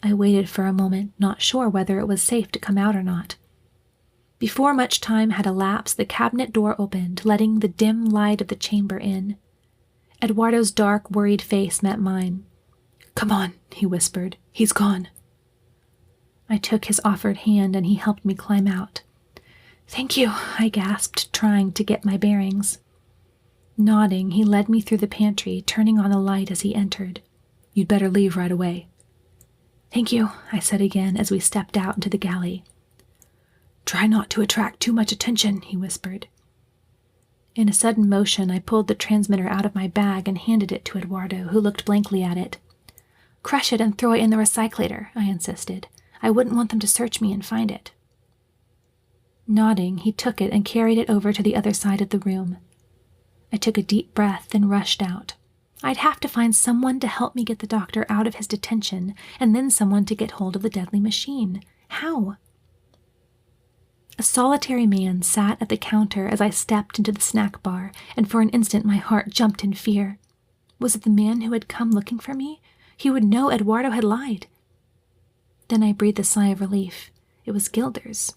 I waited for a moment, not sure whether it was safe to come out or not. Before much time had elapsed, the cabinet door opened, letting the dim light of the chamber in. Eduardo's dark, worried face met mine. "Come on," he whispered. "He's gone." I took his offered hand and he helped me climb out. "Thank you," I gasped, trying to get my bearings. Nodding, he led me through the pantry, turning on the light as he entered. "You'd better leave right away." "Thank you," I said again as we stepped out into the galley. "Try not to attract too much attention," he whispered. In a sudden motion, I pulled the transmitter out of my bag and handed it to Eduardo, who looked blankly at it. "Crush it and throw it in the recyclator," I insisted. "I wouldn't want them to search me and find it." Nodding, he took it and carried it over to the other side of the room. I took a deep breath, then rushed out. I'd have to find someone to help me get the doctor out of his detention, and then someone to get hold of the deadly machine. How? A solitary man sat at the counter as I stepped into the snack bar, and for an instant my heart jumped in fear. Was it the man who had come looking for me? He would know Eduardo had lied. Then I breathed a sigh of relief. It was Gilders.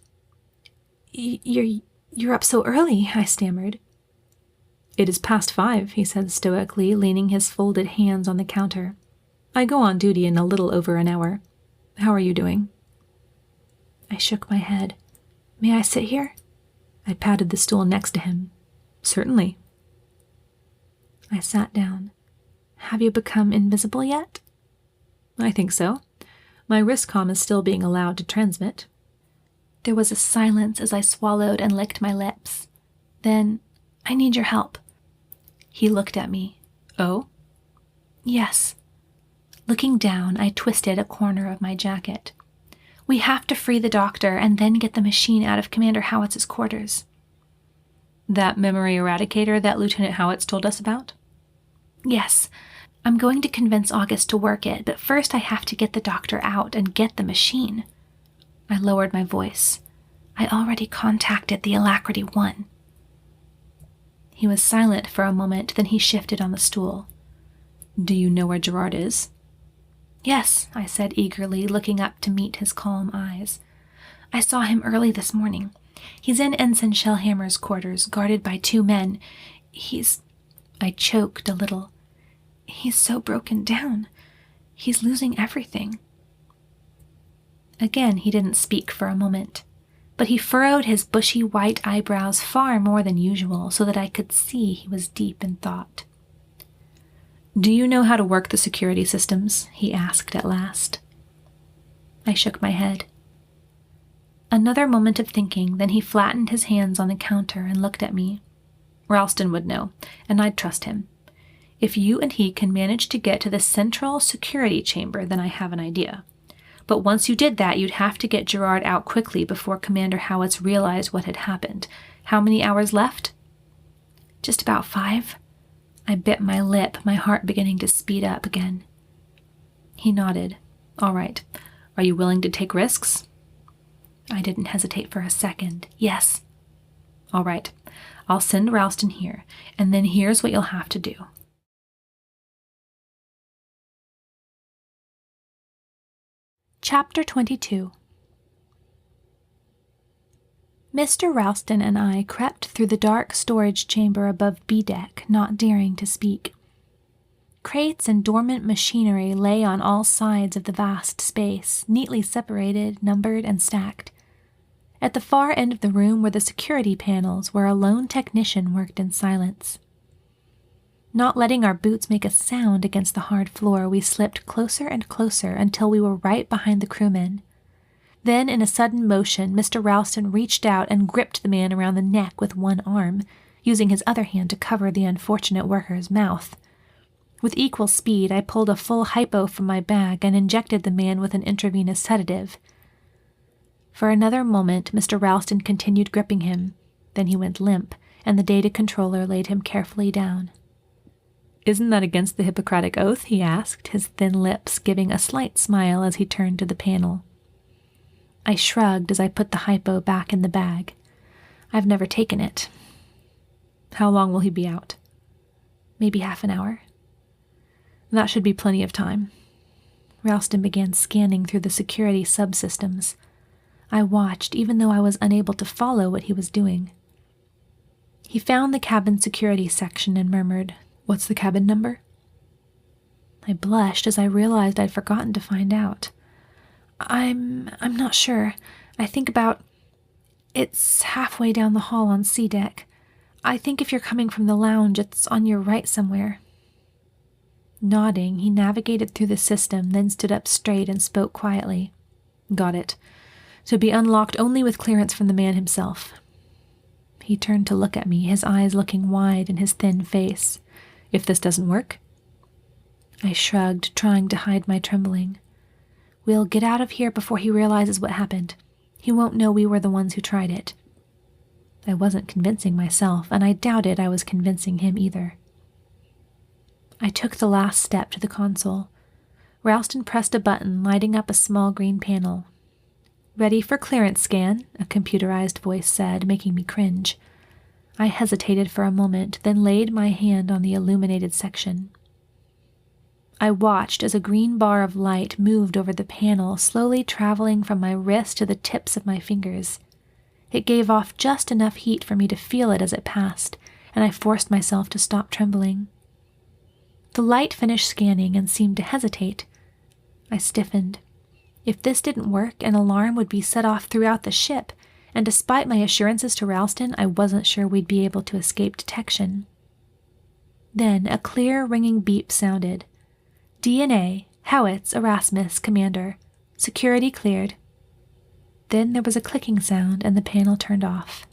You're up so early," I stammered. "It is past 5, he said stoically, leaning his folded hands on the counter. "I go on duty in a little over an hour. How are you doing?" I shook my head. "May I sit here?" I patted the stool next to him. "Certainly." I sat down. "Have you become invisible yet?" "I think so. My wristcom is still being allowed to transmit." There was a silence as I swallowed and licked my lips. Then, "I need your help." He looked at me. "Oh?" "Yes." Looking down, I twisted a corner of my jacket. "We have to free the doctor and then get the machine out of Commander Howitz's quarters." "That memory eradicator that Lieutenant Howitz told us about?" "Yes. I'm going to convince August to work it, but first I have to get the doctor out and get the machine." I lowered my voice. "I already contacted the Alacrity 1. He was silent for a moment, then he shifted on the stool. "Do you know where Gerard is?" "Yes," I said eagerly, looking up to meet his calm eyes. "I saw him early this morning. He's in Ensign Shellhammer's quarters, guarded by 2 men. I choked a little. "He's so broken down. He's losing everything." Again, he didn't speak for a moment, but he furrowed his bushy white eyebrows far more than usual so that I could see he was deep in thought. "Do you know how to work the security systems?" he asked at last. I shook my head. Another moment of thinking, then he flattened his hands on the counter and looked at me. "Ralston would know, and I'd trust him. If you and he can manage to get to the central security chamber, then I have an idea. But once you did that, you'd have to get Gerard out quickly before Commander Howitz realized what had happened. How many hours left?" "Just about 5. I bit my lip, my heart beginning to speed up again. He nodded. "All right. Are you willing to take risks?" I didn't hesitate for a second. "Yes." "All right. I'll send Ralston here, and then here's what you'll have to do." Chapter 22. Mr. Ralston and I crept through the dark storage chamber above B deck, not daring to speak. Crates and dormant machinery lay on all sides of the vast space, neatly separated, numbered, and stacked. At the far end of the room were the security panels, where a lone technician worked in silence. Not letting our boots make a sound against the hard floor, we slipped closer and closer until we were right behind the crewmen. Then, in a sudden motion, Mr. Ralston reached out and gripped the man around the neck with one arm, using his other hand to cover the unfortunate worker's mouth. With equal speed, I pulled a full hypo from my bag and injected the man with an intravenous sedative. For another moment, Mr. Ralston continued gripping him. Then he went limp, and the data controller laid him carefully down. "Isn't that against the Hippocratic Oath?" he asked, his thin lips giving a slight smile as he turned to the panel. I shrugged as I put the hypo back in the bag. "I've never taken it." "How long will he be out?" "Maybe half an hour." "That should be plenty of time." Ralston began scanning through the security subsystems. I watched, even though I was unable to follow what he was doing. He found the cabin security section and murmured, "What's the cabin number?" I blushed as I realized I'd forgotten to find out. I'm not sure. I think it's halfway down the hall on C deck. I think if you're coming from the lounge, it's on your right somewhere." Nodding, he navigated through the system, then stood up straight and spoke quietly. "Got it. To be unlocked only with clearance from the man himself." He turned to look at me, his eyes looking wide in his thin face. "If this doesn't work?" I shrugged, trying to hide my trembling. "We'll get out of here before he realizes what happened. He won't know we were the ones who tried it." I wasn't convincing myself, and I doubted I was convincing him either. I took the last step to the console. Ralston pressed a button, lighting up a small green panel. "Ready for clearance scan," a computerized voice said, making me cringe. I hesitated for a moment, then laid my hand on the illuminated section. I watched as a green bar of light moved over the panel, slowly traveling from my wrist to the tips of my fingers. It gave off just enough heat for me to feel it as it passed, and I forced myself to stop trembling. The light finished scanning and seemed to hesitate. I stiffened. If this didn't work, an alarm would be set off throughout the ship, and despite my assurances to Ralston, I wasn't sure we'd be able to escape detection. Then a clear, ringing beep sounded. "DNA, Howitz, Erasmus, Commander. Security cleared." Then there was a clicking sound and the panel turned off.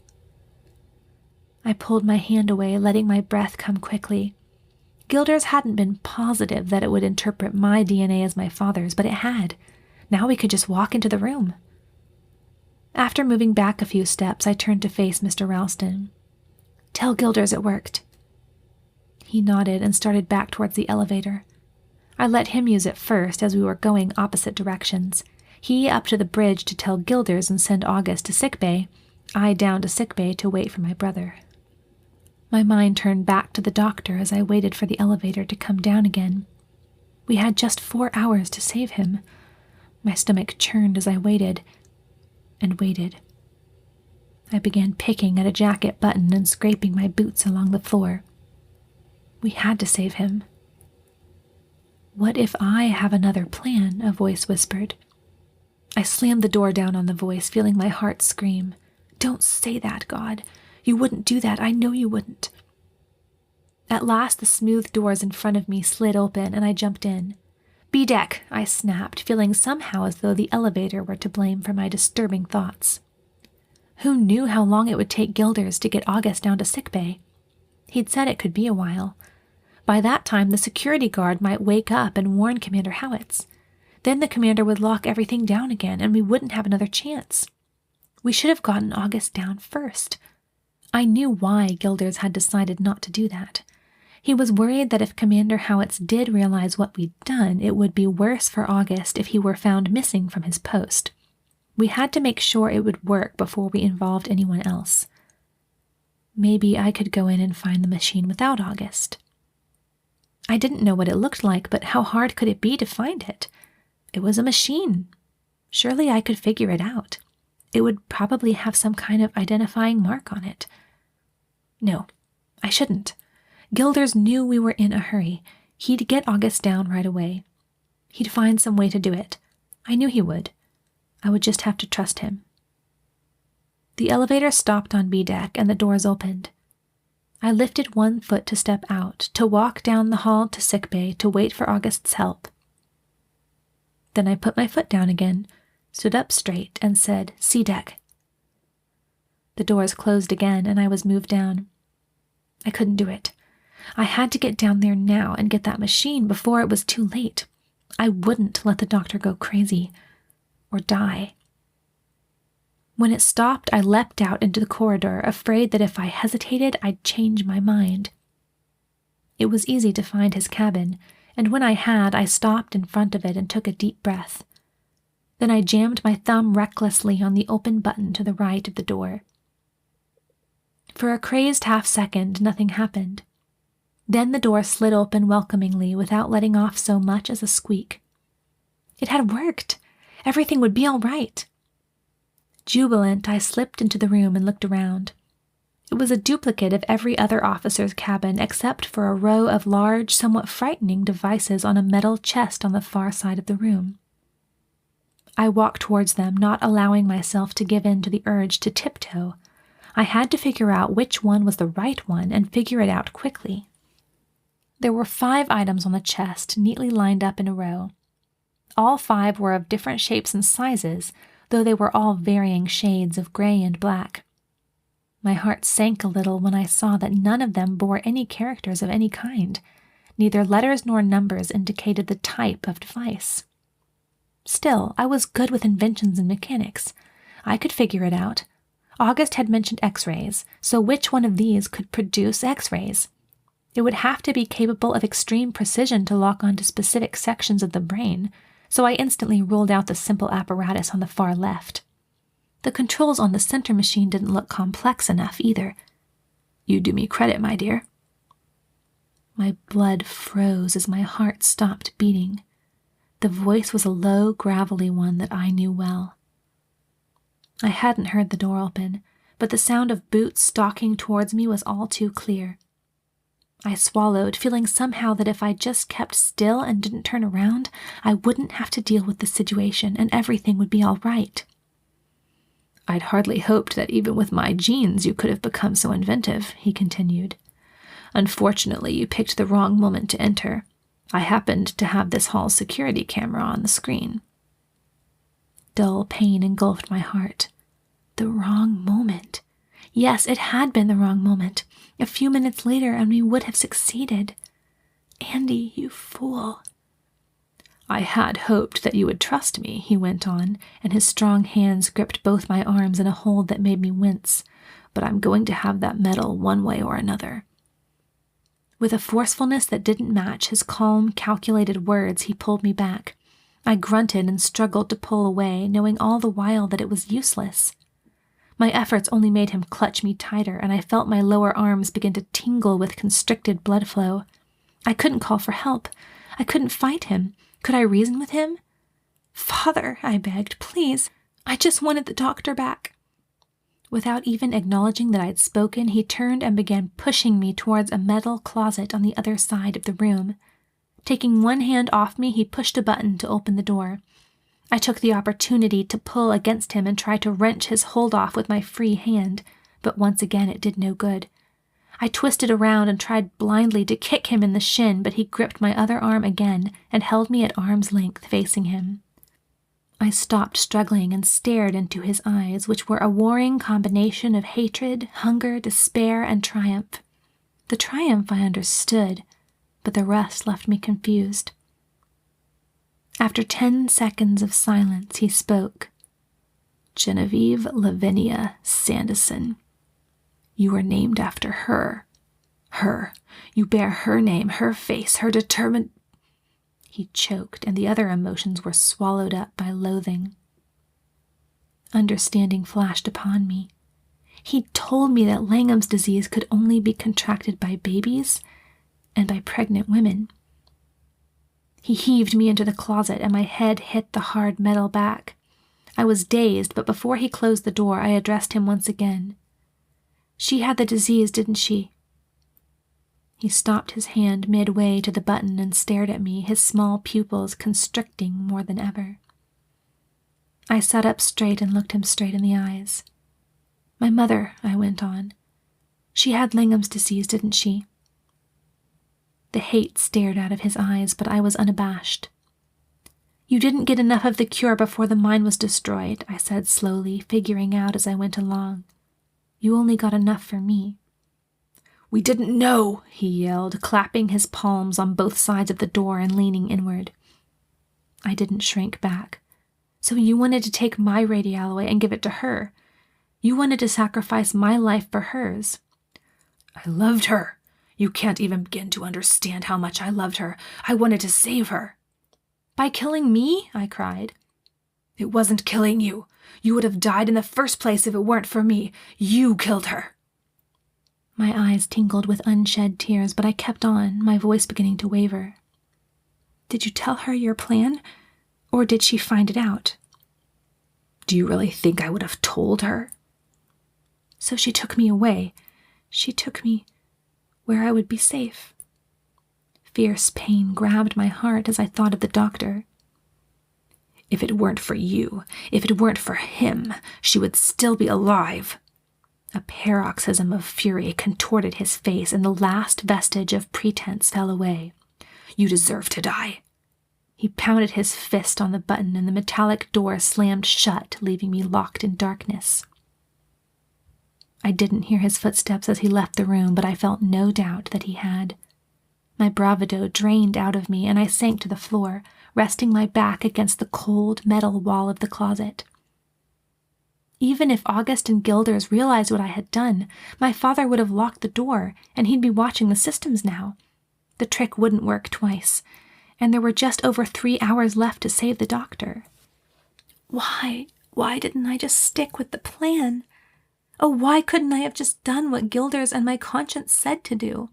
I pulled my hand away, letting my breath come quickly. Gilders hadn't been positive that it would interpret my DNA as my father's, but it had. Now we could just walk into the room. After moving back a few steps, I turned to face Mr. Ralston. "Tell Gilders it worked." He nodded and started back towards the elevator. I let him use it first as we were going opposite directions. He up to the bridge to tell Gilders and send August to sickbay, I down to sickbay to wait for my brother. My mind turned back to the doctor as I waited for the elevator to come down again. We had just 4 hours to save him. My stomach churned as I waited and waited. I began picking at a jacket button and scraping my boots along the floor. We had to save him. "What if I have another plan?" a voice whispered. I slammed the door down on the voice, feeling my heart scream. "Don't say that, God. You wouldn't do that. I know you wouldn't." At last, the smooth doors in front of me slid open, and I jumped in. "B-deck," I snapped, feeling somehow as though the elevator were to blame for my disturbing thoughts. Who knew how long it would take Gilders to get August down to sickbay? He'd said it could be a while. By that time, the security guard might wake up and warn Commander Howitz. Then the commander would lock everything down again, and we wouldn't have another chance. We should have gotten August down first. I knew why Gilders had decided not to do that. He was worried that if Commander Howitz did realize what we'd done, it would be worse for August if he were found missing from his post. We had to make sure it would work before we involved anyone else. Maybe I could go in and find the machine without August. I didn't know what it looked like, but how hard could it be to find it? It was a machine. Surely I could figure it out. It would probably have some kind of identifying mark on it. No, I shouldn't. Gilders knew we were in a hurry. He'd get August down right away. He'd find some way to do it. I knew he would. I would just have to trust him. The elevator stopped on B-deck and the doors opened. I lifted one foot to step out, to walk down the hall to sickbay to wait for August's help. Then I put my foot down again, stood up straight, and said, "C-deck." The doors closed again, and I was moved down. I couldn't do it. I had to get down there now and get that machine before it was too late. I wouldn't let the doctor go crazy or die. When it stopped, I leapt out into the corridor, afraid that if I hesitated, I'd change my mind. It was easy to find his cabin, and when I had, I stopped in front of it and took a deep breath. Then I jammed my thumb recklessly on the open button to the right of the door. For a crazed half-second, nothing happened. Then the door slid open welcomingly without letting off so much as a squeak. It had worked. Everything would be all right. Jubilant, I slipped into the room and looked around. It was a duplicate of every other officer's cabin except for a row of large, somewhat frightening devices on a metal chest on the far side of the room. I walked towards them, not allowing myself to give in to the urge to tiptoe. I had to figure out which one was the right one and figure it out quickly. There were 5 items on the chest, neatly lined up in a row. All 5 were of different shapes and sizes, though they were all varying shades of gray and black. My heart sank a little when I saw that none of them bore any characters of any kind. Neither letters nor numbers indicated the type of device. Still, I was good with inventions and mechanics. I could figure it out. August had mentioned X-rays, so which one of these could produce X-rays? It would have to be capable of extreme precision to lock onto specific sections of the brain, so I instantly ruled out the simple apparatus on the far left. The controls on the center machine didn't look complex enough either. You do me credit, my dear. My blood froze as my heart stopped beating. The voice was a low, gravelly one that I knew well. I hadn't heard the door open, but the sound of boots stalking towards me was all too clear. I swallowed, feeling somehow that if I just kept still and didn't turn around, I wouldn't have to deal with the situation and everything would be all right. I'd hardly hoped that even with my genes you could have become so inventive, he continued. Unfortunately, you picked the wrong moment to enter. I happened to have this hall's security camera on the screen. Dull pain engulfed my heart. The wrong moment. Yes, it had been the wrong moment. A few minutes later, and we would have succeeded. Andi, you fool. I had hoped that you would trust me, he went on, and his strong hands gripped both my arms in a hold that made me wince. But I'm going to have that medal one way or another. With a forcefulness that didn't match his calm, calculated words, he pulled me back. I grunted and struggled to pull away, knowing all the while that it was useless. My efforts only made him clutch me tighter, and I felt my lower arms begin to tingle with constricted blood flow. I couldn't call for help. I couldn't fight him. Could I reason with him? Father, I begged, please. I just wanted the doctor back. Without even acknowledging that I'd spoken, he turned and began pushing me towards a metal closet on the other side of the room. Taking one hand off me, he pushed a button to open the door. I took the opportunity to pull against him and try to wrench his hold off with my free hand, but once again it did no good. I twisted around and tried blindly to kick him in the shin, but he gripped my other arm again and held me at arm's length facing him. I stopped struggling and stared into his eyes, which were a warring combination of hatred, hunger, despair, and triumph. The triumph I understood, but the rest left me confused. After 10 seconds of silence, he spoke. Genevieve Lavinia Sanderson. You were named after her. Her. You bear her name, her face, her determined... He choked, and the other emotions were swallowed up by loathing. Understanding flashed upon me. He told me that Langham's disease could only be contracted by babies and by pregnant women. He heaved me into the closet, and my head hit the hard metal back. I was dazed, but before he closed the door, I addressed him once again. She had the disease, didn't she? He stopped his hand midway to the button and stared at me, his small pupils constricting more than ever. I sat up straight and looked him straight in the eyes. My mother, I went on. She had Langham's disease, didn't she? The hate stared out of his eyes, but I was unabashed. You didn't get enough of the cure before the mine was destroyed, I said slowly, figuring out as I went along. You only got enough for me. We didn't know, he yelled, clapping his palms on both sides of the door and leaning inward. I didn't shrink back. So you wanted to take my Radialloy and give it to her. You wanted to sacrifice my life for hers. I loved her. You can't even begin to understand how much I loved her. I wanted to save her. By killing me? I cried. It wasn't killing you. You would have died in the first place if it weren't for me. You killed her. My eyes tingled with unshed tears, but I kept on, my voice beginning to waver. Did you tell her your plan, or did she find it out? Do you really think I would have told her? So she took me away. She took me where I would be safe. Fierce pain grabbed my heart as I thought of the doctor. If it weren't for you, if it weren't for him, she would still be alive. A paroxysm of fury contorted his face, and the last vestige of pretense fell away. You deserve to die. He pounded his fist on the button, and the metallic door slammed shut, leaving me locked in darkness. I didn't hear his footsteps as he left the room, but I felt no doubt that he had. My bravado drained out of me, and I sank to the floor, resting my back against the cold metal wall of the closet. Even if August and Gilders realized what I had done, my father would have locked the door, and he'd be watching the systems now. The trick wouldn't work twice, and there were just over 3 hours left to save the doctor. Why didn't I just stick with the plan? Oh, why couldn't I have just done what Gilders and my conscience said to do?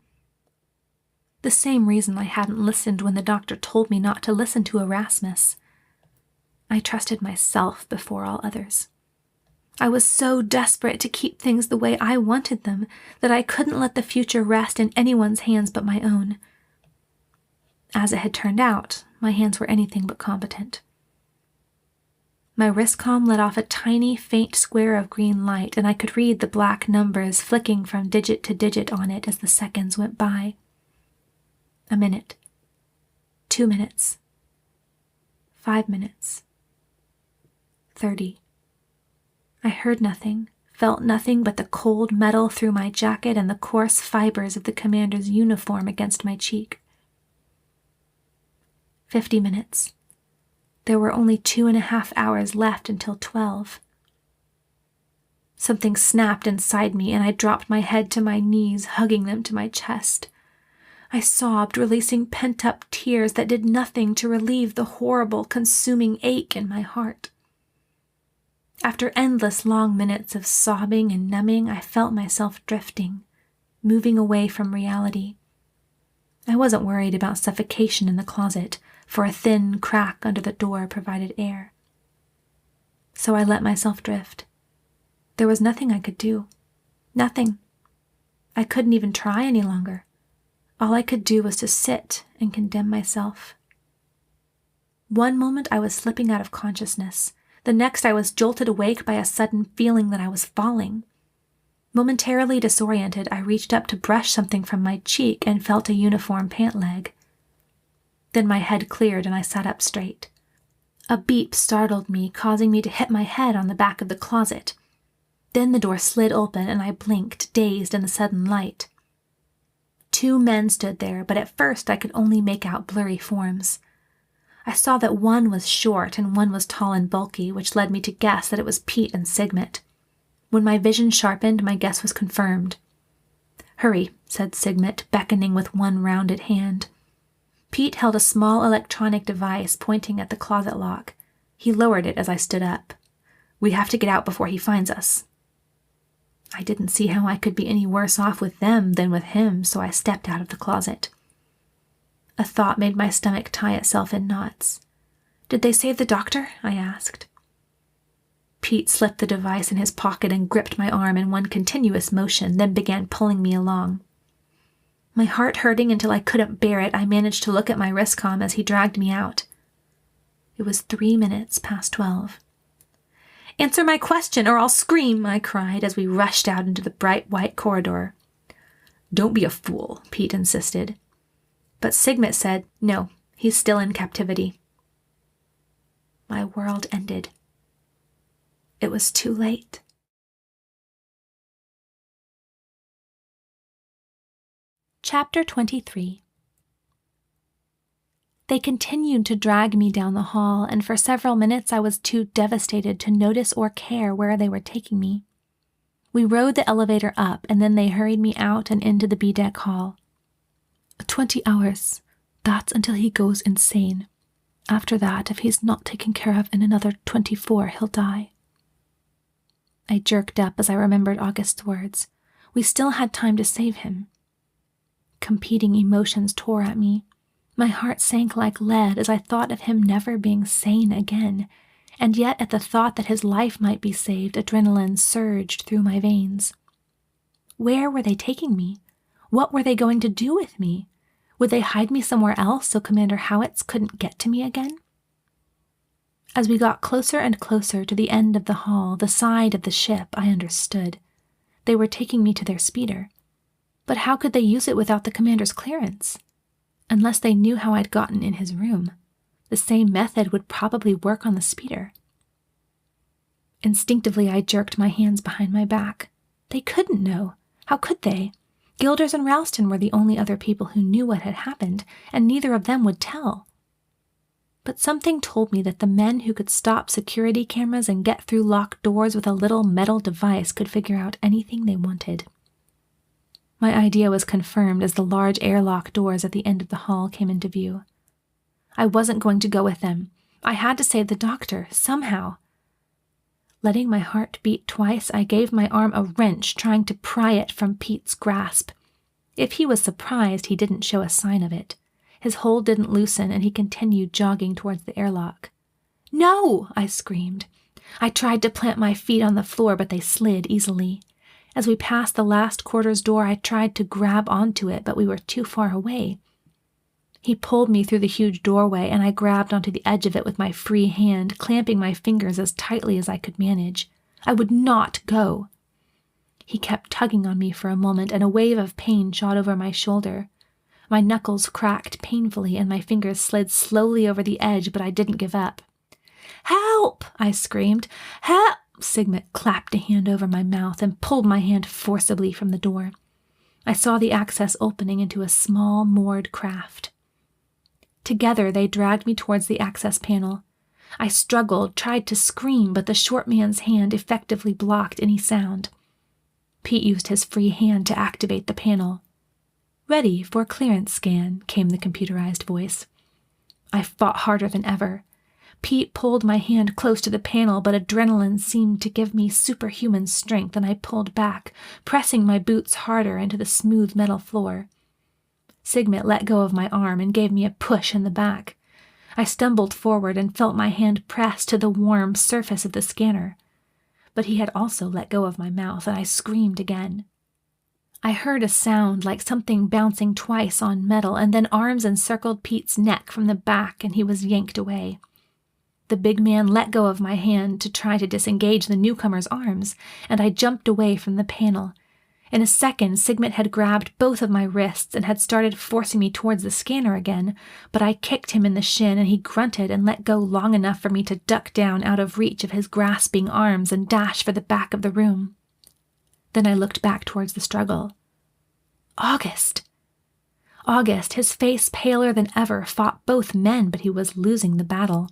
The same reason I hadn't listened when the doctor told me not to listen to Erasmus. I trusted myself before all others. I was so desperate to keep things the way I wanted them that I couldn't let the future rest in anyone's hands but my own. As it had turned out, my hands were anything but competent. My wristcom let off a tiny, faint square of green light, and I could read the black numbers flicking from digit to digit on it as the seconds went by. A minute. 2 minutes. 5 minutes. 30. I heard nothing, felt nothing but the cold metal through my jacket and the coarse fibers of the commander's uniform against my cheek. 50 minutes. There were only 2.5 hours left until 12. Something snapped inside me, and I dropped my head to my knees, hugging them to my chest. I sobbed, releasing pent-up tears that did nothing to relieve the horrible, consuming ache in my heart. After endless long minutes of sobbing and numbing, I felt myself drifting, moving away from reality. I wasn't worried about suffocation in the closet, for a thin crack under the door provided air. So I let myself drift. There was nothing I could do. Nothing. I couldn't even try any longer. All I could do was to sit and condemn myself. One moment I was slipping out of consciousness. The next I was jolted awake by a sudden feeling that I was falling. Momentarily disoriented, I reached up to brush something from my cheek and felt a uniform pant leg. Then my head cleared and I sat up straight. A beep startled me, causing me to hit my head on the back of the closet. Then the door slid open and I blinked, dazed in the sudden light. 2 men stood there, but at first I could only make out blurry forms. I saw that one was short and one was tall and bulky, which led me to guess that it was Pete and Sigmet. When my vision sharpened, my guess was confirmed. "Hurry," said Sigmet, beckoning with one rounded hand. Pete held a small electronic device pointing at the closet lock. He lowered it as I stood up. "We have to get out before he finds us." I didn't see how I could be any worse off with them than with him, so I stepped out of the closet. A thought made my stomach tie itself in knots. "Did they save the doctor?" I asked. Pete slipped the device in his pocket and gripped my arm in one continuous motion, then began pulling me along. My heart hurting until I couldn't bear it, I managed to look at my wristcom as he dragged me out. It was 3 minutes past 12. "Answer my question or I'll scream," I cried as we rushed out into the bright white corridor. "Don't be a fool," Pete insisted. But Sigmet said, "No, he's still in captivity." My world ended. It was too late. Chapter 23. They continued to drag me down the hall, and for several minutes I was too devastated to notice or care where they were taking me. We rode the elevator up, and then they hurried me out and into the B-deck hall. 20 hours. That's until he goes insane. After that, if he's not taken care of in another 24, he'll die. I jerked up as I remembered August's words. We still had time to save him. Competing emotions tore at me. My heart sank like lead as I thought of him never being sane again, and yet at the thought that his life might be saved, adrenaline surged through my veins. Where were they taking me? What were they going to do with me? Would they hide me somewhere else so Commander Howitz couldn't get to me again? As we got closer and closer to the end of the hall, the side of the ship, I understood. They were taking me to their speeder. But how could they use it without the commander's clearance? Unless they knew how I'd gotten in his room. The same method would probably work on the speeder. Instinctively, I jerked my hands behind my back. They couldn't know. How could they? Gilders and Ralston were the only other people who knew what had happened, and neither of them would tell. But something told me that the men who could stop security cameras and get through locked doors with a little metal device could figure out anything they wanted. My idea was confirmed as the large airlock doors at the end of the hall came into view. I wasn't going to go with them. I had to save the doctor, somehow. Letting my heart beat twice, I gave my arm a wrench, trying to pry it from Pete's grasp. If he was surprised, he didn't show a sign of it. His hold didn't loosen, and he continued jogging towards the airlock. "No!" I screamed. I tried to plant my feet on the floor, but they slid easily. As we passed the last quarters door, I tried to grab onto it, but we were too far away. He pulled me through the huge doorway, and I grabbed onto the edge of it with my free hand, clamping my fingers as tightly as I could manage. I would not go. He kept tugging on me for a moment, and a wave of pain shot over my shoulder. My knuckles cracked painfully, and my fingers slid slowly over the edge, but I didn't give up. "Help!" I screamed. "Help!" Sigmund clapped a hand over my mouth and pulled my hand forcibly from the door. I saw the access opening into a small, moored craft. Together, they dragged me towards the access panel. I struggled, tried to scream, but the short man's hand effectively blocked any sound. Pete used his free hand to activate the panel. "Ready for clearance scan," came the computerized voice. I fought harder than ever. Pete pulled my hand close to the panel, but adrenaline seemed to give me superhuman strength, and I pulled back, pressing my boots harder into the smooth metal floor. Sigmund let go of my arm and gave me a push in the back. I stumbled forward and felt my hand pressed to the warm surface of the scanner. But he had also let go of my mouth, and I screamed again. I heard a sound like something bouncing twice on metal, and then arms encircled Pete's neck from the back, and he was yanked away. The big man let go of my hand to try to disengage the newcomer's arms, and I jumped away from the panel. In a second, Sigmund had grabbed both of my wrists and had started forcing me towards the scanner again, but I kicked him in the shin, and he grunted and let go long enough for me to duck down out of reach of his grasping arms and dash for the back of the room. Then I looked back towards the struggle. August! August, his face paler than ever, fought both men, but he was losing the battle.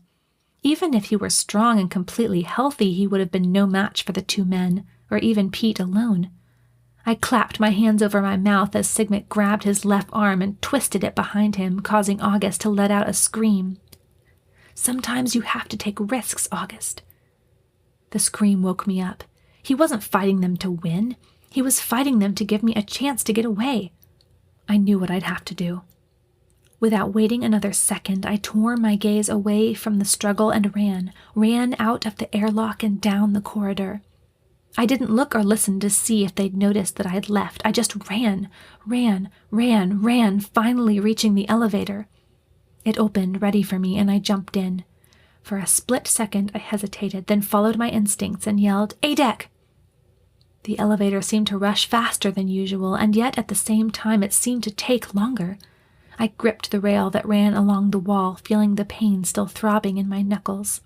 Even if he were strong and completely healthy, he would have been no match for the two men, or even Pete alone. I clapped my hands over my mouth as Sigmund grabbed his left arm and twisted it behind him, causing August to let out a scream. "Sometimes you have to take risks, August." The scream woke me up. He wasn't fighting them to win. He was fighting them to give me a chance to get away. I knew what I'd have to do. Without waiting another second, I tore my gaze away from the struggle and ran out of the airlock and down the corridor. I didn't look or listen to see if they'd noticed that I had left. I just ran, finally reaching the elevator. It opened, ready for me, and I jumped in. For a split second, I hesitated, then followed my instincts and yelled, "A-deck!" The elevator seemed to rush faster than usual, and yet at the same time it seemed to take longer. I gripped the rail that ran along the wall, feeling the pain still throbbing in my knuckles.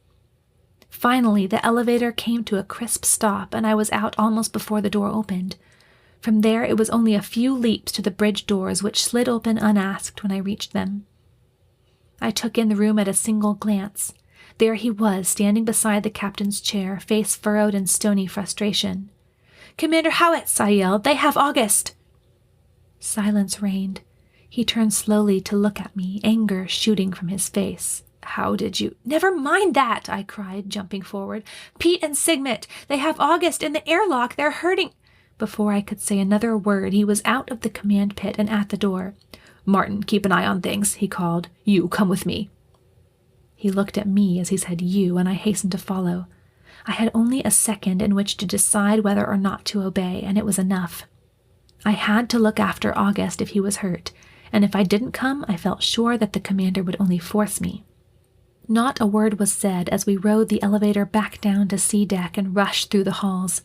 Finally, the elevator came to a crisp stop, and I was out almost before the door opened. From there, it was only a few leaps to the bridge doors, which slid open unasked when I reached them. I took in the room at a single glance. There he was, standing beside the captain's chair, face furrowed in stony frustration. "Commander Howitz," I yelled. "They have August!" Silence reigned. He turned slowly to look at me, anger shooting from his face. "How did you—" "Never mind that," I cried, jumping forward. "Pete and Sigmund, they have August in the airlock. They're hurting—" Before I could say another word, he was out of the command pit and at the door. "Martin, keep an eye on things," he called. "You, come with me." He looked at me as he said "you," and I hastened to follow. I had only a second in which to decide whether or not to obey, and it was enough. I had to look after August if he was hurt, and if I didn't come, I felt sure that the commander would only force me. Not a word was said as we rode the elevator back down to C deck and rushed through the halls.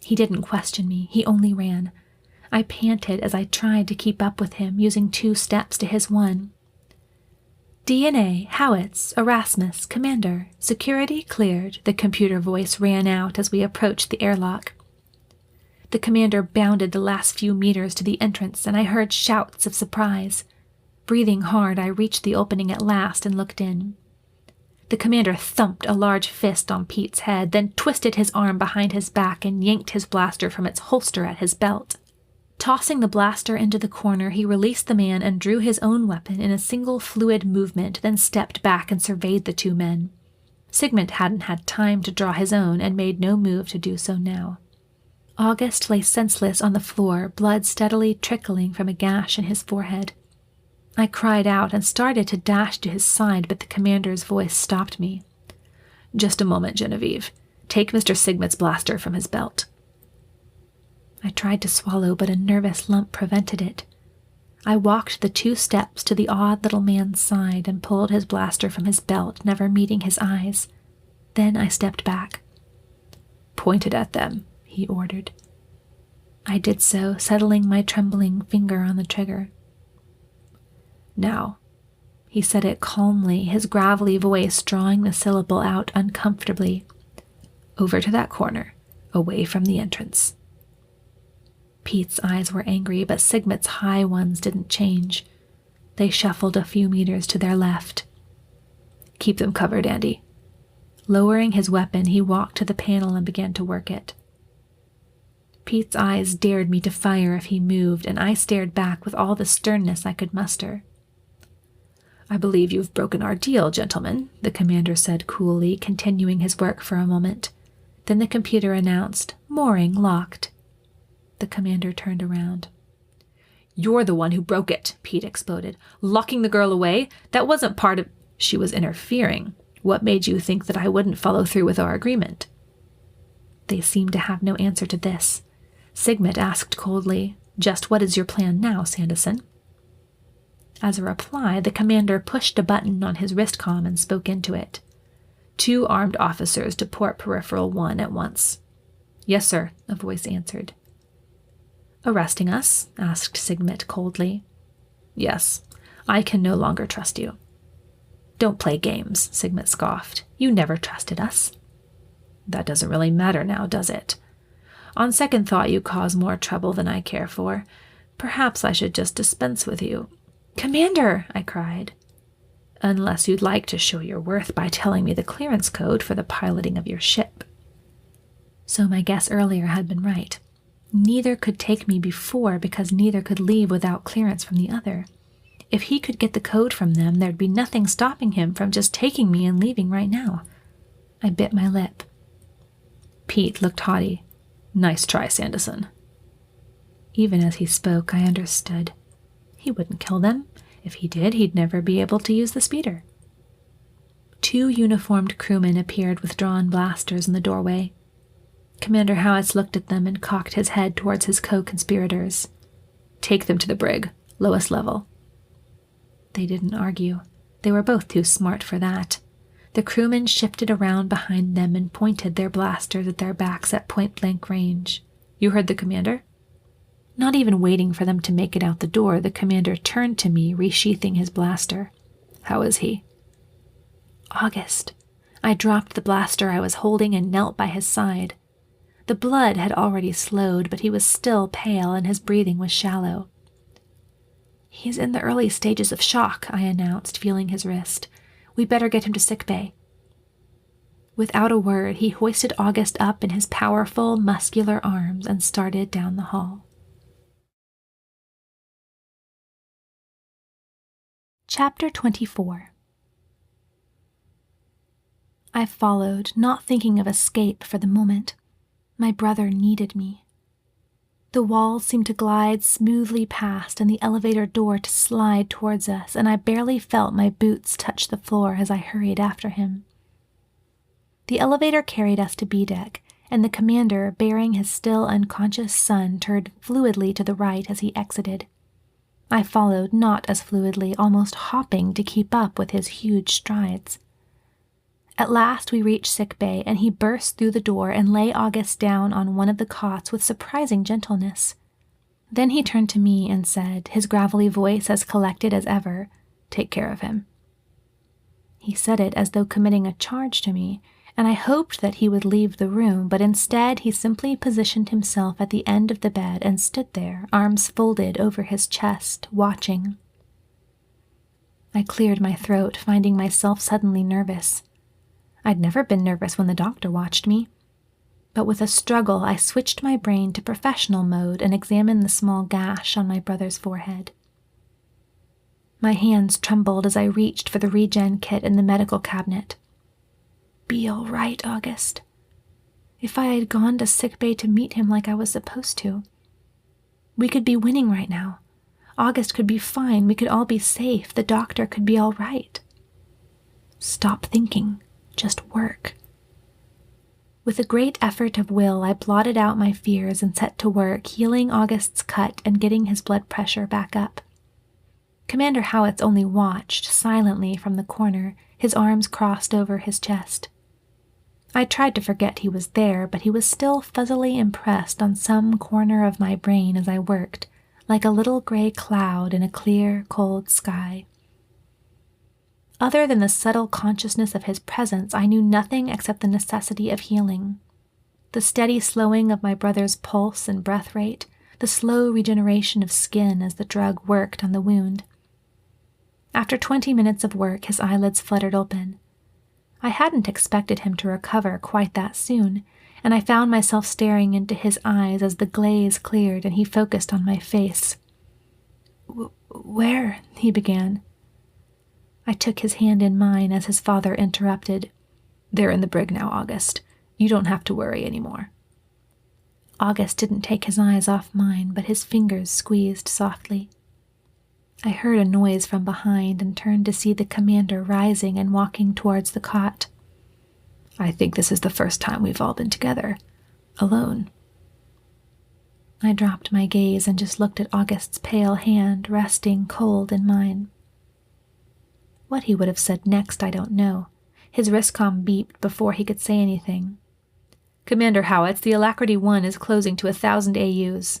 He didn't question me, he only ran. I panted as I tried to keep up with him, using 2 steps to his 1. "DNA, Howitz, Erasmus, Commander, security cleared," the computer voice ran out as we approached the airlock. The commander bounded the last few meters to the entrance, and I heard shouts of surprise. Breathing hard, I reached the opening at last and looked in. The commander thumped a large fist on Pete's head, then twisted his arm behind his back and yanked his blaster from its holster at his belt. Tossing the blaster into the corner, he released the man and drew his own weapon in a single fluid movement, then stepped back and surveyed the two men. Sigmund hadn't had time to draw his own and made no move to do so now. August lay senseless on the floor, blood steadily trickling from a gash in his forehead. I cried out and started to dash to his side, but the commander's voice stopped me. "Just a moment, Genevieve. Take Mr. Sigmund's blaster from his belt." I tried to swallow, but a nervous lump prevented it. I walked the 2 steps to the odd little man's side and pulled his blaster from his belt, never meeting his eyes. Then I stepped back. "Point it at them," he ordered. I did so, settling my trembling finger on the trigger. "Now," he said it calmly, his gravelly voice drawing the syllable out uncomfortably. "Over to that corner, away from the entrance." Pete's eyes were angry, but Sigmund's high ones didn't change. They shuffled a few meters to their left. "Keep them covered, Andi." Lowering his weapon, he walked to the panel and began to work it. Pete's eyes dared me to fire if he moved, and I stared back with all the sternness I could muster. "I believe you've broken our deal, gentlemen," the commander said coolly, continuing his work for a moment. Then the computer announced, "Mooring locked." The commander turned around. "You're the one who broke it," Pete exploded. "Locking the girl away? That wasn't part of—" "She was interfering. What made you think that I wouldn't follow through with our agreement?" They seemed to have no answer to this. Sigmund asked coldly, "Just what is your plan now, Sanderson?" As a reply, the commander pushed a button on his wristcom and spoke into it. "2 armed officers to port peripheral 1 at once." "Yes, sir," a voice answered. "Arresting us?" asked Sigmund coldly. "Yes. I can no longer trust you." "Don't play games," Sigmund scoffed. "You never trusted us." "That doesn't really matter now, does it? On second thought, you cause more trouble than I care for. Perhaps I should just dispense with you." "Commander!" I cried. "Unless you'd like to show your worth by telling me the clearance code for the piloting of your ship." So my guess earlier had been right. Neither could take me before because neither could leave without clearance from the other. If he could get the code from them, there'd be nothing stopping him from just taking me and leaving right now. I bit my lip. Pete looked haughty. "Nice try, Sanderson." Even as he spoke, I understood. He wouldn't kill them. If he did, he'd never be able to use the speeder. 2 uniformed crewmen appeared with drawn blasters in the doorway. Commander Howitz looked at them and cocked his head towards his co-conspirators. "Take them to the brig, lowest level." They didn't argue. They were both too smart for that. The crewmen shifted around behind them and pointed their blasters at their backs at point-blank range. "You heard the commander?" Not even waiting for them to make it out the door, the commander turned to me, resheathing his blaster. "How is he?" "August." I dropped the blaster I was holding and knelt by his side. The blood had already slowed, but he was still pale and his breathing was shallow. "He's in the early stages of shock," I announced, feeling his wrist. "We better get him to sickbay." Without a word, he hoisted August up in his powerful, muscular arms and started down the hall. Chapter 24. I followed, not thinking of escape for the moment. My brother needed me. The walls seemed to glide smoothly past and the elevator door to slide towards us, and I barely felt my boots touch the floor as I hurried after him. The elevator carried us to B-deck, and the commander, bearing his still unconscious son, turned fluidly to the right as he exited. I followed, not as fluidly, almost hopping to keep up with his huge strides. At last we reached sickbay, and he burst through the door and lay August down on one of the cots with surprising gentleness. Then he turned to me and said, his gravelly voice as collected as ever, "Take care of him." He said it as though committing a charge to me, and I hoped that he would leave the room, but instead he simply positioned himself at the end of the bed and stood there, arms folded over his chest, watching. I cleared my throat, finding myself suddenly nervous. I'd never been nervous when the doctor watched me. But with a struggle, I switched my brain to professional mode and examined the small gash on my brother's forehead. My hands trembled as I reached for the regen kit in the medical cabinet. Be all right, August. If I had gone to sickbay to meet him like I was supposed to, we could be winning right now. August could be fine. We could all be safe. The doctor could be all right. Stop thinking. Just work. With a great effort of will, I blotted out my fears and set to work, healing August's cut and getting his blood pressure back up. Commander Howitz only watched, silently from the corner, his arms crossed over his chest. I tried to forget he was there, but he was still fuzzily impressed on some corner of my brain as I worked, like a little gray cloud in a clear, cold sky. Other than the subtle consciousness of his presence, I knew nothing except the necessity of healing. The steady slowing of my brother's pulse and breath rate, the slow regeneration of skin as the drug worked on the wound. After 20 minutes of work, his eyelids fluttered open. I hadn't expected him to recover quite that soon, and I found myself staring into his eyes as the glaze cleared and he focused on my face. Where? He began. I took his hand in mine as his father interrupted. They're in the brig now, August. You don't have to worry anymore. August didn't take his eyes off mine, but his fingers squeezed softly. I heard a noise from behind and turned to see the commander rising and walking towards the cot. I think this is the first time we've all been together, alone. I dropped my gaze and just looked at August's pale hand resting cold in mine. What he would have said next, I don't know. His wristcom beeped before he could say anything. Commander Howitz, the Alacrity 1 is closing to 1,000 AUs.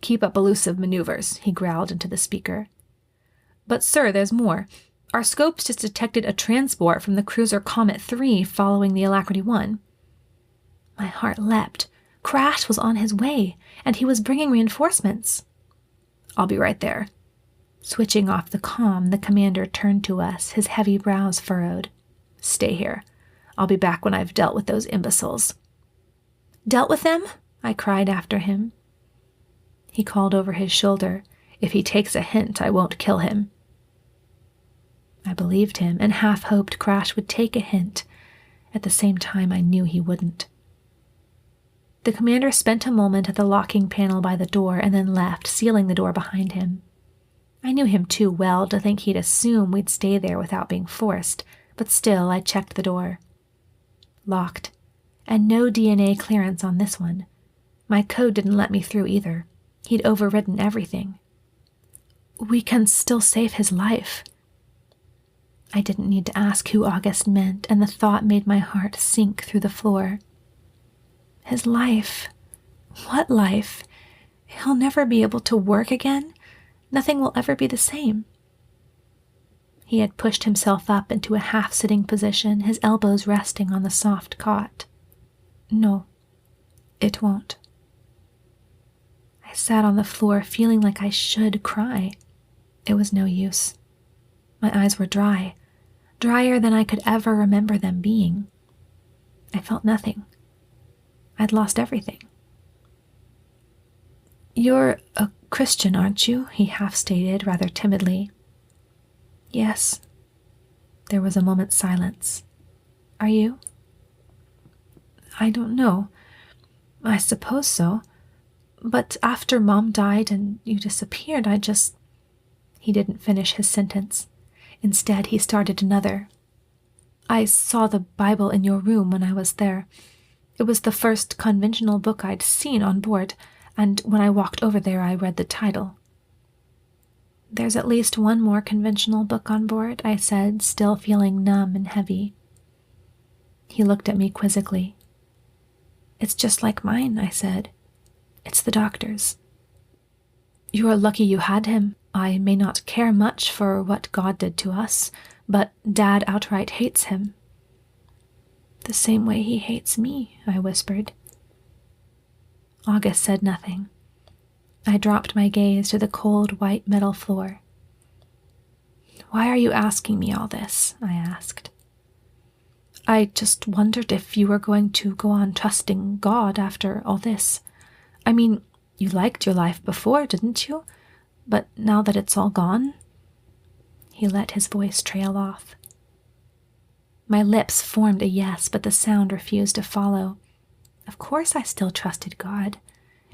Keep up elusive maneuvers, he growled into the speaker. But sir, there's more. Our scopes just detected a transport from the cruiser Comet 3 following the Alacrity 1. My heart leapt. Crash was on his way, and he was bringing reinforcements. I'll be right there. Switching off the comm, the commander turned to us, his heavy brows furrowed. Stay here. I'll be back when I've dealt with those imbeciles. Dealt with them? I cried after him. He called over his shoulder. If he takes a hint, I won't kill him. I believed him and half hoped Crash would take a hint. At the same time, I knew he wouldn't. The commander spent a moment at the locking panel by the door and then left, sealing the door behind him. I knew him too well to think he'd assume we'd stay there without being forced, but still I checked the door. Locked, and no DNA clearance on this one. My code didn't let me through either. He'd overridden everything. We can still save his life. I didn't need to ask who August meant, and the thought made my heart sink through the floor. His life? What life? He'll never be able to work again? Nothing will ever be the same. He had pushed himself up into a half-sitting position, his elbows resting on the soft cot. No, it won't. I sat on the floor feeling like I should cry. It was no use. My eyes were dry, drier than I could ever remember them being. I felt nothing. I'd lost everything. You're a Christian, aren't you? He half-stated, rather timidly. Yes. There was a moment's silence. Are you? I don't know. I suppose so. But after Mom died and you disappeared, I just... He didn't finish his sentence. Instead, he started another. I saw the Bible in your room when I was there. It was the first conventional book I'd seen on board, and when I walked over there, I read the title. There's at least one more conventional book on board, I said, still feeling numb and heavy. He looked at me quizzically. It's just like mine, I said. It's the doctor's. You're lucky you had him. I may not care much for what God did to us, but Dad outright hates him. The same way he hates me, I whispered. August said nothing. I dropped my gaze to the cold white metal floor. Why are you asking me all this? I asked. I just wondered if you were going to go on trusting God after all this. I mean, you liked your life before, didn't you? But now that it's all gone? He let his voice trail off. My lips formed a yes, but the sound refused to follow. Of course I still trusted God.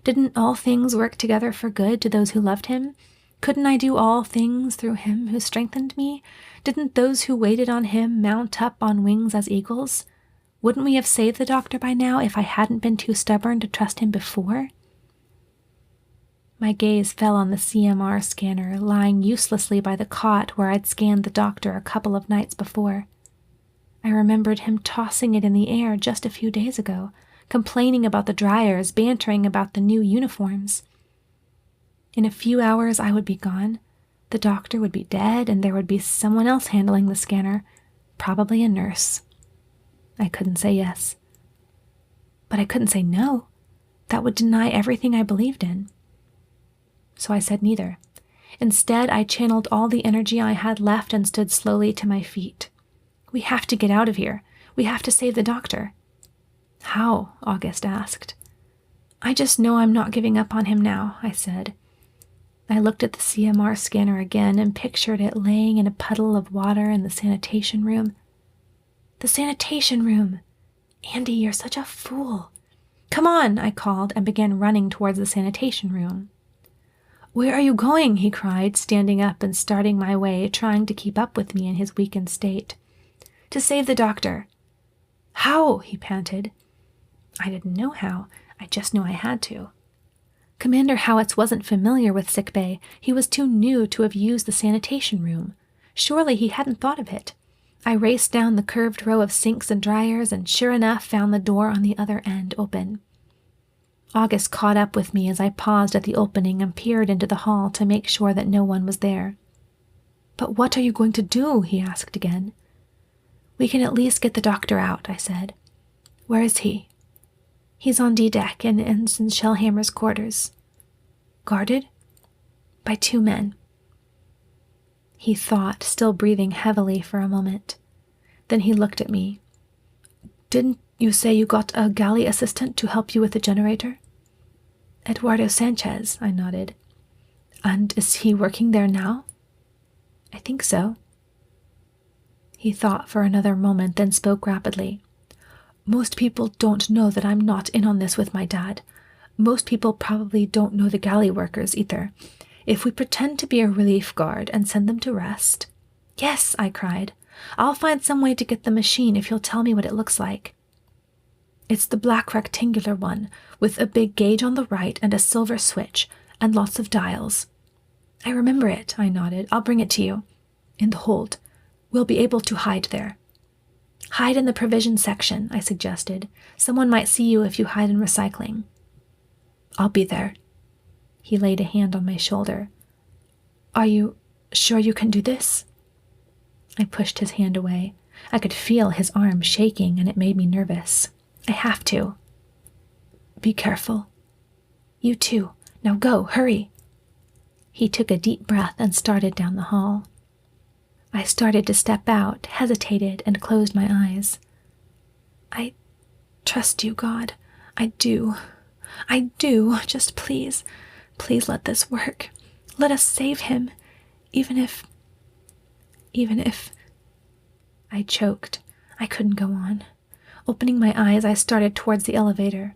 Didn't all things work together for good to those who loved him? Couldn't I do all things through him who strengthened me? Didn't those who waited on him mount up on wings as eagles? Wouldn't we have saved the doctor by now if I hadn't been too stubborn to trust him before? My gaze fell on the CMR scanner lying uselessly by the cot where I'd scanned the doctor a couple of nights before. I remembered him tossing it in the air just a few days ago, complaining about the dryers, bantering about the new uniforms. In a few hours I would be gone. The doctor would be dead, and there would be someone else handling the scanner, probably a nurse. I couldn't say yes. But I couldn't say no. That would deny everything I believed in. So I said neither. Instead, I channeled all the energy I had left and stood slowly to my feet. We have to get out of here. We have to save the doctor. How? August asked. I just know I'm not giving up on him now, I said. I looked at the CMR scanner again and pictured it laying in a puddle of water in the sanitation room. The sanitation room! Andy, you're such a fool. Come on, I called and began running towards the sanitation room. Where are you going? He cried, standing up and starting my way, trying to keep up with me in his weakened state. To save the doctor. How? He panted. I didn't know how. I just knew I had to. Commander Howitz wasn't familiar with sickbay. He was too new to have used the sanitation room. Surely he hadn't thought of it. I raced down the curved row of sinks and dryers and sure enough found the door on the other end open. August caught up with me as I paused at the opening and peered into the hall to make sure that no one was there. But what are you going to do? He asked again. We can at least get the doctor out, I said. Where is he? He's on D-deck in Ensign Shellhammer's quarters. Guarded? By 2 men. He thought, still breathing heavily for a moment. Then he looked at me. Didn't you say you got a galley assistant to help you with the generator? Eduardo Sanchez, I nodded. And is he working there now? I think so. He thought for another moment, then spoke rapidly. Most people don't know that I'm not in on this with my dad. Most people probably don't know the galley workers either. If we pretend to be a relief guard and send them to rest... Yes, I cried. I'll find some way to get the machine if you'll tell me what it looks like. It's the black rectangular one, with a big gauge on the right and a silver switch, and lots of dials. I remember it, I nodded. I'll bring it to you. In the hold. We'll be able to hide there. Hide in the provision section, I suggested. Someone might see you if you hide in recycling. I'll be there. He laid a hand on my shoulder. Are you sure you can do this? I pushed his hand away. I could feel his arm shaking, and it made me nervous. I have to. Be careful. You too. Now go, hurry. He took a deep breath and started down the hall. I started to step out, hesitated, and closed my eyes. I trust you, God. I do. I do. Just please let this work. Let us save him. Even if... I choked. I couldn't go on. Opening my eyes, I started towards the elevator.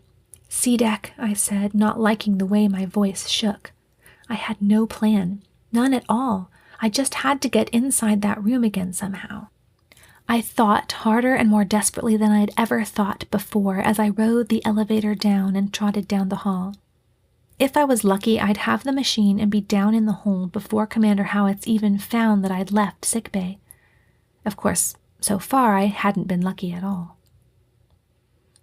C-deck, I said, not liking the way my voice shook. I had no plan. None at all. I just had to get inside that room again somehow. I thought harder and more desperately than I'd ever thought before as I rode the elevator down and trotted down the hall. If I was lucky, I'd have the machine and be down in the hold before Commander Howitz even found that I'd left sickbay. Of course, so far I hadn't been lucky at all.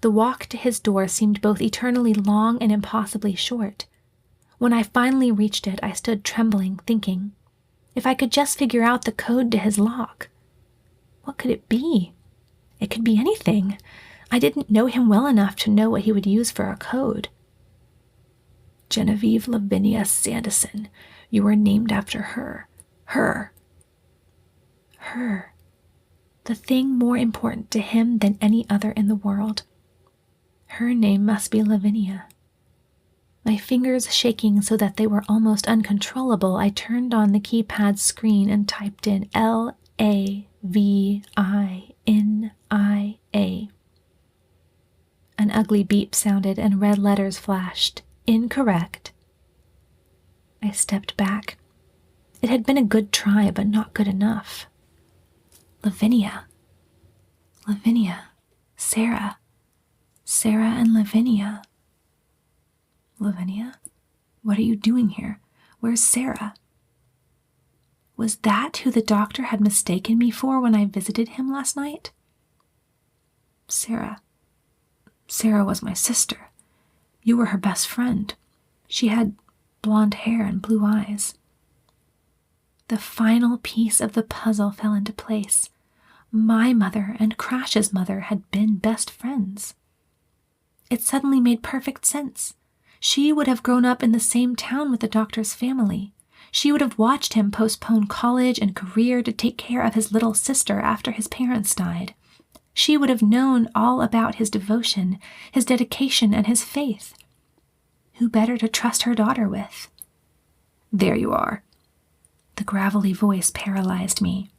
The walk to his door seemed both eternally long and impossibly short. When I finally reached it, I stood trembling, thinking, if I could just figure out the code to his lock. What could it be? It could be anything. I didn't know him well enough to know what he would use for a code. Genevieve Lavinia Sanderson. You were named after her. Her. The thing more important to him than any other in the world. Her name must be Lavinia. My fingers shaking so that they were almost uncontrollable, I turned on the keypad screen and typed in Lavinia. An ugly beep sounded and red letters flashed. Incorrect. I stepped back. It had been a good try, but not good enough. Lavinia. Sarah and Lavinia. Lavinia? What are you doing here? Where's Sarah? Was that who the doctor had mistaken me for when I visited him last night? Sarah was my sister. You were her best friend. She had blonde hair and blue eyes. The final piece of the puzzle fell into place. My mother and Crash's mother had been best friends. It suddenly made perfect sense. She would have grown up in the same town with the doctor's family. She would have watched him postpone college and career to take care of his little sister after his parents died. She would have known all about his devotion, his dedication, and his faith. Who better to trust her daughter with? There you are. The gravelly voice paralyzed me.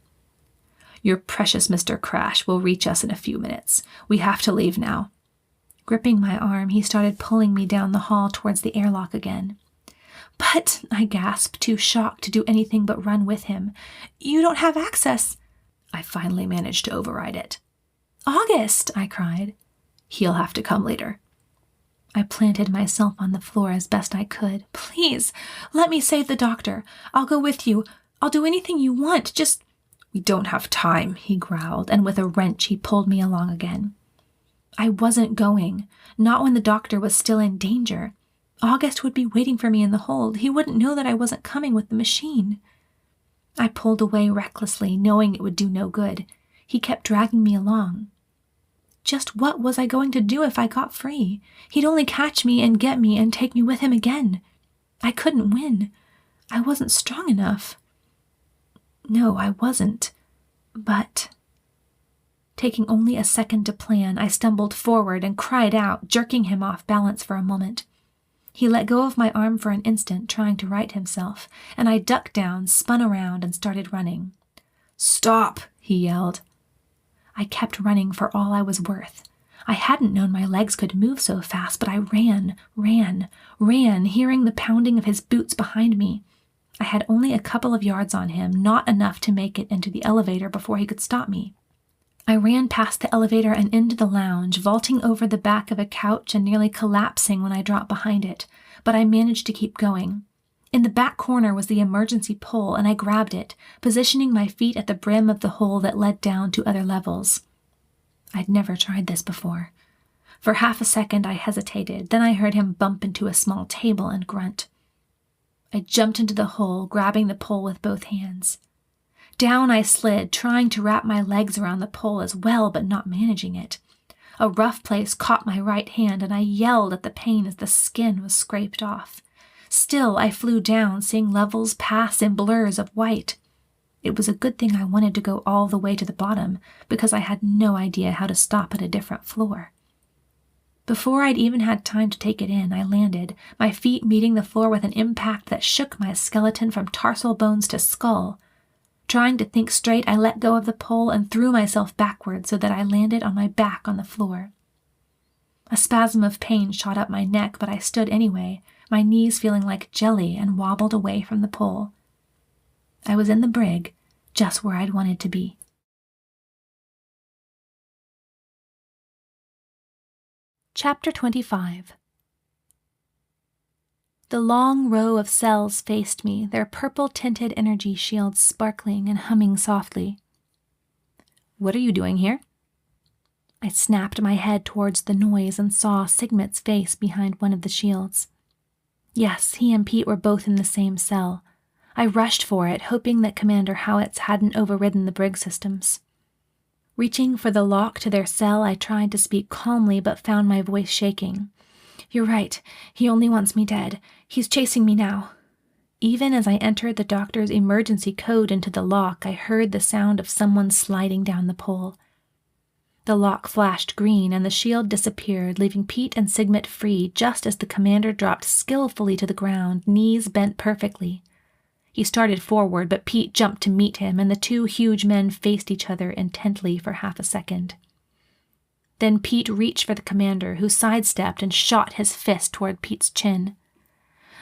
Your precious Mr. Crash will reach us in a few minutes. We have to leave now. Gripping my arm, he started pulling me down the hall towards the airlock again. But, I gasped, too shocked to do anything but run with him. You don't have access. I finally managed to override it. August, I cried. He'll have to come later. I planted myself on the floor as best I could. Please, let me save the doctor. I'll go with you. I'll do anything you want. Just... We don't have time, he growled, and with a wrench he pulled me along again. I wasn't going, not when the doctor was still in danger. August would be waiting for me in the hold. He wouldn't know that I wasn't coming with the machine. I pulled away recklessly, knowing it would do no good. He kept dragging me along. Just what was I going to do if I got free? He'd only catch me and get me and take me with him again. I couldn't win. I wasn't strong enough. No, I wasn't. But... Taking only a second to plan, I stumbled forward and cried out, jerking him off balance for a moment. He let go of my arm for an instant, trying to right himself, and I ducked down, spun around, and started running. Stop, he yelled. I kept running for all I was worth. I hadn't known my legs could move so fast, but I ran, hearing the pounding of his boots behind me. I had only a couple of yards on him, not enough to make it into the elevator before he could stop me. I ran past the elevator and into the lounge, vaulting over the back of a couch and nearly collapsing when I dropped behind it, but I managed to keep going. In the back corner was the emergency pole, and I grabbed it, positioning my feet at the brim of the hole that led down to other levels. I'd never tried this before. For half a second I hesitated, then I heard him bump into a small table and grunt. I jumped into the hole, grabbing the pole with both hands. Down I slid, trying to wrap my legs around the pole as well, but not managing it. A rough place caught my right hand, and I yelled at the pain as the skin was scraped off. Still, I flew down, seeing levels pass in blurs of white. It was a good thing I wanted to go all the way to the bottom, because I had no idea how to stop at a different floor. Before I'd even had time to take it in, I landed, my feet meeting the floor with an impact that shook my skeleton from tarsal bones to skull. Trying to think straight, I let go of the pole and threw myself backward so that I landed on my back on the floor. A spasm of pain shot up my neck, but I stood anyway, my knees feeling like jelly, and wobbled away from the pole. I was in the brig, just where I'd wanted to be. Chapter 25. The long row of cells faced me, their purple-tinted energy shields sparkling and humming softly. What are you doing here? I snapped my head towards the noise and saw Sigmet's face behind one of the shields. Yes, he and Pete were both in the same cell. I rushed for it, hoping that Commander Howitz hadn't overridden the brig systems. Reaching for the lock to their cell, I tried to speak calmly but found my voice shaking. "You're right. He only wants me dead. He's chasing me now." Even as I entered the doctor's emergency code into the lock, I heard the sound of someone sliding down the pole. The lock flashed green and the shield disappeared, leaving Pete and Sigmet free just as the commander dropped skillfully to the ground, knees bent perfectly. He started forward, but Pete jumped to meet him, and the two huge men faced each other intently for half a second. Then Pete reached for the commander, who sidestepped and shot his fist toward Pete's chin.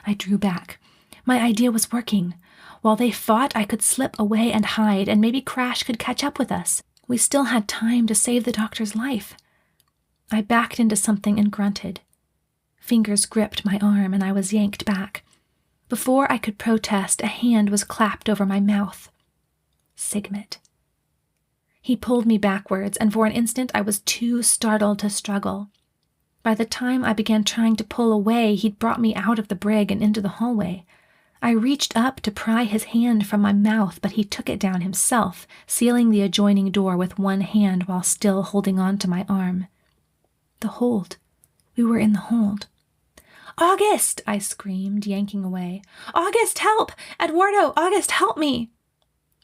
I drew back. My idea was working. While they fought, I could slip away and hide, and maybe Crash could catch up with us. We still had time to save the doctor's life. I backed into something and grunted. Fingers gripped my arm, and I was yanked back. Before I could protest, a hand was clapped over my mouth. Sigmet. He pulled me backwards, and for an instant I was too startled to struggle. By the time I began trying to pull away, he'd brought me out of the brig and into the hallway. I reached up to pry his hand from my mouth, but he took it down himself, sealing the adjoining door with one hand while still holding on to my arm. The hold. We were in the hold. "August!" I screamed, yanking away. "August, help! Eduardo, August, help me!"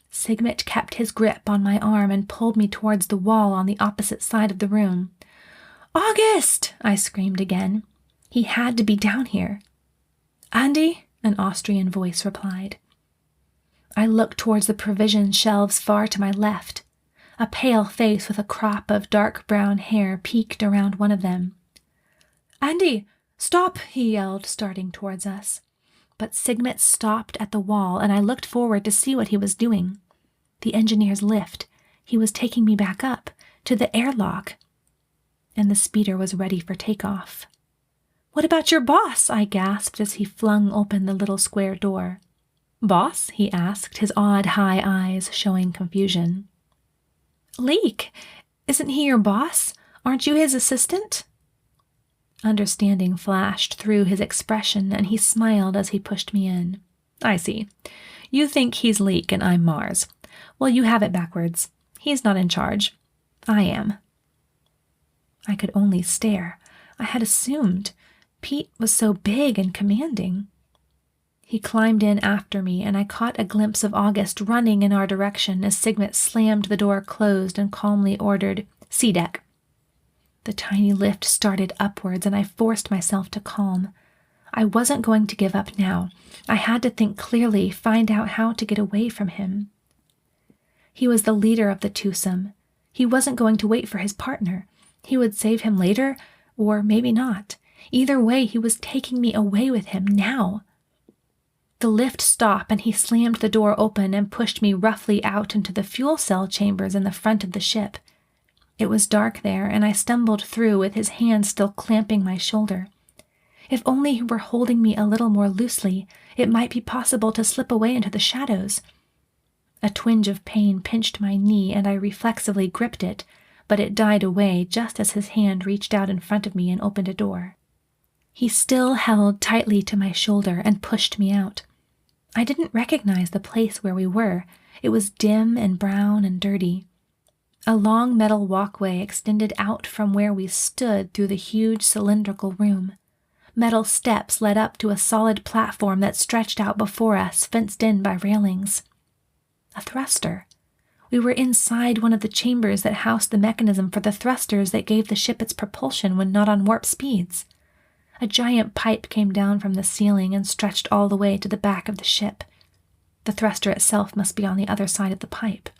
Sigmet kept his grip on my arm and pulled me towards the wall on the opposite side of the room. "August!" I screamed again. He had to be down here. "Andi?" An Austrian voice replied. I looked towards the provision shelves far to my left. A pale face with a crop of dark brown hair peeked around one of them. "Andi, stop!" he yelled, starting towards us. But Sigmet stopped at the wall, and I looked forward to see what he was doing. The engineer's lift. He was taking me back up, to the airlock. And the speeder was ready for takeoff. "What about your boss?" I gasped as he flung open the little square door. "Boss?" he asked, his odd high eyes showing confusion. "Leek, isn't he your boss? Aren't you his assistant?" Understanding flashed through his expression, and he smiled as he pushed me in. "I see. You think he's Leek and I'm Mars. Well, you have it backwards. He's not in charge. I am." I could only stare. I had assumed. Pete was so big and commanding. He climbed in after me, and I caught a glimpse of August running in our direction as Sigmet slammed the door closed and calmly ordered, "C-deck." The tiny lift started upwards, and I forced myself to calm. I wasn't going to give up now. I had to think clearly, find out how to get away from him. He was the leader of the twosome. He wasn't going to wait for his partner. He would save him later, or maybe not. Either way, he was taking me away with him now. The lift stopped, and he slammed the door open and pushed me roughly out into the fuel cell chambers in the front of the ship. It was dark there, and I stumbled through with his hand still clamping my shoulder. If only he were holding me a little more loosely, it might be possible to slip away into the shadows. A twinge of pain pinched my knee, and I reflexively gripped it, but it died away just as his hand reached out in front of me and opened a door. He still held tightly to my shoulder and pushed me out. I didn't recognize the place where we were. It was dim and brown and dirty. A long metal walkway extended out from where we stood through the huge cylindrical room. Metal steps led up to a solid platform that stretched out before us, fenced in by railings. A thruster. We were inside one of the chambers that housed the mechanism for the thrusters that gave the ship its propulsion when not on warp speeds. A giant pipe came down from the ceiling and stretched all the way to the back of the ship. The thruster itself must be on the other side of the pipe.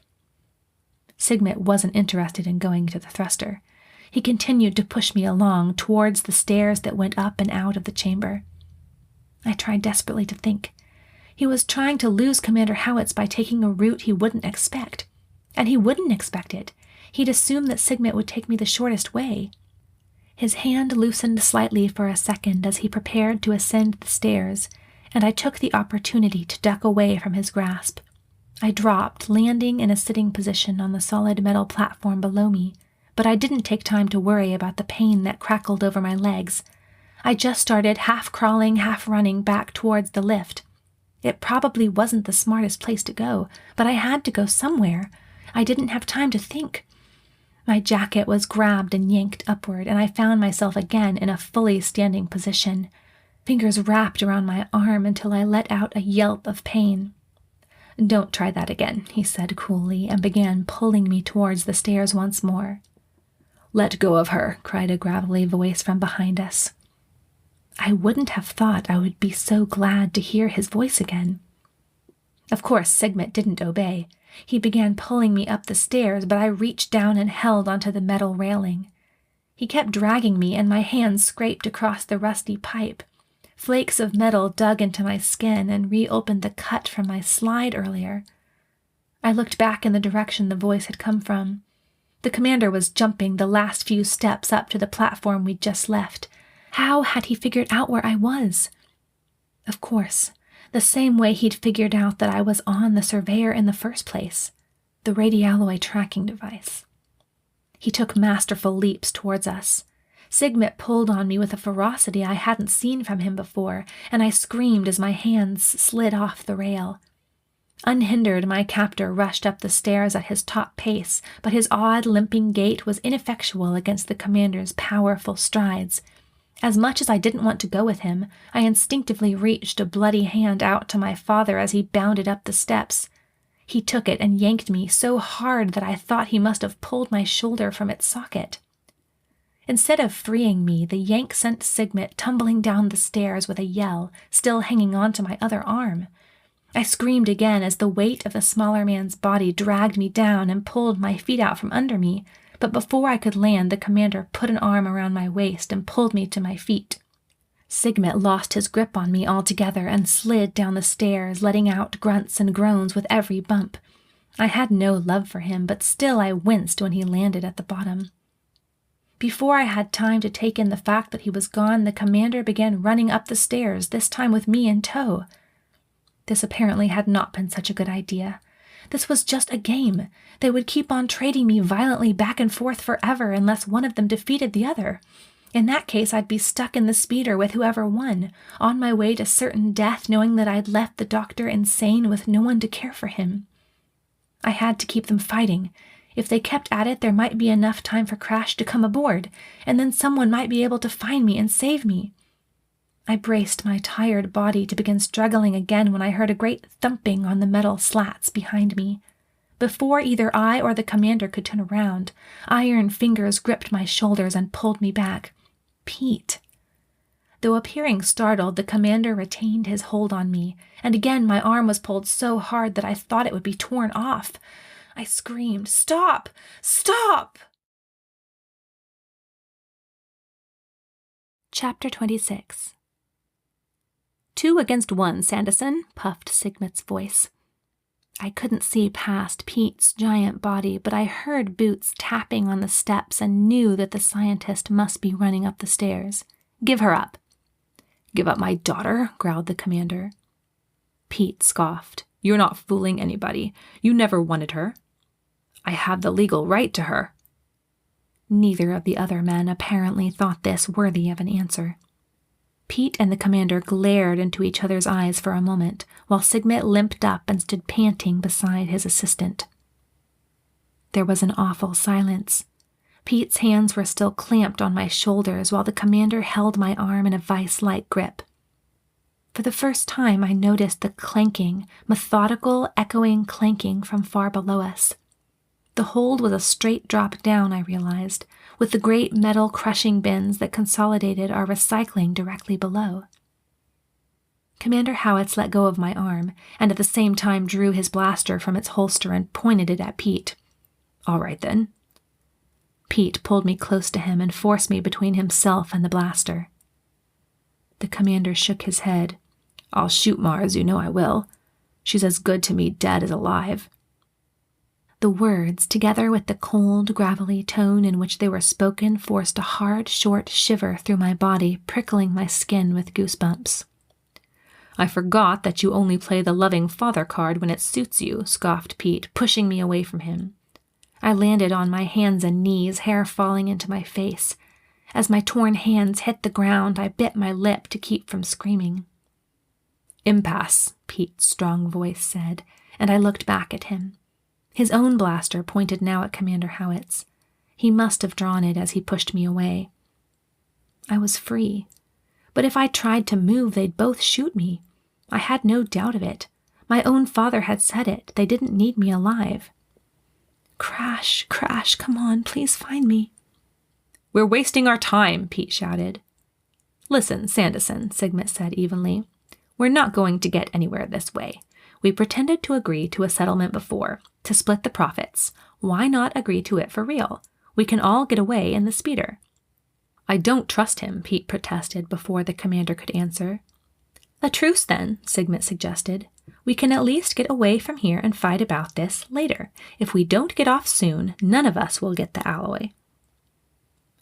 Sigmet wasn't interested in going to the thruster. He continued to push me along towards the stairs that went up and out of the chamber. I tried desperately to think. He was trying to lose Commander Howitz by taking a route he wouldn't expect. And he wouldn't expect it. He'd assumed that Sigmet would take me the shortest way. His hand loosened slightly for a second as he prepared to ascend the stairs, and I took the opportunity to duck away from his grasp. I dropped, landing in a sitting position on the solid metal platform below me, but I didn't take time to worry about the pain that crackled over my legs. I just started half crawling, half running back towards the lift. It probably wasn't the smartest place to go, but I had to go somewhere. I didn't have time to think. My jacket was grabbed and yanked upward, and I found myself again in a fully standing position, fingers wrapped around my arm until I let out a yelp of pain. "Don't try that again," he said coolly, and began pulling me towards the stairs once more. "Let go of her," cried a gravelly voice from behind us. I wouldn't have thought I would be so glad to hear his voice again. Of course, Sigmund didn't obey. He began pulling me up the stairs, but I reached down and held onto the metal railing. He kept dragging me, and my hands scraped across the rusty pipe. Flakes of metal dug into my skin and reopened the cut from my slide earlier. I looked back in the direction the voice had come from. The commander was jumping the last few steps up to the platform we'd just left. How had he figured out where I was? Of course, the same way he'd figured out that I was on the Surveyor in the first place, the Radialloy tracking device. He took masterful leaps towards us. Sigmund pulled on me with a ferocity I hadn't seen from him before, and I screamed as my hands slid off the rail. Unhindered, my captor rushed up the stairs at his top pace, but his odd, limping gait was ineffectual against the commander's powerful strides. As much as I didn't want to go with him, I instinctively reached a bloody hand out to my father as he bounded up the steps. He took it and yanked me so hard that I thought he must have pulled my shoulder from its socket. Instead of freeing me, the yank sent Sigmund tumbling down the stairs with a yell, still hanging on to my other arm. I screamed again as the weight of the smaller man's body dragged me down and pulled my feet out from under me, but before I could land, the commander put an arm around my waist and pulled me to my feet. Sigmund lost his grip on me altogether and slid down the stairs, letting out grunts and groans with every bump. I had no love for him, but still I winced when he landed at the bottom. Before I had time to take in the fact that he was gone, the commander began running up the stairs, this time with me in tow. This apparently had not been such a good idea. This was just a game. They would keep on trading me violently back and forth forever unless one of them defeated the other. In that case, I'd be stuck in the speeder with whoever won, on my way to certain death, knowing that I'd left the doctor insane with no one to care for him. I had to keep them fighting. If they kept at it, there might be enough time for Crash to come aboard, and then someone might be able to find me and save me. I braced my tired body to begin struggling again when I heard a great thumping on the metal slats behind me. Before either I or the commander could turn around, iron fingers gripped my shoulders and pulled me back. Pete. Though appearing startled, the commander retained his hold on me, and again my arm was pulled so hard that I thought it would be torn off. I screamed, "Stop! Stop!" Chapter 26. 2 against 1, Sanderson, puffed Sigmund's voice. I couldn't see past Pete's giant body, but I heard boots tapping on the steps and knew that the scientist must be running up the stairs. "Give her up." "Give up my daughter?" growled the commander. Pete scoffed. "You're not fooling anybody. You never wanted her." "I have the legal right to her." Neither of the other men apparently thought this worthy of an answer. Pete and the commander glared into each other's eyes for a moment, while Sigmund limped up and stood panting beside his assistant. There was an awful silence. Pete's hands were still clamped on my shoulders, while the commander held my arm in a vice-like grip. For the first time, I noticed the clanking, methodical, echoing clanking from far below us. The hold was a straight drop down, I realized, with the great metal crushing bins that consolidated our recycling directly below. Commander Howitz let go of my arm, and at the same time drew his blaster from its holster and pointed it at Pete. "All right, then." Pete pulled me close to him and forced me between himself and the blaster. The commander shook his head. "I'll shoot Mars, you know I will. She's as good to me dead as alive." The words, together with the cold, gravelly tone in which they were spoken, forced a hard, short shiver through my body, prickling my skin with goosebumps. "I forgot that you only play the loving father card when it suits you," scoffed Pete, pushing me away from him. I landed on my hands and knees, hair falling into my face. As my torn hands hit the ground, I bit my lip to keep from screaming. "Impasse," Pete's strong voice said, and I looked back at him. His own blaster pointed now at Commander Howitz. He must have drawn it as he pushed me away. I was free. But if I tried to move, they'd both shoot me. I had no doubt of it. My own father had said it. They didn't need me alive. Crash, Crash, come on, please find me. We're wasting our time, Pete shouted. Listen, Sanderson, Sigmund said evenly. We're not going to get anywhere this way. We pretended to agree to a settlement before, to split the profits. Why not agree to it for real? We can all get away in the speeder. I don't trust him, Pete protested before the commander could answer. A truce then, Sigmund suggested. We can at least get away from here and fight about this later. If we don't get off soon, none of us will get the alloy.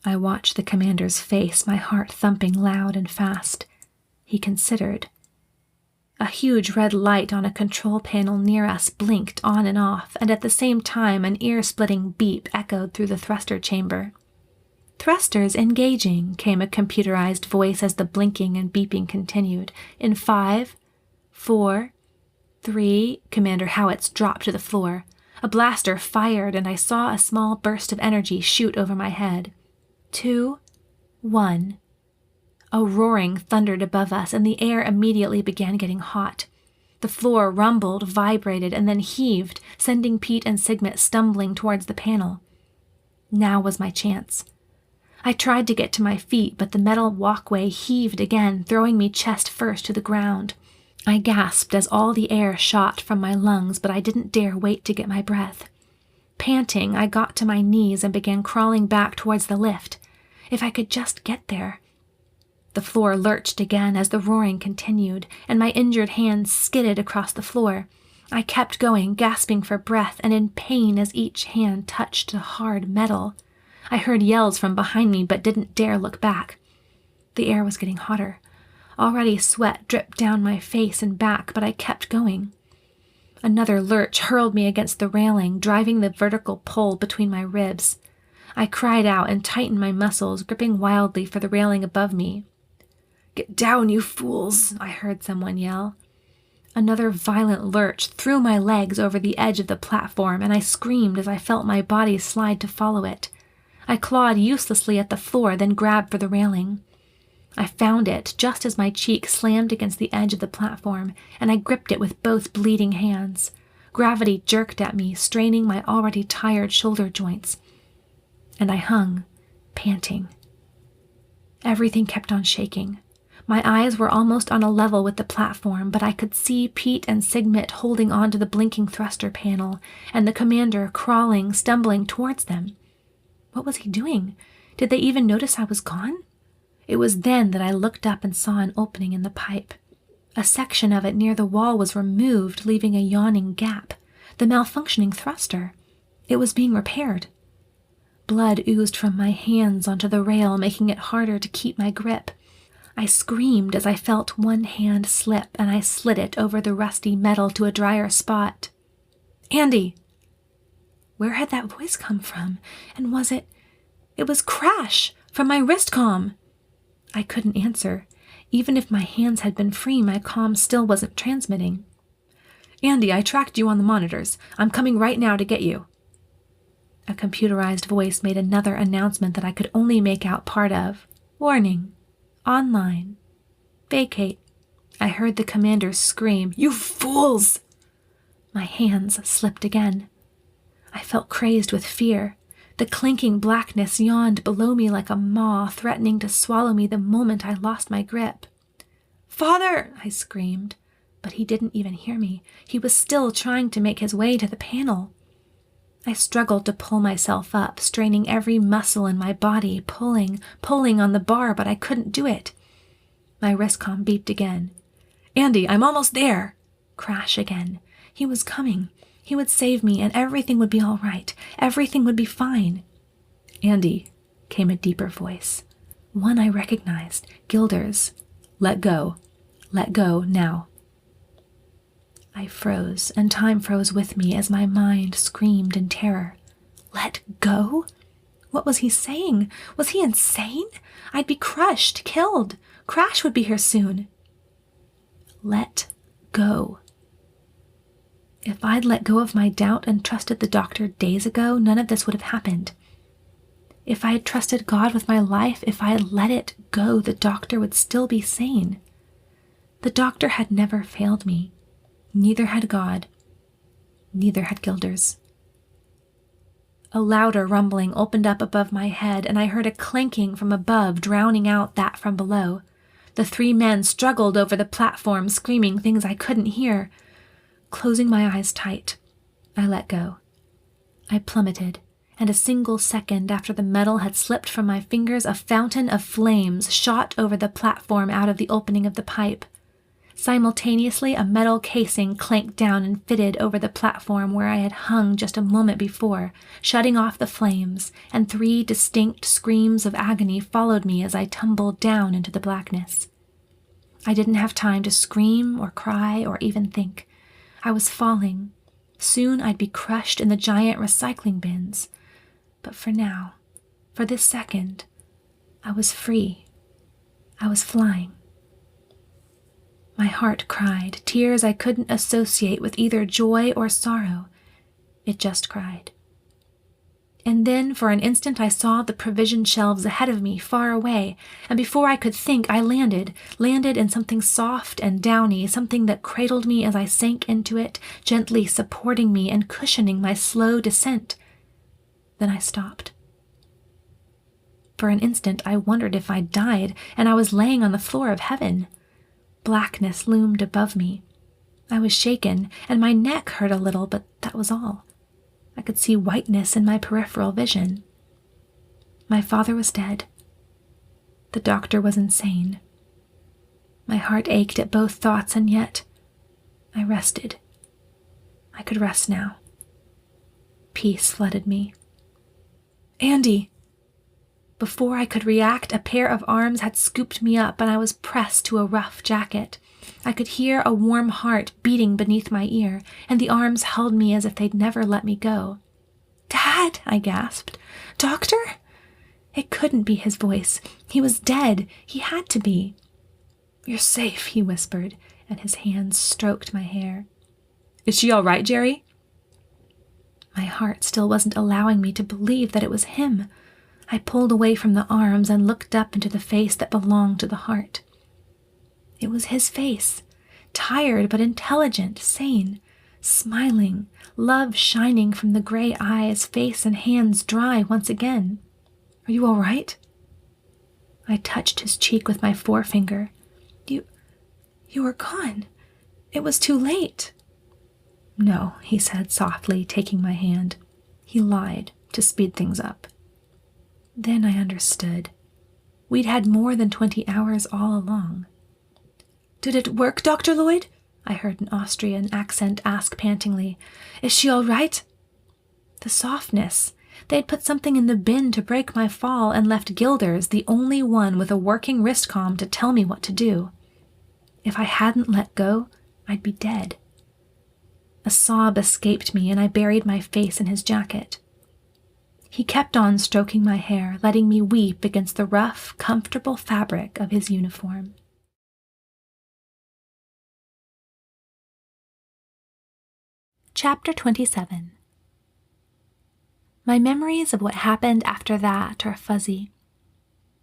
I watched the commander's face, my heart thumping loud and fast. He considered. A huge red light on a control panel near us blinked on and off, and at the same time an ear-splitting beep echoed through the thruster chamber. Thrusters engaging, came a computerized voice as the blinking and beeping continued. In 5, 4, 3, Commander Howitz dropped to the floor. A blaster fired, and I saw a small burst of energy shoot over my head. 2, 1. A roaring thundered above us, and the air immediately began getting hot. The floor rumbled, vibrated, and then heaved, sending Pete and Sigmund stumbling towards the panel. Now was my chance. I tried to get to my feet, but the metal walkway heaved again, throwing me chest first to the ground. I gasped as all the air shot from my lungs, but I didn't dare wait to get my breath. Panting, I got to my knees and began crawling back towards the lift. If I could just get there. The floor lurched again as the roaring continued, and my injured hands skidded across the floor. I kept going, gasping for breath and in pain as each hand touched the hard metal. I heard yells from behind me but didn't dare look back. The air was getting hotter. Already sweat dripped down my face and back, but I kept going. Another lurch hurled me against the railing, driving the vertical pull between my ribs. I cried out and tightened my muscles, gripping wildly for the railing above me. "Get down, you fools!" I heard someone yell. Another violent lurch threw my legs over the edge of the platform, and I screamed as I felt my body slide to follow it. I clawed uselessly at the floor, then grabbed for the railing. I found it just as my cheek slammed against the edge of the platform, and I gripped it with both bleeding hands. Gravity jerked at me, straining my already tired shoulder joints. And I hung, panting. Everything kept on shaking. My eyes were almost on a level with the platform, but I could see Pete and Sigmund holding on to the blinking thruster panel, and the commander crawling, stumbling towards them. What was he doing? Did they even notice I was gone? It was then that I looked up and saw an opening in the pipe. A section of it near the wall was removed, leaving a yawning gap. The malfunctioning thruster. It was being repaired. Blood oozed from my hands onto the rail, making it harder to keep my grip. I screamed as I felt one hand slip, and I slid it over the rusty metal to a drier spot. "Andi!" Where had that voice come from? And was it... It was Crash, from my wrist comm. I couldn't answer. Even if my hands had been free, my comm still wasn't transmitting. "Andi, I tracked you on the monitors. I'm coming right now to get you." A computerized voice made another announcement that I could only make out part of. "Warning. Online. Vacate." I heard the commander scream, "You fools!" My hands slipped again. I felt crazed with fear. The clinking blackness yawned below me like a maw, threatening to swallow me the moment I lost my grip. "Father!" I screamed, but he didn't even hear me. He was still trying to make his way to the panel. I struggled to pull myself up, straining every muscle in my body, pulling on the bar, but I couldn't do it. My wristcom beeped again. "Andi, I'm almost there!" Crash again. He was coming. He would save me, and everything would be all right. Everything would be fine. "Andi," came a deeper voice. One I recognized, Gilder's. "Let go. Let go, now." I froze, and time froze with me as my mind screamed in terror. Let go? What was he saying? Was he insane? I'd be crushed, killed. Crash would be here soon. Let go. If I'd let go of my doubt and trusted the doctor days ago, none of this would have happened. If I had trusted God with my life, if I had let it go, the doctor would still be sane. The doctor had never failed me. Neither had God. Neither had Gilders. A louder rumbling opened up above my head, and I heard a clanking from above, drowning out that from below. The 3 men struggled over the platform, screaming things I couldn't hear. Closing my eyes tight, I let go. I plummeted, and a single second after the metal had slipped from my fingers, a fountain of flames shot over the platform out of the opening of the pipe. Simultaneously, a metal casing clanked down and fitted over the platform where I had hung just a moment before, shutting off the flames, and 3 distinct screams of agony followed me as I tumbled down into the blackness. I didn't have time to scream or cry or even think. I was falling. Soon I'd be crushed in the giant recycling bins. But for now, for this second, I was free. I was flying. My heart cried, tears I couldn't associate with either joy or sorrow. It just cried. And then, for an instant, I saw the provision shelves ahead of me, far away, and before I could think, I landed in something soft and downy, something that cradled me as I sank into it, gently supporting me and cushioning my slow descent. Then I stopped. For an instant, I wondered if I'd died, and I was laying on the floor of heaven. Blackness loomed above me. I was shaken, and my neck hurt a little, but that was all. I could see whiteness in my peripheral vision. My father was dead. The doctor was insane. My heart ached at both thoughts, and yet I rested. I could rest now. Peace flooded me. Andi! Before I could react, a pair of arms had scooped me up, and I was pressed to a rough jacket. I could hear a warm heart beating beneath my ear, and the arms held me as if they'd never let me go. "Dad!" I gasped. "Doctor?" It couldn't be his voice. He was dead. He had to be. "You're safe," he whispered, and his hands stroked my hair. "Is she all right, Jerry?" My heart still wasn't allowing me to believe that it was him. I pulled away from the arms and looked up into the face that belonged to the heart. It was his face, tired but intelligent, sane, smiling, love shining from the gray eyes, face and hands dry once again. "Are you all right?" I touched his cheek with my forefinger. You were gone. It was too late." "No," he said softly, taking my hand. He lied to speed things up. Then I understood. We'd had more than 20 hours all along. "Did it work, Dr. Lloyd?" I heard an Austrian accent ask pantingly. "Is she all right?" The softness. They'd put something in the bin to break my fall and left Gilders, the only one with a working wristcom, to tell me what to do. If I hadn't let go, I'd be dead. A sob escaped me, and I buried my face in his jacket. He kept on stroking my hair, letting me weep against the rough, comfortable fabric of his uniform. Chapter 27. My memories of what happened after that are fuzzy.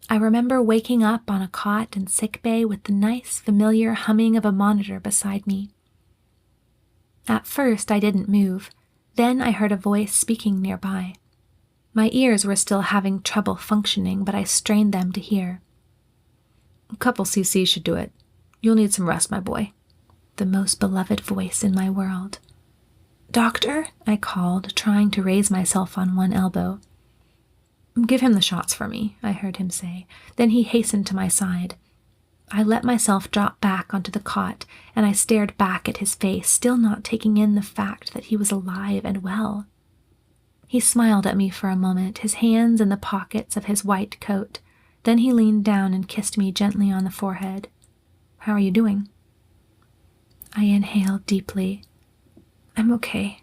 I remember waking up on a cot in sickbay with the nice, familiar humming of a monitor beside me. At first, I didn't move. Then I heard a voice speaking nearby. My ears were still having trouble functioning, but I strained them to hear. "A couple cc should do it. You'll need some rest, my boy." The most beloved voice in my world. "Doctor?" I called, trying to raise myself on one elbow. "Give him the shots for me," I heard him say. Then he hastened to my side. I let myself drop back onto the cot, and I stared back at his face, still not taking in the fact that he was alive and well. He smiled at me for a moment, his hands in the pockets of his white coat. Then he leaned down and kissed me gently on the forehead. "How are you doing?" I inhaled deeply. "I'm okay.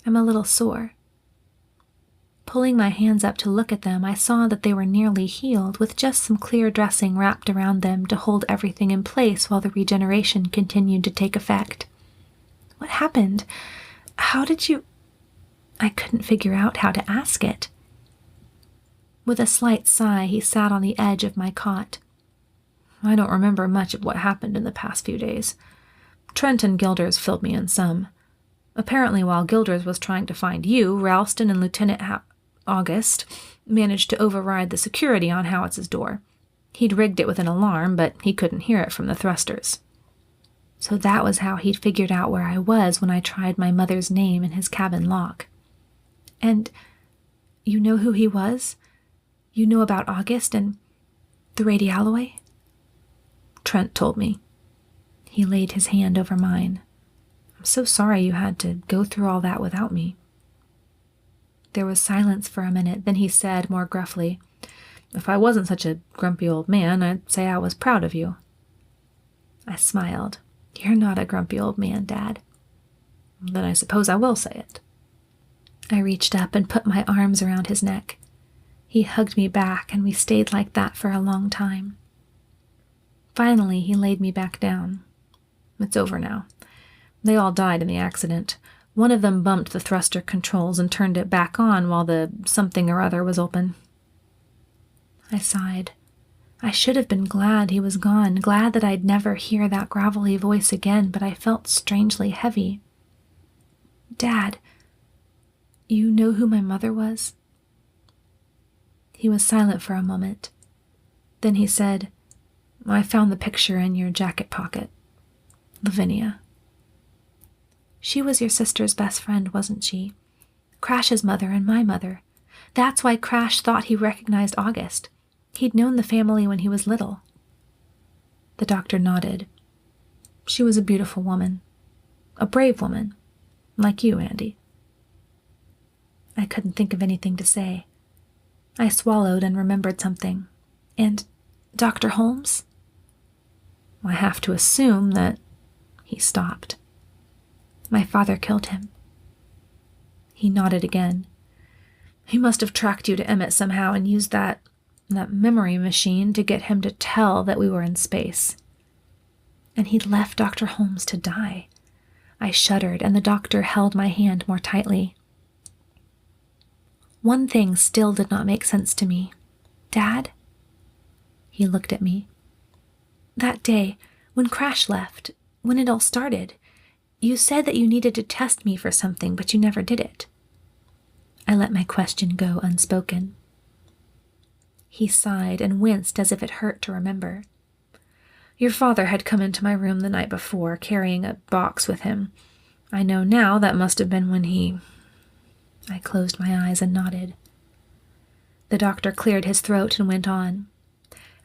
I'm a little sore." Pulling my hands up to look at them, I saw that they were nearly healed, with just some clear dressing wrapped around them to hold everything in place while the regeneration continued to take effect. "What happened? How did you—" I couldn't figure out how to ask it. With a slight sigh, he sat on the edge of my cot. I don't remember much of what happened in the past few days. Trent and Gilders filled me in some. Apparently, while Gilders was trying to find you, Ralston and Lieutenant August managed to override the security on Howitz's door. He'd rigged it with an alarm, but he couldn't hear it from the thrusters. So that was how he'd figured out where I was when I tried my mother's name in his cabin lock. And you know who he was? You know about August and the Radialloy? Trent told me. He laid his hand over mine. I'm so sorry you had to go through all that without me. There was silence for a minute, then he said more gruffly, If I wasn't such a grumpy old man, I'd say I was proud of you. I smiled. You're not a grumpy old man, Dad. Then I suppose I will say it. I reached up and put my arms around his neck. He hugged me back, and we stayed like that for a long time. Finally, he laid me back down. It's over now. They all died in the accident. One of them bumped the thruster controls and turned it back on while the something or other was open. I sighed. I should have been glad he was gone, glad that I'd never hear that gravelly voice again, but I felt strangely heavy. Dad, you know who my mother was? He was silent for a moment. Then he said, I found the picture in your jacket pocket. Lavinia. She was your sister's best friend, wasn't she? Crash's mother and my mother. That's why Crash thought he recognized August. He'd known the family when he was little. The doctor nodded. She was a beautiful woman. A brave woman. Like you, Andy. I couldn't think of anything to say. I swallowed and remembered something. And Dr. Holmes? I have to assume that he stopped. My father killed him. He nodded again. He must have tracked you to Emmett somehow and used that memory machine to get him to tell that we were in space. And he'd left Dr. Holmes to die. I shuddered, and the doctor held my hand more tightly. One thing still did not make sense to me. Dad? He looked at me. That day, when Crash left, when it all started, you said that you needed to test me for something, but you never did it. I let my question go unspoken. He sighed and winced as if it hurt to remember. Your father had come into my room the night before, carrying a box with him. I know now that must have been when he... I closed my eyes and nodded. The doctor cleared his throat and went on.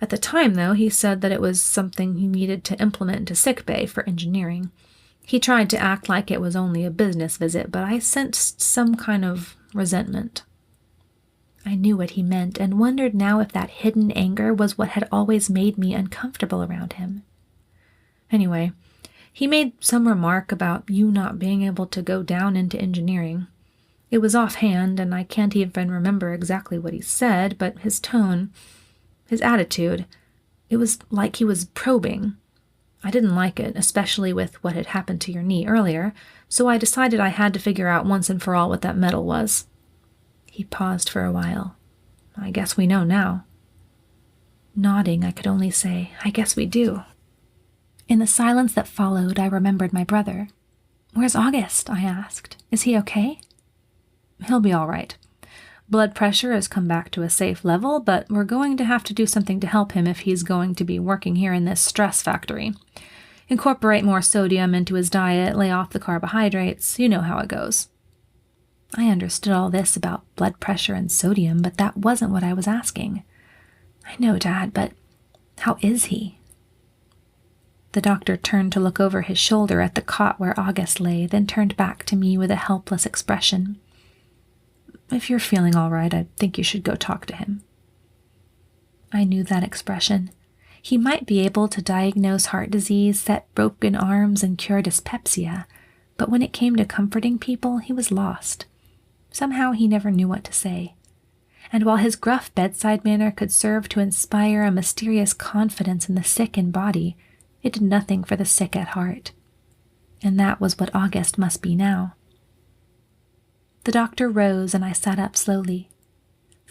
At the time, though, he said that it was something he needed to implement into sickbay for engineering. He tried to act like it was only a business visit, but I sensed some kind of resentment. I knew what he meant and wondered now if that hidden anger was what had always made me uncomfortable around him. Anyway, he made some remark about you not being able to go down into engineering. It was offhand, and I can't even remember exactly what he said, but his tone, his attitude, it was like he was probing. I didn't like it, especially with what had happened to your knee earlier, so I decided I had to figure out once and for all what that metal was. He paused for a while. I guess we know now. Nodding, I could only say, I guess we do. In the silence that followed, I remembered my brother. Where's August? I asked. Is he okay? He'll be all right. Blood pressure has come back to a safe level, but we're going to have to do something to help him if he's going to be working here in this stress factory. Incorporate more sodium into his diet, lay off the carbohydrates. You know how it goes. I understood all this about blood pressure and sodium, but that wasn't what I was asking. I know, Dad, but how is he? The doctor turned to look over his shoulder at the cot where August lay, then turned back to me with a helpless expression. If you're feeling all right, I think you should go talk to him. I knew that expression. He might be able to diagnose heart disease, set broken arms, and cure dyspepsia, but when it came to comforting people, he was lost. Somehow he never knew what to say. And while his gruff bedside manner could serve to inspire a mysterious confidence in the sick in body, it did nothing for the sick at heart. And that was what August must be now. The doctor rose and I sat up slowly.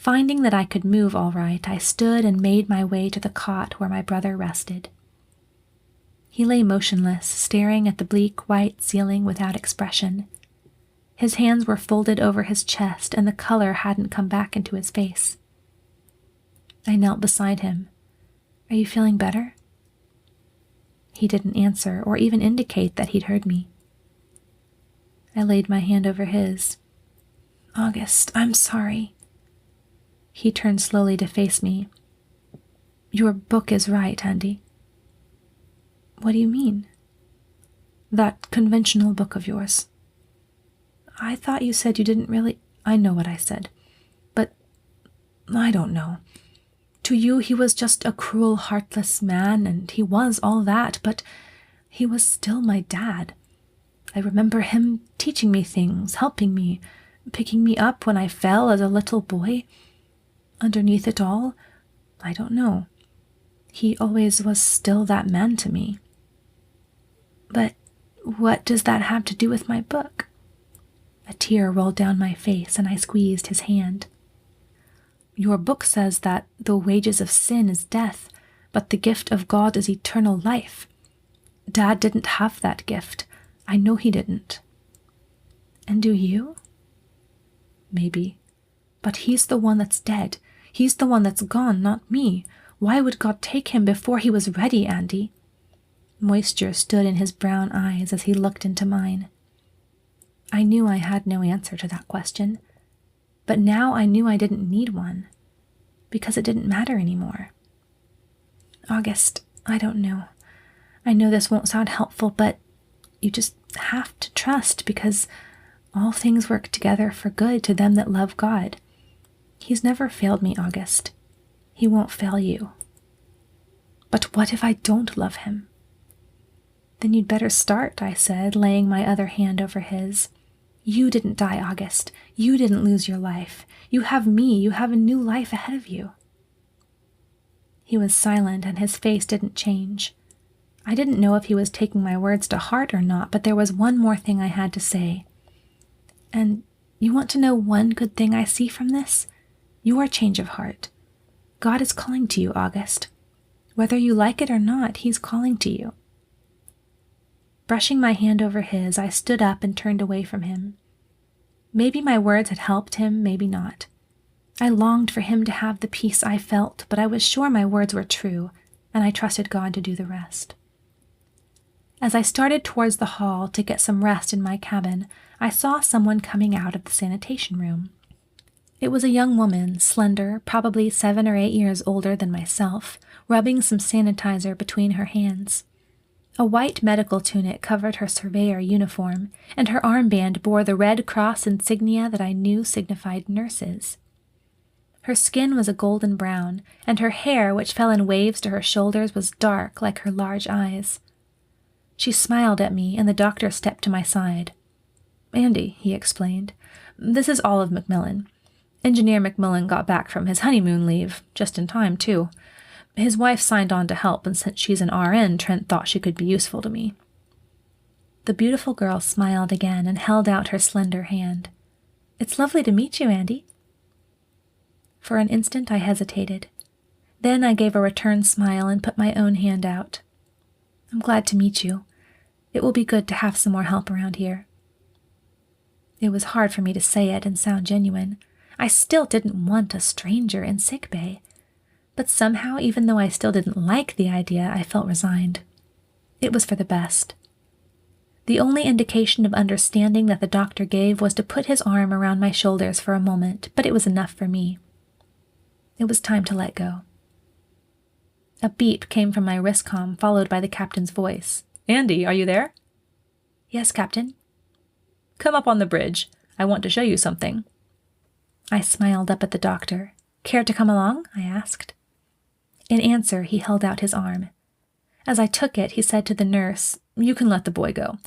Finding that I could move all right, I stood and made my way to the cot where my brother rested. He lay motionless, staring at the bleak white ceiling without expression. His hands were folded over his chest, and the color hadn't come back into his face. I knelt beside him. "Are you feeling better?" He didn't answer or even indicate that he'd heard me. I laid my hand over his. "August, I'm sorry." He turned slowly to face me. "Your book is right, Andi." "What do you mean?" "That conventional book of yours." "I thought you said you didn't really—" "I know what I said. But I don't know. To you, he was just a cruel, heartless man, and he was all that, but he was still my dad. I remember him teaching me things, helping me, picking me up when I fell as a little boy. Underneath it all, I don't know. He always was still that man to me." "But what does that have to do with my book?" A tear rolled down my face, and I squeezed his hand. "Your book says that the wages of sin is death, but the gift of God is eternal life. Dad didn't have that gift. I know he didn't." "And do you?" "Maybe. But he's the one that's dead. He's the one that's gone, not me. Why would God take him before he was ready, Andi?" Moisture stood in his brown eyes as he looked into mine. I knew I had no answer to that question, but now I knew I didn't need one, because it didn't matter anymore. "August, I don't know. I know this won't sound helpful, but you just have to trust, because all things work together for good to them that love God. He's never failed me, August. He won't fail you." "But what if I don't love him?" "Then you'd better start," I said, laying my other hand over his. "You didn't die, August. You didn't lose your life. You have me. You have a new life ahead of you." He was silent, and his face didn't change. I didn't know if he was taking my words to heart or not, but there was one more thing I had to say. "And you want to know one good thing I see from this? Your change of heart. God is calling to you, August. Whether you like it or not, he's calling to you." Brushing my hand over his, I stood up and turned away from him. Maybe my words had helped him, maybe not. I longed for him to have the peace I felt, but I was sure my words were true, and I trusted God to do the rest. As I started towards the hall to get some rest in my cabin, I saw someone coming out of the sanitation room. It was a young woman, slender, probably 7 or 8 years older than myself, rubbing some sanitizer between her hands. A white medical tunic covered her surveyor uniform, and her armband bore the Red Cross insignia that I knew signified nurses. Her skin was a golden brown, and her hair, which fell in waves to her shoulders, was dark like her large eyes. She smiled at me, and the doctor stepped to my side. "Andi," he explained, "this is Olive McMillan. Engineer McMillan got back from his honeymoon leave, just in time, too. His wife signed on to help, and since she's an RN, Trent thought she could be useful to me." The beautiful girl smiled again and held out her slender hand. "It's lovely to meet you, Andi." For an instant I hesitated. Then I gave a return smile and put my own hand out. "I'm glad to meet you. It will be good to have some more help around here." It was hard for me to say it and sound genuine. I still didn't want a stranger in sickbay. But somehow, even though I still didn't like the idea, I felt resigned. It was for the best. The only indication of understanding that the doctor gave was to put his arm around my shoulders for a moment, but it was enough for me. It was time to let go. A beep came from my wristcom, followed by the captain's voice. "Andi, are you there?" "Yes, Captain." "Come up on the bridge. I want to show you something." I smiled up at the doctor. "Care to come along?" I asked. In answer, he held out his arm. As I took it, he said to the nurse, "You can let the boy go,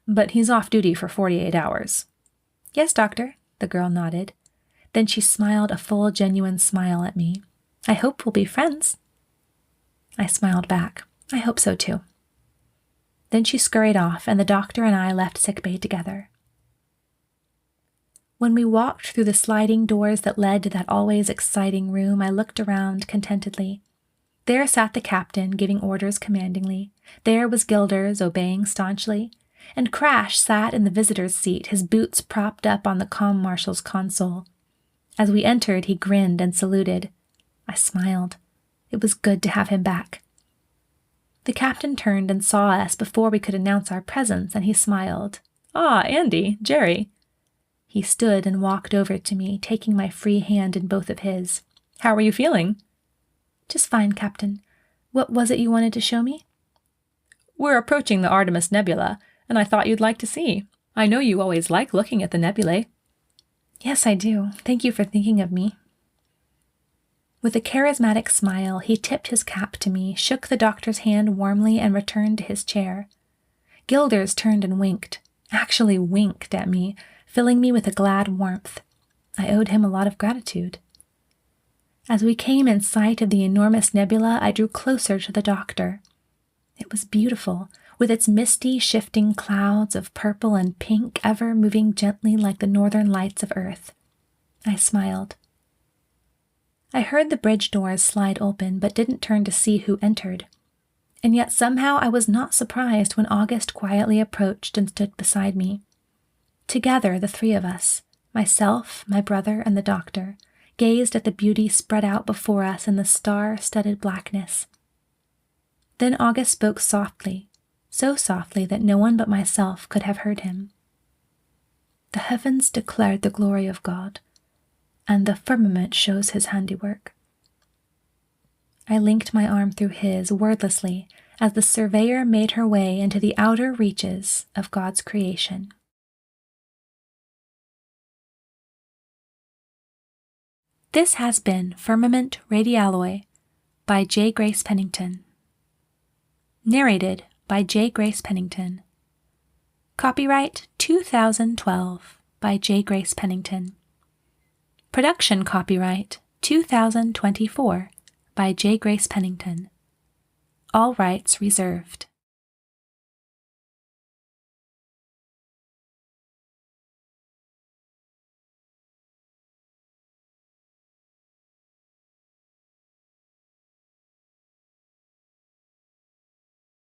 but he's off duty for 48 hours. "Yes, doctor," the girl nodded. Then she smiled a full, genuine smile at me. "I hope we'll be friends." I smiled back. I hope so, too. Then she scurried off, and the doctor and I left sickbay together. When we walked through the sliding doors that led to that always exciting room, I looked around contentedly. There sat the captain, giving orders commandingly. There was Gilders, obeying staunchly. And Crash sat in the visitor's seat, his boots propped up on the comm marshal's console. As we entered, he grinned and saluted. I smiled. It was good to have him back. The captain turned and saw us before we could announce our presence, and he smiled. Ah, Andi, Jerry. He stood and walked over to me, taking my free hand in both of his. How are you feeling? Just fine, Captain. What was it you wanted to show me? We're approaching the Artemis Nebula, and I thought you'd like to see. I know you always like looking at the nebulae. Yes, I do. Thank you for thinking of me. With a charismatic smile, he tipped his cap to me, shook the doctor's hand warmly, and returned to his chair. Gilders turned and winked, actually winked at me, filling me with a glad warmth. I owed him a lot of gratitude. As we came in sight of the enormous nebula, I drew closer to the doctor. It was beautiful, with its misty, shifting clouds of purple and pink ever moving gently like the northern lights of Earth. I smiled. I heard the bridge doors slide open, but didn't turn to see who entered. And yet somehow I was not surprised when August quietly approached and stood beside me. Together, the three of us, myself, my brother, and the doctor, gazed at the beauty spread out before us in the star-studded blackness. Then August spoke softly, so softly that no one but myself could have heard him. The heavens declared the glory of God, and the firmament shows his handiwork. I linked my arm through his wordlessly as the surveyor made her way into the outer reaches of God's creation. This has been Firmament, Radialloy by J. Grace Pennington. Narrated by J. Grace Pennington. Copyright 2012 by J. Grace Pennington. Production copyright 2024 by J. Grace Pennington. All rights reserved.